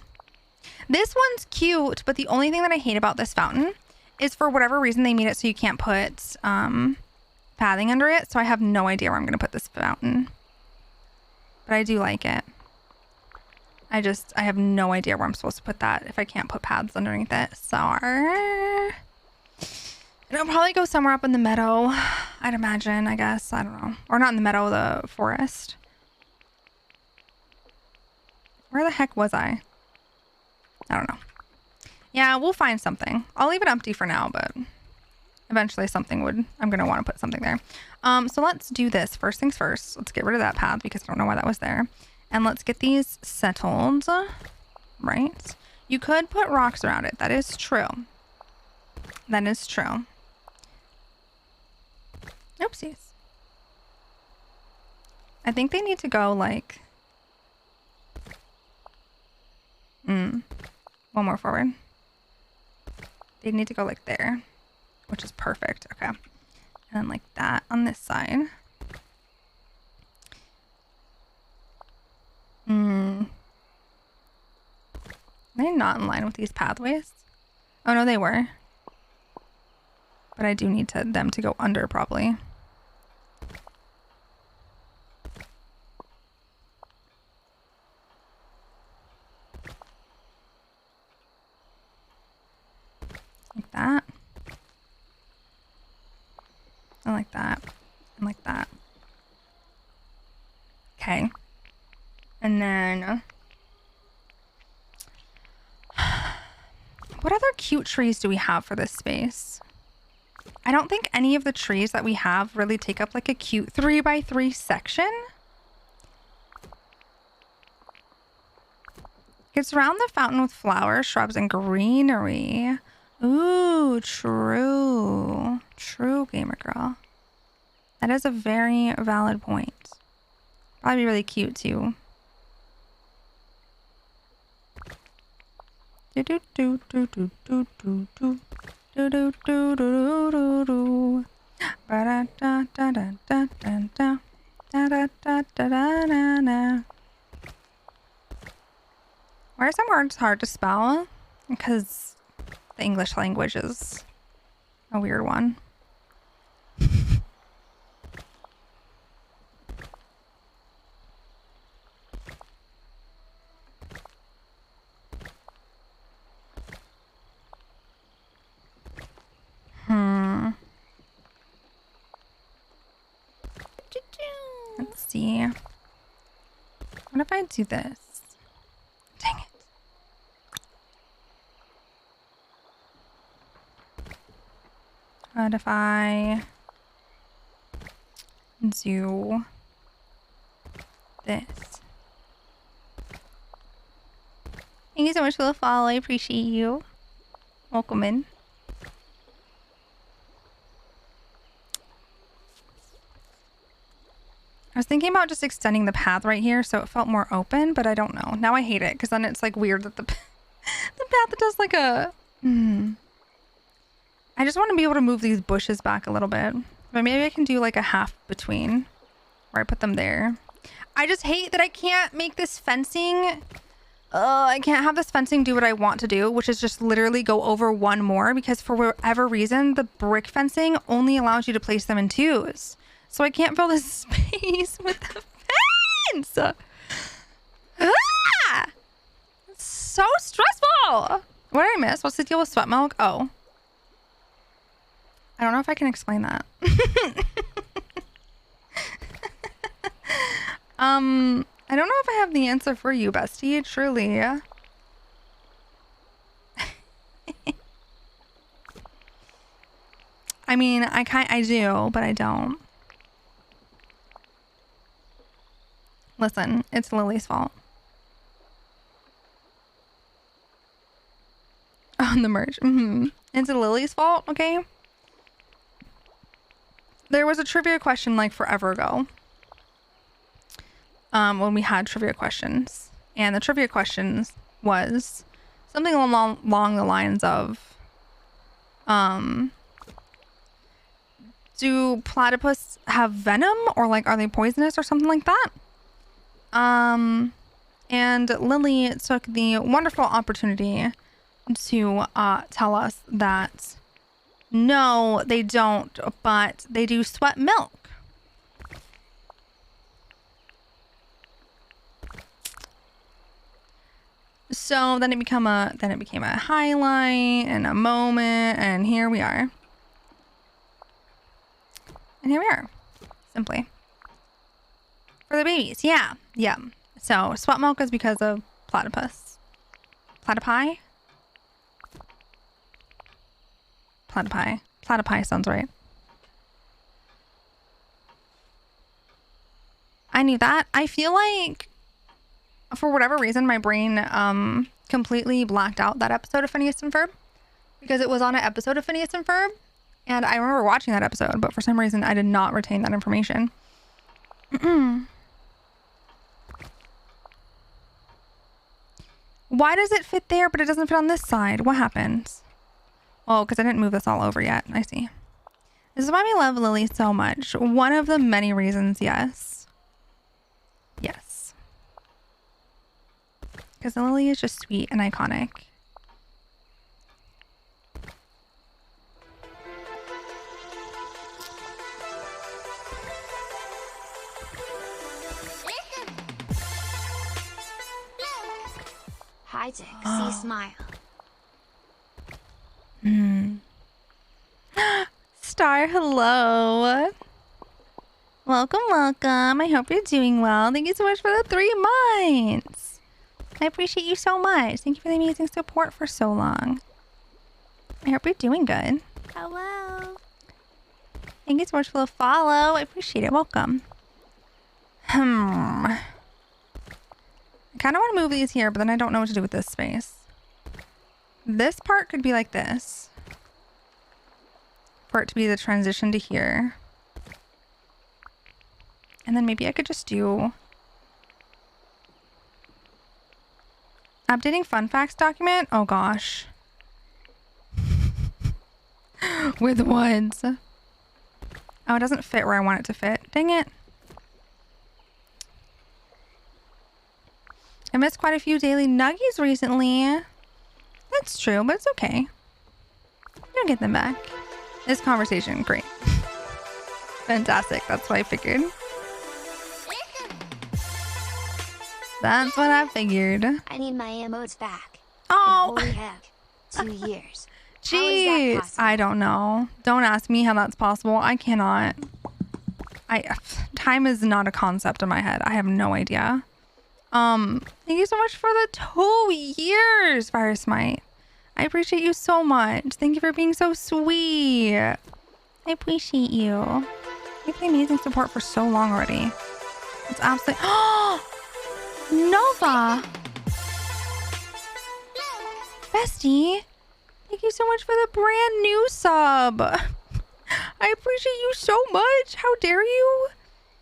This one's cute, but the only thing that I hate about this fountain is for whatever reason they made it so you can't put pathing under it. So I have no idea where I'm going to put this fountain. But I do like it. I have no idea where I'm supposed to put that if I can't put paths underneath it. So it'll probably go somewhere up in the meadow, I'd imagine, I guess. I don't know. Or not in the meadow, the forest. Where the heck was I? I don't know. Yeah, we'll find something. I'll leave it empty for now, but eventually I'm going to want to put something there. So let's do this. First things first. Let's get rid of that path because I don't know why that was there. And let's get these settled. Right? You could put rocks around it. That is true. That is true. Oopsies. I think they need to go like... one more forward. They need to go like there, which is perfect. Okay. And then like that on this side. Are they not in line with these pathways? Oh no, they were. But I do need them to go under probably. Like that. And like that. And like that. Okay. And then... what other cute trees do we have for this space? I don't think any of the trees that we have really take up like a cute 3x3 section. You can surround the fountain with flowers, shrubs, and greenery. Ooh, true. True, gamer girl. That is a very valid point. Probably be really cute too. Do do do do do do do do do do do do do do. Ba da da da da da da da da da da da da. Why are some words hard to spell? Because the English language is a weird one. see. What if I do this? Dang it. What if I do this? Thank you so much for the follow. I appreciate you. Welcome in. I was thinking about just extending the path right here so it felt more open, but I don't know. Now I hate it because then it's like weird that the path does like a... I just want to be able to move these bushes back a little bit. But maybe I can do like a half between where I put them there. I just hate that I can't make this fencing... I can't have this fencing do what I want to do, which is just literally go over one more because for whatever reason, the brick fencing only allows you to place them in twos. So I can't fill this space with the fence. Ah! It's so stressful. What did I miss? What's the deal with sweat milk? Oh. I don't know if I can explain that. I don't know if I have the answer for you, bestie. Truly. I mean, I do, but I don't. Listen, it's Lily's fault. On the merch. It's Lily's fault, okay? There was a trivia question like forever ago. When we had trivia questions. And the trivia questions was something along the lines of do platypus have venom or like are they poisonous or something like that? And Lily took the wonderful opportunity to tell us that no, they don't, but they do sweat milk. So then it became a highlight and a moment, and here we are. And here we are, simply. For the babies, yeah. So sweat milk is because of platypus. Platypi? Platypi sounds right. I knew that. I feel like, for whatever reason, my brain completely blacked out that episode of Phineas and Ferb. Because it was on an episode of Phineas and Ferb. And I remember watching that episode, but for some reason I did not retain that information. Why does it fit there, but it doesn't fit on this side? What happens? Oh, because I didn't move this all over yet. I see. This is why we love Lily so much. One of the many reasons, yes. Yes. Because Lily is just sweet and iconic.
Hi, Tixee, smile.
Star, hello. Welcome. I hope you're doing well. Thank you so much for the 3 months. I appreciate you so much. Thank you for the amazing support for so long. I hope you're doing good.
Hello.
Thank you so much for the follow. I appreciate it. Welcome. I kind of want to move these here, but then I don't know what to do with this space. This part could be like this. For it to be the transition to here. And then maybe I could just do... Updating fun facts document? Oh gosh. With woods. Oh, it doesn't fit where I want it to fit. Dang it. I missed quite a few daily nuggies recently. That's true, but it's okay. You'll get them back. This conversation, great. Fantastic, that's what I figured. That's what I figured.
I need my emotes back.
Oh!
And holy heck. 2 years.
Jeez. I don't know. Don't ask me how that's possible. I cannot. time is not a concept in my head. I have no idea. Thank you so much for the 2 years, Fire Smite. I appreciate you so much. Thank you for being so sweet. I appreciate you. You've been amazing support for so long already. It's absolutely... Oh! Nova! Bestie! Thank you so much for the brand new sub. I appreciate you so much. How dare you?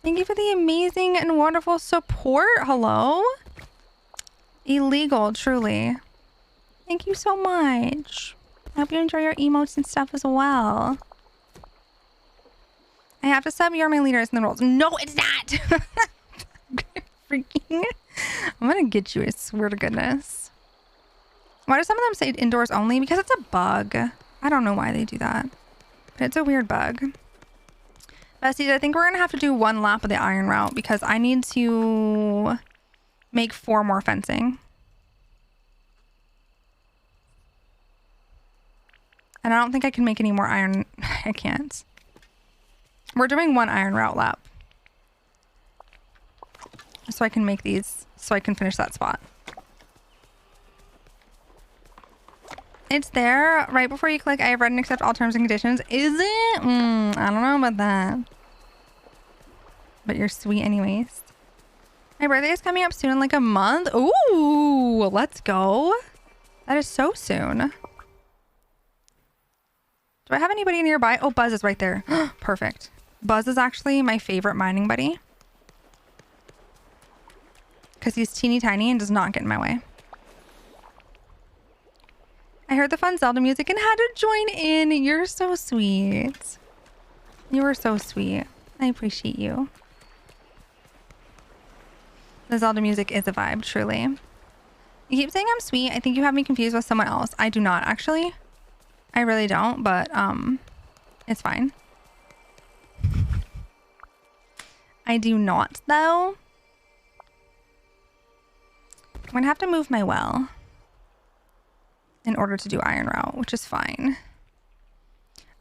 Thank you for the amazing and wonderful support. Hello? Illegal, truly. Thank you so much. I hope you enjoy your emotes and stuff as well. I have to sub. You're my leaders in the roles. No, it's not. Freaking. I'm gonna get you, I swear to goodness. Why do some of them say indoors only? Because it's a bug. I don't know why they do that. But it's a weird bug. Besties, I think we're gonna have to do 1 lap of the iron route because I need to make 4 more fencing. And I don't think I can make any more iron. I can't. We're doing 1 iron route lap. So I can make these, so I can finish that spot. It's there right before you click I have read and accept all terms and conditions. Is it? I don't know about that. But you're sweet anyways. My birthday is coming up soon in like a month. Ooh, let's go. That is so soon. Do I have anybody nearby? Oh, Buzz is right there. Perfect. Buzz is actually my favorite mining buddy. Because he's teeny tiny and does not get in my way. I heard the fun Zelda music and had to join in. You're so sweet. You were so sweet. I appreciate you. The Zelda music is a vibe, truly. You keep saying I'm sweet. I think you have me confused with someone else. I do not, actually. I really don't, but it's fine. I do not, though. I'm gonna have to move my well in order to do iron route, which is fine.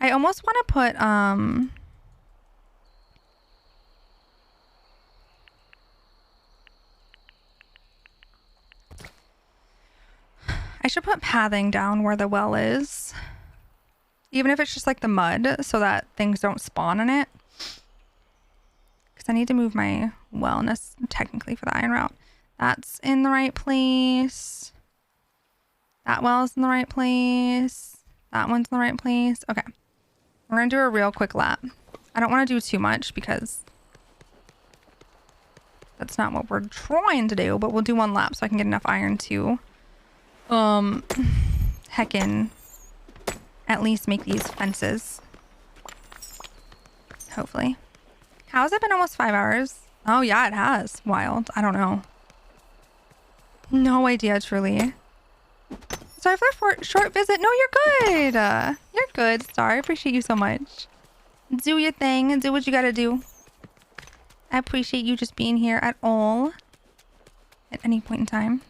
I almost want to put I should put pathing down where the well is, even if it's just like the mud, so that things don't spawn in it, because I need to move my wellness technically for the iron route. That's in the right place. That well's in the right place. That one's in the right place. Okay. We're going to do a real quick lap. I don't want to do too much because that's not what we're trying to do, but we'll do 1 lap so I can get enough iron to heckin' at least make these fences. Hopefully. How has it been almost 5 hours? Oh yeah, it has. Wild. I don't know. No idea, truly. Sorry for the short visit. No, you're good. You're good, Star. I appreciate you so much. Do your thing and do what you gotta do. I appreciate you just being here at all. At any point in time.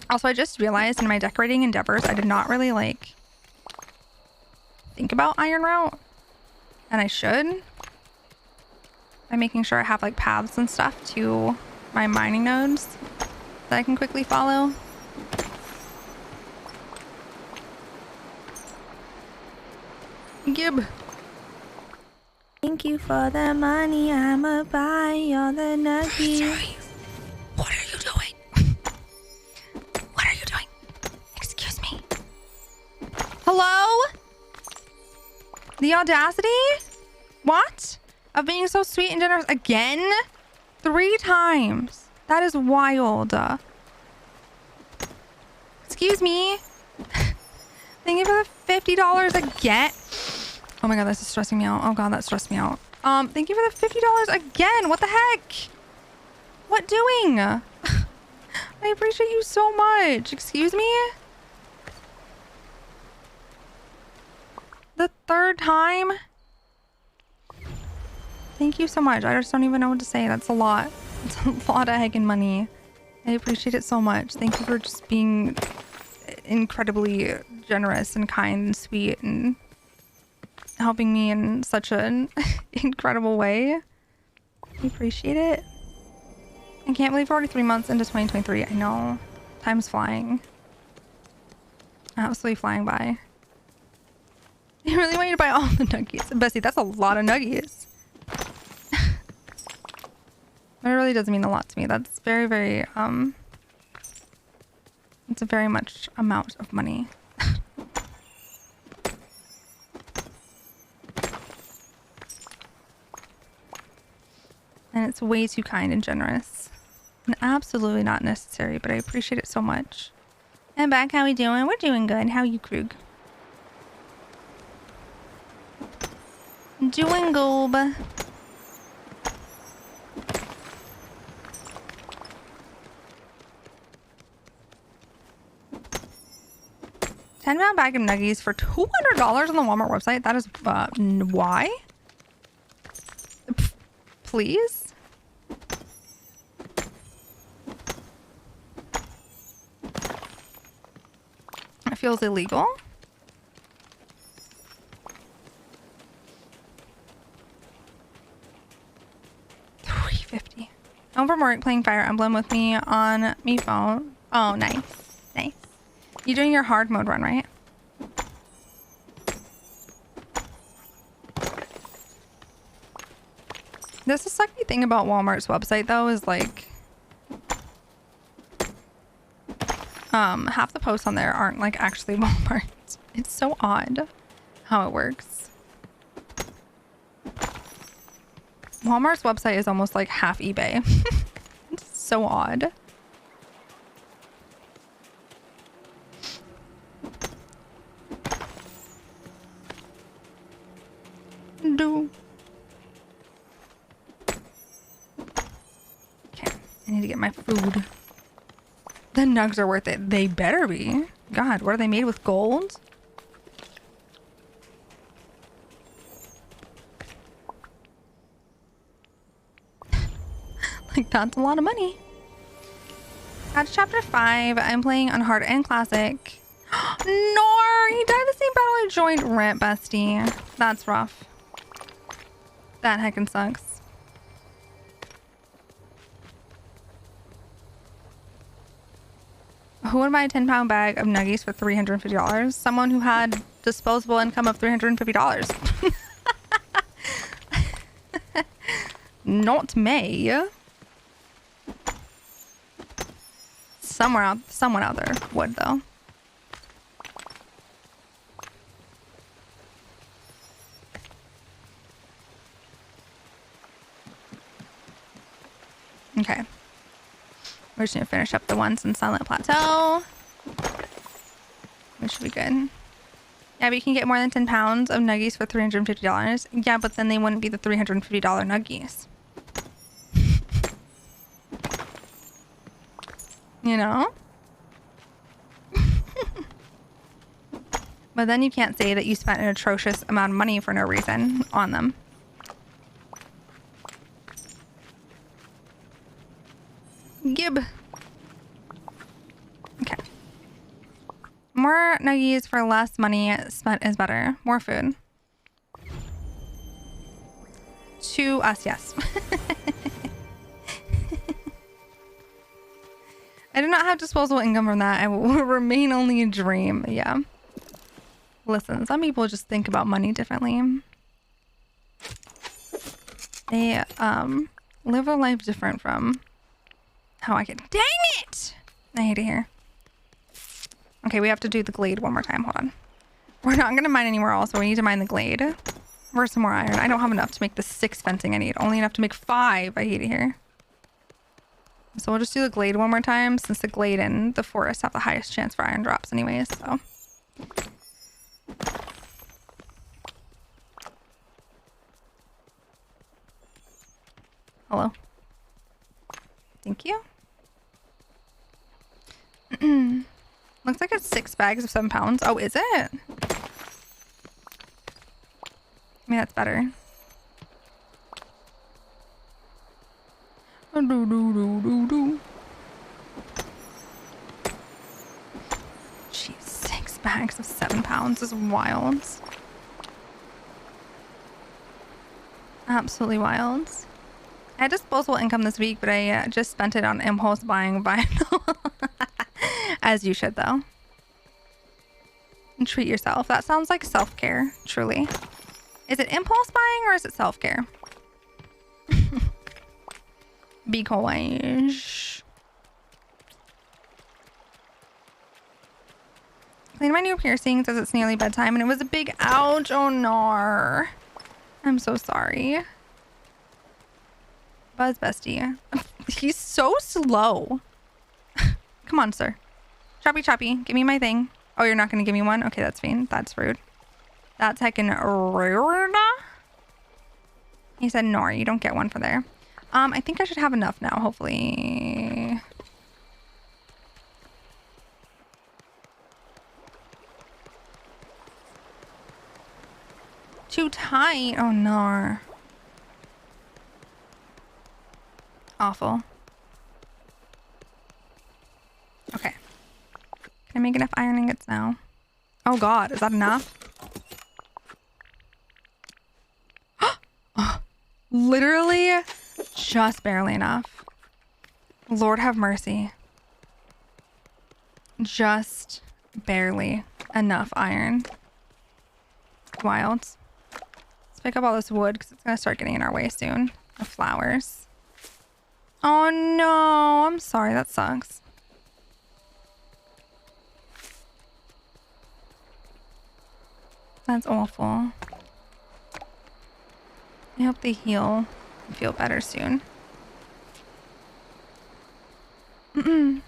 Also, I just realized in my decorating endeavors, I did not really like think about iron route. And I should. By making sure I have like paths and stuff to my mining nodes that I can quickly follow. Gib.
Thank you for the money. I'ma buy all the nuggies.
What are you doing? What are you doing? Excuse me. Hello? The audacity? What? Of being so sweet and generous again? 3 times. That is wild. Excuse me. Thank you for the $50 again. Oh my god, this is stressing me out. Oh god, that stressed me out. Thank you for the $50 again. What the heck? What doing? I appreciate you so much. Excuse me? The 3rd time? Thank you so much. I just don't even know what to say. That's a lot. It's a lot of heckin' money. I appreciate it so much. Thank you for just being incredibly generous and kind and sweet and helping me in such an incredible way. I appreciate it. I can't believe we're already 3 months into 2023. I know. Time's flying. Absolutely flying by. You really want you to buy all the nuggies. Bessie, that's a lot of nuggies. It really does mean a lot to me. That's very, very, it's a very much amount of money. And it's way too kind and generous. And absolutely not necessary, but I appreciate it so much. And back, how we doing? We're doing good. How you, Krug? Doing good. £10 bag of nuggies for $200 on the Walmart website. That is why? Please? It feels illegal. $3.50. Home from work playing Fire Emblem with me on me phone. Oh, nice. Nice. You're doing your hard mode run, right? This is the sucky thing about Walmart's website though is like half the posts on there aren't like actually Walmart. It's so odd how it works. Walmart's website is almost like half eBay. It's so odd. Okay, I need to get my food. The nugs are worth it. They better be. God, what are they made with? Gold? Like, that's a lot of money. That's chapter 5. I'm playing on hard and classic. Nor! He died the same battle I joined. Rip, bestie. That's rough. That heckin' sucks. Who would buy a 10-pound bag of nuggies for $350? Someone who had disposable income of $350. Not me. Someone out there would though. Okay. We're just gonna finish up the ones in Silent Plateau. Which should be good. Yeah, but you can get more than 10 pounds of nuggies for $350. Yeah, but then they wouldn't be the $350 nuggies. You know? But then you can't say that you spent an atrocious amount of money for no reason on them. Gib. Okay. More nuggies for less money spent is better. More food. To us, yes. I do not have disposable income from that. I will remain only a dream. Yeah. Listen, some people just think about money differently. They live a life different from how I can. Dang it! I hate it here. Okay, we have to do the Glade one more time. Hold on. We're not going to mine anymore also. We need to mine the Glade. Where's some more iron? I don't have enough to make the 6 fencing I need. Only enough to make 5. I hate it here. So we'll just do the Glade one more time since the Glade and the forest have the highest chance for iron drops anyways, so. Hello. Thank you. Looks like it's 6 bags of 7 pounds. Oh, is it? I mean, that's better. Jeez, 6 bags of 7 pounds is wild. Absolutely wild. I had disposable income this week, but I just spent it on impulse buying vinyl. As you should, though. And treat yourself. That sounds like self-care, truly. Is it impulse buying or is it self-care? Because... Clean my new piercings as it's nearly bedtime and it was a big ouch. Oh no. I'm so sorry. Buzz bestie. He's so slow. Come on, sir. Choppy choppy. Give me my thing. Oh, you're not going to give me one? Okay, that's fine. That's rude. That's heckin' rude. He said, no, you don't get one for there. I think I should have enough now, hopefully. Too tight. Oh, no. Awful. Okay. Can I make enough iron ingots now? Oh, God. Is that enough? Oh, literally just barely enough. Lord have mercy. Just barely enough iron. Wild. Let's pick up all this wood because it's going to start getting in our way soon. The flowers. Oh no, I'm sorry. That sucks. That's awful. I hope they heal and feel better soon. Okay.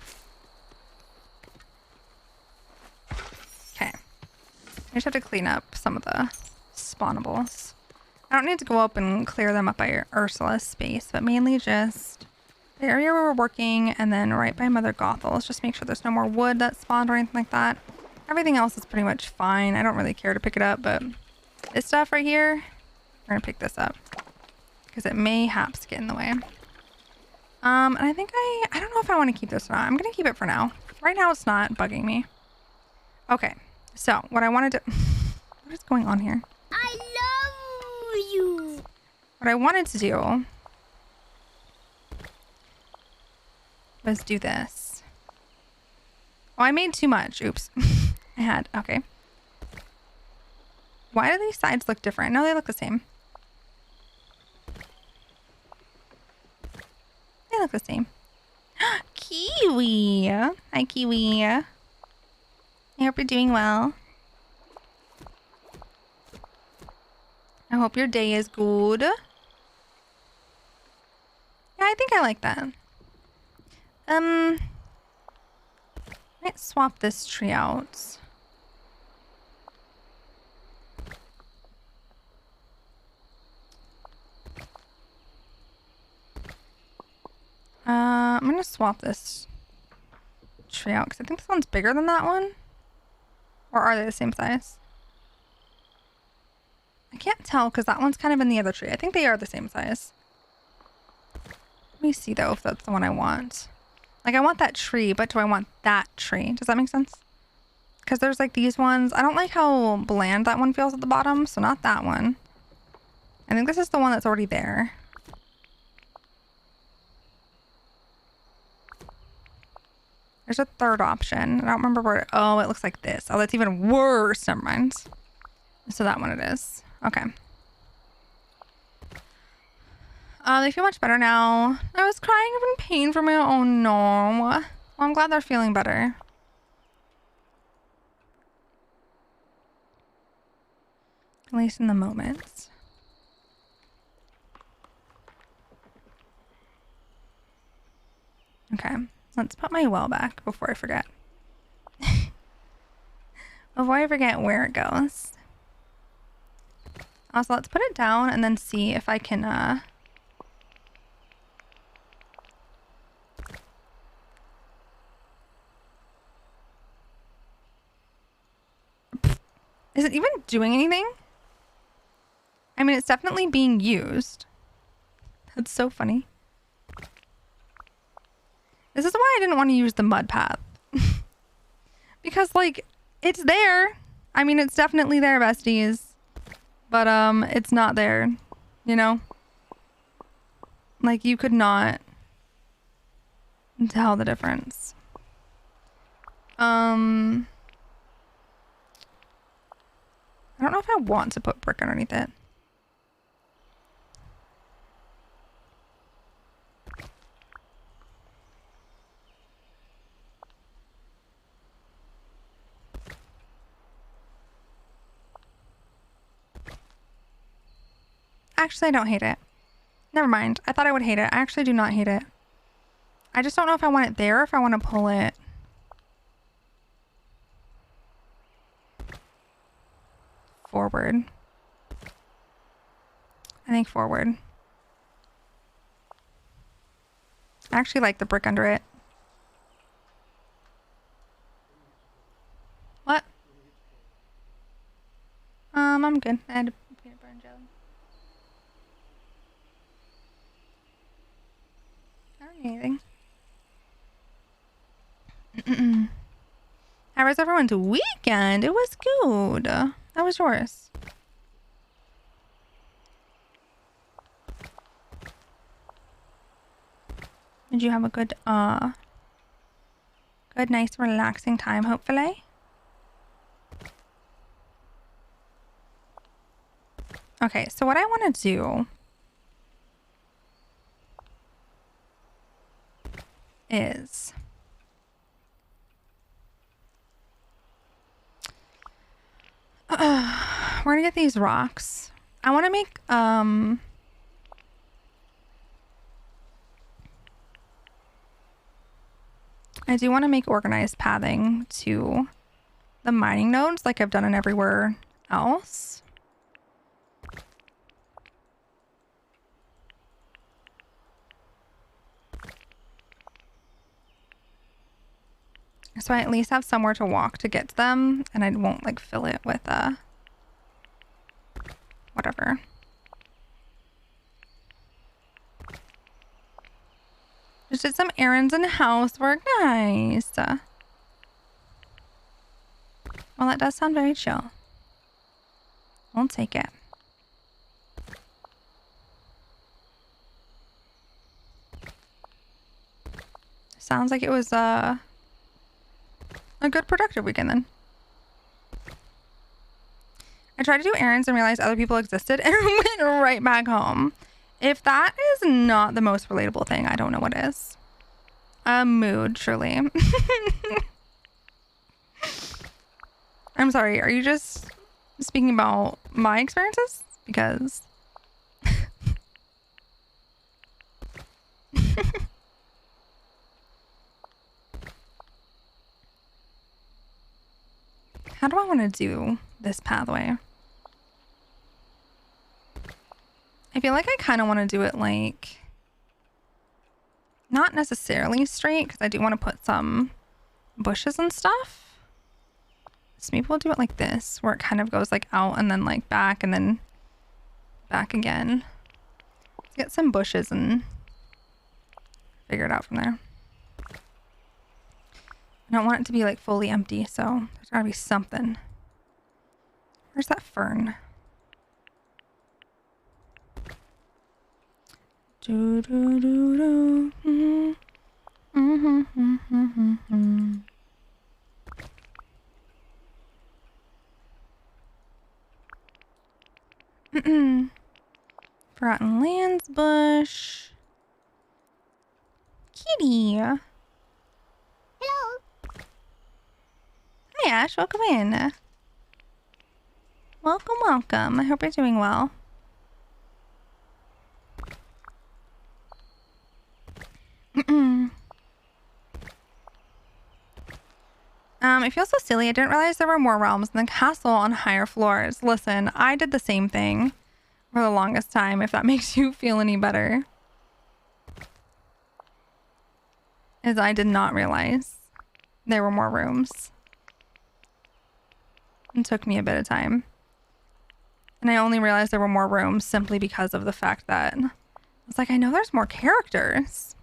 I just have to clean up some of the spawnables. I don't need to go up and clear them up by Ursula's space, but mainly just the area where we're working and then right by Mother Gothel's. Just make sure there's no more wood that spawned or anything like that. Everything else is pretty much fine. I don't really care to pick it up, but this stuff right here, we're going to pick this up because it may haps get in the way. And I think I don't know if I want to keep this or not. I'm going to keep it for now. Right now it's not bugging me. Okay. So what I wanted to, what is going on here?
I love you.
What I wanted to do was do this. Oh, I made too much. Oops. I had, okay. Why do these sides look different? No, they look the same. They look the same. Kiwi. Hi, Kiwi. I hope you're doing well. I hope your day is good. Yeah, I think I like that. Might swap this tree out. I'm gonna swap this tree out because I think this one's bigger than that one. Or are they the same size? I can't tell because that one's kind of in the other tree. I think they are the same size. Let me see though if that's the one I want. Like I want that tree, but do I want that tree? Does that make sense? Because there's like these ones. I don't like how bland that one feels at the bottom, so not that one. I think this is the one that's already there. There's a third option. I don't remember where. Oh, it looks like this. Oh, that's even worse. Never mind. So that one it is. Okay. They feel much better now. I was crying in pain for my. Oh no. Well, I'm glad they're feeling better. At least in the moment. Okay. Let's put my well back before I forget. Before I forget where it goes. Also, let's put it down and then see if I can, Is it even doing anything? I mean, it's definitely being used. That's so funny. This is why I didn't want to use the mud path. Because, like, it's there. I mean, it's definitely there, besties. But, it's not there. You know? Like, you could not tell the difference. I don't know if I want to put brick underneath it. Actually, I don't hate it. Never mind. I thought I would hate it. I actually do not hate it. I just don't know if I want it there or if I want to pull it forward. I think forward. I actually like the brick under it. What? I'm good. I had a peanut butter and jelly. I don't need anything. How was everyone's weekend? It was good. How was yours? Did you have a good, nice, relaxing time, hopefully? Okay, so what I want to do is we're gonna get these rocks. I want to make I do want to make organized pathing to the mining nodes like I've done in everywhere else. So I at least have somewhere to walk to get to them, and I won't like fill it with whatever. Just did some errands and housework. Nice. Well, that does sound very chill. I'll take it. Sounds like it was a good productive weekend then. I tried to do errands and realized other people existed and went right back home. If that is not the most relatable thing, I don't know what is. A mood, surely. I'm sorry, are you just speaking about my experiences? Because... How do I want to do this pathway? I feel like I kind of want to do it like... Not necessarily straight, because I do want to put some bushes and stuff. So maybe we'll do it like this, where it kind of goes like out and then like back and then back again. Let's get some bushes and figure it out from there. I don't want it to be like fully empty, so there's gotta be something. Where's that fern? Do do do do. Forgotten Lands bush. Kitty.
Hello.
Hi Ash, welcome in. Welcome, welcome. I hope you're doing well. It feels so silly. I didn't realize there were more realms in the castle on higher floors. Listen, I did the same thing for the longest time, if that makes you feel any better. As I did not realize there were more rooms. It took me a bit of time. And I only realized there were more rooms simply because of the fact that I was like, I know there's more characters.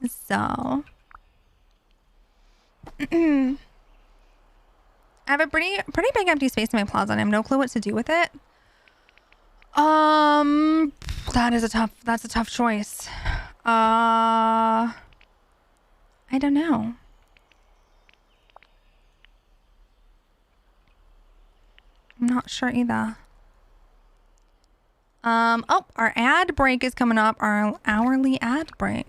So... I have a pretty big empty space in my plaza and I have no clue what to do with it. That's a tough choice. I don't know. I'm not sure either. Oh, our ad break is coming up. Our hourly ad break.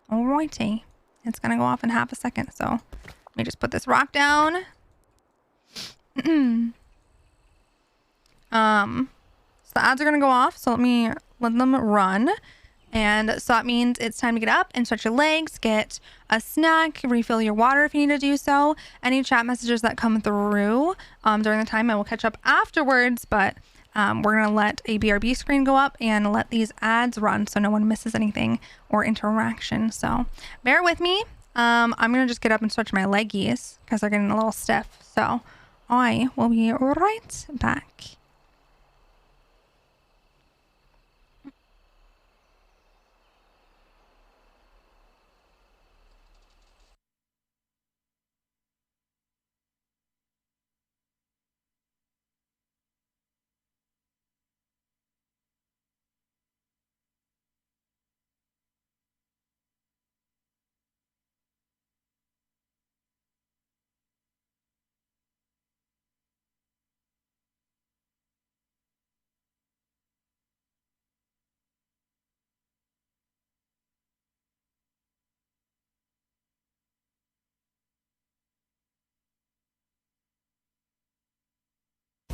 Alrighty. It's gonna go off in half a second, so let me just put this rock down. So the ads are gonna go off, so let me let them run. And so that means it's time to get up and stretch your legs, get a snack, refill your water if you need to do so. Any chat messages that come through during the time, I will catch up afterwards, but we're going to let a BRB screen go up and let these ads run so no one misses anything or interaction. So bear with me. I'm going to just get up and stretch my leggies because they're getting a little stiff. So I will be right back.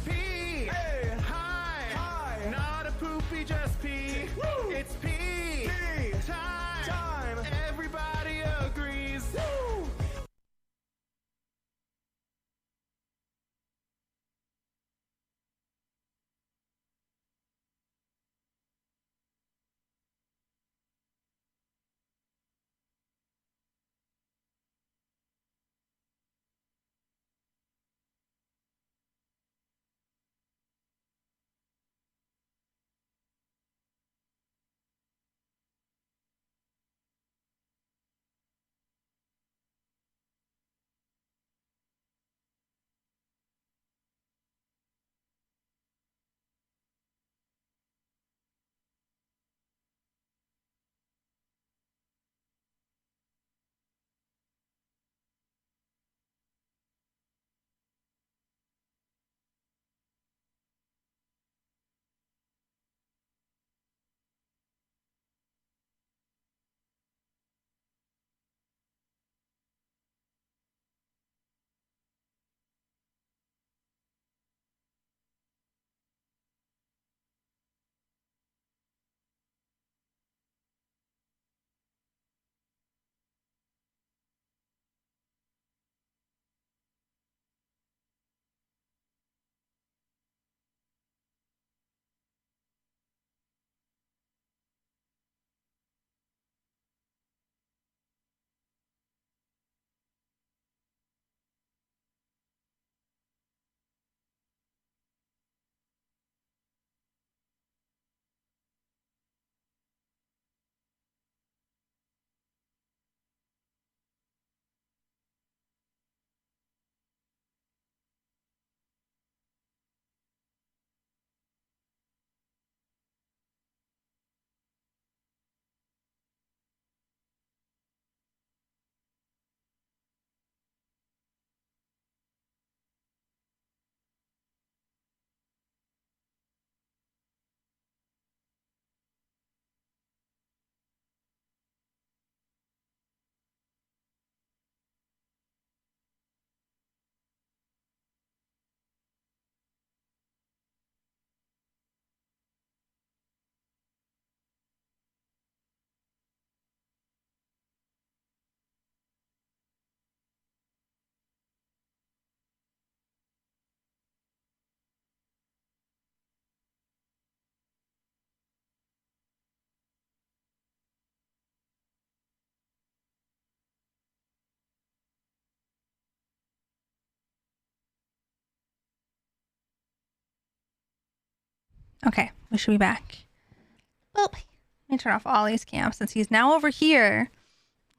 Pee! Hey, hi! Hi! Not a poopy, just pee. Woo! It's pee! Pee! Time! Time! Everybody agrees. Woo!
Okay, we should be back. Oh, let me turn off all these cams since he's now over here.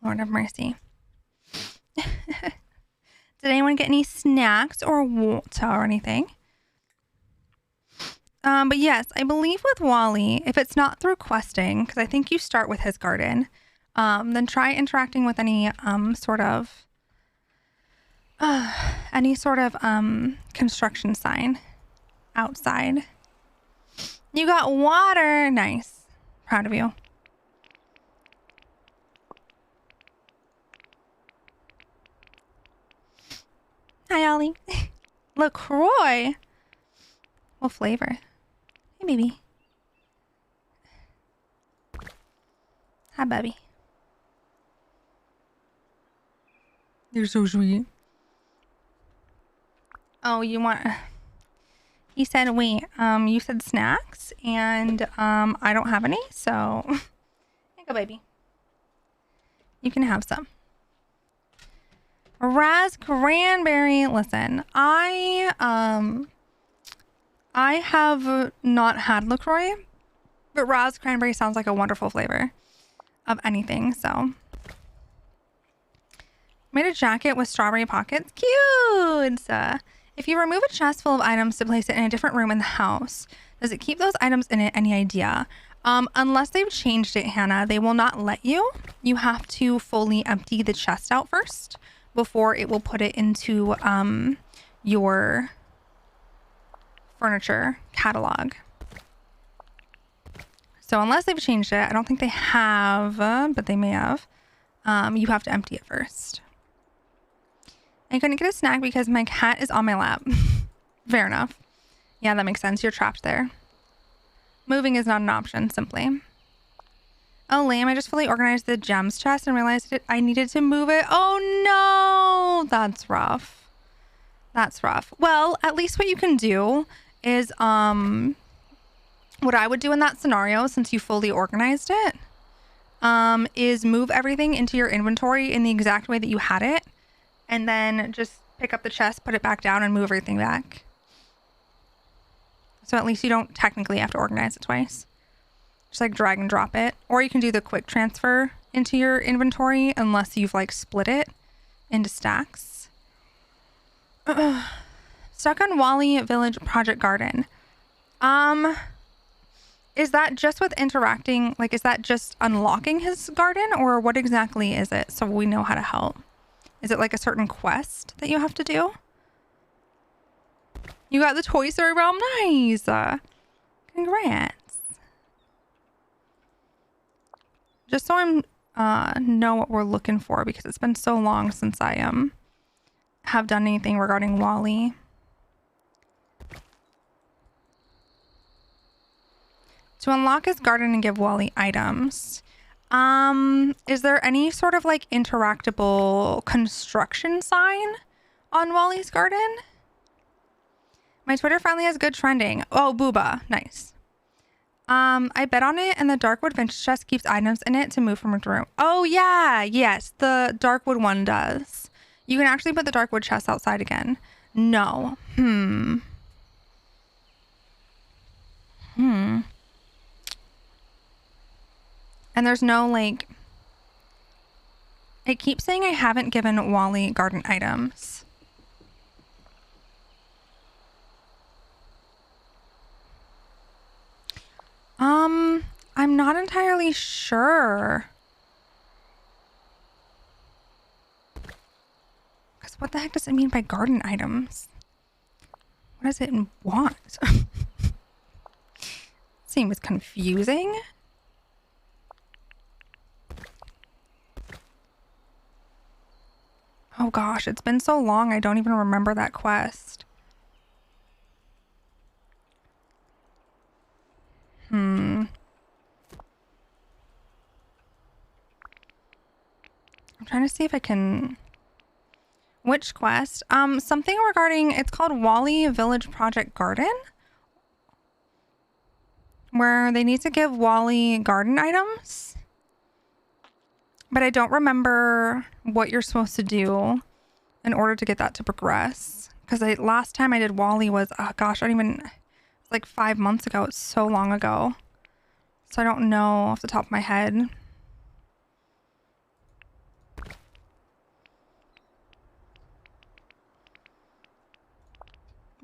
Lord have mercy. Did anyone get any snacks or water or anything? But yes, I believe with Wally, if it's not through questing, because I think you start with his garden, then try interacting with any sort of construction sign outside. You got water. Nice. Proud of you. Hi, Ollie. LaCroix. What flavor? Hey, baby. Hi, baby. You're so sweet. Oh, you want... He said, wait, you said snacks, and I don't have any, so... Here you go, baby. You can have some. Raz cranberry. Listen, I have not had LaCroix, but Raz cranberry sounds like a wonderful flavor of anything, so... Made a jacket with strawberry pockets. Cute! If you remove a chest full of items to place it in a different room in the house, does it keep those items in it? Any idea? Unless they've changed it, Hannah, they will not let you. You have to fully empty the chest out first before it will put it into your furniture catalog. So unless they've changed it, I don't think they have, but they may have. You have to empty it first. I couldn't get a snack because my cat is on my lap. Fair enough. Yeah, that makes sense. You're trapped there. Moving is not an option, simply. Oh, lame. I just fully organized the gems chest and realized I needed to move it. Oh, no. That's rough. That's rough. Well, at least what you can do is, what I would do in that scenario, since you fully organized it, is move everything into your inventory in the exact way that you had it. And then just pick up the chest, put it back down, and move everything back. So at least you don't technically have to organize it twice. Just like drag and drop it. Or you can do the quick transfer into your inventory unless you've like split it into stacks. Stuck on Wally Village Project Garden. Is that just with interacting? Like, is that just unlocking his garden? Or what exactly is it? So we know how to help. Is it like a certain quest that you have to do? You got the Toy Story realm. Nice. Congrats. Just so I'm know what we're looking for, because it's been so long since I have done anything regarding Wally. To unlock his garden and give Wally items. Is there any sort of like interactable construction sign on Wally's garden? My Twitter finally has good trending. Oh, booba. Nice. I bet on it, and the Darkwood vintage chest keeps items in it to move from room to room. Oh yeah, yes, the Darkwood one does. You can actually put the Darkwood chest outside again. No. And there's no like, it keeps saying I haven't given Wally garden items. I'm not entirely sure. Because what the heck does it mean by garden items? What does it want? Seems confusing. Oh gosh, it's been so long I don't even remember that quest. I'm trying to see if I can... Which quest? Something regarding... It's called Wally Village Project Garden? Where they need to give Wally garden items? But I don't remember what you're supposed to do in order to get that to progress. Because last time I did Wally was... Oh gosh, I don't even... It's like 5 months ago. It's so long ago. So I don't know off the top of my head.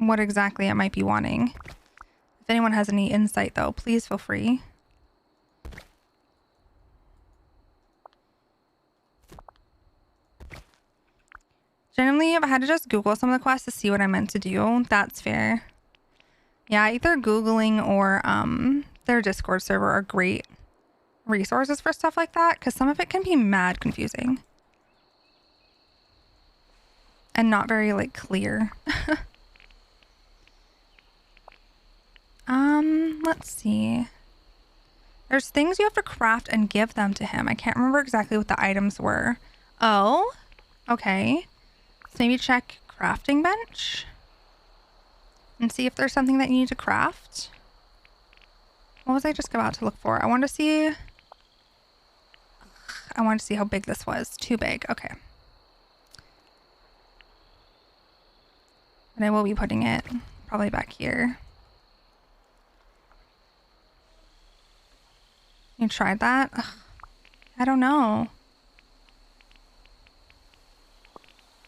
What exactly it might be wanting. If anyone has any insight, though, please feel free. Generally, if I had to just Google some of the quests to see what I meant to do, that's fair. Yeah, either Googling or their Discord server are great resources for stuff like that, because some of it can be mad confusing. And not very, like, clear. Let's see. There's things you have to craft and give them to him. I can't remember exactly what the items were. Oh, okay. So maybe check crafting bench and see if there's something that you need to craft. What was I just about to look for? I wanted to see how big this was. Too big. Okay. And I will be putting it probably back here. You tried that? Ugh, I don't know.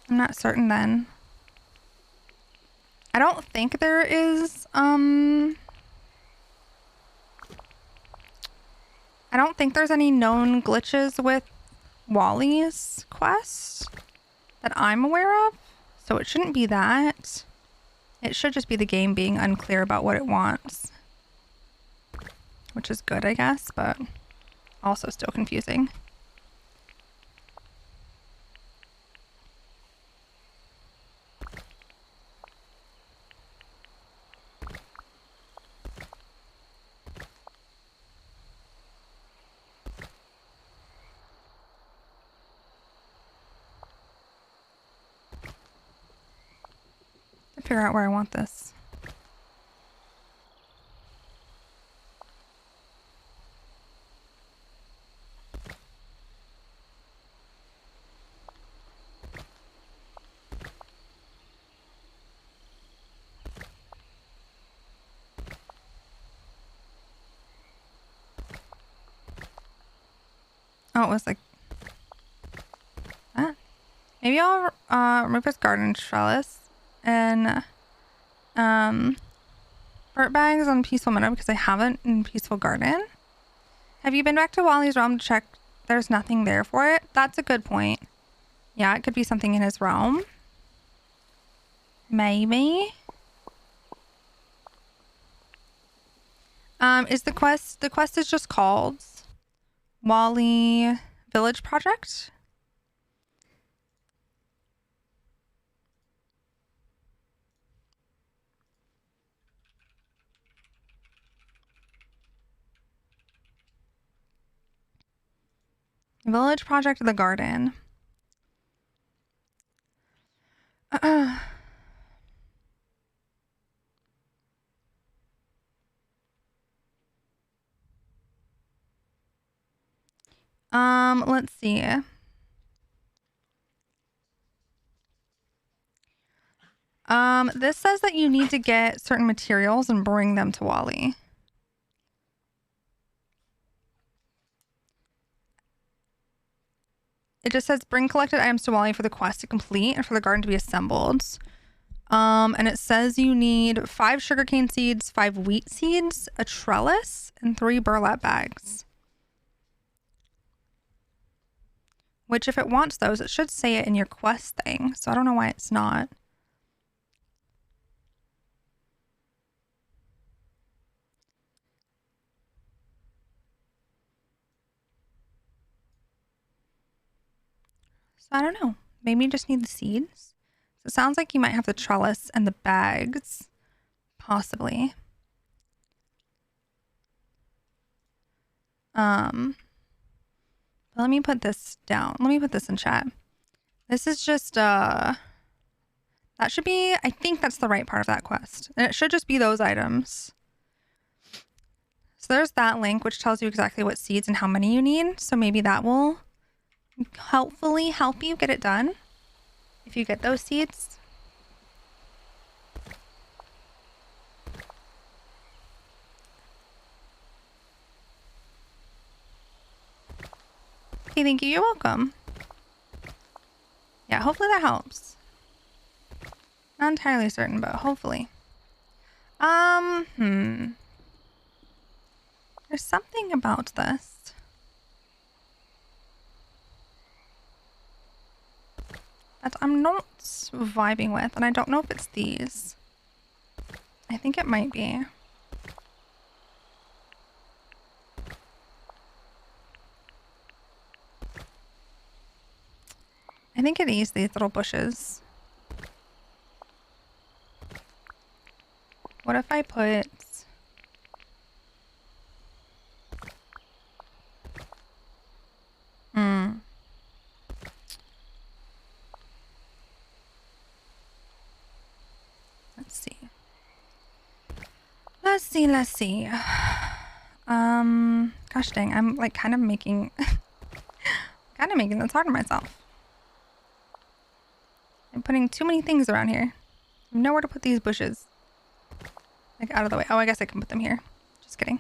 I'm not certain then. I don't think there is, I don't think there's any known glitches with Wally's quest that I'm aware of. So it shouldn't be that. It should just be the game being unclear about what it wants. Which is good, I guess, but also still confusing. Figure out where I want this. Oh, it was like that. Maybe I'll remove his garden trellis and bird bags on Peaceful Meadow because I haven't in Peaceful Garden. Have you been back to Wally's realm to check there's nothing there for it? That's a good point. Yeah, it could be something in his realm. Maybe. Is the quest is just called Wally Village Project? Village Project of the Garden. Let's see. This says that you need to get certain materials and bring them to Wally. It just says bring collected items to Wally for the quest to complete and for the garden to be assembled. And it says you need 5 sugarcane seeds, 5 wheat seeds, a trellis, and 3 burlap bags. Which if it wants those, it should say it in your quest thing. So I don't know why it's not. So I don't know. Maybe you just need the seeds. So it sounds like you might have the trellis and the bags. Possibly. Let me put this down. Let me put this in chat. This is just, that should be, I think that's the right part of that quest. And it should just be those items. So there's that link, which tells you exactly what seeds and how many you need. So maybe that will hopefully help you get it done. If you get those seeds. Okay, thank you. You're welcome. Yeah, hopefully that helps. Not entirely certain, but hopefully. There's something about this. That I'm not vibing with, and I don't know if it's these. I think it might be. I think it is these little bushes. What if I put... Let's see. Let's see. Gosh dang, I'm like kind of making this hard on myself. I'm putting too many things around here. I have nowhere to put these bushes. Like out of the way. Oh, I guess I can put them here. Just kidding.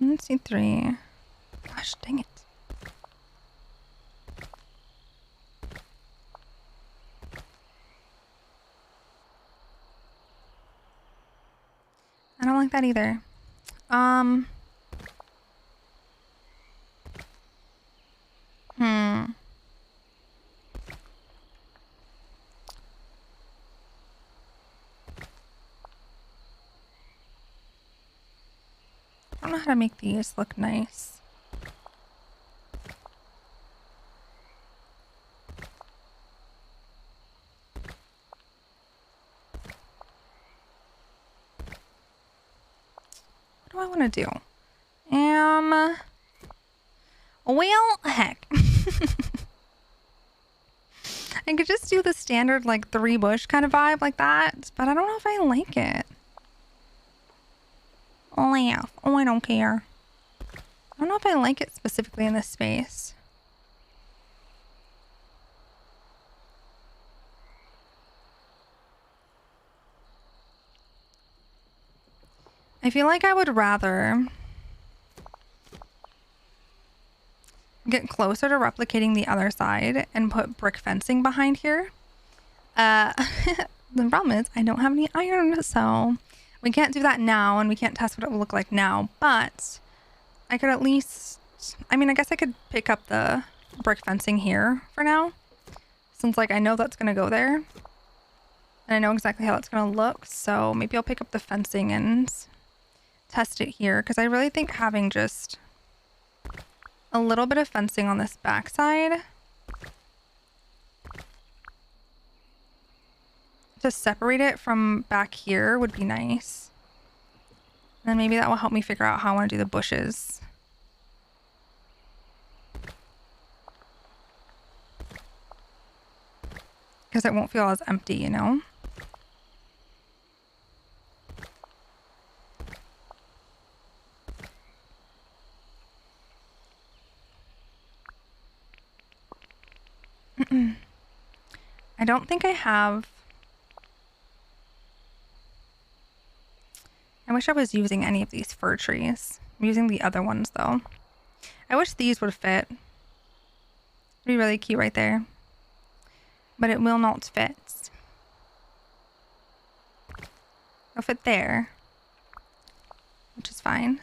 Let's see, 3. Gosh, dang it. I don't like that either. I don't know how to make these look nice. What do I want to do? Well, heck. I could just do the standard like 3 bush kind of vibe like that, but I don't know if I like it. Oh yeah. Oh, I don't care. I don't know if I like it specifically in this space. I feel like I would rather get closer to replicating the other side and put brick fencing behind here. The problem is I don't have any iron, so we can't do that now, and we can't test what it will look like now, but I could at least, I mean, I guess I could pick up the brick fencing here for now, since like I know that's going to go there, and I know exactly how it's going to look, so maybe I'll pick up the fencing and test it here, because I really think having just a little bit of fencing on this backside to separate it from back here would be nice. And then maybe that will help me figure out how I want to do the bushes. Because it won't feel as empty, you know? I don't think I have... I wish I was using any of these fir trees. I'm using the other ones though. I wish these would fit. It'd be really cute right there. But it will not fit. It'll fit there. Which is fine.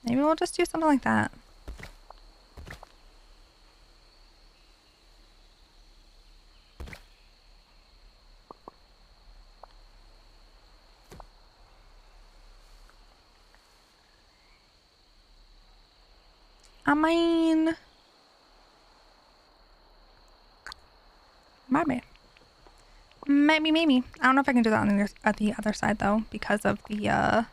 Maybe we'll just do something like that. I mean, maybe. Maybe. I don't know if I can do that on the other side though, because of the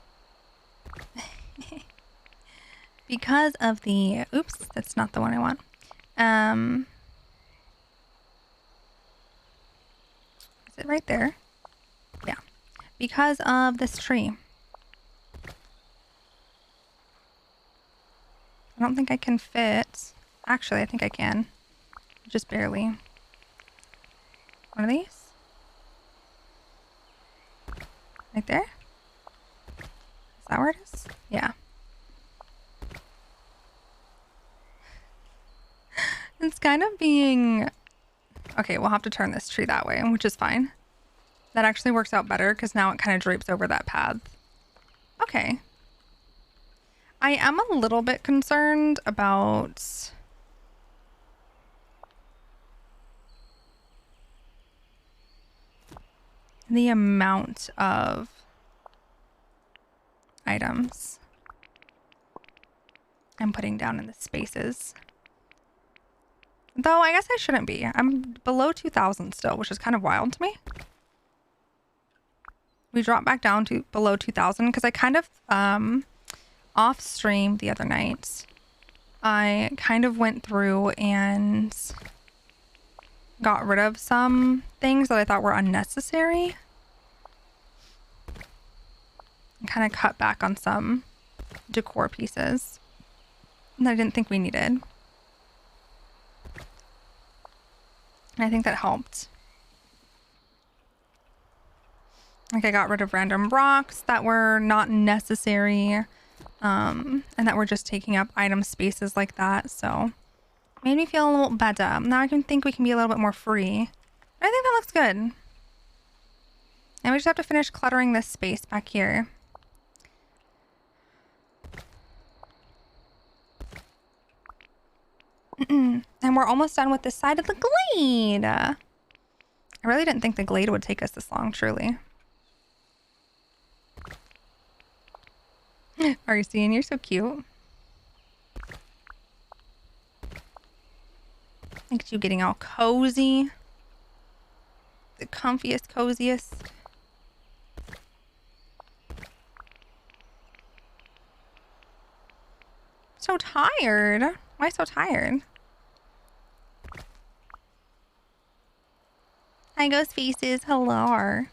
because of the oops, that's not the one I want. Is it right there? Yeah. Because of this tree. I don't think I can fit. Actually, I think I can. Just barely. One of these? Right there? Is that where it is? Yeah. It's kind of being... Okay, we'll have to turn this tree that way, which is fine. That actually works out better because now it kind of drapes over that path. Okay. I am a little bit concerned about... the amount of items I'm putting down in the spaces. Though I guess I shouldn't be. I'm below 2,000 still, which is kind of wild to me. We dropped back down to below 2,000 because I kind of off stream the other night. I kind of went through and got rid of some things that I thought were unnecessary. And kind of cut back on some decor pieces that I didn't think we needed. And I think that helped. Like I got rid of random rocks that were not necessary, and that were just taking up item spaces like that. So made me feel a little better. Now I can think we can be a little bit more free. But I think that looks good. And we just have to finish cluttering this space back here. And we're almost done with this side of the glade. I really didn't think the glade would take us this long, truly. Arcene, you're so cute. Look at you getting all cozy. The comfiest, coziest. So tired. Why so tired? Hi, Ghost Faces. Hello.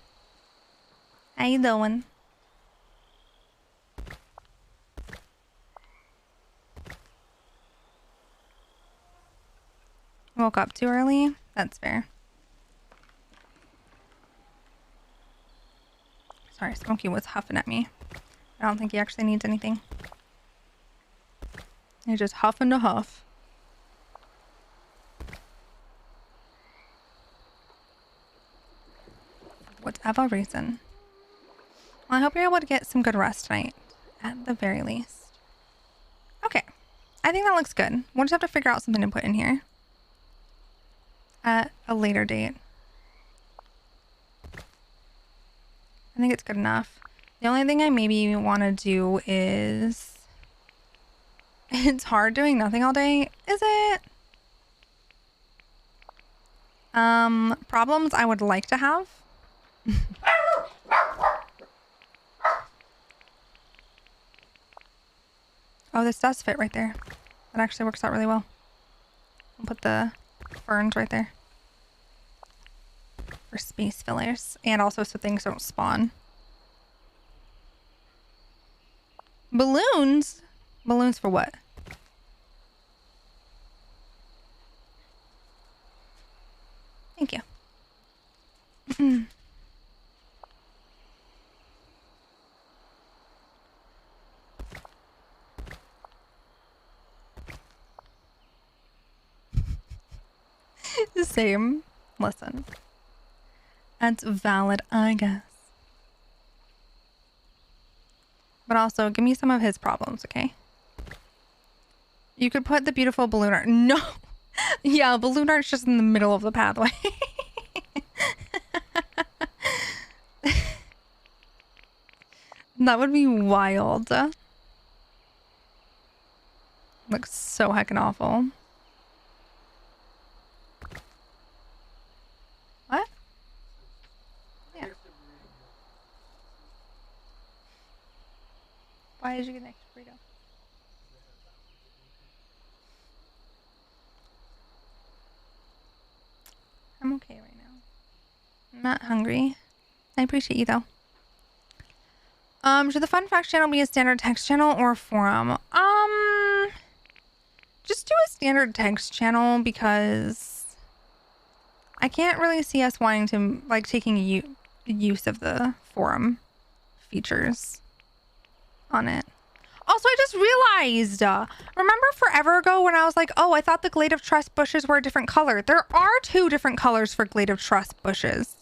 How you doing? Woke up too early? That's fair. Sorry, Smokey was huffing at me. I don't think he actually needs anything. He's just huffing to huff. Whatever reason. Well, I hope you're able to get some good rest tonight, at the very least. Okay. I think that looks good. We'll just have to figure out something to put in here at a later date. I think it's good enough. The only thing I maybe want to do is... It's hard doing nothing all day, is it? Problems I would like to have. Oh, this does fit right there. That actually works out really well. I'll put the ferns right there for space fillers, and also so things don't spawn. Balloons? Balloons for what? Thank you. Same. Listen. That's valid, I guess. But also, give me some of his problems, okay? You could put the beautiful balloon art. No! Yeah, balloon art's just in the middle of the pathway. That would be wild. Looks so heckin' awful. What? Yeah. Why did you get an extra burrito? I'm okay right now. I'm not hungry. I appreciate you though. Should the Fun Facts channel be a standard text channel or a forum? Just do a standard text channel because I can't really see us wanting to like taking use of the forum features on it. Also, I just realized, remember forever ago when I was like, oh, I thought the Glade of Trust bushes were a different color. There are 2 different colors for Glade of Trust bushes.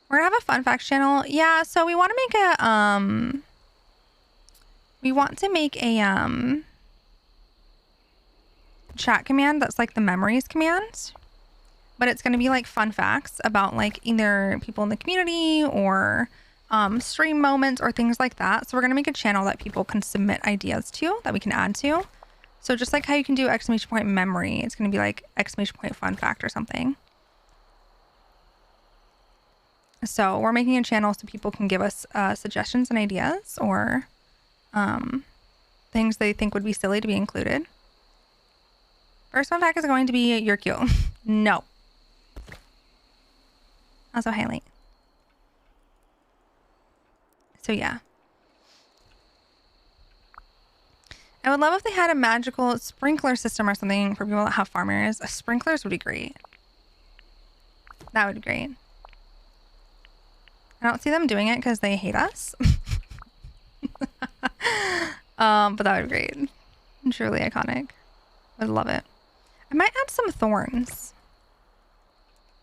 We're gonna have a fun facts channel. Yeah, so we want to make a, chat command that's like the memories command. But it's going to be like fun facts about like either people in the community or stream moments or things like that. So we're going to make a channel that people can submit ideas to that we can add to. So just like how you can do exclamation point memory, it's going to be like exclamation point fun fact or something. So we're making a channel so people can give us suggestions and ideas or things they think would be silly to be included. First fun fact is going to be you're cute. No. Also highlight. So yeah. I would love if they had a magical sprinkler system or something for people that have farm areas. Sprinklers would be great. That would be great. I don't see them doing it because they hate us. But that would be great. Truly iconic. I'd love it. I might add some thorns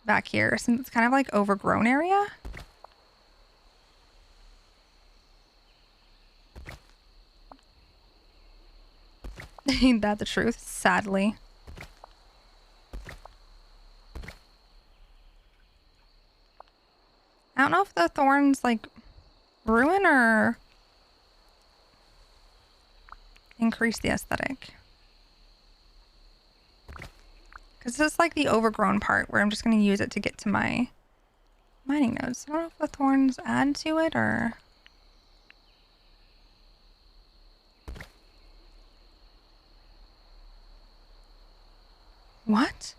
back here since it's kind of like overgrown area. Ain't that the truth, sadly. I don't know if the thorns like ruin or increase the aesthetic. Because this is like the overgrown part where I'm just going to use it to get to my mining nodes. I don't know if the thorns add to it or... What?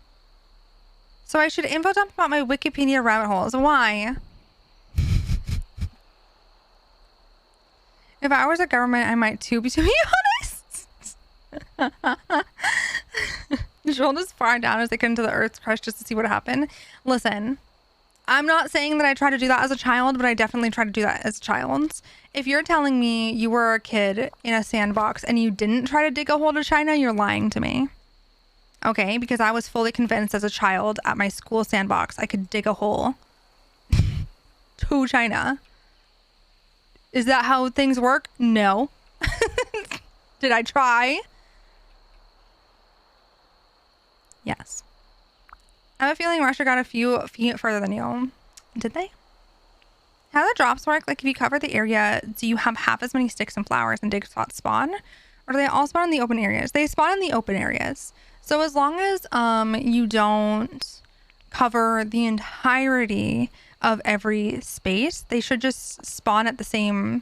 So I should info dump about my Wikipedia rabbit holes. Why? If I was a government, I might too, to be honest. Joel as far down as they get into the Earth's crust just to see what happened. Listen, I'm not saying that I tried to do that as a child, but I definitely tried to do that as a child. If you're telling me you were a kid in a sandbox and you didn't try to dig a hole to China, you're lying to me. Okay, because I was fully convinced as a child at my school sandbox I could dig a hole to China. Is that how things work? No. Did I try? Yes. I have a feeling Russia got a few feet further than you. Did they? How do the drops work? Like if you cover the area, do you have half as many sticks and flowers and dig spots spawn? Or do they all spawn in the open areas? They spawn in the open areas. So as long as you don't cover the entirety of every space, they should just spawn at the same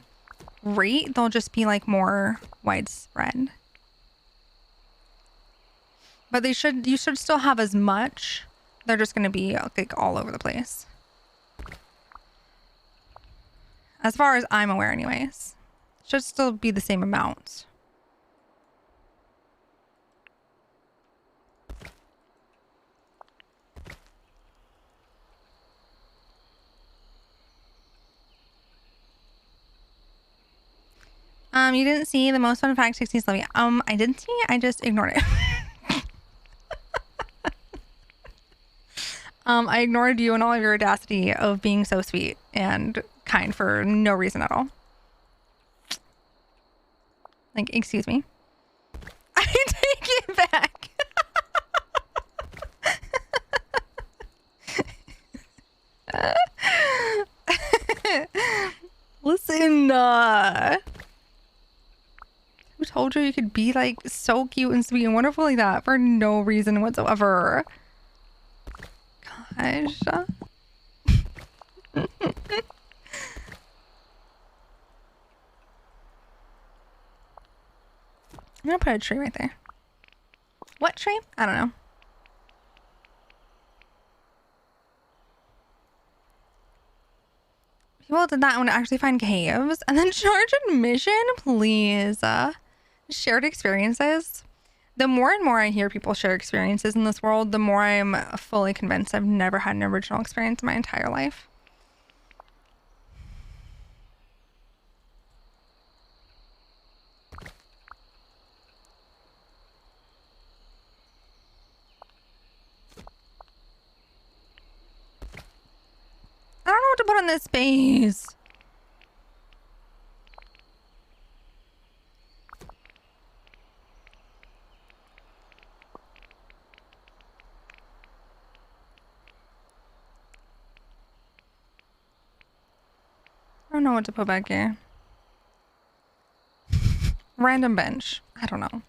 rate. They'll just be like more widespread. But you should still have as much. They're just going to be like all over the place. As far as I'm aware anyways. Should still be the same amount. You didn't see the most fun fact 60s Lovey. I didn't see it. I just ignored it. I ignored you and all of your audacity of being so sweet and kind for no reason at all. Like, excuse me. I take it back. Listen, who told you you could be like so cute and sweet and wonderful like that for no reason whatsoever? Gosh. I'm gonna put a tree right there. What tree? I don't know. People did that want to actually find caves and then charge admission, please. Shared experiences. The more and more I hear people share experiences in this world, the more I'm fully convinced I've never had an original experience in my entire life. I don't know what to put on this space. I don't know what to put back here. Random bench. I don't know.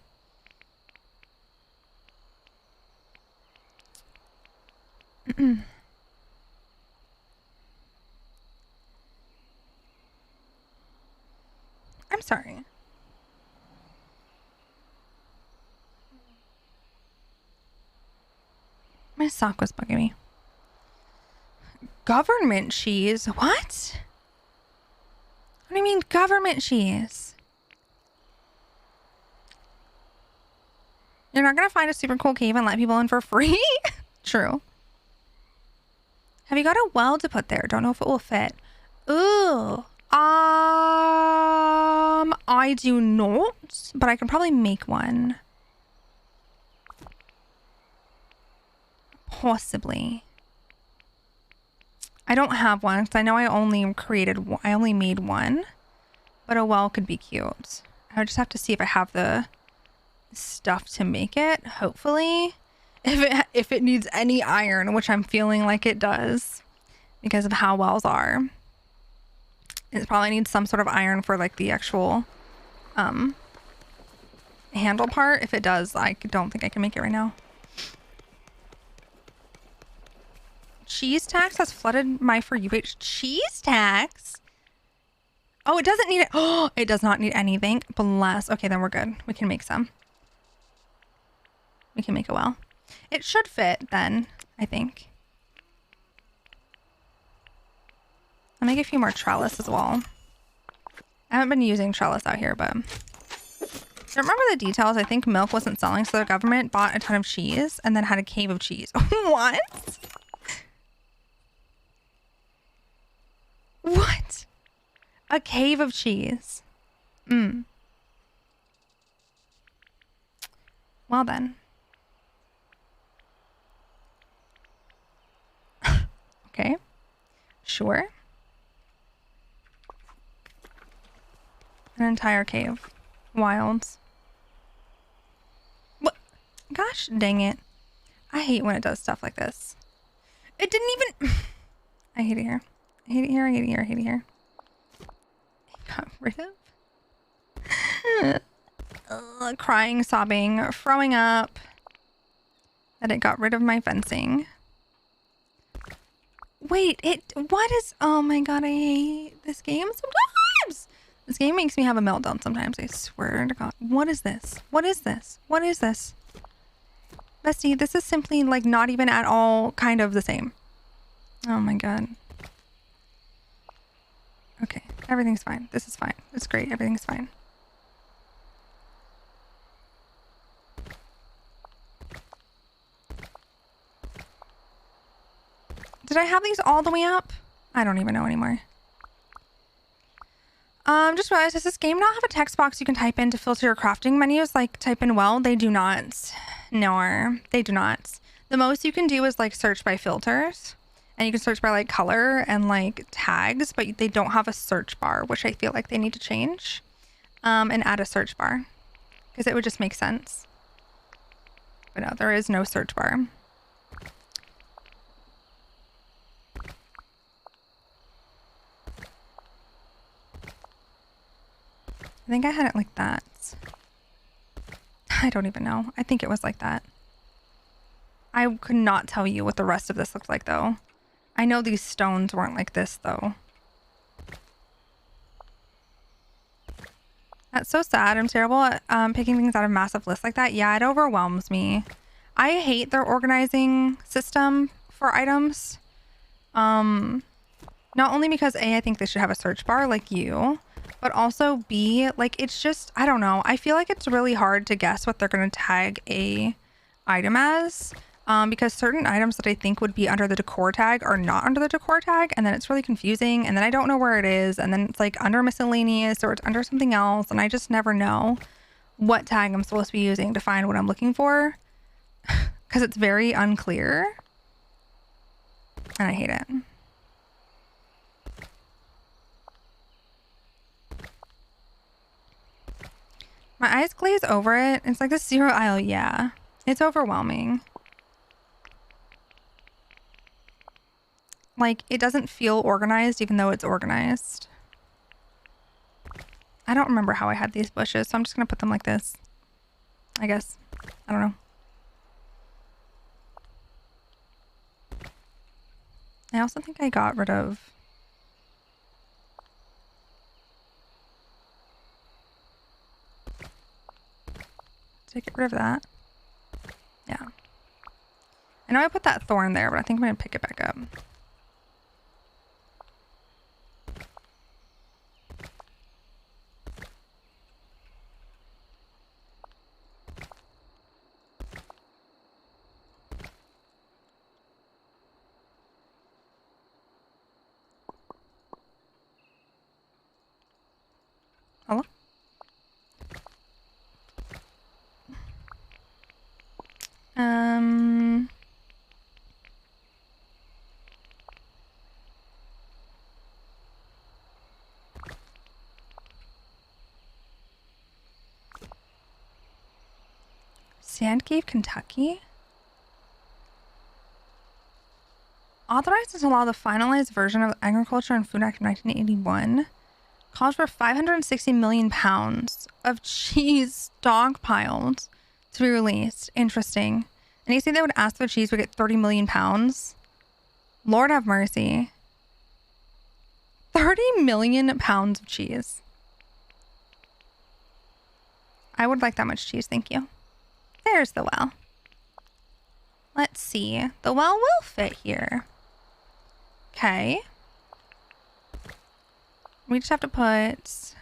I'm sorry. My sock was bugging me. Government cheese? What? What do you mean government cheese? You're not gonna find a super cool cave and let people in for free? True. Have you got a well to put there? Don't know if it will fit. Ooh. I do not, but I can probably make one. Possibly. I don't have one because I know I only made one, but a well could be cute. I would just have to see if I have the stuff to make it. Hopefully, if it needs any iron, which I'm feeling like it does because of how wells are. It probably needs some sort of iron for like the actual handle part. If it does, I don't think I can make it right now. Cheese tax has flooded my For You page. Cheese tax? Oh, it doesn't need it. Oh, it does not need anything. Bless. Okay, then we're good. We can make some. We can make a well. It should fit then, I think. I'll make a few more trellis as well. I haven't been using trellis out here, but I don't remember the details. I think milk wasn't selling, so the government bought a ton of cheese and then had a cave of cheese. What? What? A cave of cheese. Well then. Okay. Sure. An entire cave. Wilds. What? Gosh dang it. I hate when it does stuff like this. It didn't even... I hate it here. I hate it here, I hate it here, I hate it here. It got rid of... crying, sobbing, throwing up. That it got rid of my fencing. Wait, what is... Oh my god, I hate this game sometimes! This game makes me have a meltdown sometimes, I swear to god. What is this? What is this? What is this? Bestie, this is simply like not even at all kind of the same. Oh my god. Okay, everything's fine. This is fine. It's great. Everything's fine. Did I have these all the way up? I don't even know anymore. Just realized, does this game not have a text box you can type in to filter your crafting menus? Like type in well? They do not. No, they do not. The most you can do is like search by filters. And you can search by like color and like tags, but they don't have a search bar, which I feel like they need to change. And add a search bar. Because it would just make sense. But no, there is no search bar. I think I had it like that. I don't even know. I think it was like that. I could not tell you what the rest of this looked like though. I know these stones weren't like this though. That's so sad. I'm terrible at picking things out of massive lists like that. Yeah, it overwhelms me. I hate their organizing system for items. Not only because A, I think they should have a search bar like you, but also B, like it's just, I don't know. I feel like it's really hard to guess what they're going to tag a item as, because certain items that I think would be under the decor tag are not under the decor tag, and then it's really confusing, and then I don't know where it is, and then it's like under miscellaneous or it's under something else, and I just never know what tag I'm supposed to be using to find what I'm looking for, because it's very unclear, and I hate it. My eyes glaze over it. It's like the 0 aisle. Yeah, it's overwhelming. Like, it doesn't feel organized even though it's organized. I don't remember how I had these bushes, so I'm just gonna put them like this, I guess. I don't know. I also think I got rid of... Did I get rid of that? Yeah. I know I put that thorn there, but I think I'm gonna pick it back up. Hello? Sand Cave, Kentucky? Authorized to allow the finalized version of the Agriculture and Food Act of 1981. Calls for 560 million pounds of cheese stockpiled to be released. Interesting. And you say they would ask for cheese would get 30 million pounds? Lord have mercy. 30 million pounds of cheese. I would like that much cheese, thank you. There's the well. Let's see. The well will fit here. Okay. We just have to put...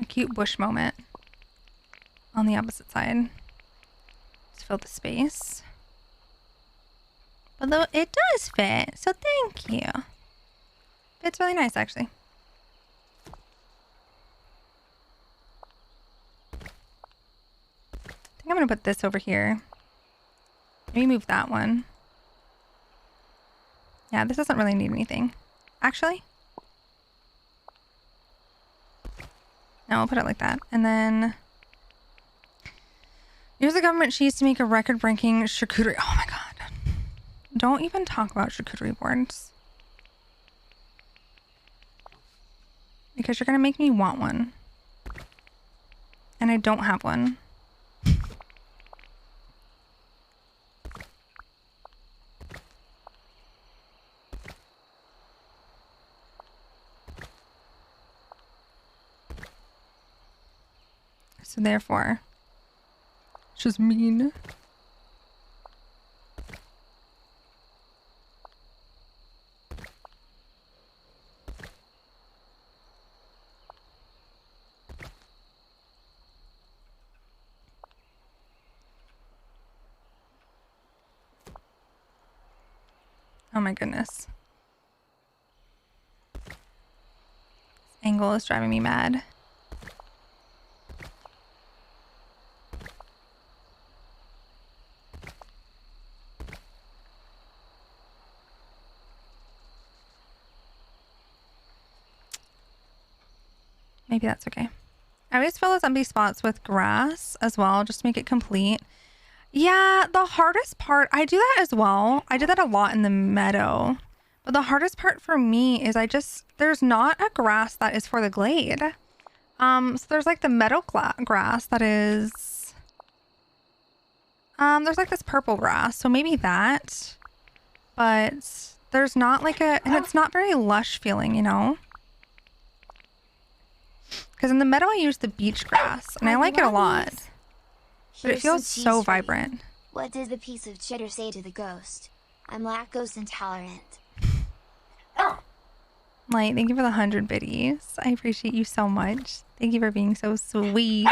a cute bush moment on the opposite side. Just fill the space. Although it does fit, so thank you. It's really nice, actually. I think I'm gonna put this over here. Maybe move that one. Yeah, this doesn't really need anything. Actually. No, I'll put it like that. And then... use the government cheese to make a record-breaking charcuterie... Oh my god. Don't even talk about charcuterie boards. Because you're gonna make me want one. And I don't have one. So therefore, it's just mean. Oh my goodness. This angle is driving me mad. Maybe that's okay. I always fill those empty spots with grass as well, just to make it complete. Yeah, the hardest part, I do that as well. I do that a lot in the meadow. But the hardest part for me is there's not a grass that is for the glade. So there's like the meadow grass that is... there's like this purple grass, so maybe that. But there's not like and it's not very lush feeling, you know? Because in the meadow I use the beach grass, and I like it a lot. But it feels so vibrant.
What did the piece of cheddar say to the ghost? I'm lactose intolerant.
Light, thank you for the 100 biddies. I appreciate you so much. Thank you for being so sweet.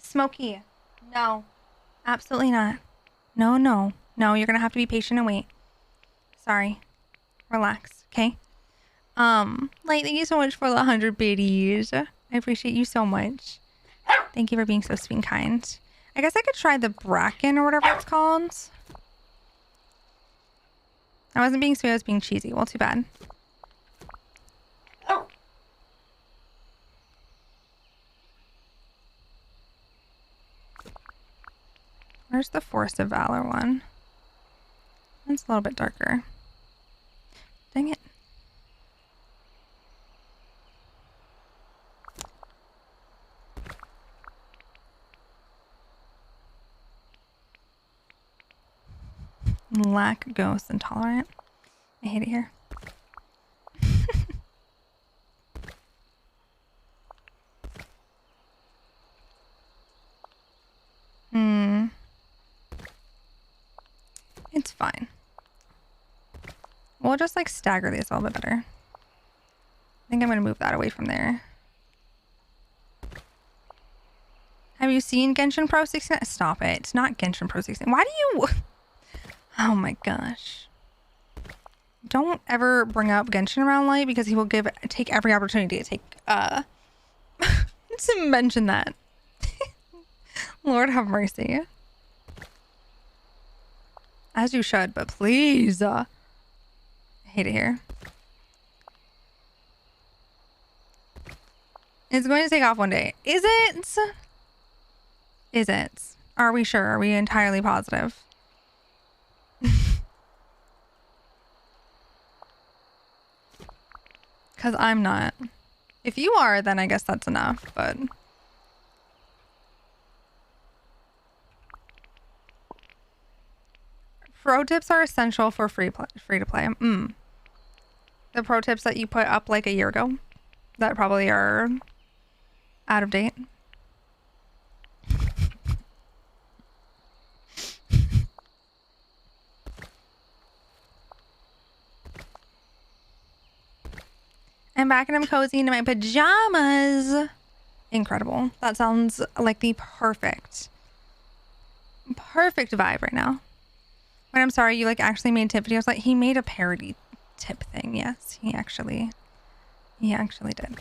Smokey, no. Absolutely not. No, no. No, you're gonna have to be patient and wait. Sorry. Relax, okay? Light, thank you so much for the 100 biddies. I appreciate you so much. Thank you for being so sweet and kind. I guess I could try the bracken or whatever it's called. I wasn't being sweet, I was being cheesy. Well, too bad. Where's the Force of Valor one? It's a little bit darker. Dang it. Lactose intolerant. I hate it here. It's fine. We'll just like stagger these a little bit better. I think I'm going to move that away from there. Have you seen Genshin Pro 16? Stop it. It's not Genshin Pro 16. Why do you... Oh my gosh. Don't ever bring up Genshin around Light because he will take every opportunity to take to mention that. Lord have mercy. As you should, but please. I hate it here. It's going to take off one day. Is it? Is it? Are we sure? Are we entirely positive? Because I'm not. If you are, then I guess that's enough, but... Pro tips are essential for free to play. The pro tips that you put up like a year ago that probably are out of date. I'm back and I'm cozy in my pajamas. Incredible. That sounds like the perfect vibe right now. But I'm sorry, you like actually made tip videos. Like he made a parody tip thing. Yes, he actually did.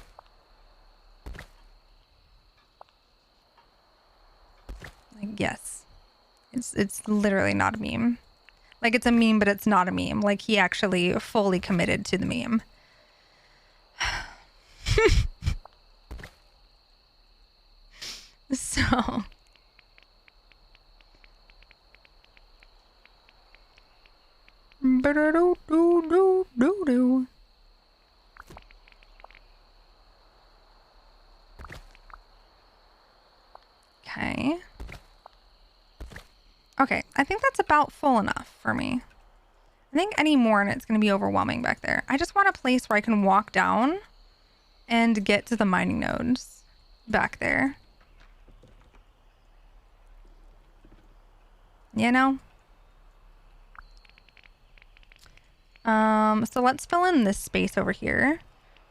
Like yes, it's literally not a meme. Like it's a meme, but it's not a meme. Like he actually fully committed to the meme. So. Okay. Okay, I think that's about full enough for me. I think any more and it's going to be overwhelming back there. I just want a place where I can walk down and get to the mining nodes back there. You know? So let's fill in this space over here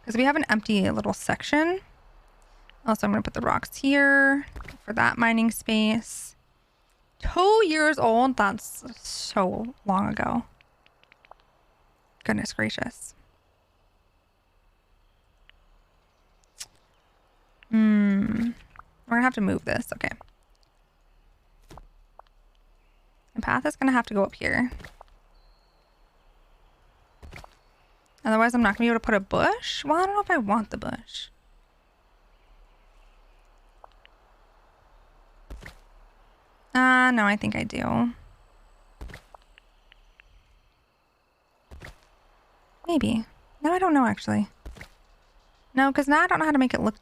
because we have an empty little section. Also, I'm going to put the rocks here for that mining space. 2 years old? That's so long ago. Goodness gracious. We're gonna have to move this. Okay. The path is gonna have to go up here. Otherwise, I'm not gonna be able to put a bush. Well, I don't know if I want the bush. No, I think I do. Maybe. No, I don't know, actually. No, because now I don't know how to make it look...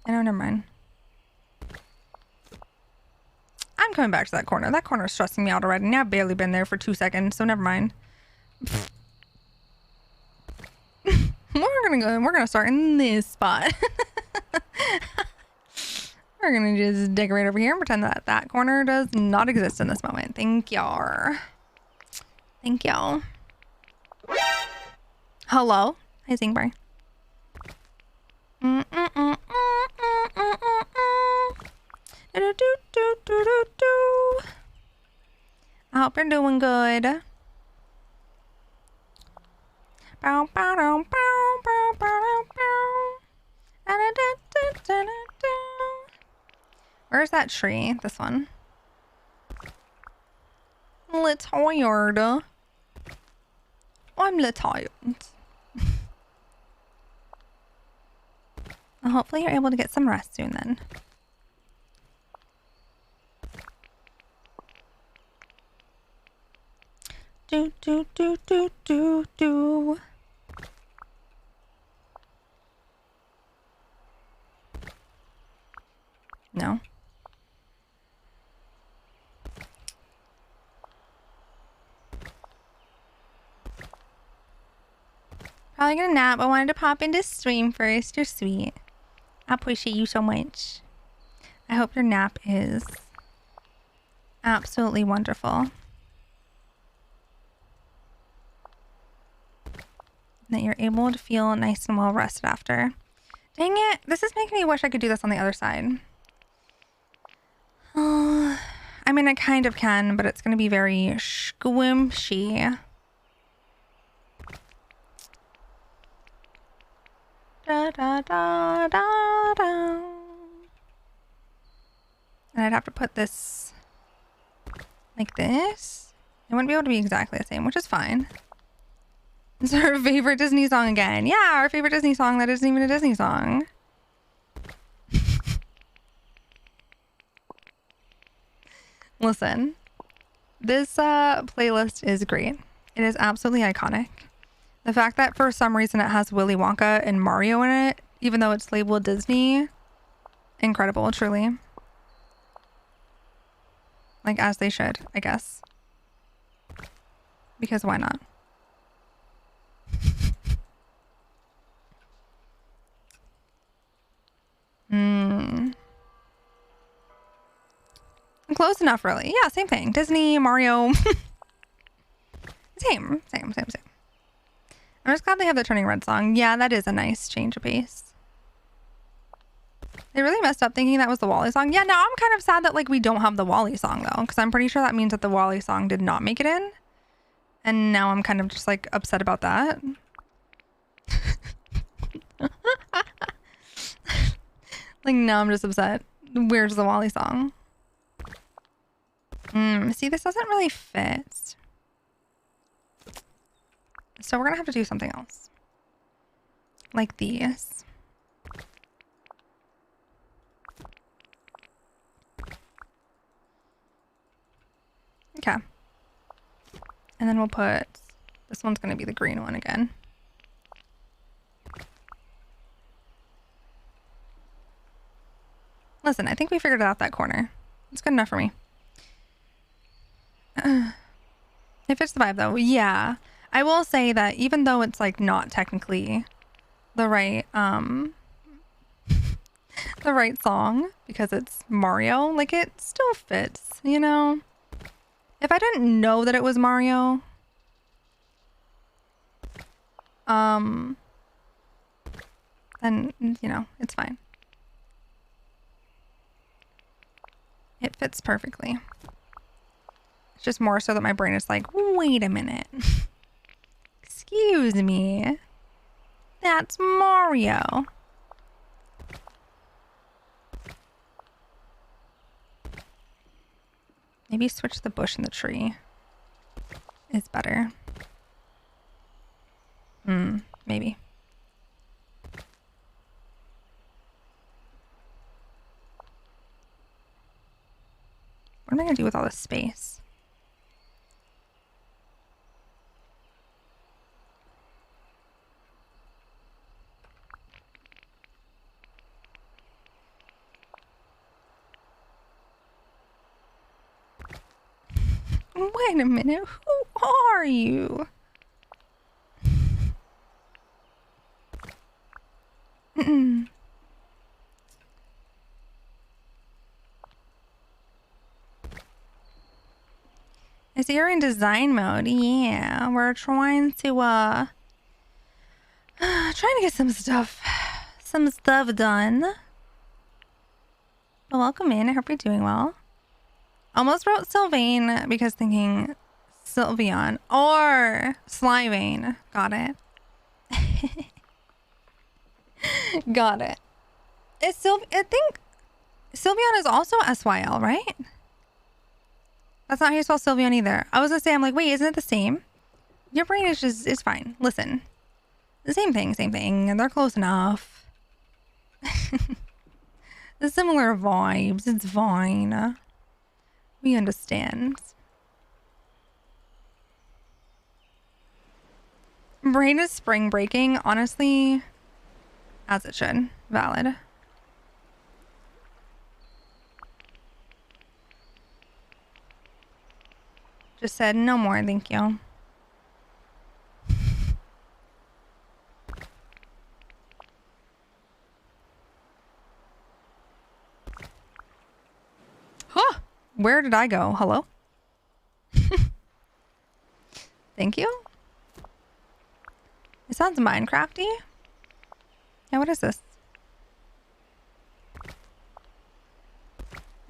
I know, never mind. I'm coming back to that corner. That corner is stressing me out already. Now I've barely been there for 2 seconds, so never mind. We're gonna start in this spot. We're gonna just decorate over here and pretend that that corner does not exist in this moment. Thank y'all. Thank y'all. Hello? Hi, Zingbar. I hope you're doing good. Where's that tree? This one. Tired. I'm tired. Well, hopefully you're able to get some rest soon then. Do do do do do do. No. Probably gonna nap. I wanted to pop into stream first. You're sweet. I appreciate you so much. I hope your nap is absolutely wonderful. That you're able to feel nice and well rested after. Dang it. This is making me wish I could do this on the other side. Oh, I mean, I kind of can, but it's going to be very squishy. Da, da, da, da, da. And I'd have to put this like this. It wouldn't be able to be exactly the same, which is fine. It's our favorite Disney song again. Yeah, our favorite Disney song that isn't even a Disney song. Listen, this playlist is great. It is absolutely iconic. The fact that for some reason it has Willy Wonka and Mario in it, even though it's labeled Disney, incredible, truly. Like, as they should, I guess. Because why not? Close enough, really. Yeah, same thing. Disney, Mario. Same. I'm just glad they have the Turning Red song. Yeah, that is a nice change of pace. They really messed up thinking that was the Wally song. Yeah, now I'm kind of sad that like we don't have the Wally song though, because I'm pretty sure that means that the Wally song did not make it in. And now I'm kind of just like upset about that. Like now I'm just upset. Where's the Wally song? See, this doesn't really fit. So we're gonna have to do something else. Like these. Okay. And then we'll put, this one's gonna be the green one again. Listen, I think we figured out that corner. It's good enough for me. It fits the vibe though. Yeah. I will say that even though it's like not technically the right the right song because it's Mario, like it still fits, you know? If I didn't know that it was Mario, then you know, it's fine. It fits perfectly. It's just more so that my brain is like, wait a minute. Excuse me. That's Mario. Maybe switch the bush and the tree is better. Maybe. What am I gonna do with all this space? Wait a minute, who are you? see you're in design mode. Yeah, we're trying to get some stuff done. Well, welcome in. I hope you're doing well. Almost wrote Sylvain because thinking Sylveon or Slyvane. Got it. Got it. It's I think Sylveon is also SYL, right? That's not how you spell Sylveon either. I was gonna say, I'm like, wait, isn't it the same? Your brain is just, it's fine. Listen. The same thing. They're close enough. The similar vibes. It's fine. We understand. Brain is spring breaking, honestly, as it should. Valid. Just said no more, thank you. Huh? Where did I go? Hello? Thank you. It sounds Minecrafty. Yeah, what is this?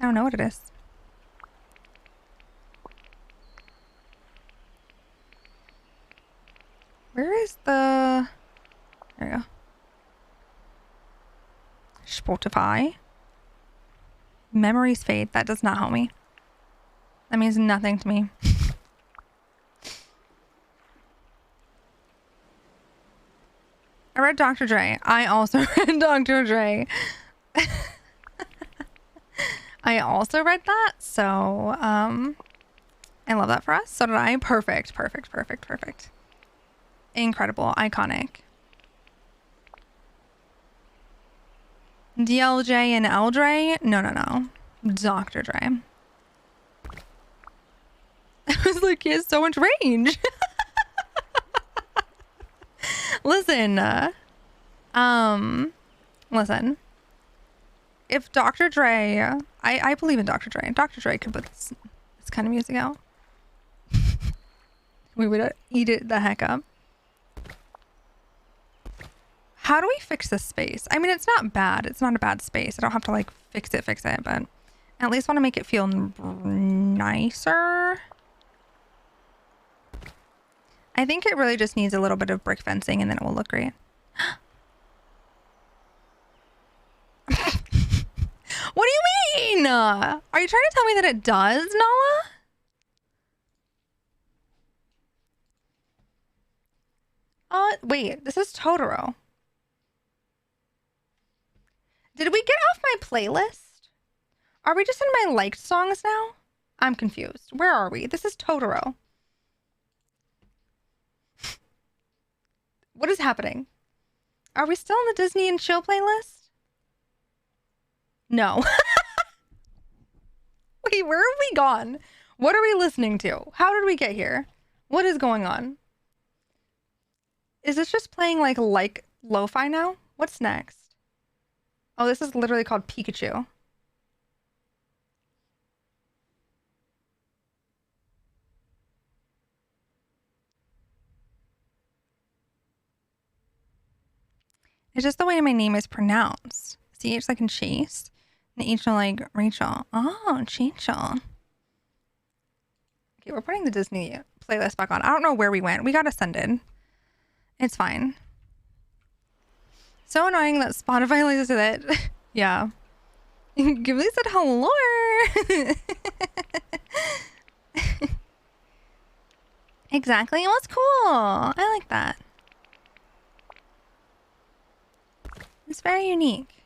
I don't know what it is. Where is the... There you go. Spotify. Memories fade. That does not help me. That means nothing to me. I read Dr. Dre. I also read Dr. Dre. I also read that, so I love that for us. So did I. Perfect. Incredible. Iconic. DLJ and Eldre? No. Dr. Dre. I was like, he has so much range. Listen. Listen. If Dr. Dre... I believe in Dr. Dre. Dr. Dre could put this kind of music out. We would eat it the heck up. How do we fix this space? I mean, it's not bad. It's not a bad space. I don't have to like fix it, but at least want to make it feel nicer. I think it really just needs a little bit of brick fencing and then it will look great. What do you mean? Are you trying to tell me that it does, Nala? Wait, this is Totoro. Did we get off my playlist? Are we just in my liked songs now? I'm confused. Where are we? This is Totoro. What is happening? Are we still in the Disney and Chill playlist? No. Wait, where have we gone? What are we listening to? How did we get here? What is going on? Is this just playing like lo-fi now? What's next? Oh, this is literally called Pikachu. It's just the way my name is pronounced. CH like in Chase. And H like Rachel. Oh, Chachel. Okay, we're putting the Disney playlist back on. I don't know where we went. We got ascended. It's fine. So annoying that Spotify likes it. Yeah. Ghibli said hello. Exactly. It was cool. I like that. It's very unique.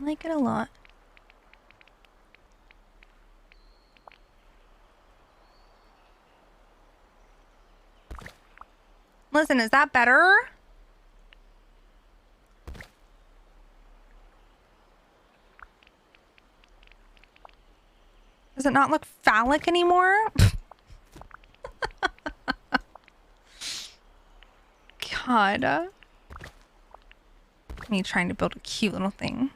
I like it a lot. Listen, is that better? Does it not look phallic anymore? God. Me trying to build a cute little thing.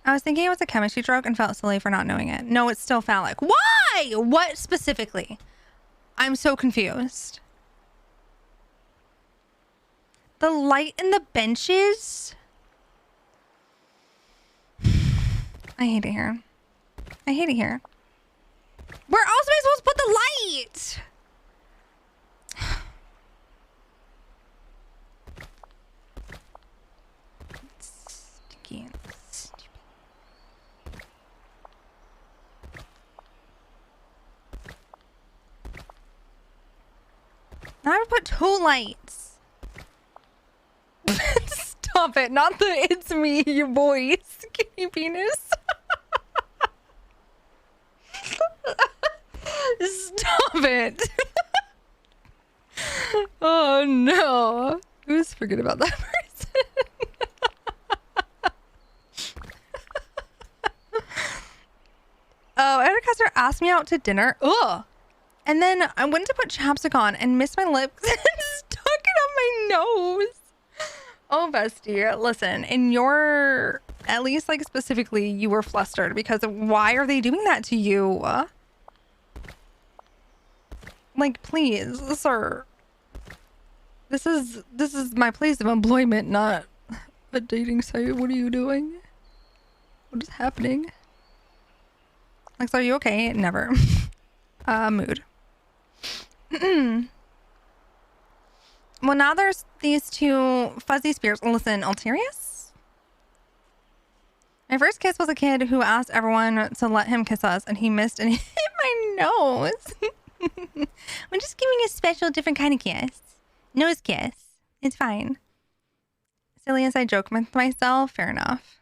I was thinking it was a chemistry joke and felt silly for not knowing it. No, it's still phallic. Why? What specifically? I'm so confused. The light in the benches? I hate it here. I hate it here. Where else am I supposed to put the light? Sticky and stupid. Now I have to put 2 lights. Stop it. Not the it's me, your boy, skinny penis. Stop it. Oh no. I was forget about that person. Oh, I had a customer ask me out to dinner. Ugh. And then I went to put chapstick on and missed my lips and stuck it on my nose. Oh, bestie, listen, in your, at least like specifically, you were flustered because of why are they doing that to you? Like, please, sir. This is my place of employment, not a dating site. What are you doing? What is happening? Lex, are you okay? Never. Mood. Well, now there's these 2 fuzzy spears. Listen, Altarius? My first kiss was a kid who asked everyone to let him kiss us, and he missed and hit my nose. I'm just giving a special, different kind of kiss. Nose kiss. It's fine. Silly as I joke with myself, fair enough.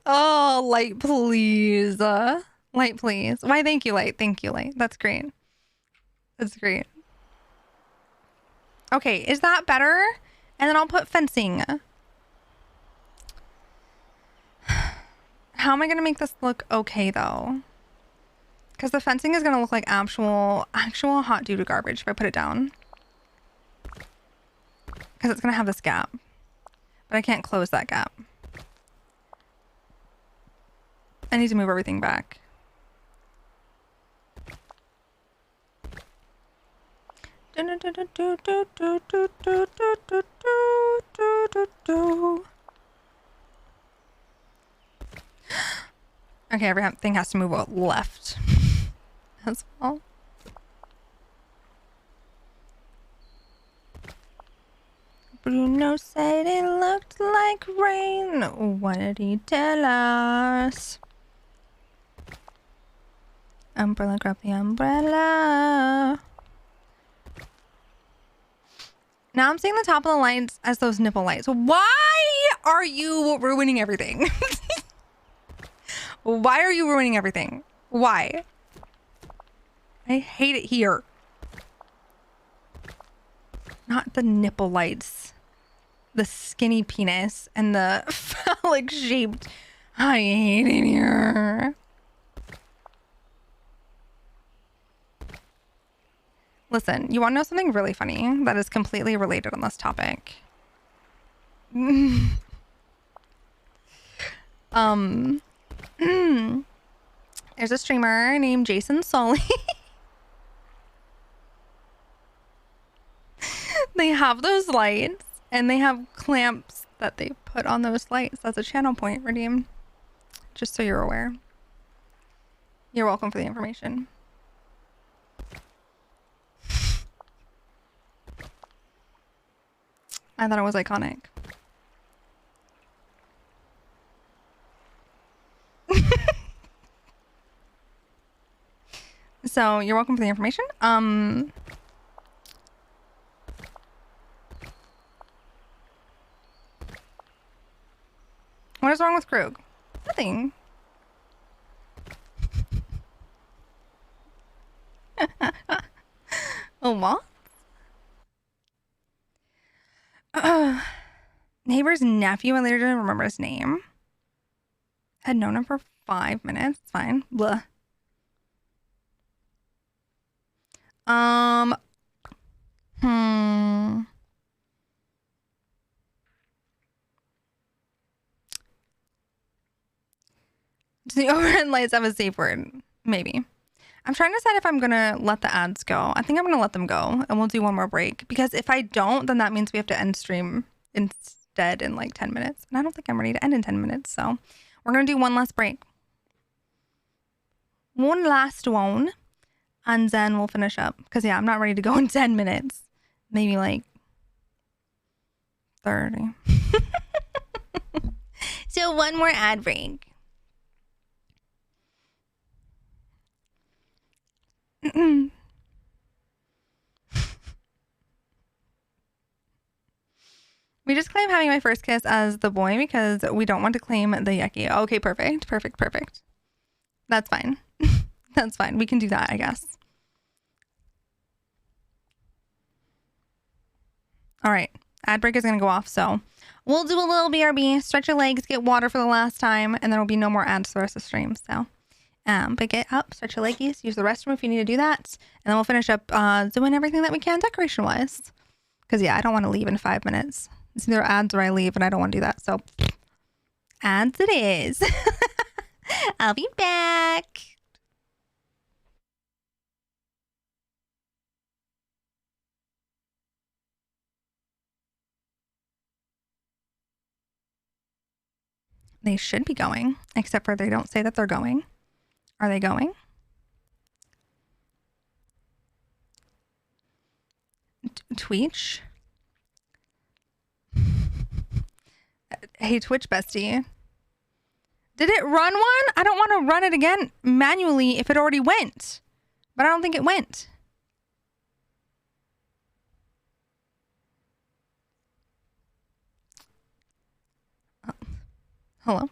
Oh, light, please. Light, please. Why, thank you, Light. Thank you, Light. That's great. That's great. Okay, is that better? And then I'll put fencing. How am I going to make this look okay, though? Because the fencing is going to look like actual hot doo-doo garbage if I put it down. Because it's going to have this gap. But I can't close that gap. I need to move everything back. Okay, everything has to move left as well. Bruno said it looked like rain. What did he tell us? Umbrella, grab the umbrella. Now I'm seeing the top of the lights as those nipple lights. Why are you ruining everything? Why are you ruining everything? Why? I hate it here. Not the nipple lights. The skinny penis and the phallic shaped. I hate it here. Listen, you want to know something really funny that is completely related on this topic? There's a streamer named Jason Sully. They have those lights and they have clamps that they put on those lights. That's a channel point redeem. Just so you're aware. You're welcome for the information. I thought it was iconic. So you're welcome for the information. What is wrong with Krug? Nothing. Oh, what? Neighbor's nephew, I later didn't remember his name. Had known him for 5 minutes. It's fine. Blah. Do the overhead lights have a safe word? Maybe. I'm trying to decide if I'm going to let the ads go. I think I'm going to let them go and we'll do one more break. Because if I don't, then that means we have to end stream instead in like 10 minutes. And I don't think I'm ready to end in 10 minutes. So we're going to do one last break. One last one. And then we'll finish up. Because yeah, I'm not ready to go in 10 minutes. Maybe like 30. So one more ad break. We just claim having my first kiss as the boy because we don't want to claim the yucky. Okay, perfect. That's fine. That's fine. We can do that, I guess. All right. Ad break is going to go off, so we'll do a little BRB, stretch your legs, get water for the last time, and there will be no more ads for the rest of the stream, so... but get up, stretch your leggies, use the restroom if you need to do that. And then we'll finish up doing everything that we can decoration-wise. Because, yeah, I don't want to leave in 5 minutes. It's either ads or I leave, and I don't want to do that. So, ads it is. I'll be back. They should be going, except for they don't say that they're going. Are they going? Twitch? Hey, Twitch bestie. Did it run one? I don't want to run it again manually if it already went. But I don't think it went. Hello?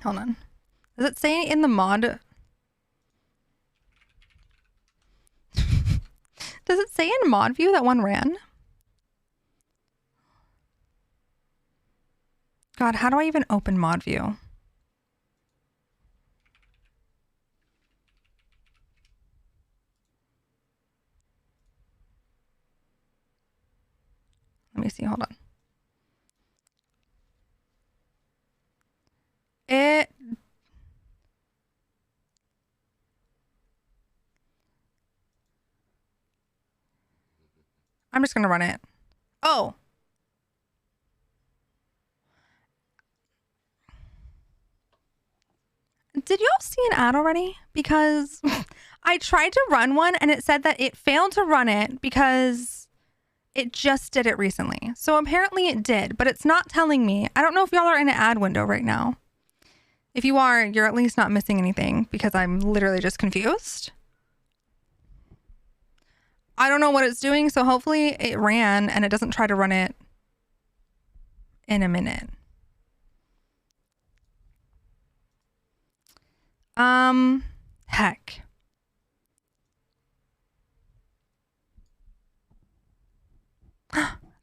Hold on. Does it say in the mod? Does it say in mod view that one ran? God, how do I even open mod view? Let me see, hold on. I'm just gonna run it. Oh. Did y'all see an ad already? Because I tried to run one and it said that it failed to run it because it just did it recently. So apparently it did, but it's not telling me. I don't know if y'all are in an ad window right now. If you are, you're at least not missing anything because I'm literally just confused. I don't know what it's doing, so hopefully it ran and it doesn't try to run it in a minute. Heck.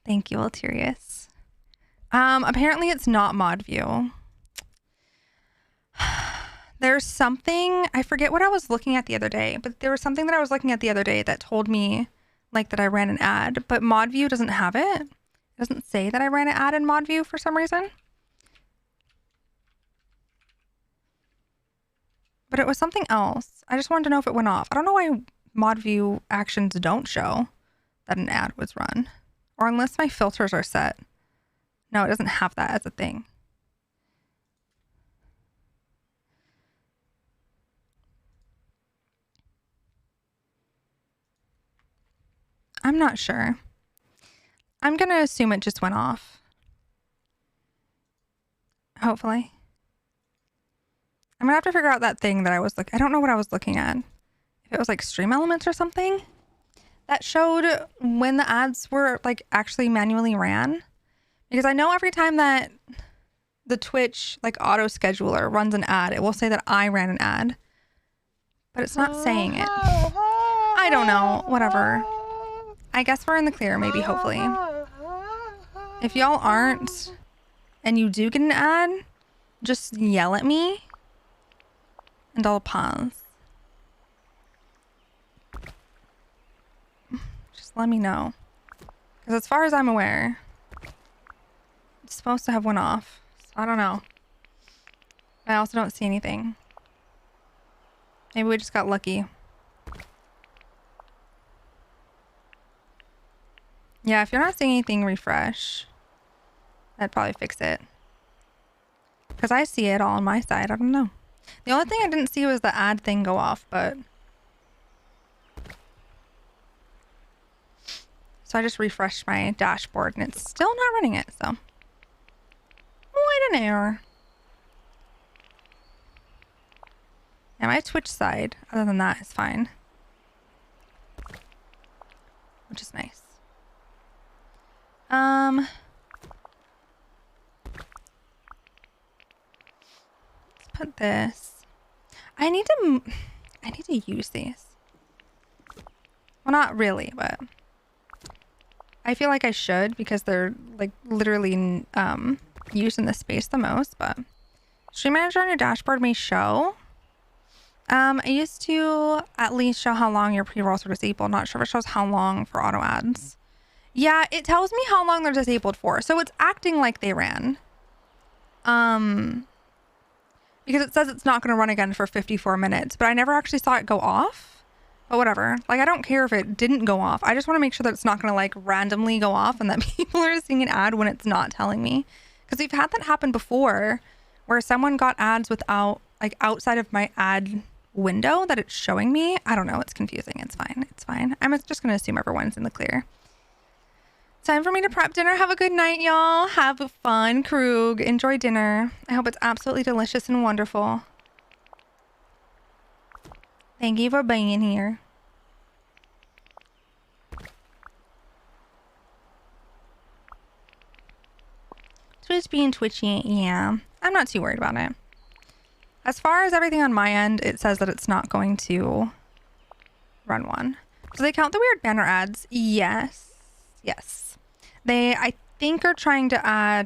Thank you, Alterius. Apparently it's not mod view. There's something, I forget what I was looking at the other day, but there was something that I was looking at the other day that told me like that I ran an ad, but mod view doesn't have it. It doesn't say that I ran an ad in mod view for some reason. But it was something else. I just wanted to know if it went off. I don't know why mod view actions don't show that an ad was run. Or unless my filters are set. No, it doesn't have that as a thing. I'm not sure. I'm going to assume it just went off. Hopefully. I'm going to have to figure out that thing that I was looking. I don't know what I was looking at. If it was like stream elements or something that showed when the ads were like actually manually ran. Because I know every time that the Twitch like auto scheduler runs an ad, it will say that I ran an ad. But it's not saying it. I don't know. Whatever. I guess we're in the clear, maybe, hopefully. If y'all aren't, and you do get an ad, just yell at me, and I'll pause. let me know. Because as far as I'm aware, it's supposed to have one off. So I don't know. I also don't see anything. Maybe we just got lucky. Yeah, if you're not seeing anything, refresh. That'd probably fix it. Because I see it all on my side. I don't know. The only thing I didn't see was the ad thing go off, but... So I just refreshed my dashboard and it's still not running it, so... What an error. Yeah, my Twitch side, other than that, is fine. Which is nice. Let's put this. I need to use these. Well, not really, but I feel like I should because they're like literally used in the space the most. But Stream Manager on your dashboard may show. I used to at least show how long your pre-rolls are disabled. Not sure if it shows how long for auto ads. Yeah, it tells me how long they're disabled for. So it's acting like they ran. Because it says it's not going to run again for 54 minutes. But I never actually saw it go off. But whatever. Like, I don't care if it didn't go off. I just want to make sure that it's not going to, like, randomly go off. And that people are seeing an ad when it's not telling me. Because we've had that happen before. Where someone got ads without, like, outside of my ad window that it's showing me. I don't know. It's confusing. It's fine. It's fine. I'm just going to assume everyone's in the clear. Time for me to prep dinner. Have a good night, y'all. Have fun, Krug. Enjoy dinner. I hope it's absolutely delicious and wonderful. Thank you for being here. Twitch being twitchy, yeah. I'm not too worried about it. As far as everything on my end, it says that it's not going to run one. Do they count the weird banner ads? Yes. Yes. They, I think, are trying to add,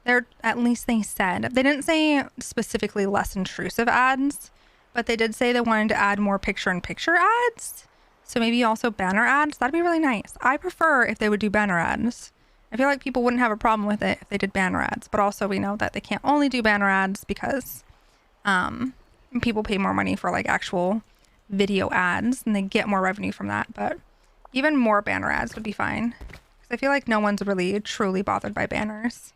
they're, at least they said. They didn't say specifically less intrusive ads, but they did say they wanted to add more picture-in-picture ads. So maybe also banner ads. That'd be really nice. I prefer if they would do banner ads. I feel like people wouldn't have a problem with it if they did banner ads, but also we know that they can't only do banner ads because people pay more money for like actual video ads and they get more revenue from that. But even more banner ads would be fine because I feel like no one's really truly bothered by banners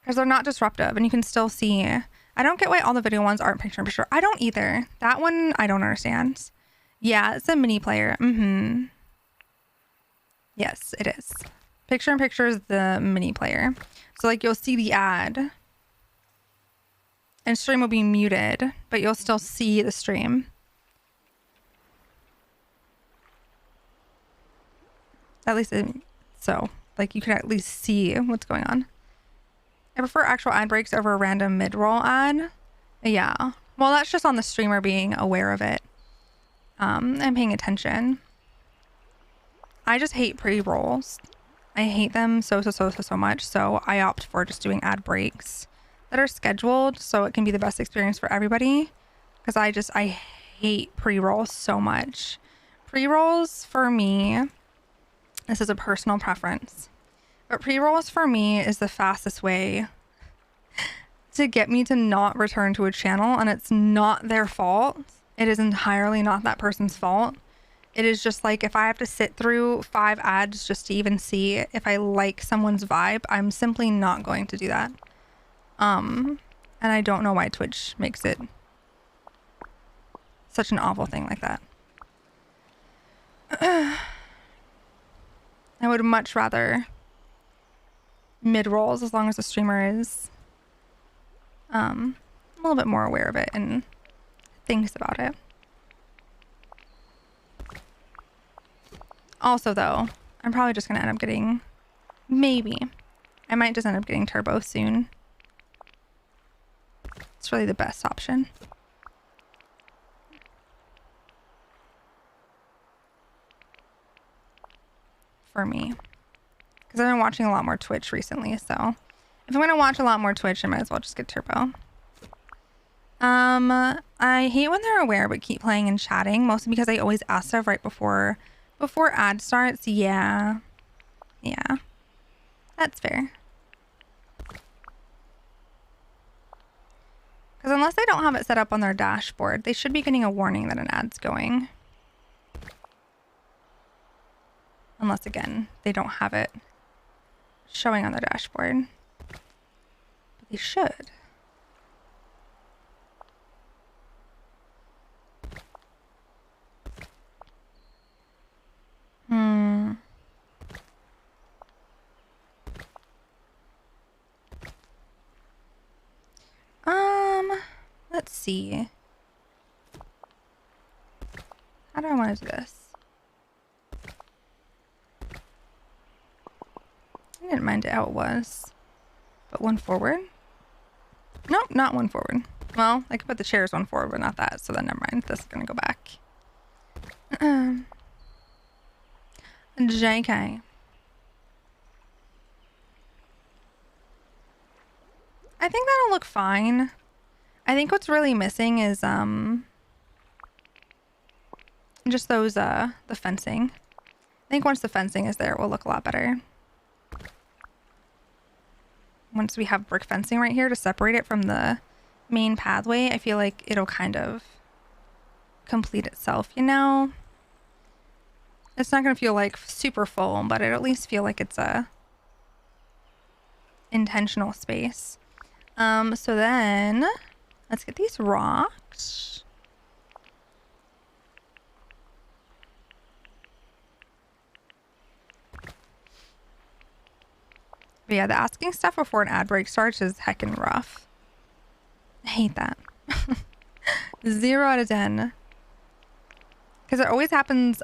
because they're not disruptive and you can still see. I don't get why all the video ones aren't picture-in-picture. I don't either. That one I don't understand. Yeah, it's a mini player. Yes, it is. Picture-in-picture is the mini player. So like you'll see the ad and stream will be muted, but you'll still see the stream. At least so like you can at least see what's going on. I prefer actual ad breaks over a random mid-roll ad. Yeah. Well, that's just on the streamer being aware of it. And paying attention. I just hate pre-rolls. I hate them so much. So I opt for just doing ad breaks that are scheduled so it can be the best experience for everybody. Because I hate pre-rolls so much. Pre-rolls for me, this is a personal preference, but pre-rolls for me is the fastest way to get me to not return to a channel, and it's not their fault. It is entirely not that person's fault. It is just like if I have to sit through 5 ads just to even see if I like someone's vibe, I'm simply not going to do that. And I don't know why Twitch makes it such an awful thing like that. I would much rather mid-rolls as long as the streamer is a little bit more aware of it and thinks about it. Also, though, I'm probably just going to end up getting... Maybe. I might just end up getting turbo soon. It's really the best option. For me. Because I've been watching a lot more Twitch recently, so... If I'm going to watch a lot more Twitch, I might as well just get turbo. I hate when they're aware but keep playing and chatting, mostly because I always ask stuff right before ad starts. Yeah. Yeah. That's fair. Because unless they don't have it set up on their dashboard, they should be getting a warning that an ad's going. Unless, again, they don't have it showing on their dashboard. But they should. Let's see. How do I want to do this? I didn't mind how it was. But one forward? Nope, not one forward. Well, I could put the chairs one forward, but not that. So then never mind. This is going to go back. JK. I think that'll look fine. I think what's really missing is just those the fencing. I think once the fencing is there, it will look a lot better. Once we have brick fencing right here to separate it from the main pathway, I feel like it'll kind of complete itself, you know? It's not going to feel like super full, but it'll at least feel like it's a intentional space. So then let's get these rocks. But yeah, the asking stuff before an ad break starts is heckin' rough. I hate that. 0 out of 10. Because it always happens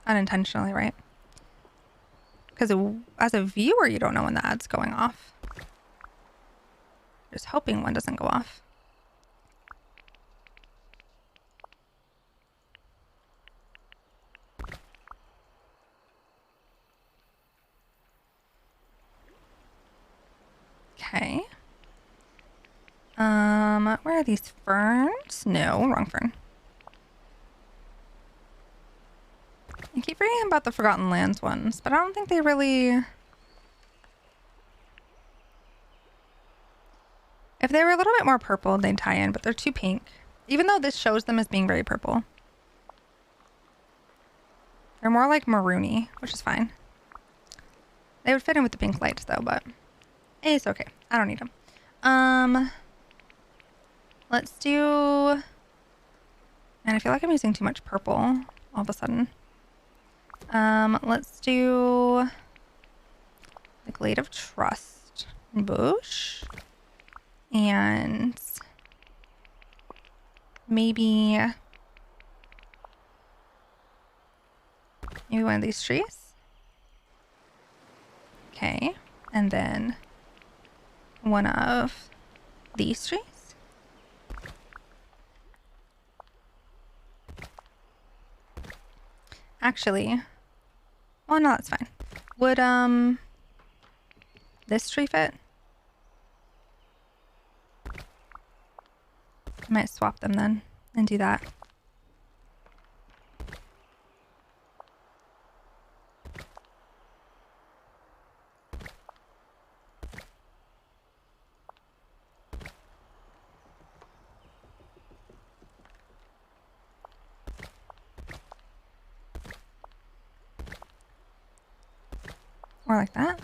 unintentionally, right? Because as a viewer, you don't know when the ad's going off. Just hoping one doesn't go off. Okay. Where are these ferns? No, wrong fern. I keep forgetting about the Forgotten Lands ones, but I don't think they really... If they were a little bit more purple, they'd tie in, but they're too pink. Even though this shows them as being very purple. They're more like maroony, which is fine. They would fit in with the pink lights though, but it's okay. I don't need them. Let's do... And I feel like I'm using too much purple all of a sudden. Let's do the Glade of Trust bush. And maybe one of these trees. Okay. And then one of these trees. Actually, well, no, that's fine. Would this tree fit? I might swap them then and do that. Or like that.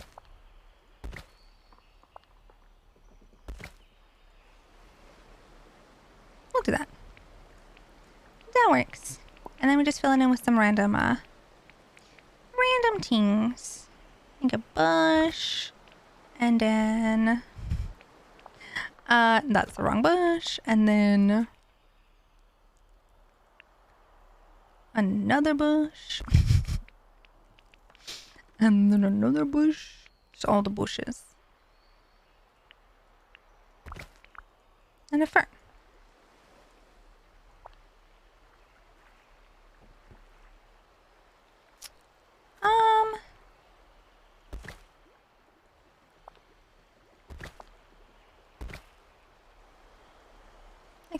We'll do that. That works. And then we just fill it in with some random things. Like a bush. And then that's the wrong bush. And then another bush. And then another bush. Just all the bushes. And a fern.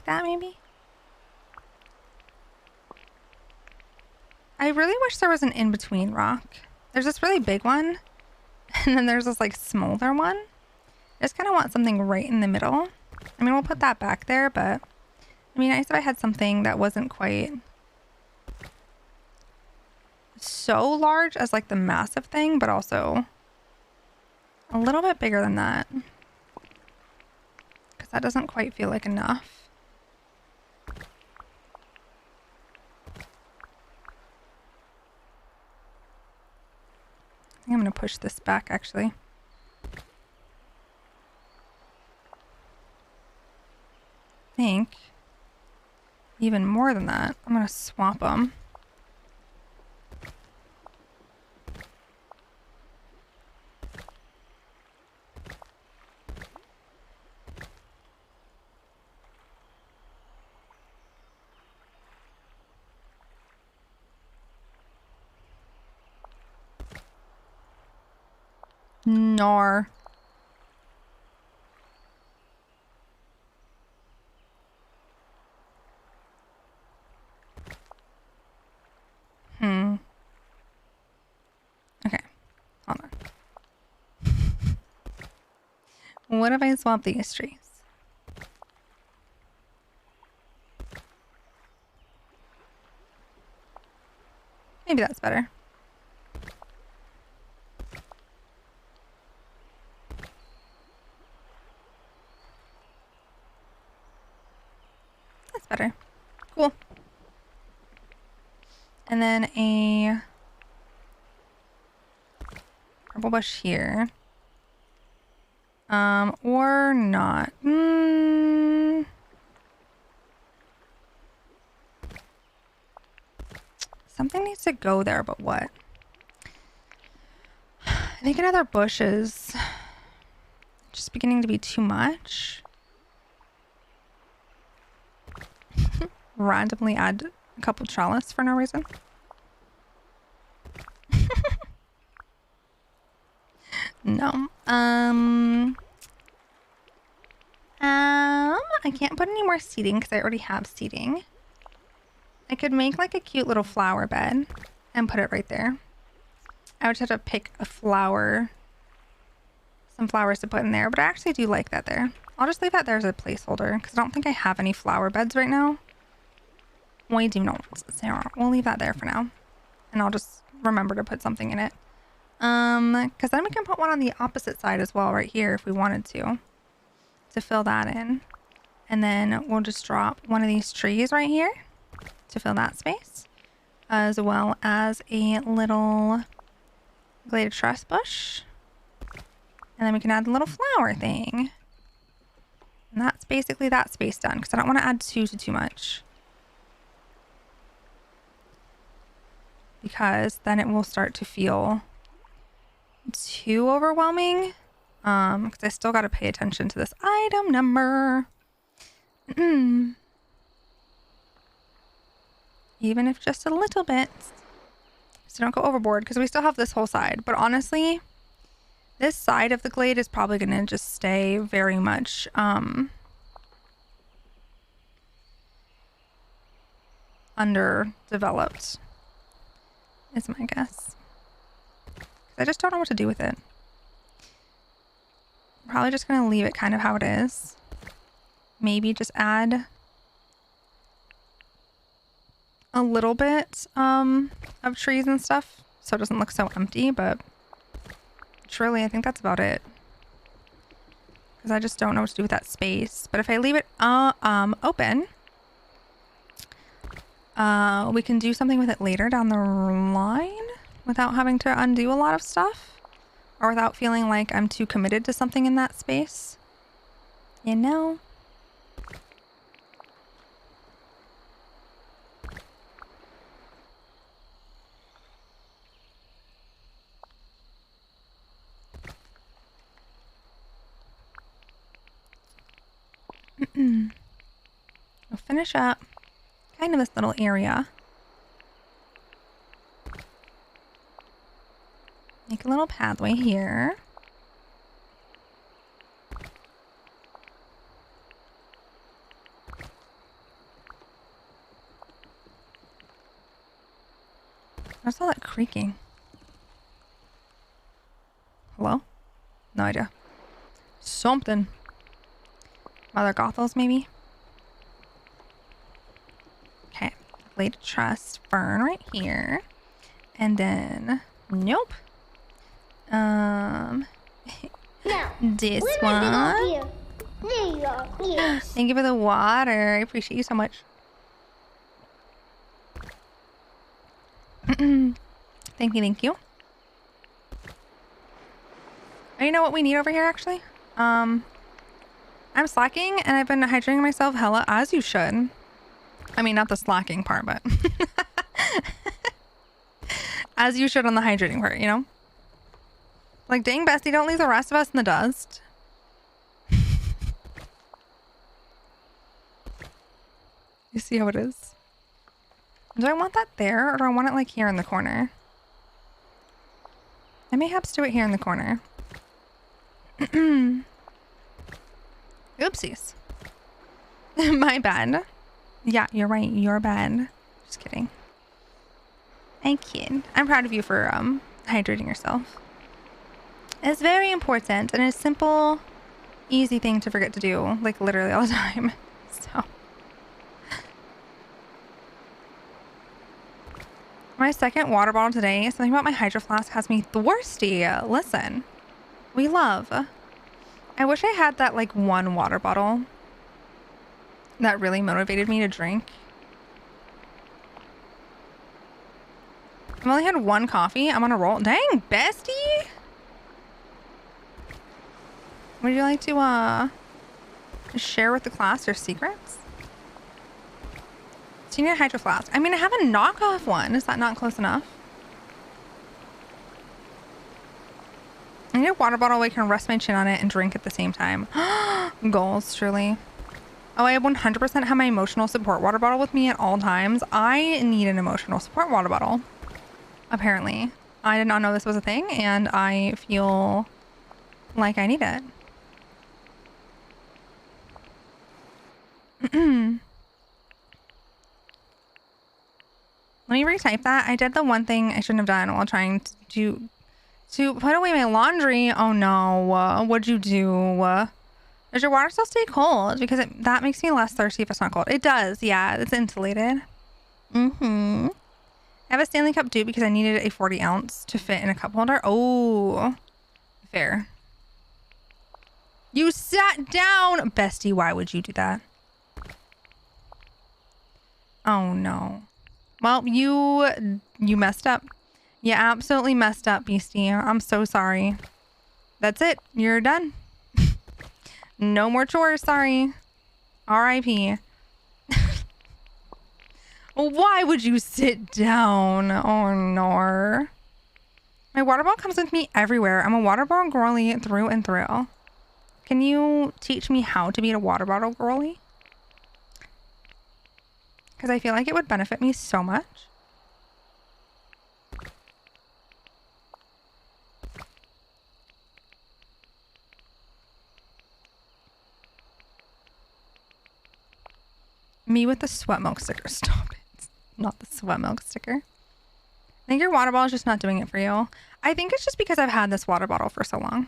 that maybe? I really wish there was an in-between rock. There's this really big one, and then there's this like smaller one. I just kind of want something right in the middle. I mean, we'll put that back there, but I mean, nice if I had something that wasn't quite so large as like the massive thing, but also a little bit bigger than that. Because that doesn't quite feel like enough. I think I'm going to push this back actually. I think even more than that. I'm going to swap them. Nar. Okay. Hold on. What if I swap these trees? Maybe that's better. That's better. Cool. And then a purple bush here. Or not. Something needs to go there, but what? I think another bush is just beginning to be too much. Randomly add a couple trellis for no reason. No. I can't put any more seating because I already have seating. I could make like a cute little flower bed and put it right there. I would just have to pick a flower, some flowers to put in there, but I actually do like that there. I'll just leave that there as a placeholder because I don't think I have any flower beds right now. We do not. Sarah. We'll leave that there for now. And I'll just remember to put something in it. Because then we can put one on the opposite side as well right here if we wanted to fill that in. And then we'll just drop one of these trees right here to fill that space, as well as a little Glade truss bush. And then we can add the little flower thing. And that's basically that space done, because I don't want to add too much. Because then it will start to feel too overwhelming. Because I still got to pay attention to this item number. Even if just a little bit. So don't go overboard, because we still have this whole side. But honestly, this side of the glade is probably going to just stay very much underdeveloped, is my guess. I just don't know what to do with it. I'm probably just going to leave it kind of how it is. Maybe just add a little bit of trees and stuff so it doesn't look so empty, but truly I think that's about it. Because I just don't know what to do with that space. But if I leave it open, we can do something with it later down the line without having to undo a lot of stuff, or without feeling like I'm too committed to something in that space. You know? We'll finish up kind of this little area. Make a little pathway here. What's all that creaking? Hello? No idea. Something. Mother Gothels, maybe? Okay. Glade Trust Fern right here. And then... Nope.
Now,
This
where's my big
one.
old beer? There you are. Yes.
Thank you for the water. I appreciate you so much. Thank you. Oh, you know what we need over here, actually? I'm slacking, and I've been hydrating myself hella, as you should. I mean, not the slacking part, but... as you should on the hydrating part, you know? Like, dang, bestie, don't leave the rest of us in the dust. You see how it is? Do I want that there, or do I want it, like, here in the corner? I may have to do it here in the corner. Oopsies. My bad. Yeah, you're right. You're bad. Just kidding. I kid. I'm proud of you for hydrating yourself. It's very important and a simple, easy thing to forget to do, like literally all the time. So my second water bottle today. Something about my hydro flask has me thirsty. Listen, we love. I wish I had that like one water bottle that really motivated me to drink. I've only had one coffee. I'm on a roll. Dang, bestie. Would you like to share with the class your secrets? So you need a hydro flask. I mean, I have a knockoff one. Is that not close enough? I need a water bottle where I can rest my chin on it and drink at the same time. Goals, truly. Oh, I 100% have my emotional support water bottle with me at all times. I need an emotional support water bottle. Apparently. I did not know this was a thing, and I feel like I need it. Let me retype that. I did the one thing I shouldn't have done while trying to put away my laundry. Oh no. What'd you do? Does your water still stay cold? Because that makes me less thirsty if it's not cold. It does. Yeah, it's insulated. I have a Stanley Cup too because I needed a 40 ounce to fit in a cup holder. Oh, fair. You sat down. Bestie, why would you do that? Oh no. Well, you messed up. You absolutely messed up, Beastie. I'm so sorry. That's it. You're done. No more chores. Sorry. R.I.P. Why would you sit down? Oh no. My water bottle comes with me everywhere. I'm a water bottle girly through and through. Can you teach me how to be a water bottle girly? Because I feel like it would benefit me so much. Me with the sweat milk sticker. Stop it. Not the sweat milk sticker. I think your water bottle is just not doing it for you. I think it's just because I've had this water bottle for so long.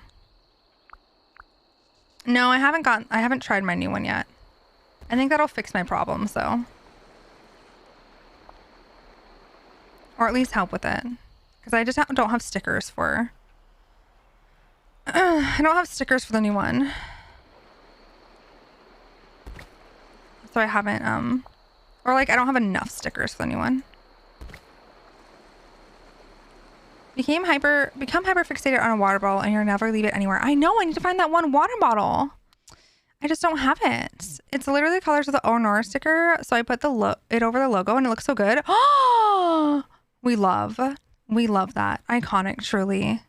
No, I haven't tried my new one yet. I think that'll fix my problems though. Or at least help with it. Because I just don't have stickers for... I don't have stickers for the new one. So I haven't, or like I don't have enough stickers for the new one. Become hyper fixated on a water bottle and you'll never leave it anywhere. I know, I need to find that one water bottle. I just don't have it. It's literally the colors of the Honor sticker. So I put it over the logo and it looks so good. Oh, we love that. Iconic, truly.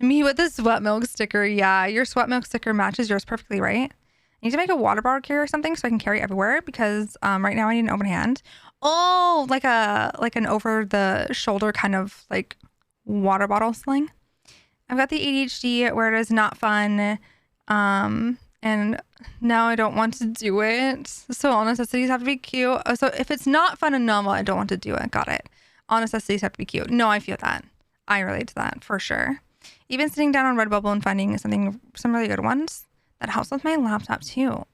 Me with the sweat milk sticker. Yeah, your sweat milk sticker matches yours perfectly, right? I need to make a water bottle carrier or something so I can carry it everywhere because right now I need an open hand. Oh, like an over the shoulder kind of like water bottle sling. I've got the ADHD where it is not fun. And now I don't want to do it. So all necessities have to be cute. So if it's not fun and novel, I don't want to do it. Got it. All necessities have to be cute. No, I feel that. I relate to that for sure. Even sitting down on Redbubble and finding some really good ones. That helps with my laptop too.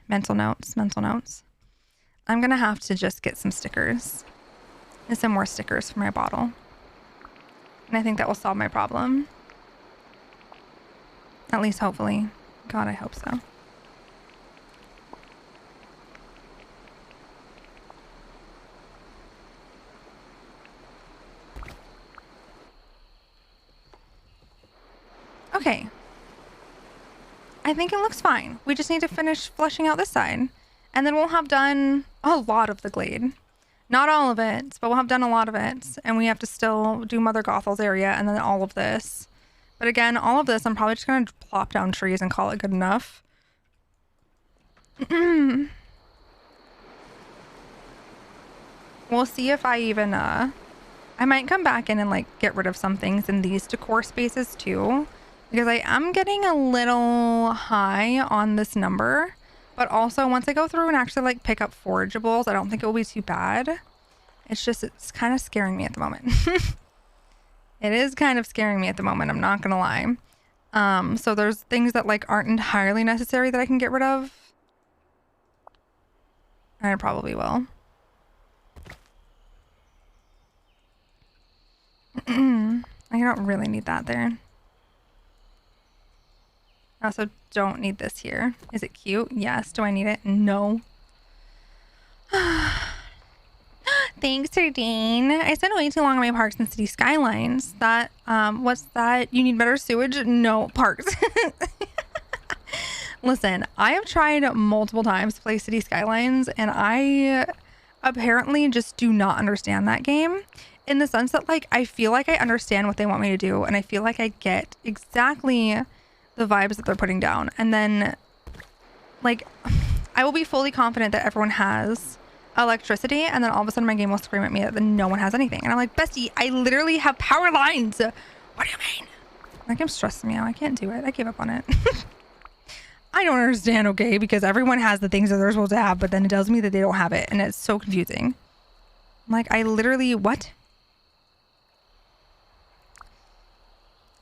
Mental notes. I'm going to have to just get some stickers. And some more stickers for my bottle. And I think that will solve my problem. At least hopefully. God, I hope so. Okay. I think it looks fine. We just need to finish fleshing out this side. And then we'll have done a lot of the Glade. Not all of it, but we'll have done a lot of it. And we have to still do Mother Gothel's area and then all of this. But again, all of this, I'm probably just going to plop down trees and call it good enough. We'll see if I even, I might come back in and like get rid of some things in these decor spaces too. Because I am getting a little high on this number. But also once I go through and actually like pick up forageables, I don't think it will be too bad. It's kind of scaring me at the moment. It is kind of scaring me at the moment. I'm not going to lie. So there's things that like aren't entirely necessary that I can get rid of. And I probably will. I don't really need that there. I also don't need this here. Is it cute? Yes. Do I need it? No. Thanks, Sardine. I spent way too long on my parks and city skylines. That, what's that? You need better sewage? No, parks. Listen, I have tried multiple times to play City Skylines, and I apparently just do not understand that game. In the sense that, like, I feel like I understand what they want me to do, and I feel like I get exactly the vibes that they're putting down. And then, like, I will be fully confident that everyone has electricity, and then all of a sudden my game will scream at me that no one has anything. And I'm like, Bestie, I literally have power lines. What do you mean? Like, I'm stressing me out. I can't do it. I gave up on it. I don't understand, okay? Because everyone has the things that they're supposed to have, but then it tells me that they don't have it, and it's so confusing. Like, I literally, what?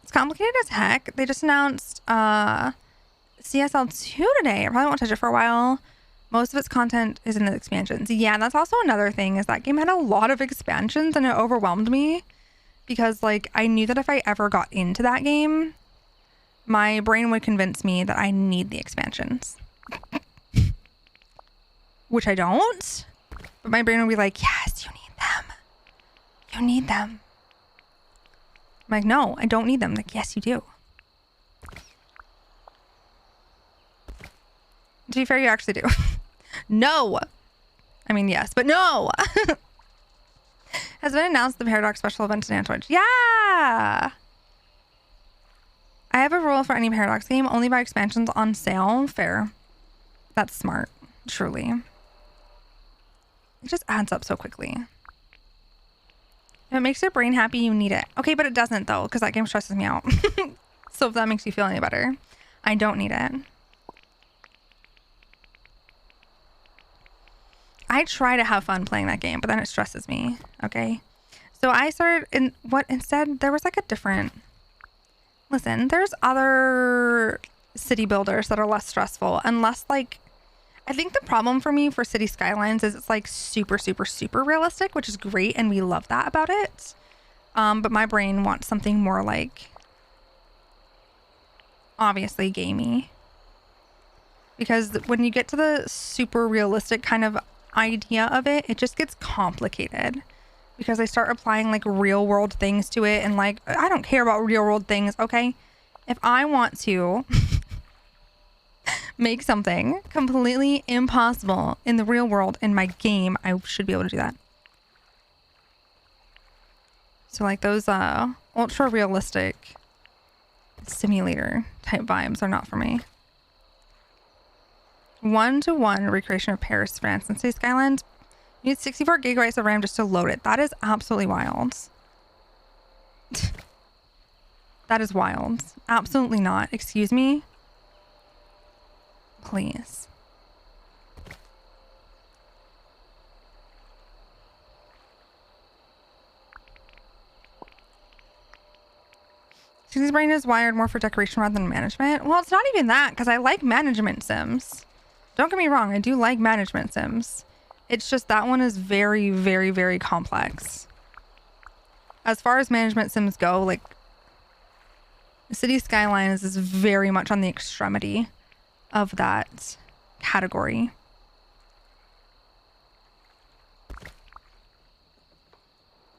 It's complicated as heck. They just announced CSL2 today. I probably won't touch it for a while. Most of its content is in the expansions. Yeah, that's also another thing, is that game had a lot of expansions, and it overwhelmed me. Because, like, I knew that if I ever got into that game, my brain would convince me that I need the expansions. Which I don't. But my brain would be like, yes, you need them. You need them. I'm like, no, I don't need them. Like, yes, you do. To be fair, you actually do. No. I mean, yes, but no. Has been announced the Paradox special event in Twitch. Yeah. I have a rule for any Paradox game: only buy expansions on sale. Fair. That's smart. Truly. It just adds up so quickly. If it makes your brain happy, you need it. Okay, but it doesn't though, because that game stresses me out. So if that makes you feel any better, I don't need it. I try to have fun playing that game, but then it stresses me. Okay. So I started in what instead there was like a different. Listen, there's other city builders that are less stressful and less like, I think the problem for me for City Skylines is it's like super, super, super realistic, which is great. And we love that about it. But my brain wants something more like, obviously gamey. Because when you get to the super realistic kind of idea of it, it just gets complicated. Because I start applying like real world things to it, and like, I don't care about real world things, okay? If I want to make something completely impossible in the real world in my game, I should be able to do that. So like those ultra realistic simulator type vibes are not for me. 1-to-1 recreation of Paris, France, and City Skylines. You need 64 gigabytes of RAM just to load it. That is absolutely wild. That is wild. Absolutely not. Excuse me? Please. Susie's brain is wired more for decoration rather than management. Well, it's not even that, because I like management sims. Don't get me wrong, I do like management sims. It's just that one is very, very, very complex. As far as management sims go, like, City Skylines is very much on the extremity of that category.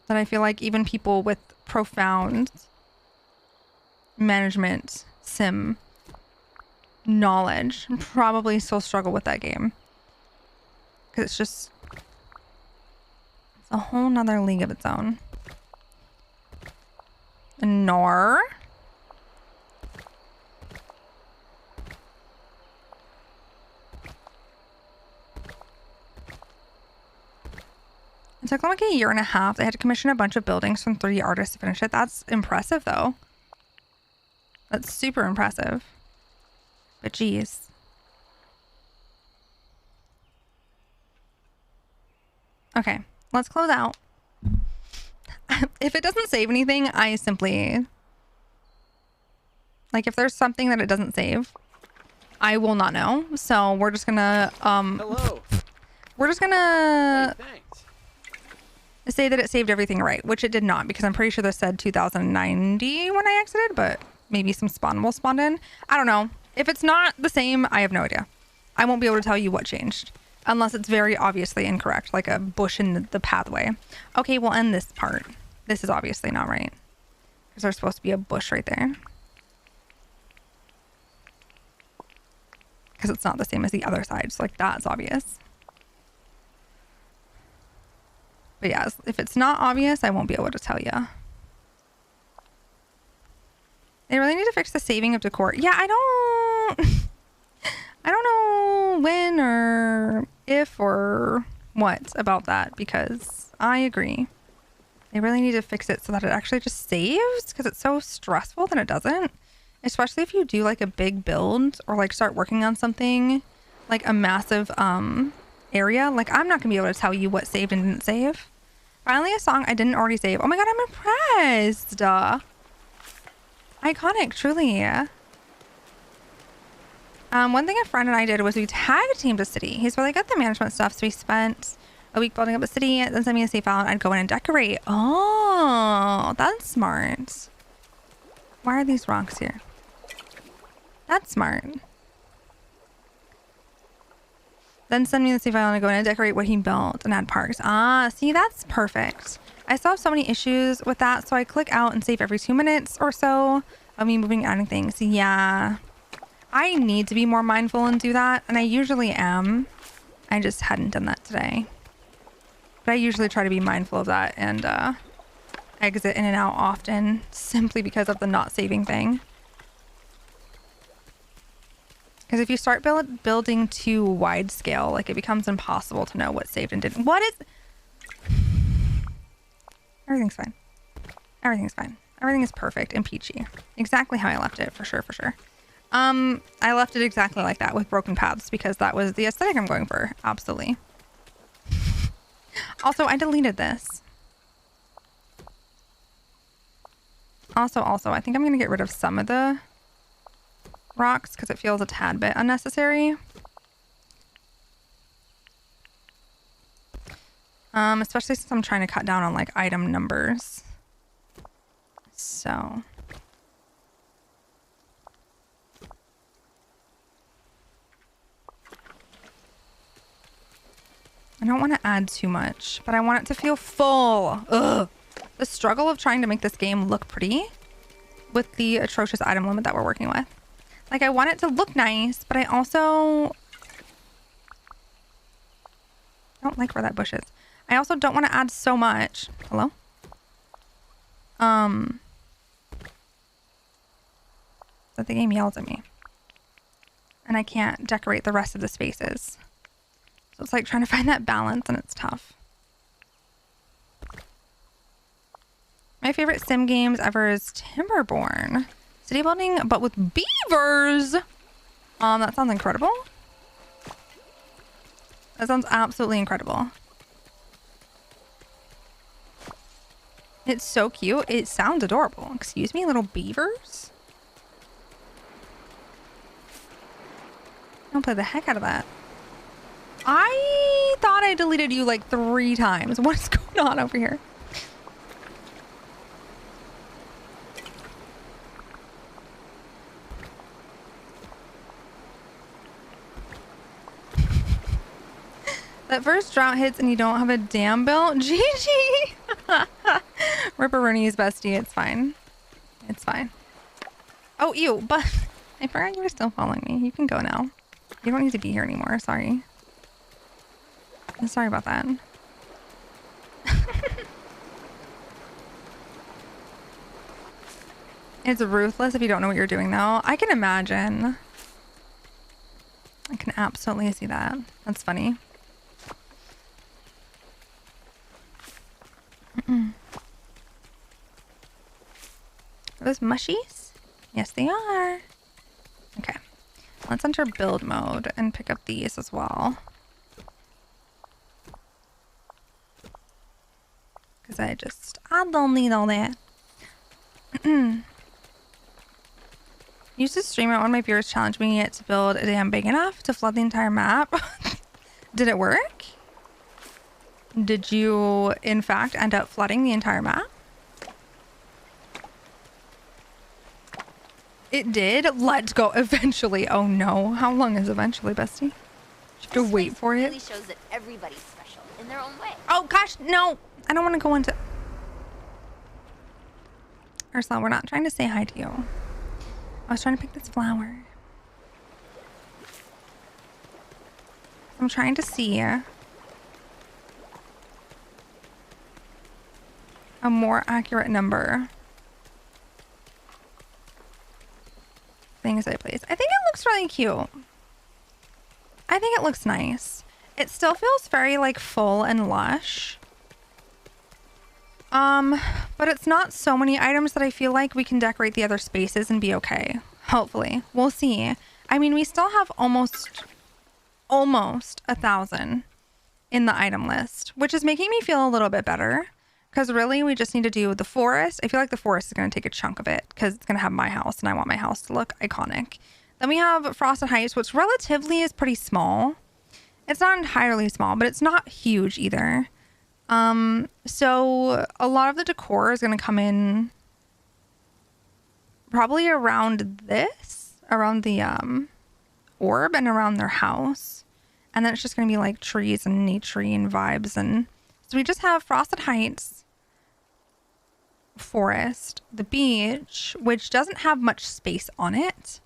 That I feel like even people with profound management sim knowledge probably still struggle with that game. Because it's a whole nother league of its own. Nor. It took them like a year and a half. They had to commission a bunch of buildings from 3 artists to finish it. That's impressive, though. That's super impressive. But geez. Okay, let's close out. If it doesn't save anything, I simply... Like, if there's something that it doesn't save, I will not know. So we're just gonna...
Hello.
We're just gonna...
Hey, thanks.
say that it saved everything right, which it did not, because I'm pretty sure this said 2090 when I exited, but maybe some spawn will spawn in. I don't know. If it's not the same, I have no idea. I won't be able to tell you what changed unless it's very obviously incorrect, like a bush in the pathway. Okay, we'll end this part. This is obviously not right because there's supposed to be a bush right there, because it's not the same as the other side. So like that's obvious. But yeah, if it's not obvious, I won't be able to tell you. They really need to fix the saving of decor. Yeah, I don't know when or if or what about that, because I agree. They really need to fix it so that it actually just saves, because it's so stressful that it doesn't. Especially if you do like a big build or like start working on something like a massive area. Like I'm not gonna be able to tell you what saved and didn't save. Finally a song I didn't already save. Oh my god, I'm impressed. Iconic, truly. One thing a friend and I did was we tag teamed a city. He's really good at the management stuff, so we spent a week building up a city, then sent me a save file, and I'd go in and decorate. Oh, that's smart. Why are these rocks here? That's smart. Then send me the save file and I go in and decorate what he built and add parks. Ah, see, that's perfect. I still have so many issues with that, so I click out and save every 2 minutes or so of me moving and adding things. Yeah, I need to be more mindful and do that, and I usually am. I just hadn't done that today. But I usually try to be mindful of that and exit in and out often, simply because of the not saving thing. Because if you start building too wide scale, like it becomes impossible to know what saved and didn't. What is... Everything's fine. Everything's fine. Everything is perfect and peachy. Exactly how I left it, for sure, for sure. I left it exactly like that with broken paths because that was the aesthetic I'm going for. Absolutely. Also, I deleted this. Also, I think I'm going to get rid of some of the rocks because it feels a tad bit unnecessary. Especially since I'm trying to cut down on like item numbers. So I don't want to add too much, but I want it to feel full. Ugh. The struggle of trying to make this game look pretty with the atrocious item limit that we're working with. Like, I want it to look nice, but I also don't like where that bush is. I also don't want to add so much. Hello? That the game yells at me. And I can't decorate the rest of the spaces. So it's like trying to find that balance, and it's tough. My favorite sim games ever is Timberborn. City building, but with beavers. That sounds incredible. That sounds absolutely incredible. It's so cute. It sounds adorable. Excuse me, little beavers? I'll play the heck out of that. I thought I deleted you like 3 times. What is going on over here? That first drought hits and you don't have a dam built? GG! Ripperooni's bestie. It's fine. It's fine. Oh, ew. But I forgot you were still following me. You can go now. You don't need to be here anymore. Sorry. Sorry about that. It's ruthless if you don't know what you're doing, though. I can imagine. I can absolutely see that. That's funny. Are those mushies? Yes, they are. Okay. Let's enter build mode and pick up these as well. Because I don't need all that. Used to stream it. One of my viewers challenged me to build a dam big enough to flood the entire map. Did it work? Did you, in fact, end up flooding the entire map? It did? Let's go. Eventually. Oh no. How long is eventually, bestie? You have to wait for it.
Really shows that everybody's special in their own way.
Oh gosh, no. I don't want to go into... Ursula, we're not trying to say hi to you. I was trying to pick this flower. I'm trying to see a more accurate number. Things I place. I think it looks really cute. I think it looks nice. It still feels very like full and lush. But it's not so many items that I feel like we can decorate the other spaces and be okay. Hopefully. We'll see. I mean, we still have almost 1,000 in the item list, which is making me feel a little bit better. Because really, we just need to do the forest. I feel like the forest is going to take a chunk of it because it's going to have my house and I want my house to look iconic. Then we have Frosted Heights, which relatively is pretty small. It's not entirely small, but it's not huge either. So a lot of the decor is going to come in probably around this, around the orb and around their house. And then it's just going to be like trees and nature and vibes. And so we just have Frosted Heights, forest, the beach, which doesn't have much space on it.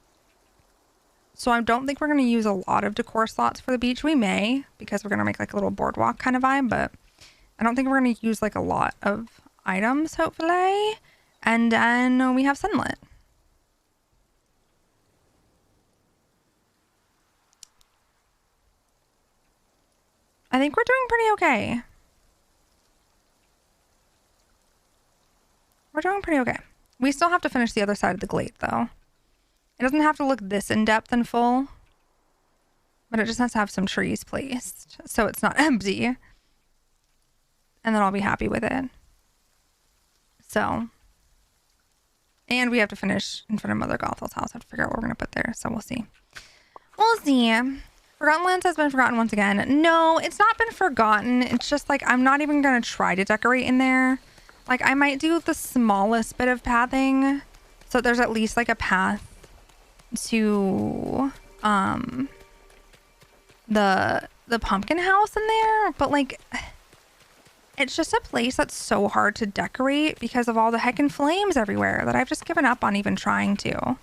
So I don't think we're going to use a lot of decor slots for the beach. We may, because we're going to make like a little boardwalk kind of vibe, but I don't think we're going to use like a lot of items, hopefully. And then we have sunlit. I think we're doing pretty okay. We're doing pretty okay. We still have to finish the other side of the glade, though. It doesn't have to look this in-depth and full, but it just has to have some trees placed, so it's not empty. And then I'll be happy with it. So. And we have to finish in front of Mother Gothel's house. I have to figure out what we're going to put there, so we'll see. We'll see. Forgotten Lands has been forgotten once again. No, it's not been forgotten. It's just like I'm not even going to try to decorate in there. Like I might do the smallest bit of pathing so there's at least like a path to the pumpkin house in there, but like it's just a place that's so hard to decorate because of all the heckin' flames everywhere that I've just given up on even trying to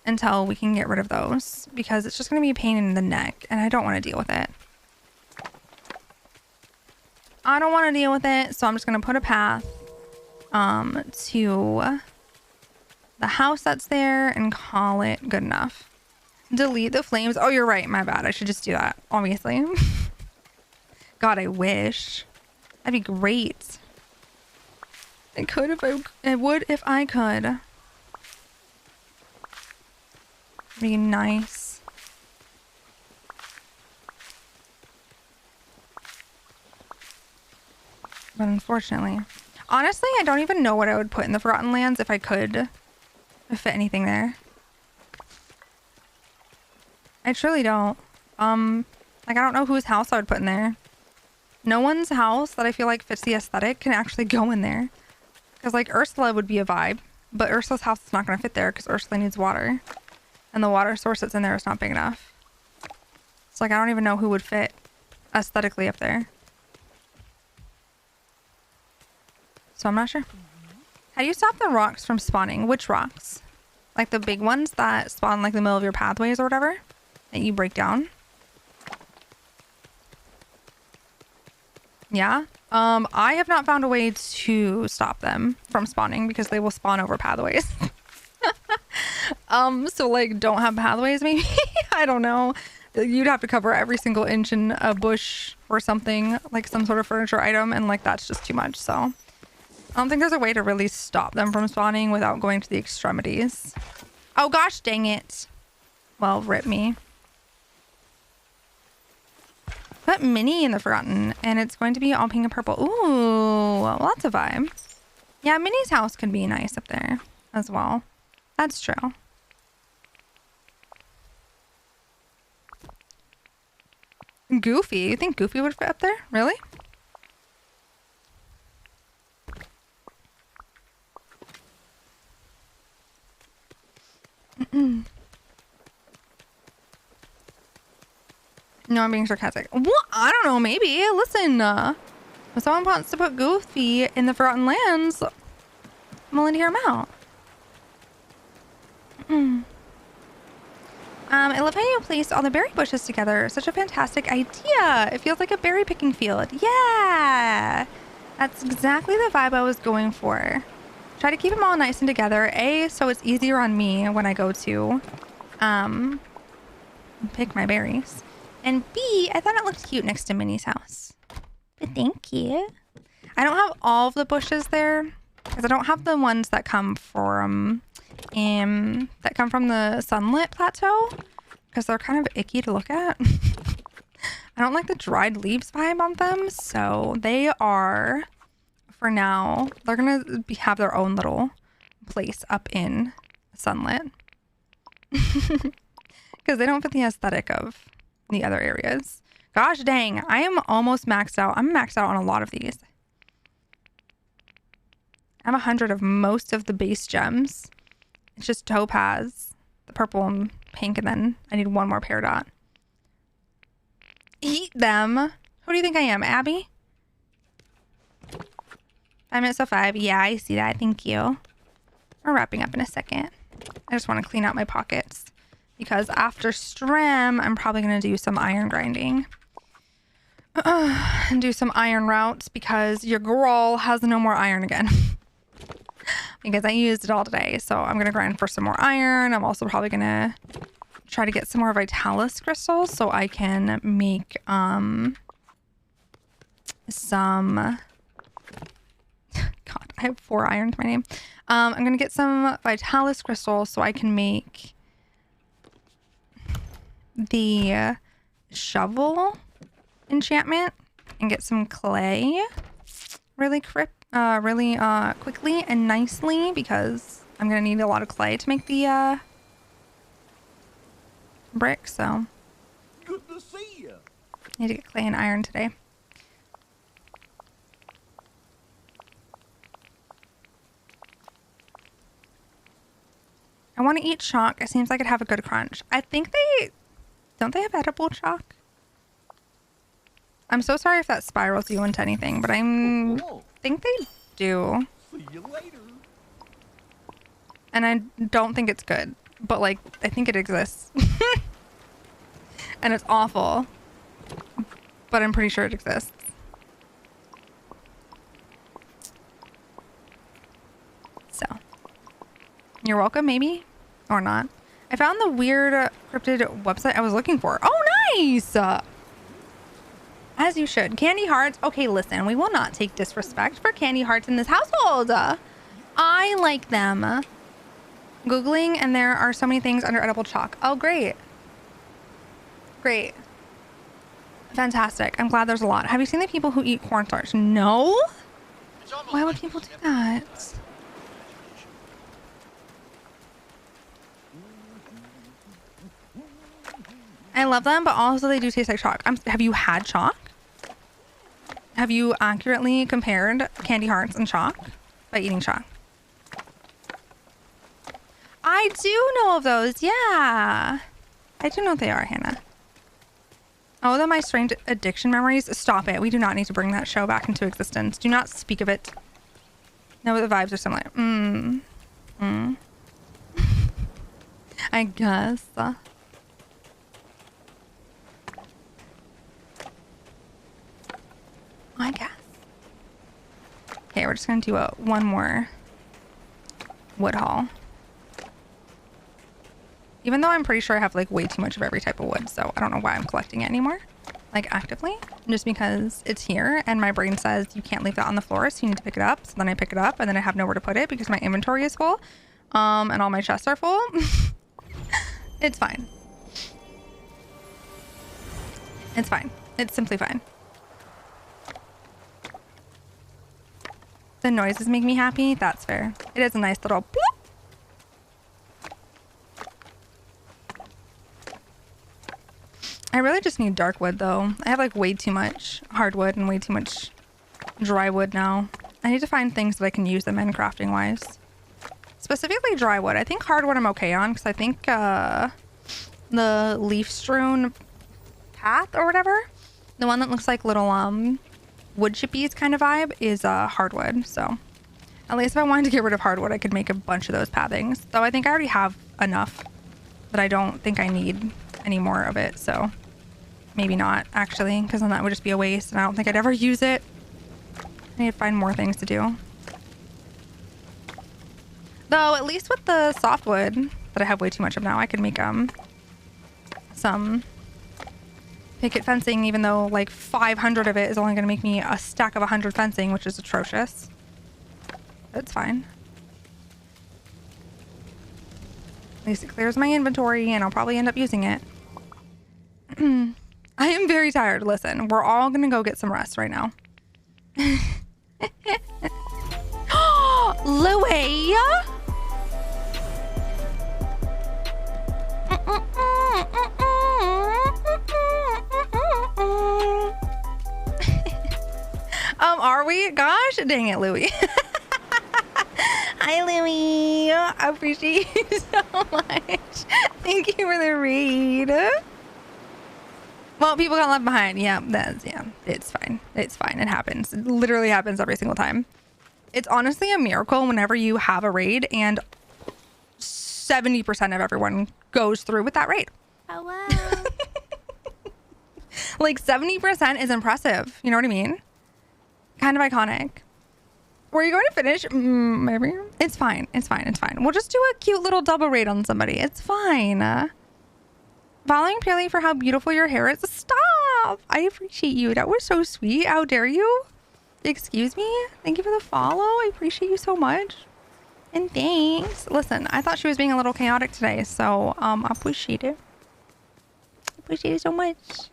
until we can get rid of those, because it's just going to be a pain in the neck and I don't want to deal with it. I don't want to deal with it, so I'm just going to put a path to the house that's there and call it good enough. Delete the flames. Oh, you're right. My bad. I should just do that, obviously. God, I wish. That'd be great. I could if I would if I could. Be nice. But unfortunately. Honestly, I don't even know what I would put in the Forgotten Lands if I could fit anything there. I truly don't. Like, I don't know whose house I would put in there. No one's house that I feel like fits the aesthetic can actually go in there. Because, like, Ursula would be a vibe. But Ursula's house is not going to fit there because Ursula needs water. And the water source that's in there is not big enough. It's like, I don't even know who would fit aesthetically up there. So I'm not sure. How do you stop the rocks from spawning? Which rocks? Like the big ones that spawn like the middle of your pathways or whatever? That you break down? Yeah. I have not found a way to stop them from spawning because they will spawn over pathways. So like don't have pathways maybe? I don't know. You'd have to cover every single inch in a bush or something, like some sort of furniture item, and like that's just too much. So I don't think there's a way to really stop them from spawning without going to the extremities. Oh gosh, dang it. Well, rip me. Put Minnie in the Forgotten, and it's going to be all pink and purple. Ooh, well, that's a vibe. Yeah, Minnie's house could be nice up there as well. That's true. Goofy. You think Goofy would fit up there? Really? No, I'm being sarcastic. What? I don't know. Maybe. Listen, if someone wants to put Goofy in the Forgotten Lands, I'm willing to hear him out. I love how you placed all the berry bushes together. Such a fantastic idea. It feels like a berry picking field. Yeah. That's exactly the vibe I was going for. Try to keep them all nice and together. A, so it's easier on me when I go to pick my berries. And B, I thought it looked cute next to Minnie's house. But thank you. I don't have all of the bushes there because I don't have the ones that come from the sunlit plateau because they're kind of icky to look at. I don't like the dried leaves vibe on them, so they are, for now, they're gonna have their own little place up in sunlit because they don't fit the aesthetic of the other areas. Gosh dang, I am almost maxed out. I'm maxed out on a lot of these. I have 100 of most of the base gems. It's just topaz, the purple and pink, and then I need one more peridot. Eat them. Who do you think I am, Abby? 5 minutes of 5. Yeah, I see that. Thank you. We're wrapping up in a second. I just want to clean out my pockets because after Strem, I'm probably going to do some iron grinding. And do some iron routes because your girl has no more iron again. Because I used it all today. So I'm going to grind for some more iron. I'm also probably going to try to get some more Vitalis crystals so I can make some... God, I have 4 iron to my name. I'm going to get some Vitalis crystals so I can make the shovel enchantment and get some clay really quickly and nicely because I'm gonna need a lot of clay to make the brick. So
Good to see you.
need to get clay and iron today. I want to eat chalk. It seems like it'd have a good crunch. I think don't they have edible chalk? I'm so sorry if that spirals you into anything, but I think they do.
See you later.
And I don't think it's good, but like, I think it exists. And it's awful, but I'm pretty sure it exists. So, you're welcome, maybe, or not. I found the weird cryptid website I was looking for. Oh, nice! As you should. Candy hearts. Okay, listen, we will not take disrespect for candy hearts in this household. I like them. Googling, and there are so many things under edible chalk. Oh, great. Great. Fantastic. I'm glad there's a lot. Have you seen the people who eat cornstarch? No? Why would people do that? I love them, but also they do taste like chalk. Have you had chalk? Have you accurately compared candy hearts and chalk by eating chalk? I do know of those. Yeah. I do know what they are, Hannah. Oh, they're my strange addiction memories. Stop it. We do not need to bring that show back into existence. Do not speak of it. No, the vibes are similar. I guess. I guess. Okay, we're just gonna do one more wood haul. Even though I'm pretty sure I have like way too much of every type of wood, so I don't know why I'm collecting it anymore, like actively, just because it's here and my brain says you can't leave that on the floor, so you need to pick it up. So then I pick it up and then I have nowhere to put it because my inventory is full, and all my chests are full. It's fine. It's fine. It's simply fine. The noises make me happy. That's fair. It is a nice little bloop. I really just need dark wood though. I have like way too much hardwood and way too much dry wood now. I need to find things that I can use them in crafting wise. Specifically dry wood. I think hardwood I'm okay on because I think the leaf strewn path or whatever, the one that looks like little wood chippies kind of vibe, is hardwood. So at least if I wanted to get rid of hardwood, I could make a bunch of those pathings. Though I think I already have enough that I don't think I need any more of it. So maybe not actually, because then that would just be a waste and I don't think I'd ever use it. I need to find more things to do. Though at least with the softwood that I have way too much of now, I could make some picket fencing, even though like 500 of it is only going to make me a stack of 100 fencing, which is atrocious. That's fine. At least it clears my inventory and I'll probably end up using it. I am very tired. Listen, we're all going to go get some rest right now. Louie! Are we? Gosh, dang it, Louie. Hi, Louie. I appreciate you so much. Thank you for the read. Well, people got left behind. Yeah, it's fine. It's fine. It happens. It literally happens every single time. It's honestly a miracle whenever you have a raid and 70% of everyone goes through with that raid.
Hello.
Like 70% is impressive. You know what I mean? Kind of iconic. Were you going to finish? Maybe. It's fine. It's fine. It's fine. We'll just do a cute little double raid on somebody. It's fine. Following purely for how beautiful your hair is. Stop! I appreciate you. That was so sweet. How dare you? Excuse me? Thank you for the follow. I appreciate you so much. And thanks. Listen, I thought she was being a little chaotic today, so I appreciate it. Appreciate it so much.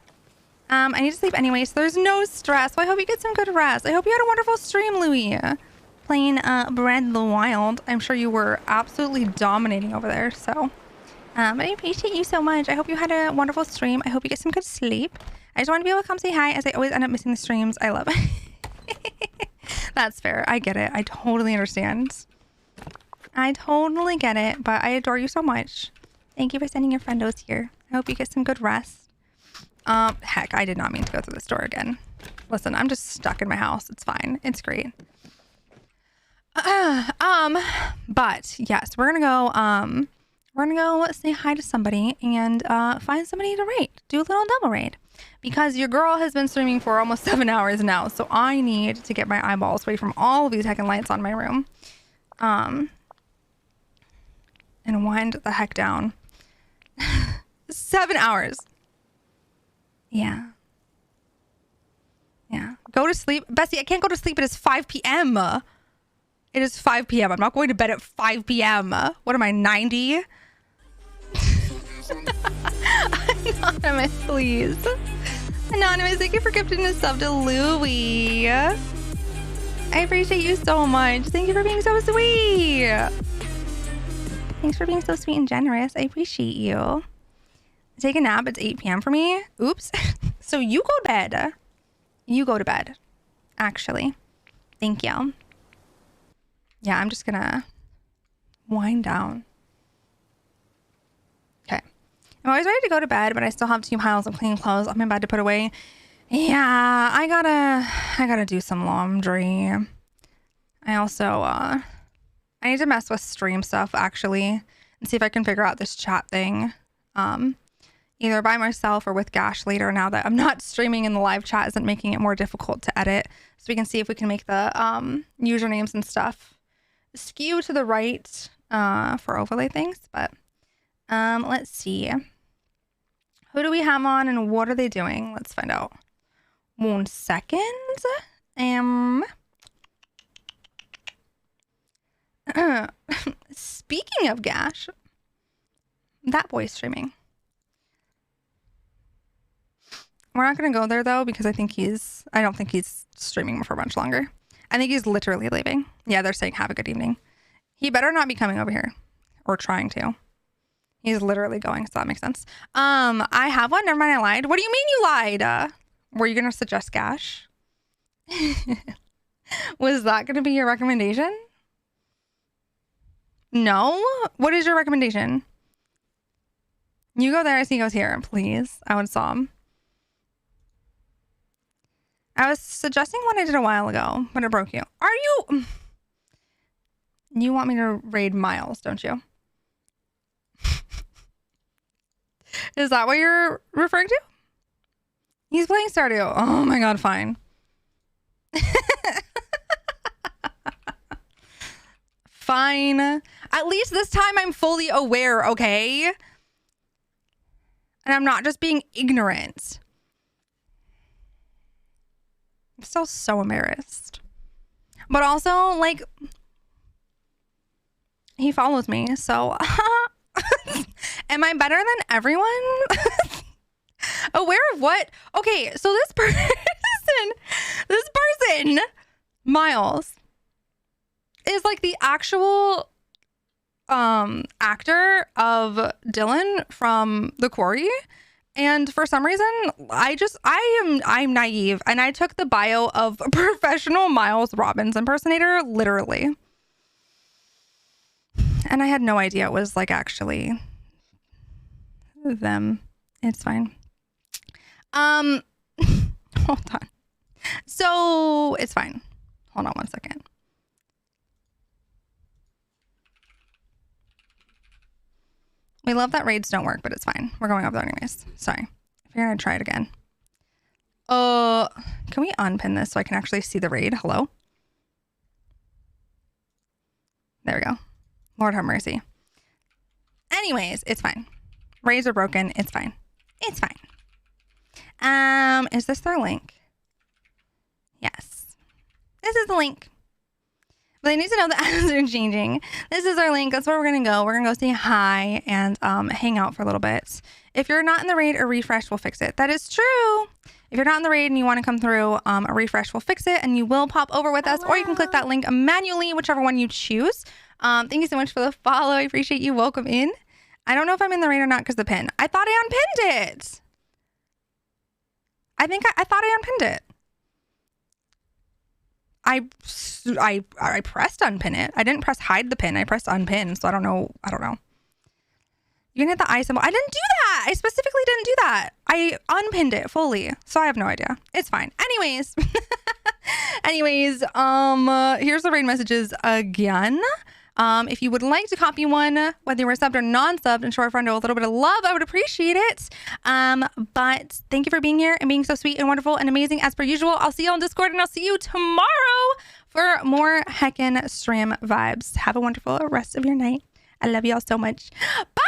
I need to sleep anyway, so there's no stress. Well, I hope you get some good rest. I hope you had a wonderful stream, Louie. Playing Bread the Wild. I'm sure you were absolutely dominating over there, so... but I appreciate you so much. I hope you had a wonderful stream. I hope you get some good sleep. I just want to be able to come say hi, as I always end up missing the streams. I love it. That's fair. I get it. I totally understand. I totally get it, but I adore you so much. Thank you for sending your friendos here. I hope you get some good rest. Heck, I did not mean to go through this door again. Listen, I'm just stuck in my house. It's fine. It's great. But yes, we're gonna go say hi to somebody and find somebody to raid. Do a little double raid. Because your girl has been streaming for almost 7 hours now, so I need to get my eyeballs away from all of these heckin' lights on my room. And wind the heck down. 7 hours. Yeah. Yeah. Go to sleep. Bessie, I can't go to sleep. It is 5 p.m. It is 5 p.m. I'm not going to bed at 5 p.m. What am I, 90? Anonymous, please. Anonymous, thank you for gifting a sub to Louie. I I appreciate you so much. Thank you for being so sweet. Thanks for being so sweet and generous. I appreciate you. Take a nap. It's 8 p.m. for me. Oops. So you go to bed. You go to bed. Actually. Thank you. Yeah, I'm just gonna wind down. Okay. I'm always ready to go to bed, but I still have 2 piles of clean clothes on my bed to put away. Yeah, I gotta do some laundry. I also, I need to mess with stream stuff actually and see if I can figure out this chat thing. Either by myself or with Gash later, now that I'm not streaming and the live chat isn't making it more difficult to edit. So we can see if we can make the usernames and stuff skew to the right for overlay things. But let's see. Who do we have on and what are they doing? Let's find out. 1 second. Speaking of Gash, that boy's streaming. We're not going to go there though, because I don't think he's streaming for much longer. I think he's literally leaving. Yeah, they're saying have a good evening. He better not be coming over here or trying to. He's literally going, so that makes sense. I have one. Never mind, I lied. What do you mean you lied? Were you going to suggest Gash? Was that going to be your recommendation? No? What is your recommendation? You go there as he goes here, please. I would saw him. I was suggesting one I did a while ago, but it broke you. Are you... You want me to raid Miles, don't you? Is that what you're referring to? He's playing Stardew. Oh my god, fine. Fine. At least this time I'm fully aware, okay? And I'm not just being ignorant. I'm still so embarrassed. But also, like, he follows me, so am I better than everyone? Aware of what? Okay, so this person, Miles, is like the actual actor of Dylan from The Quarry. And for some reason, I'm naive, and I took the bio of a professional Miles Robbins impersonator, literally. And I had no idea it was like actually them. It's fine. Hold on. So it's fine. Hold on 1 second. We love that raids don't work, but it's fine. We're going over there anyways. Sorry. If you're gonna try it again. Can we unpin this so I can actually see the raid? Hello? There we go. Lord have mercy. Anyways, it's fine. Raids are broken. It's fine. It's fine. Is this their link? Yes. This is the link. But they need to know the ads are changing. This is our link. That's where we're going to go. We're going to go say hi and hang out for a little bit. If you're not in the raid, a refresh will fix it. That is true. If you're not in the raid and you want to come through, a refresh will fix it and you will pop over with us. Or you can click that link manually, whichever one you choose. Thank you so much for the follow. I appreciate you. Welcome in. I don't know if I'm in the raid or not because the pin. I thought I unpinned it. I thought I unpinned it. I pressed unpin it. I didn't press hide the pin. I pressed unpin. So I don't know. You can hit the eye symbol. I didn't do that. I specifically didn't do that. I unpinned it fully. So I have no idea. It's fine. Anyways. Here's the raid messages again. If you would like to copy one, whether you were subbed or non-subbed, and show our friend a little bit of love, I would appreciate it. But thank you for being here and being so sweet and wonderful and amazing as per usual. I'll see you on Discord and I'll see you tomorrow for more heckin' stream vibes. Have a wonderful rest of your night. I love y'all so much. Bye!